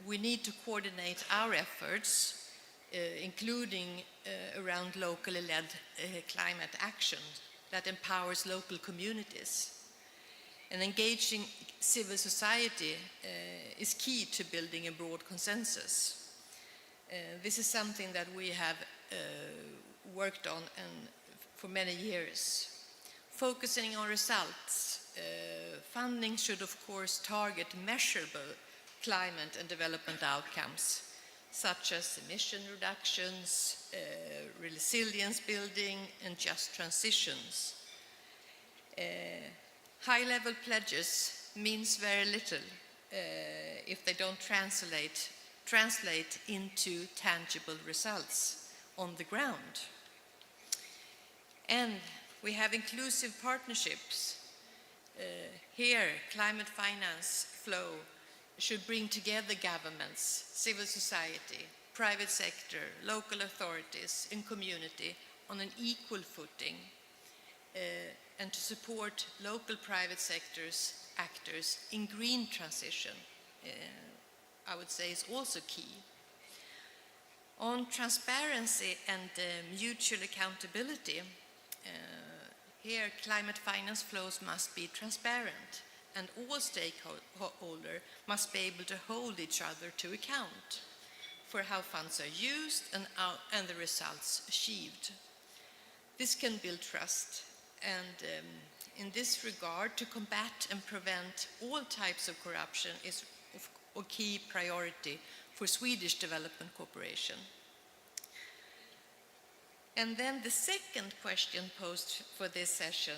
we need to coordinate our efforts, including around locally led climate action that empowers local communities. And engaging civil society is key to building a broad consensus. This is something that we have worked on for many years. Focusing on results, funding should of course target measurable climate and development outcomes, such as emission reductions, resilience building, and just transitions. High-level pledges means very little if they don't translate into tangible results on the ground. And we have inclusive partnerships. Here, climate finance flow should bring together governments, civil society, private sector, local authorities, and community on an equal footing, and to support local private actors in green transition, I would say is also key. On transparency and mutual accountability, here climate finance flows must be transparent, and all stakeholders must be able to hold each other to account for how funds are used and the results achieved. This can build trust, and in this regard, to combat and prevent all types of corruption is a key priority for Swedish development cooperation. And then the second question posed for this session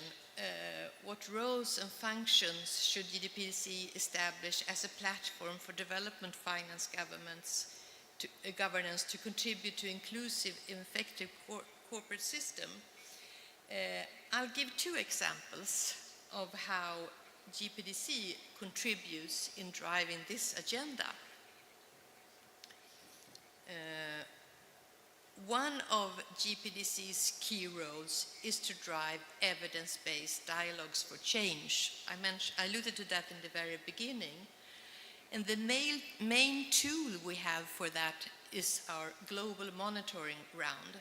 what roles and functions should GPEDC establish as a platform for development finance governance to contribute to inclusive and effective corporate system? I'll give two examples of how GPEDC contributes in driving this agenda. One of GPEDC's key roles is to drive evidence-based dialogues for change. I alluded to that in the very beginning. And the main tool we have for that is our global monitoring round,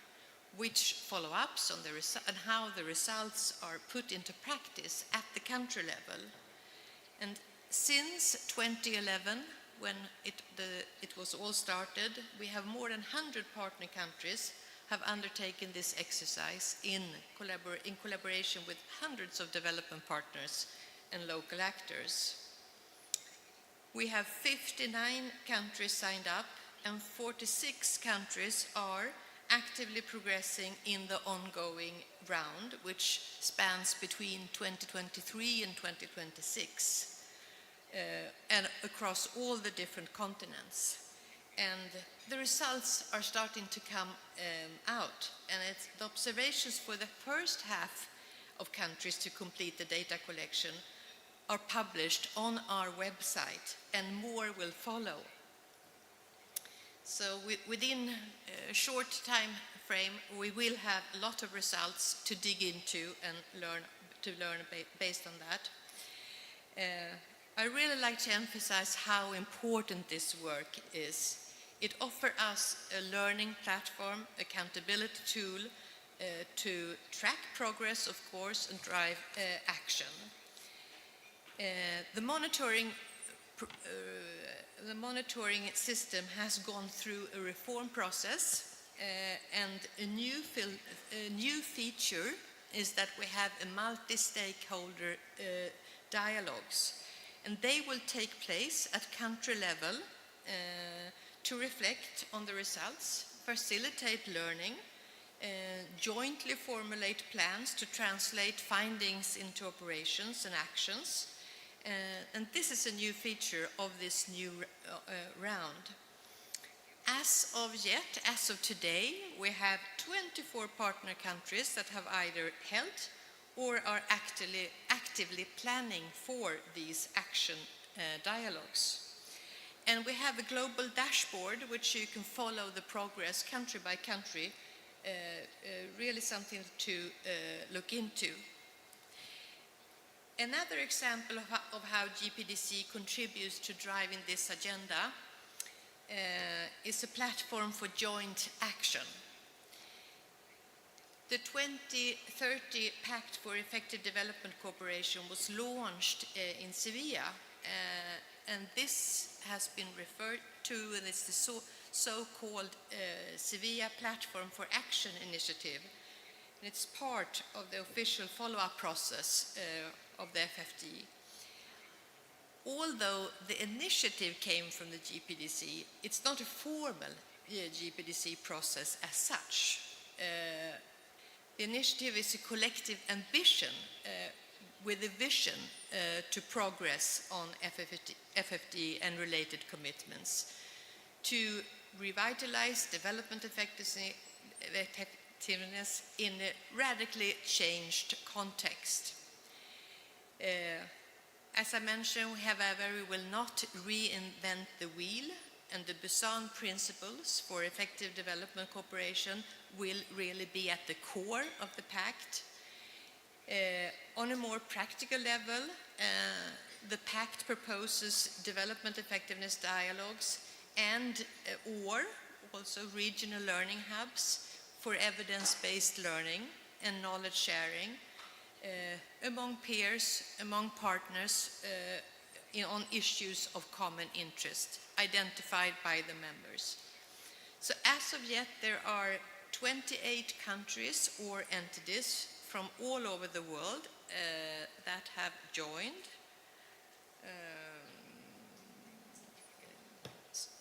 which follow-ups on and how the results are put into practice at the country level. And since 2011, when it was all started, we have more than 100 partner countries have undertaken this exercise in collaboration with hundreds of development partners and local actors. We have 59 countries signed up, and 46 countries are actively progressing in the ongoing round, which spans between 2023 and 2026. And across all the different continents. And the results are starting to come out. And the observations for the first half of countries to complete the data collection are published on our website, and more will follow. So within a short time frame, we will have a lot of results to dig into and learn based on that. I really like to emphasize how important this work is. It offers us a learning platform, accountability tool to track progress, of course, and drive action. The monitoring system has gone through a reform process, and a new feature is that we have a multi-stakeholder dialogues. And they will take place at country level to reflect on the results, facilitate learning, jointly formulate plans to translate findings into operations and actions. And this is a new feature of this new round. As of today, we have 24 partner countries that have either held or are actively planning for these action dialogues. And we have a global dashboard which you can follow the progress country by country, really something to look into. Another example of how GPEDC contributes to driving this agenda is a platform for joint action. The 2030 Pact for Effective Development Cooperation was launched in Sevilla, and this has been referred to, and it's the so-called Sevilla Platform for Action initiative. And it's part of the official follow-up process of the FFD. Although the initiative came from the GPEDC, it's not a formal GPEDC process as such. The initiative is a collective ambition with a vision to progress on FFD and related commitments to revitalize development effectiveness in a radically changed context. As I mentioned, however, we will not reinvent the wheel, and the Busan principles for effective development cooperation will really be at the core of the pact. On a more practical level, the pact proposes development effectiveness dialogues and or also regional learning hubs for evidence-based learning and knowledge sharing among peers, among partners on issues of common interest identified by the members. So as of yet, there are 28 countries or entities from all over the world that have joined.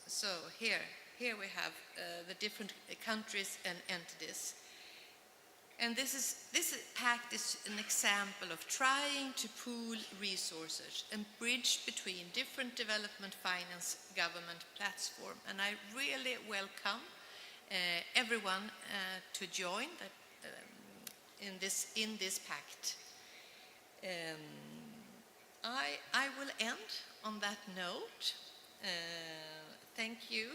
So here we have the different countries and entities. And this pact is an example of trying to pool resources and bridge between different development finance government platforms. And I really welcome everyone to join in this pact. I will end on that note. Thank you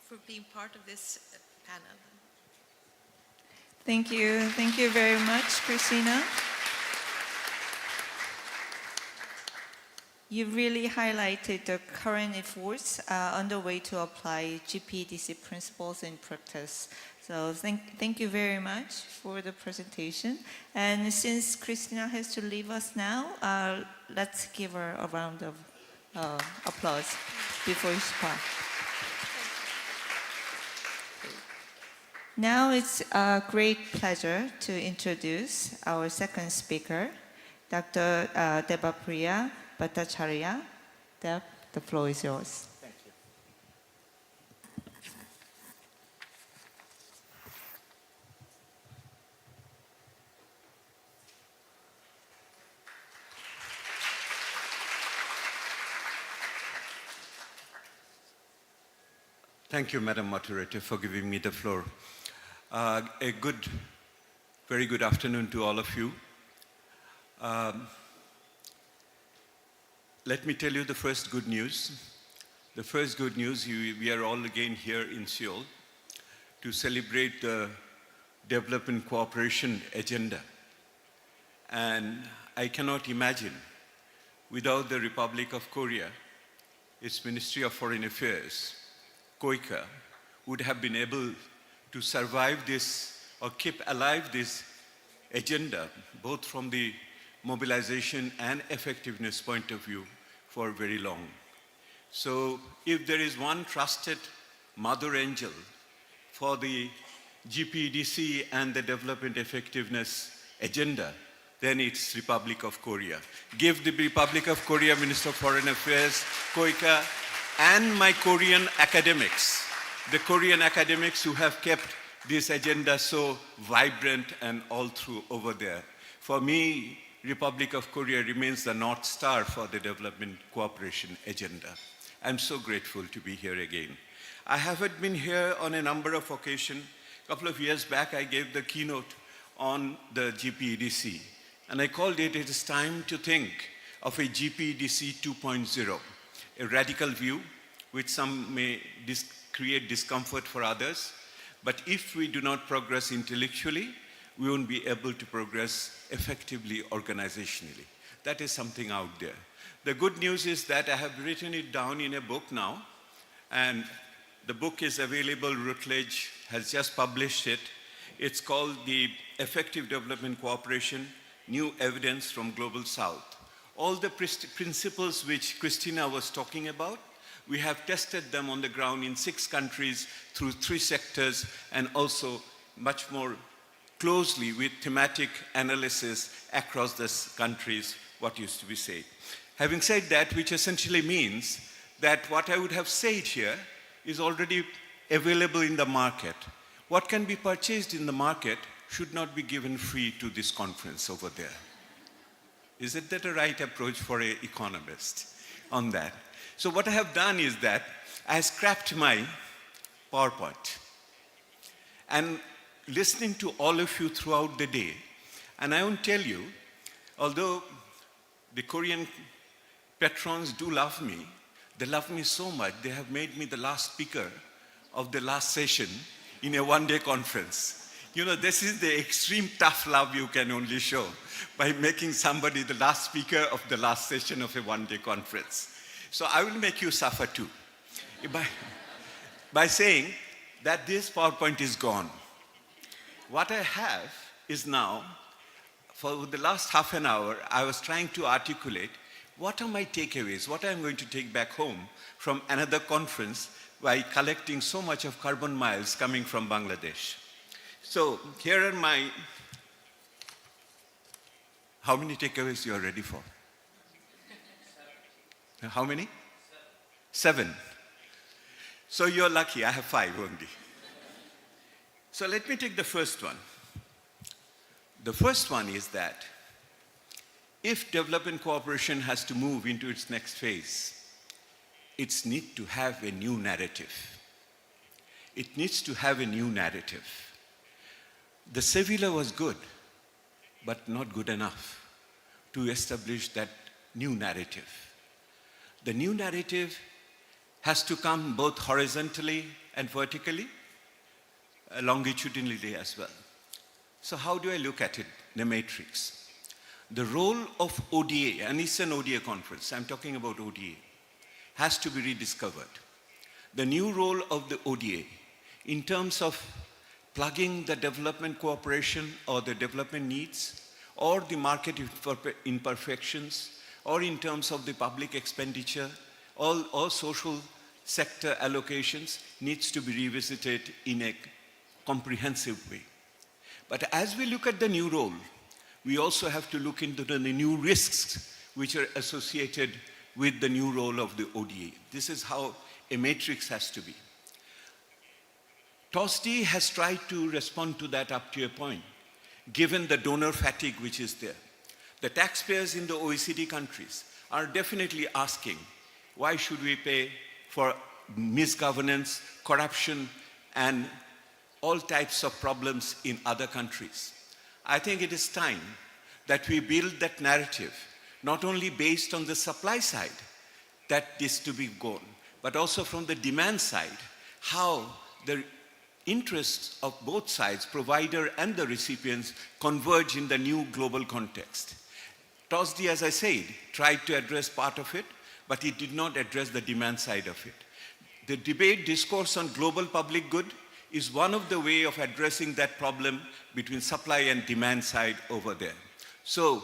for being part of this panel. Thank you. Thank you very much, Christina. You really highlighted the current efforts underway to apply GPEDC principles in practice. So thank you very much for the presentation. And since Christina has to leave us now, let's give her a round of applause before she parts. Now it's a great pleasure to introduce our second speaker, Dr. Debapriya Bhattacharya. Deb, the floor is yours. Thank you. Thank you, Madam Moderator, for giving me the floor. Very good afternoon to all of you. Let me tell you the first good news. The first good news, we are all again here in Seoul to celebrate the development cooperation agenda. And I cannot imagine, without the Republic of Korea, its Ministry of Foreign Affairs, KOICA, would have been able to survive this or keep alive this agenda, both from the mobilization and effectiveness point of view, for very long. So if there is one trusted mother angel for the GPEDC and the development effectiveness agenda, then it's Republic of Korea. Give the Republic of Korea Minister of Foreign Affairs, KOICA, and my Korean academics, the Korean academics who have kept this agenda so vibrant and all through over there. For me, Republic of Korea remains the North Star for the development cooperation agenda. I'm so grateful to be here again. I haven't been here on a number of occasions. A couple of years back, I gave the keynote on the GPEDC, and I called it, "It is time to think of a GPEDC 2.0, a radical view, which some may create discomfort for others, but if we do not progress intellectually, we won't be able to progress effectively organizationally." That is something out there. The good news is that I have written it down in a book now, and the book is available. Routledge has just published it. It's called The Effective Development Cooperation, New Evidence from Global South. All the principles which Christina was talking about, we have tested them on the ground in 6 countries through 3 sectors, and also much more closely with thematic analysis across the countries, what used to be said. Having said that, which essentially means that what I would have said here is already available in the market. What can be purchased in the market should not be given free to this conference over there. Isn't that a right approach for an economist on that? So what I have done is that I scrapped my PowerPoint. And listening to all of you throughout the day, and I won't tell you, although the Korean patrons do love me, they love me so much, they have made me the last speaker of the last session in a one-day conference. You know, this is the extreme tough love you can only show by making somebody the last speaker of the last session of a one-day conference. So I will make you suffer too by saying that this PowerPoint is gone. What I have is now, for the last half an hour, I was trying to articulate what are my takeaways, what I'm going to take back home from another conference by collecting so much of carbon miles coming from Bangladesh. So here are my, how many takeaways you are ready for? How many? 7. So you're lucky, I have 5 only. So let me take the first one. The first one is that if development cooperation has to move into its next phase, it needs to have a new narrative. It needs to have a new narrative. The Sevilla was good, but not good enough to establish that new narrative. The new narrative has to come both horizontally and vertically, longitudinally as well. So how do I look at it, the matrix? The role of ODA, and it's an ODA conference, I'm talking about ODA, has to be rediscovered. The new role of the ODA in terms of plugging the development cooperation or the development needs or the market imperfections or in terms of the public expenditure, all social sector allocations needs to be revisited in a comprehensive way. But as we look at the new role, we also have to look into the new risks which are associated with the new role of the ODA. This is how a matrix has to be. TOSD has tried to respond to that up to a point, given the donor fatigue which is there. The taxpayers in the OECD countries are definitely asking, why should we pay for misgovernance, corruption, and all types of problems in other countries? I think it is time that we build that narrative, not only based on the supply side that is to be gone, but also from the demand side, how the interests of both sides, provider and the recipients, converge in the new global context. TOSD, as I said, tried to address part of it, but it did not address the demand side of it. The debate discourse on global public good is one of the way of addressing that problem between supply and demand side over there. So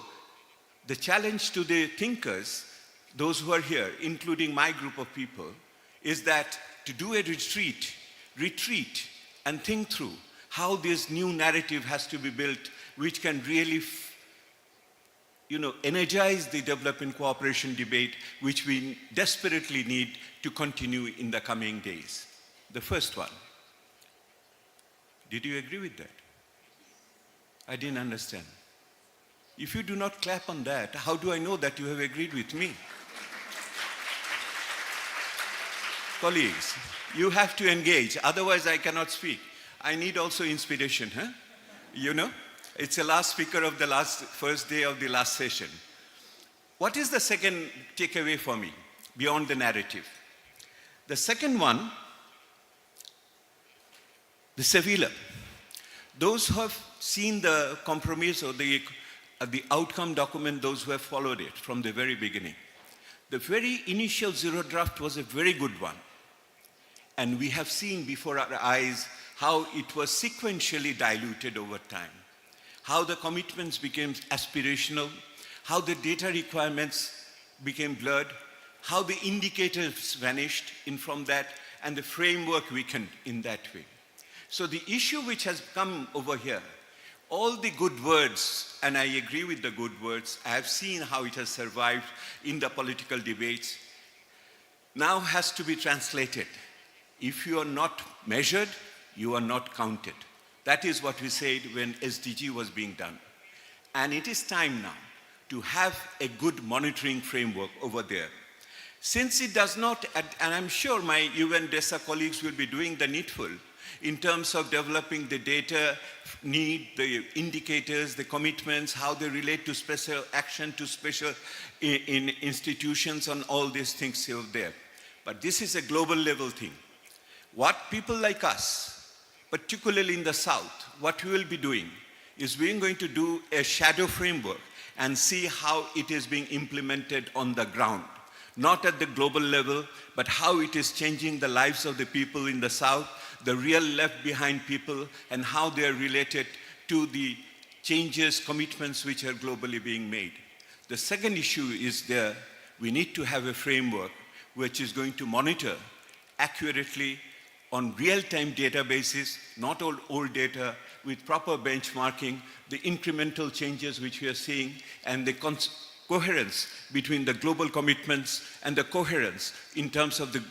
the challenge to the thinkers, those who are here, including my group of people, is that to do a retreat and think through how this new narrative has to be built, which can really energize the development cooperation debate, which we desperately need to continue in the coming days. The first one. Did you agree with that? I didn't understand. If you do not clap on that, how do I know that you have agreed with me? Colleagues, you have to engage, otherwise I cannot speak. I need also inspiration, huh? It's the last speaker of the first day of the last session. What is the second takeaway for me, beyond the narrative? The second one, the Sevilla. Those who have seen the compromise or the outcome document, those who have followed it from the very beginning, the very initial zero draft was a very good one. And we have seen before our eyes how it was sequentially diluted over time, how the commitments became aspirational, how the data requirements became blurred, how the indicators vanished from that, and the framework weakened in that way. So the issue which has come over here, all the good words, and I agree with the good words, I have seen how it has survived in the political debates, now has to be translated. If you are not measured, you are not counted. That is what we said when SDG was being done. And it is time now to have a good monitoring framework over there. Since it does not, and I'm sure my UN DESA colleagues will be doing the needful in terms of developing the data need, the indicators, the commitments, how they relate to special action, to special in institutions, and all these things still there. But this is a global level thing. What people like us, particularly in the South, what we will be doing is we're going to do a shadow framework and see how it is being implemented on the ground. Not at the global level, but how it is changing the lives of the people in the South, the real left behind people, and how they are related to the changes, commitments which are globally being made. The second issue is there, we need to have a framework which is going to monitor accurately on real-time databases, not all old data, with proper benchmarking, the incremental changes which we are seeing, and the coherence between the global commitments and the coherence in terms of the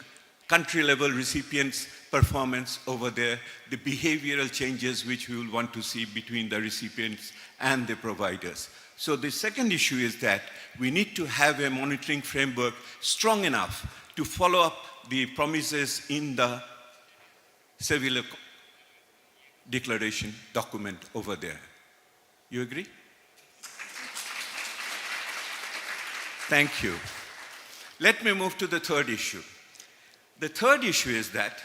country-level recipients, performance over there, the behavioral changes which we will want to see between the recipients and the providers. So the second issue is that we need to have a monitoring framework strong enough to follow up the promises in the Seville Declaration document over there. You agree? Thank you. Let me move to the third issue. The third issue is that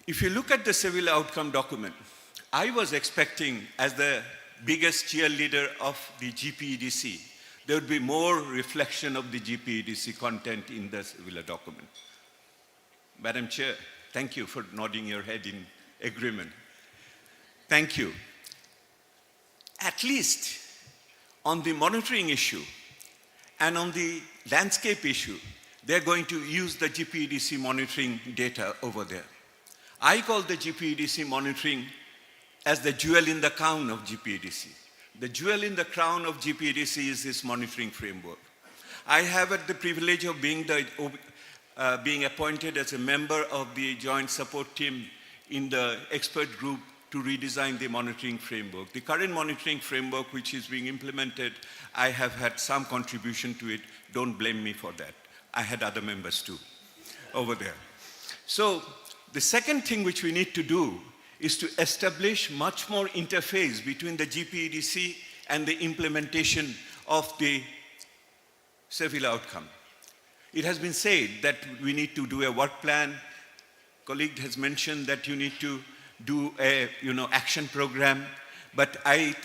if you look at the Seville outcome document, I was expecting, as the biggest cheerleader of the GPEDC, there would be more reflection of the GPEDC content in the Seville document. Madam Chair, thank you for nodding your head in agreement. Thank you. At least on the monitoring issue and on the landscape issue, they're going to use the GPEDC monitoring data over there. I call the GPEDC monitoring as the jewel in the crown of GPEDC. The jewel in the crown of GPEDC is this monitoring framework. I have had the privilege of being appointed as a member of the joint support team in the expert group to redesign the monitoring framework. The current monitoring framework which is being implemented, I have had some contribution to it. Don't blame me for that. I had other members too over there. So the second thing which we need to do is to establish much more interface between the GPEDC and the implementation of the Seville outcome. It has been said that we need to do a work plan. Colleague has mentioned that you need to do a action program, but I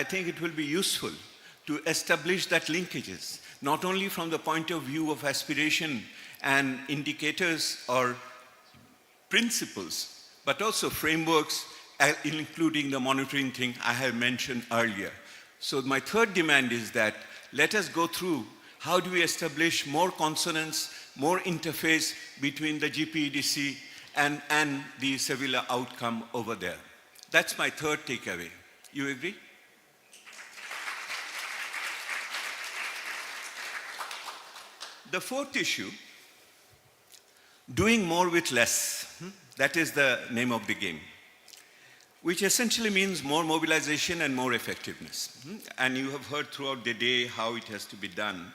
think it will be useful to establish that linkages, not only from the point of view of aspiration and indicators or principles, but also frameworks, including the monitoring thing I have mentioned earlier. So my third demand is that let us go through how do we establish more consonance, more interface between the GPEDC and the Seville outcome over there. That's my third takeaway. You agree? The fourth issue, doing more with less. That is the name of the game, which essentially means more mobilization and more effectiveness. And you have heard throughout the day how it has to be done.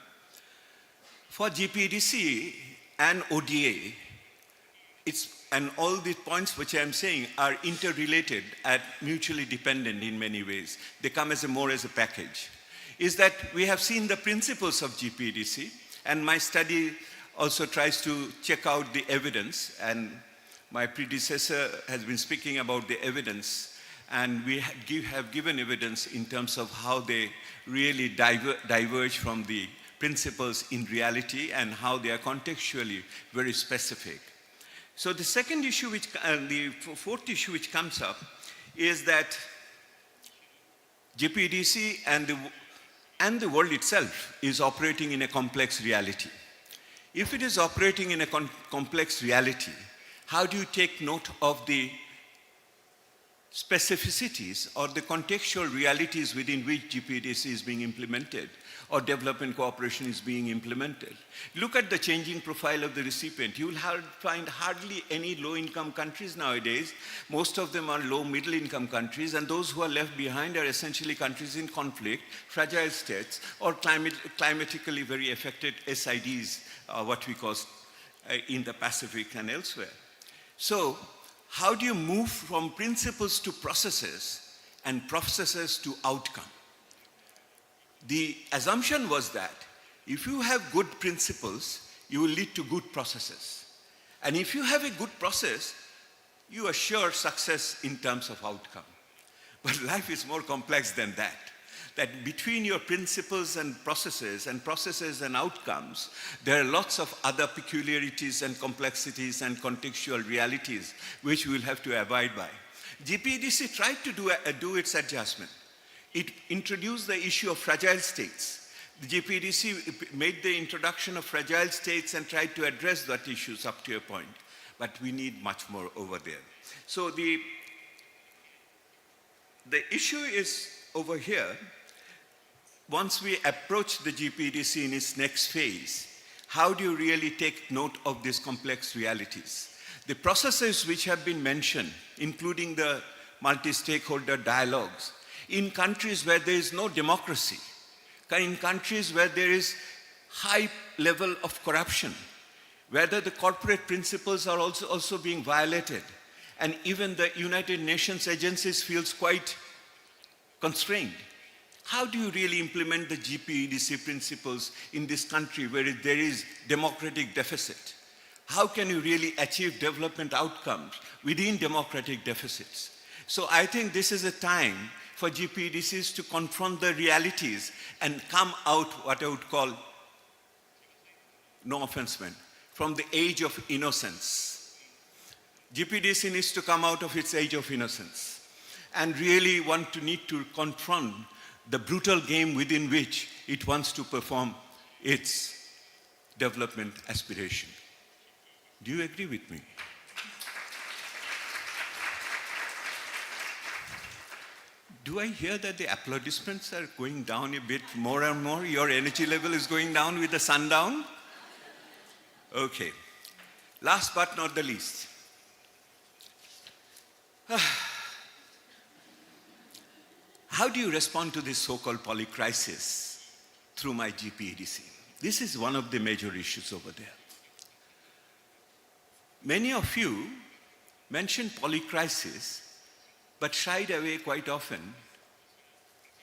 For GPEDC and ODA, and all the points which I'm saying are interrelated and mutually dependent in many ways. They come more as a package. Is that we have seen the principles of GPEDC, and my study also tries to check out the evidence, and my predecessor has been speaking about the evidence, and we have given evidence in terms of how they really diverge from the principles in reality and how they are contextually very specific. So the second issue, the fourth issue which comes up is that GPEDC and the world itself is operating in a complex reality. If it is operating in a complex reality, how do you take note of the specificities or the contextual realities within which GPEDC is being implemented or development cooperation is being implemented? Look at the changing profile of the recipient. You will find hardly any low-income countries nowadays. Most of them are low middle-income countries, and those who are left behind are essentially countries in conflict, fragile states, or climatically very affected SIDs, what we call in the Pacific and elsewhere. So, how do you move from principles to processes and processes to outcome? The assumption was that if you have good principles, you will lead to good processes. And if you have a good process, you assure success in terms of outcome. But life is more complex than that. That between your principles and processes and outcomes, there are lots of other peculiarities and complexities and contextual realities which we will have to abide by. GPEDC tried to do its adjustment. It introduced the issue of fragile states. The GPEDC made the introduction of fragile states and tried to address that issues up to a point. But we need much more over there. So the issue is over here. Once we approach the GPEDC in its next phase, how do you really take note of these complex realities? The processes which have been mentioned, including the multi-stakeholder dialogues, in countries where there is no democracy, in countries where there is high level of corruption, whether the corporate principles are also being violated, and even the United Nations agencies feels quite constrained. How do you really implement the GPEDC principles in this country where there is democratic deficit? How can you really achieve development outcomes within democratic deficits? So I think this is a time for GPEDCs to confront the realities and come out what I would call, no offense meant, from the age of innocence. GPEDC needs to come out of its age of innocence and really need to confront the brutal game within which it wants to perform its development aspiration. Do you agree with me? Do I hear that the applaudissements are going down a bit more and more? Your energy level is going down with the sundown? Okay. Last but not the least. How do you respond to this so-called polycrisis through my GPEDC? This is one of the major issues over there. Many of you mentioned polycrisis, but shied away quite often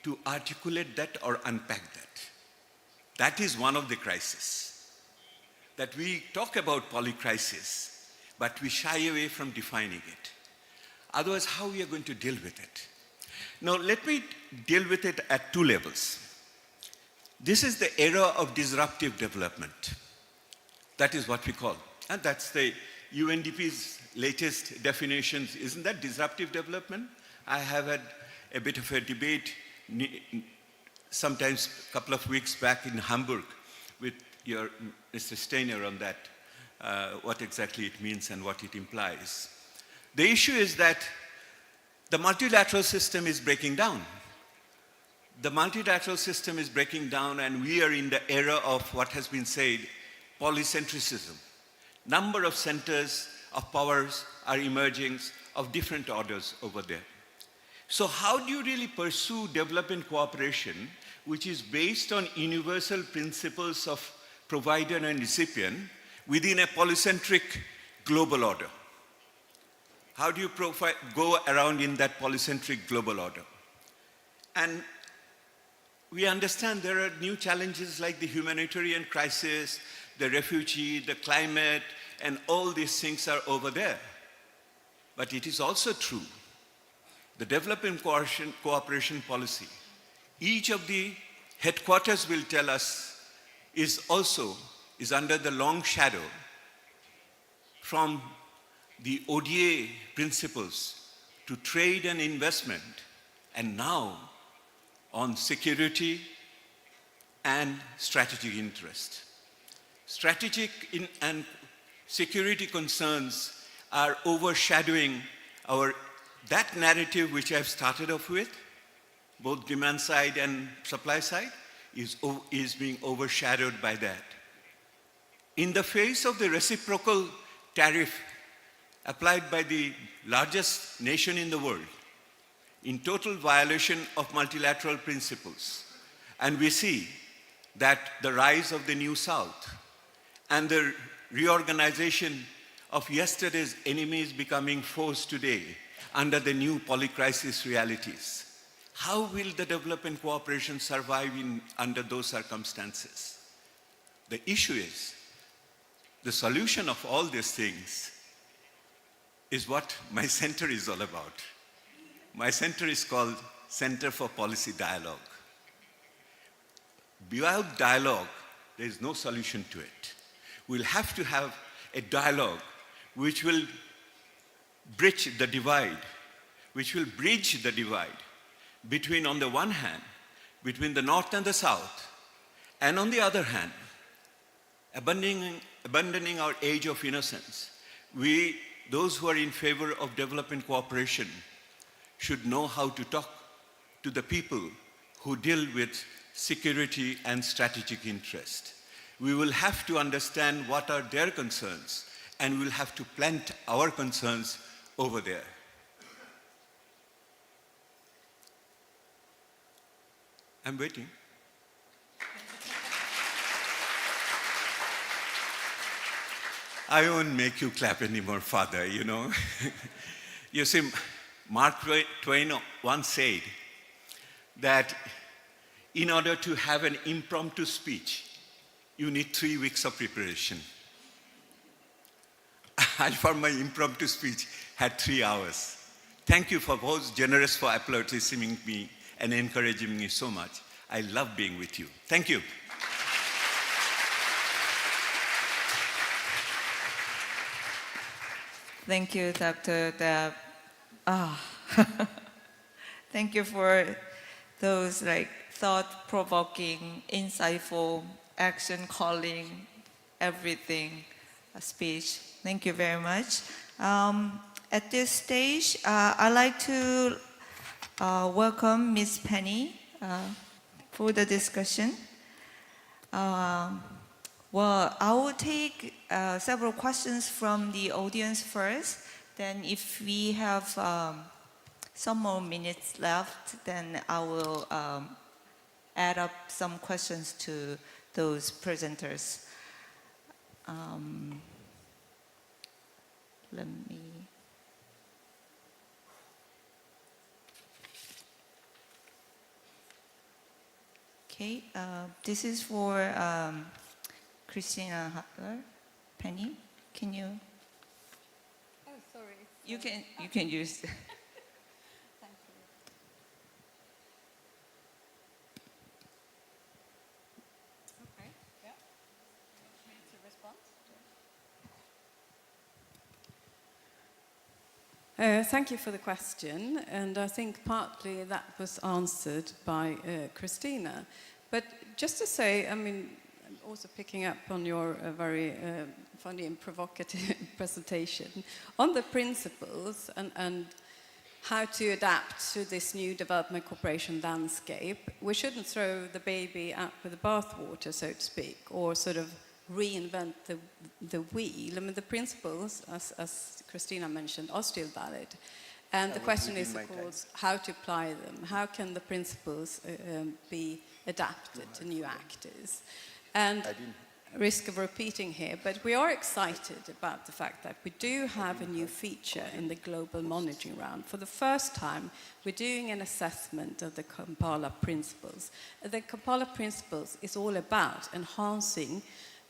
to articulate that or unpack that. That is one of the crises. That we talk about polycrisis, but we shy away from defining it. Otherwise, how we are going to deal with it? Now, let me deal with it at two levels. This is the era of disruptive development. That is what we call, and that's the UNDP's latest definitions. Isn't that disruptive development? I have had a bit of a debate sometimes a couple of weeks back in Hamburg with your Mr. Steiner on that, what exactly it means and what it implies. The issue is that the multilateral system is breaking down. The multilateral system is breaking down, and we are in the era of what has been said, polycentricism. Number of centers of powers are emerging of different orders over there. So how do you really pursue development cooperation which is based on universal principles of provider and recipient within a polycentric global order? How do you go around in that polycentric global order? And we understand there are new challenges like the humanitarian crisis, the refugee, the climate, and all these things are over there. But it is also true, the development cooperation policy, each of the headquarters will tell us is under the long shadow from the ODA principles to trade and investment, and now on security and strategic interest. Strategic and security concerns are overshadowing that narrative which I've started off with, both demand side and supply side, is being overshadowed by that. In the face of the reciprocal tariff applied by the largest nation in the world, in total violation of multilateral principles, and we see that the rise of the New South and the reorganization of yesterday's enemies becoming foes today under the new polycrisis realities. How will the development cooperation survive under those circumstances? The issue is, the solution of all these things is what my center is all about. My center is called Center for Policy Dialogue. Without dialogue, there is no solution to it. We'll have to have a dialogue which will bridge the divide between, on the one hand, between the North and the South, and on the other hand, abandoning our age of innocence. Those who are in favor of development cooperation should know how to talk to the people who deal with security and strategic interest. We will have to understand what are their concerns and we'll have to plant our concerns over there. I'm waiting. I won't make you clap anymore, Father, you know. You see, Mark Twain once said that in order to have an impromptu speech, you need 3 weeks of preparation. I, for my impromptu speech, had 3 hours. Thank you for those generous for applauding me and encouraging me so much. I love being with you. Thank you. Thank you, Dr. Deb. Thank you for those thought-provoking, insightful, action-calling, everything speech. Thank you very much. At this stage, I'd like to welcome Ms. Penny for the discussion. Well, I will take several questions from the audience first. Then if we have some more minutes left, then I will add up some questions to those presenters. Let me... Okay, this is for Christina Hutler. Penny, can you? Oh, sorry. You can use. Thank you. Okay. Yeah. You want me to respond? Thank you for the question, and I think partly that was answered by Christina. But just to say, I mean, also picking up on your very funny and provocative presentation on the principles and how to adapt to this new development cooperation landscape. We shouldn't throw the baby out with the bathwater, so to speak, or sort of reinvent the wheel. I mean, the principles, as Christina mentioned, are still valid. And the question is, of course, how to apply them. How can the principles be adapted to new actors? And risk of repeating here, but we are excited about the fact that we do have a new feature in the global monitoring round. For the first time, we're doing an assessment of the Kampala principles. The Kampala principles is all about enhancing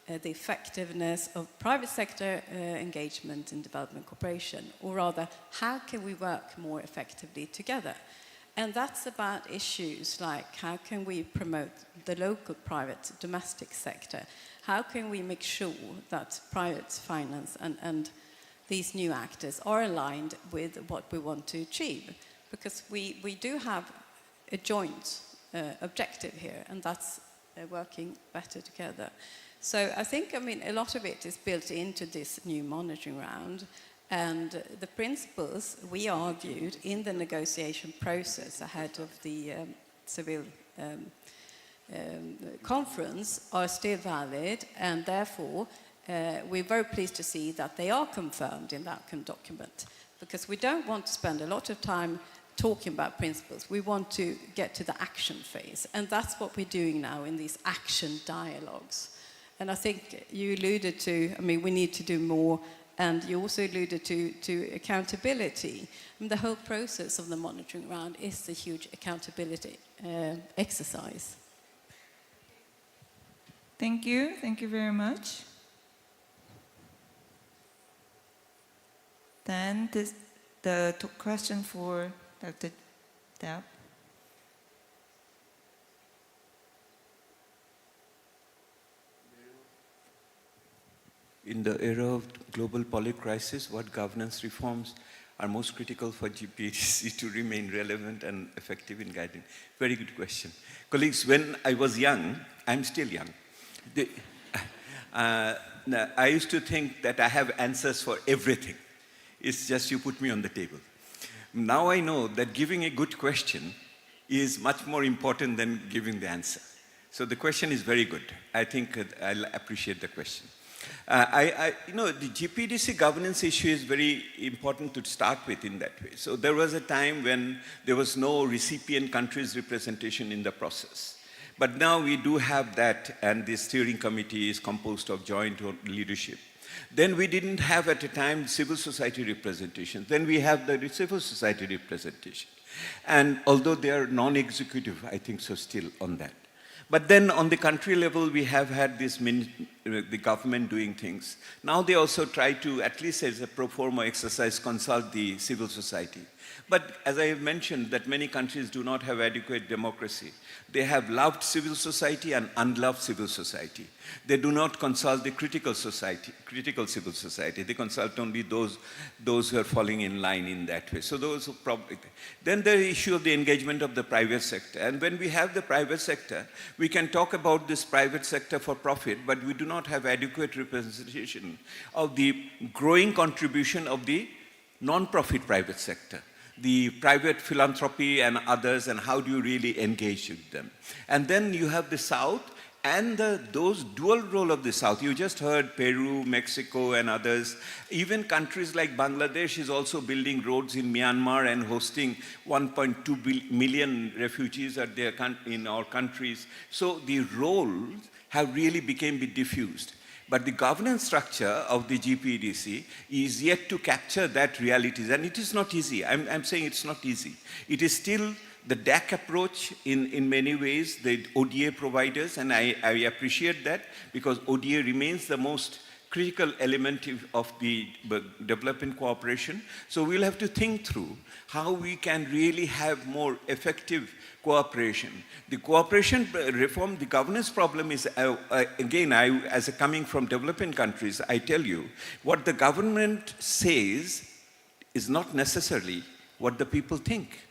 the effectiveness of private sector engagement in development cooperation, or rather, how can we work more effectively together? And that's about issues like how can we promote the local private domestic sector? How can we make sure that private finance and these new actors are aligned with what we want to achieve? Because we do have a joint objective here, and that's working better together. So I think, I mean, a lot of it is built into this new monitoring round. And the principles we argued in the negotiation process ahead of the Seville conference are still valid, and therefore we're very pleased to see that they are confirmed in that document, because we don't want to spend a lot of time talking about principles. We want to get to the action phase, and that's what we're doing now in these action dialogues. And I think you alluded to, I mean, we need to do more. And you also alluded to accountability. And the whole process of the monitoring round is a huge accountability exercise. Thank you. Thank you very much. Then the question for Dr. Deb. In the era of global public crisis, what governance reforms are most critical for GPEDC to remain relevant and effective in guiding? Very good question. Colleagues, when I was young, I'm still young, I used to think that I have answers for everything. It's just you put me on the table. Now I know that giving a good question is much more important than giving the answer. So the question is very good. I think I'll appreciate the question. The GPEDC governance issue is very important to start with in that way. So there was a time when there was no recipient countries representation in the process. But now we do have that, and the steering committee is composed of joint leadership. Then we didn't have at a time civil society representation. Then we have the civil society representation. And although they are non-executive, I think so still on that. But then on the country level, we have had this the government doing things. Now they also try to, at least as a pro forma exercise, consult the civil society. But as I have mentioned, that many countries do not have adequate democracy. They have loved civil society and unloved civil society. They do not consult the critical civil society. They consult only those who are falling in line in that way. So those who probably. Then the issue of the engagement of the private sector. And when we have the private sector, we can talk about this private sector for profit, but we do not have adequate representation of the growing contribution of the non-profit private sector, the private philanthropy and others, and how do you really engage with them. And then you have the South and those dual role of the South. You just heard Peru, Mexico and others. Even countries like Bangladesh is also building roads in Myanmar and hosting 1.2 million refugees in our countries. So the roles have really become diffused. But the governance structure of the GPEDC is yet to capture that realities. And it is not easy. I'm saying it's not easy. It is still the DAC approach in many ways, the ODA providers, and I appreciate that because ODA remains the most critical element of the development cooperation. So we'll have to think through how we can really have more effective cooperation. The cooperation reform, the governance problem is, again, as coming from developing countries, I tell you, what the government says is not necessarily what the people think.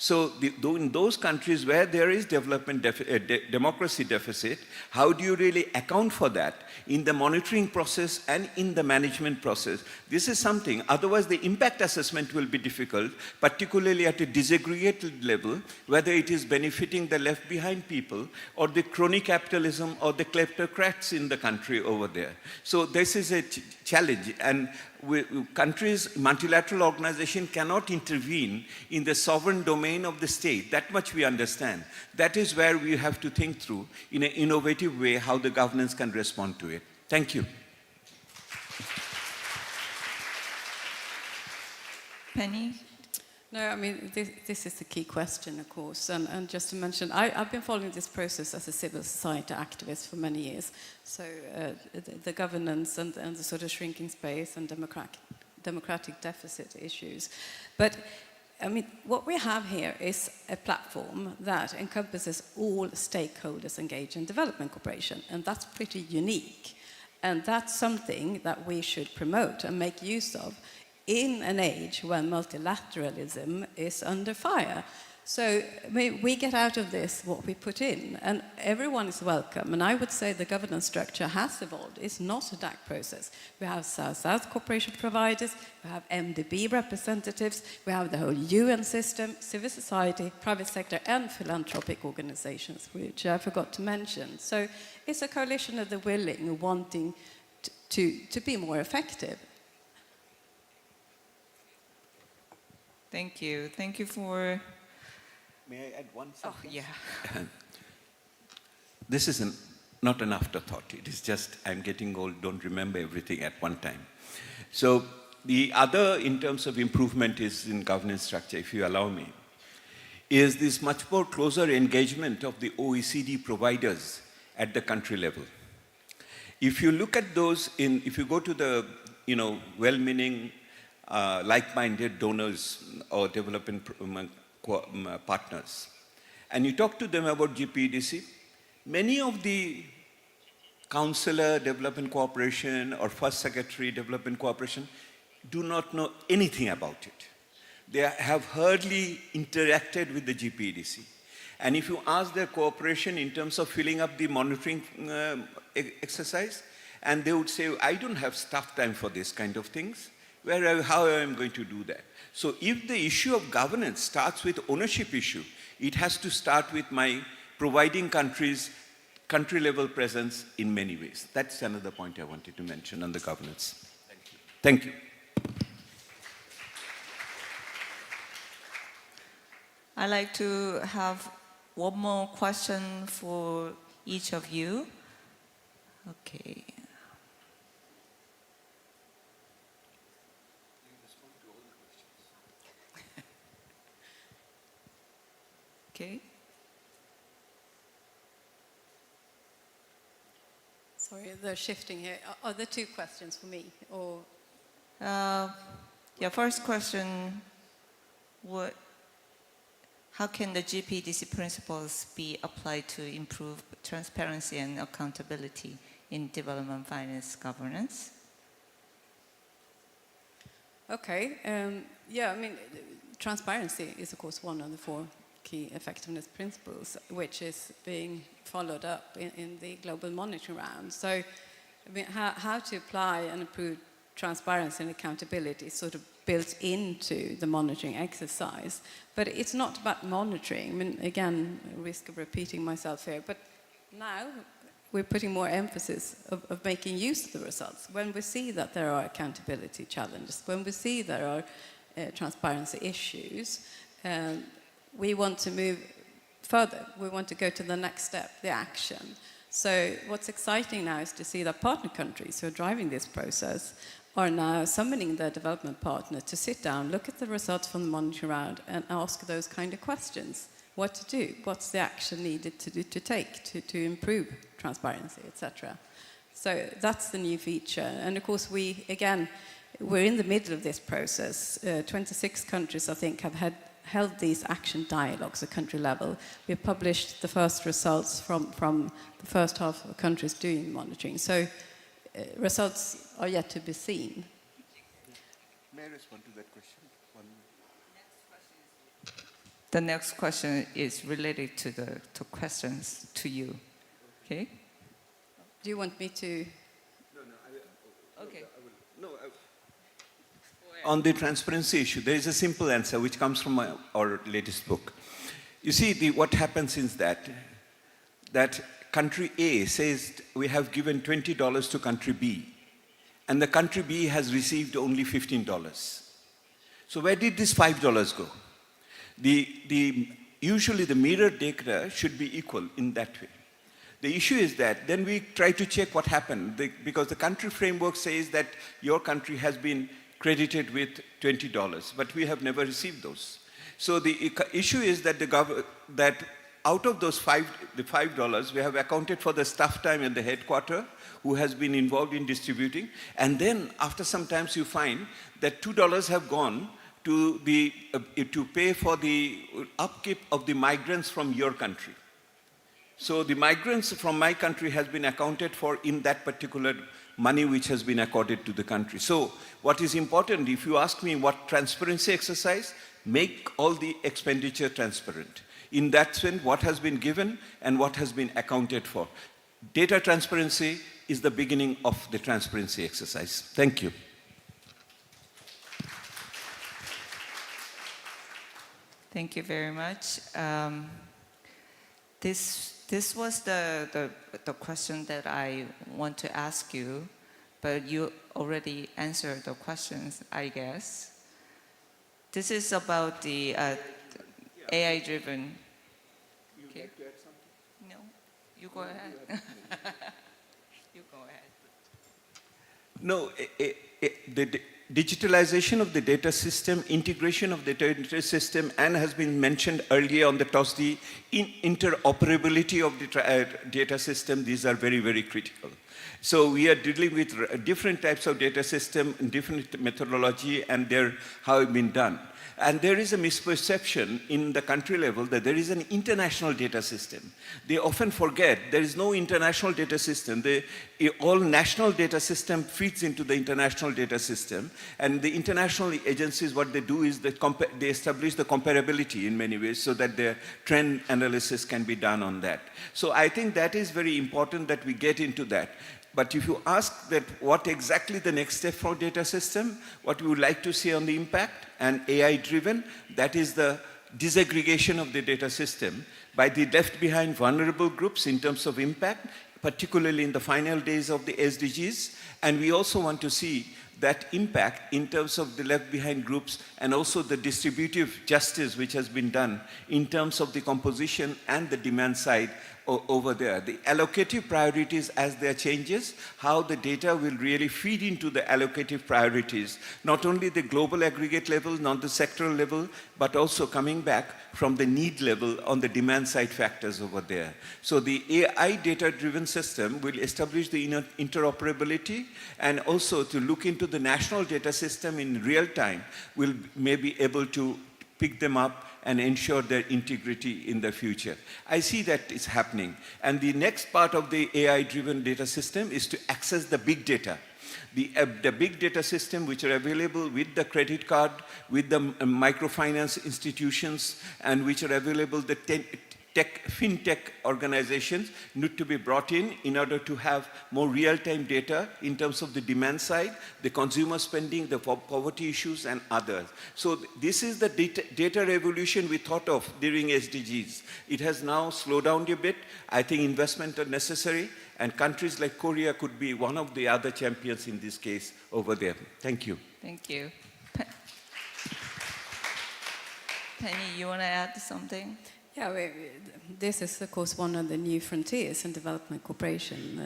So in those countries where there is democracy deficit, how do you really account for that in the monitoring process and in the management process? This is something, otherwise the impact assessment will be difficult, particularly at a disaggregated level, whether it is benefiting the left behind people or the crony capitalism or the kleptocrats in the country over there. So this is a challenge, and countries, multilateral organization cannot intervene in the sovereign domain of the state. That much we understand. That is where we have to think through in an innovative way how the governance can respond to it. Thank you. Penny? No, I mean, this is the key question, of course. And just to mention, I've been following this process as a civil society activist for many years. So the governance and the sort of shrinking space and democratic deficit issues. But, I mean, what we have here is a platform that encompasses all stakeholders engaged in development cooperation. And that's pretty unique. And that's something that we should promote and make use of in an age when multilateralism is under fire. So we get out of this what we put in, and everyone is welcome. And I would say the governance structure has evolved. It's not a DAC process. We have South-South cooperation providers, we have MDB representatives, we have the whole UN system, civil society, private sector, and philanthropic organizations, which I forgot to mention. So it's a coalition of the willing, wanting to be more effective. Thank you. Thank you for... May I add one sentence? Oh, yeah. This is not an afterthought. It is just, I'm getting old, don't remember everything at one time. So the other, in terms of improvement, is in governance structure, if you allow me, is this much more closer engagement of the OECD providers at the country level. If you look at those, if you go to the, well-meaning, like-minded donors or development partners, and you talk to them about GPEDC, many of the counselor development cooperation or first secretary development cooperation do not know anything about it. They have hardly interacted with the GPEDC. And if you ask their cooperation in terms of filling up the monitoring exercise, and they would say, I don't have staff time for this kind of things. How am I going to do that? So if the issue of governance starts with ownership issue, it has to start with my providing countries country-level presence in many ways. That's another point I wanted to mention on the governance. Thank you. I'd like to have one more question for each of you. Okay. Okay. Sorry, they're shifting here. Are there two questions for me, or? Yeah, first question, how can the GPEDC principles be applied to improve transparency and accountability in development finance governance? Okay, yeah, I mean, transparency is of course one of the 4 key effectiveness principles, which is being followed up in the global monitoring round. So, I mean, how to apply and improve transparency and accountability is sort of built into the monitoring exercise. But it's not about monitoring. I mean, again, risk of repeating myself here, but now we're putting more emphasis of making use of the results. When we see that there are accountability challenges, when we see there are transparency issues, we want to move further. We want to go to the next step, the action. So what's exciting now is to see that partner countries who are driving this process are now summoning their development partner to sit down, look at the results from the monitoring round and ask those kind of questions. What to do? What's the action needed to take to improve transparency, etc. So that's the new feature. And of course, we're in the middle of this process. 26 countries, I think, have held these action dialogues at country level. We've published the first results from the first half of countries doing monitoring. So results are yet to be seen. May I respond to that question? The next question is related to the questions to you. Okay? Do you want me to? Okay. On the transparency issue, there is a simple answer which comes from our latest book. You see, what happens is that country A says we have given $20 to country B, and the country B has received only $15. So where did this $5 go? Usually the mirror data should be equal in that way. The issue is that then we try to check what happened, because the country framework says that your country has been credited with $20, but we have never received those. So the issue is that that out of those $5, we have accounted for the staff time at the headquarters who has been involved in distributing, and then after some time you find that $2 have gone to pay for the upkeep of the migrants from your country. So the migrants from my country has been accounted for in that particular money which has been accorded to the country. So what is important, if you ask me what transparency exercise, make all the expenditure transparent. In that sense, what has been given and what has been accounted for. Data transparency is the beginning of the transparency exercise. Thank you. Thank you very much. This was the question that I want to ask you, but you already answered the questions, I guess. This is about the AI-driven. You would like to add something? No, you go ahead. You go ahead. No, the digitalization of the data system, integration of the data system, and has been mentioned earlier on the toss, the interoperability of the data system, these are very, very critical. So we are dealing with different types of data system, different methodology, and how it's been done. And there is a misperception in the country level that there is an international data system. They often forget there is no international data system. All national data system feeds into the international data system. And the international agencies, what they do is they establish the comparability in many ways so that the trend analysis can be done on that. So I think that is very important that we get into that. But if you ask that what exactly the next step for data system, what we would like to see on the impact and AI driven, that is the disaggregation of the data system by the left behind vulnerable groups in terms of impact, particularly in the final days of the SDGs. And we also want to see that impact in terms of the left behind groups and also the distributive justice which has been done in terms of the composition and the demand side over there. The allocative priorities as there changes, how the data will really feed into the allocative priorities, not only the global aggregate level, not the sectoral level, but also coming back from the need level on the demand side factors over there. So the AI data-driven system will establish the interoperability and also to look into the national data system in real time will may be able to pick them up and ensure their integrity in the future. I see that it's happening. And the next part of the AI-driven data system is to access the big data. The big data system which are available with the credit card, with the microfinance institutions, and which are available, the fintech organizations need to be brought in order to have more real-time data in terms of the demand side, the consumer spending, the poverty issues, and others. So this is the data revolution we thought of during SDGs. It has now slowed down a bit. I think investment are necessary, and countries like Korea could be one of the other champions in this case over there. Thank you. Thank you. Penny, you want to add something? Yeah, this is, of course, one of the new frontiers in development cooperation,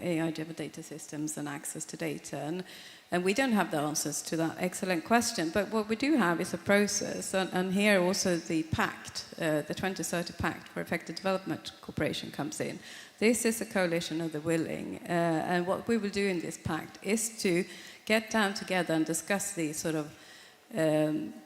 AI-driven data systems and access to data. And we don't have the answers to that excellent question, but what we do have is a process. And here also the pact, the 2030 Pact for Effective Development Cooperation comes in. This is a coalition of the willing. And what we will do in this pact is to get down together and discuss these sort of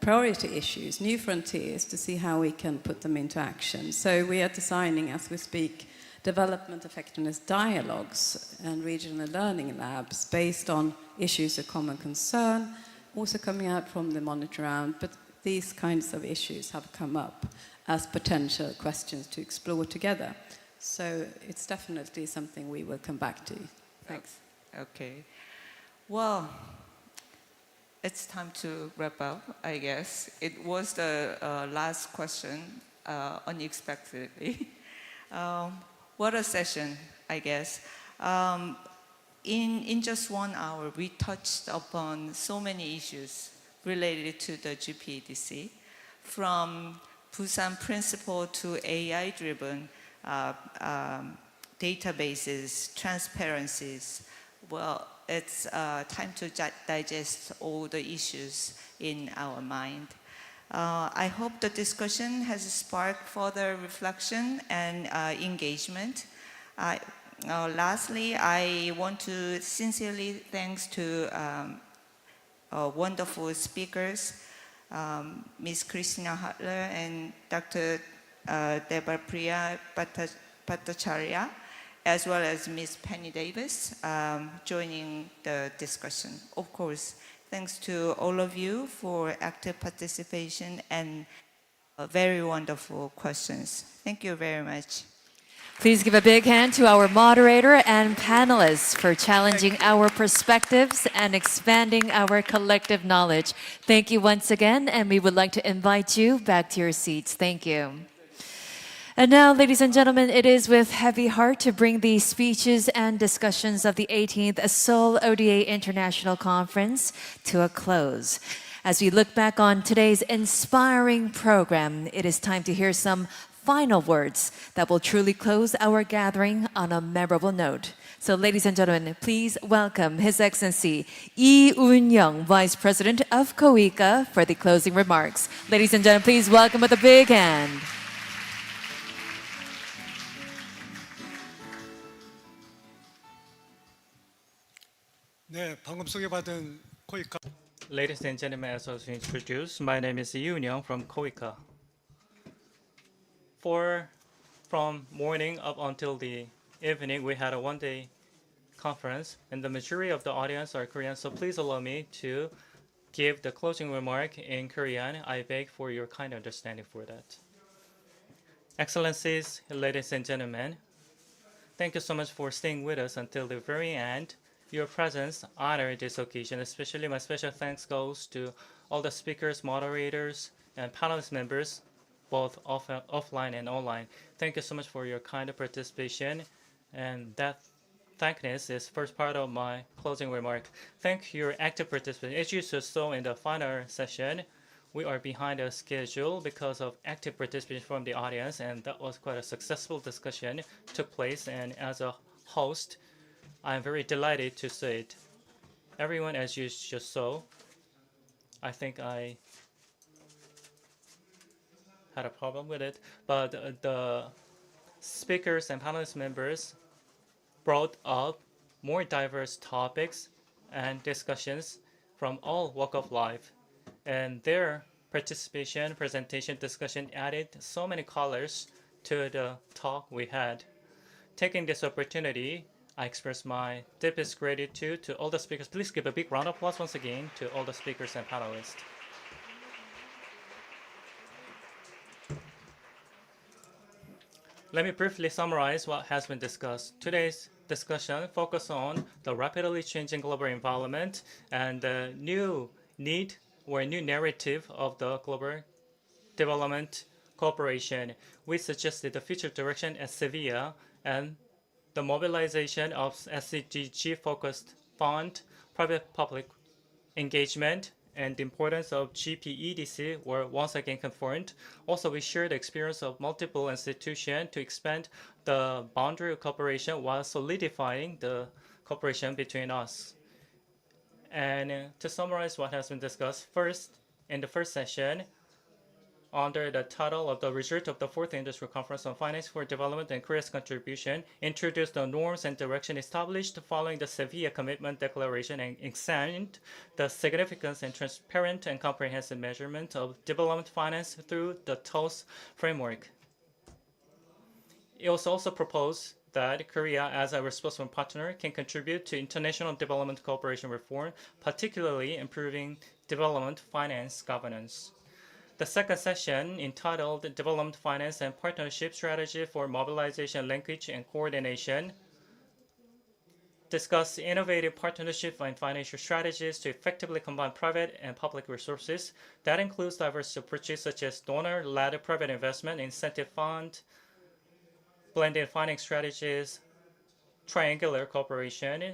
priority issues, new frontiers, to see how we can put them into action. So we are designing, as we speak, development effectiveness dialogues and regional learning labs based on issues of common concern, also coming out from the monitor round, but these kinds of issues have come up as potential questions to explore together. So it's definitely something we will come back to. Thanks. Okay. Well, it's time to wrap up, I guess. It was the last question, unexpectedly. What a session, I guess. In just 1 hour, we touched upon so many issues related to the GPEDC, from Busan Principle to AI-driven databases, transparencies. Well, it's time to digest all the issues in our mind. I hope the discussion has sparked further reflection and engagement. Lastly, I want to sincerely thank to wonderful speakers, Ms. Christina Hutler and Dr. Debapriya Bhattacharya, as well as Ms. Penny Davis, joining the discussion. Of course, thanks to all of you for active participation and very wonderful questions. Thank you very much. Please give a big hand to our moderator and panelists for challenging our perspectives and expanding our collective knowledge. Thank you once again, and we would like to invite you back to your seats. Thank you. And now, ladies and gentlemen, it is with heavy heart to bring the speeches and discussions of the 18th Seoul ODA International Conference to a close. As we look back on today's inspiring program, it is time to hear some final words that will truly close our gathering on a memorable note. So, ladies and gentlemen, please welcome His Excellency Lee Un-young, Vice President of KOICA, for the closing remarks. Ladies and gentlemen, please welcome with a big hand. Ladies and gentlemen, as I was introduced, my name is Lee Un-young from KOICA. From morning up until the evening, we had a one-day conference, and the majority of the audience are Korean, so please allow me to give the closing remark in Korean. I beg for your kind understanding for that. Excellencies, ladies and gentlemen, thank you so much for staying with us until the very end. Your presence honored this occasion. Especially my special thanks goes to all the speakers, moderators, and panelist members both offline and online. Thank you so much for your kind participation, and that thankness is first part of my closing remark. Thank your active participation. As you saw in the final session, we are behind the schedule because of active participation from the audience, and that was quite a successful discussion took place. And as a host, I'm very delighted to say it. Everyone, as you just saw, I think I had a problem with it, but the speakers and panelist members brought up more diverse topics and discussions from all walk of life. And their participation, presentation, discussion added so many colors to the talk we had. Taking this opportunity, I express my deepest gratitude to all the speakers. Please give a big round of applause once again to all the speakers and panelists. Let me briefly summarize what has been discussed. Today's discussion focuses on the rapidly changing global environment and the new need or new narrative of the global development cooperation. We suggested the future direction at Sevilla and the mobilization of SCGG-focused fund, private-public engagement, and the importance of GPEDC were once again confirmed. Also, we shared the experience of multiple institutions to expand the boundary of cooperation while solidifying the cooperation between us. And to summarize what has been discussed, first, in the first session, under the title of the result of the Fourth Industrial Conference on Finance for Development and Korea's Contribution, introduced the norms and direction established following the Sevilla Commitment Declaration and examined the significance and transparent and comprehensive measurement of development finance through the TOS framework. It was also proposed that Korea, as a responsible partner, can contribute to international development cooperation reform, particularly improving development finance governance. The second session, entitled Development Finance and Partnership Strategy for Mobilization, Linkage, and Coordination, discussed innovative partnership and financial strategies to effectively combine private and public resources. That includes diverse approaches such as donor-led private investment, incentive fund, blended finance strategies, triangular cooperation,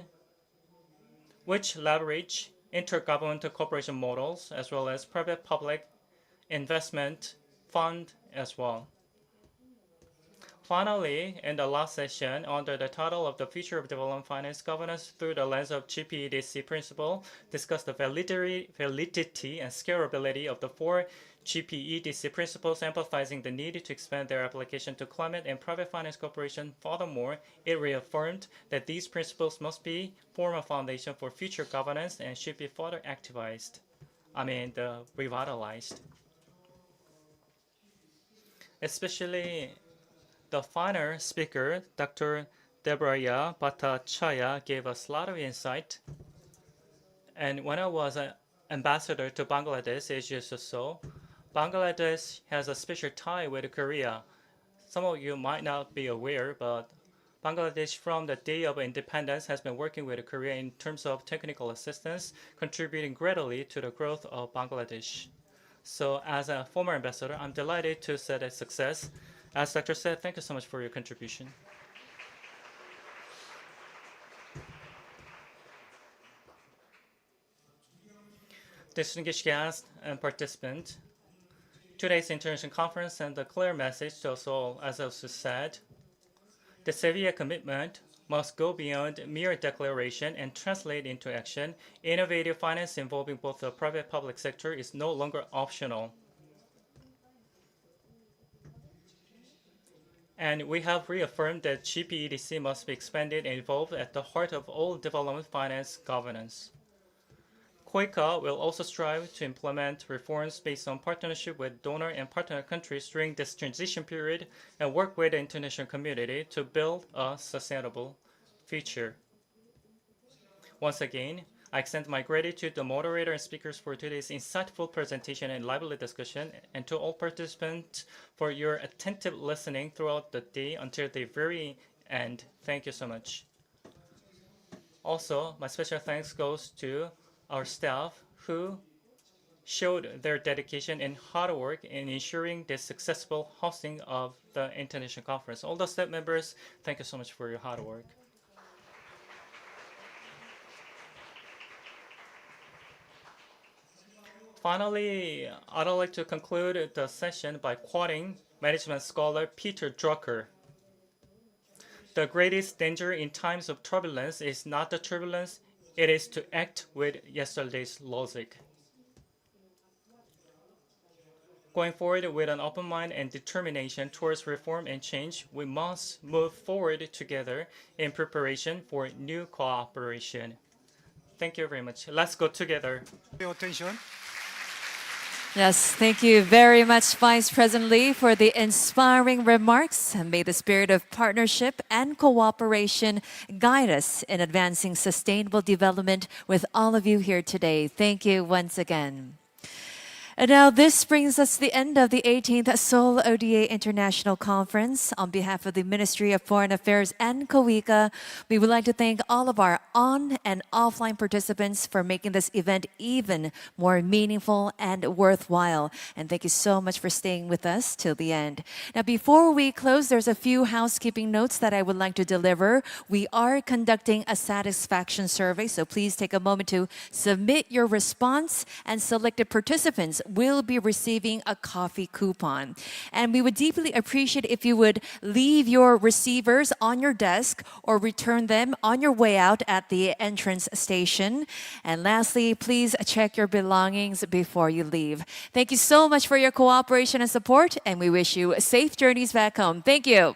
which leverage intergovernmental cooperation models as well as private-public investment fund as well. Finally, in the last session, under the title of the Future of Development Finance Governance through the lens of GPEDC principle, discussed the validity and scalability of the four GPEDC principles, emphasizing the need to expand their application to climate and private finance cooperation. Furthermore, it reaffirmed that these principles must form a foundation for future governance and should be further revitalized. Especially the final speaker, Dr. Debraya Bhattacharya, gave us a lot of insight. And when I was an ambassador to Bangladesh, as you saw, Bangladesh has a special tie with Korea. Some of you might not be aware, but Bangladesh from the day of independence has been working with Korea in terms of technical assistance, contributing greatly to the growth of Bangladesh. So as a former ambassador, I'm delighted to set a success. As Dr. said, thank you so much for your contribution. Distinguished guests and participants, today's international conference sent a clear message to us all. As I said, the Sevilla commitment must go beyond mere declaration and translate into action. Innovative finance involving both the private and public sector is no longer optional. And we have reaffirmed that GPEDC must be expanded and evolved at the heart of all development finance governance. KOICA will also strive to implement reforms based on partnership with donor and partner countries during this transition period and work with the international community to build a sustainable future. Once again, I extend my gratitude to the moderator and speakers for today's insightful presentation and lively discussion, and to all participants for your attentive listening throughout the day until the very end. Thank you so much. Also, my special thanks goes to our staff who showed their dedication and hard work in ensuring the successful hosting of the international conference. All the staff members, thank you so much for your hard work. Finally, I'd like to conclude the session by quoting management scholar Peter Drucker. The greatest danger in times of turbulence is not the turbulence, it is to act with yesterday's logic. Going forward with an open mind and determination towards reform and change, we must move forward together in preparation for new cooperation. Thank you very much. Let's go together. Your attention. Yes, thank you very much, Vice President Lee, for the inspiring remarks. And may the spirit of partnership and cooperation guide us in advancing sustainable development with all of you here today. Thank you once again. And now this brings us to the end of the 18th Seoul ODA International Conference. On behalf of the Ministry of Foreign Affairs and KOICA, we would like to thank all of our on and offline participants for making this event even more meaningful and worthwhile. And thank you so much for staying with us till the end. Now, before we close, there's a few housekeeping notes that I would like to deliver. We are conducting a satisfaction survey, so please take a moment to submit your response, and selected participants will be receiving a coffee coupon. And we would deeply appreciate if you would leave your receivers on your desk or return them on your way out at the entrance station. And lastly, please check your belongings before you leave. Thank you so much for your cooperation and support, and we wish you safe journeys back home. Thank you.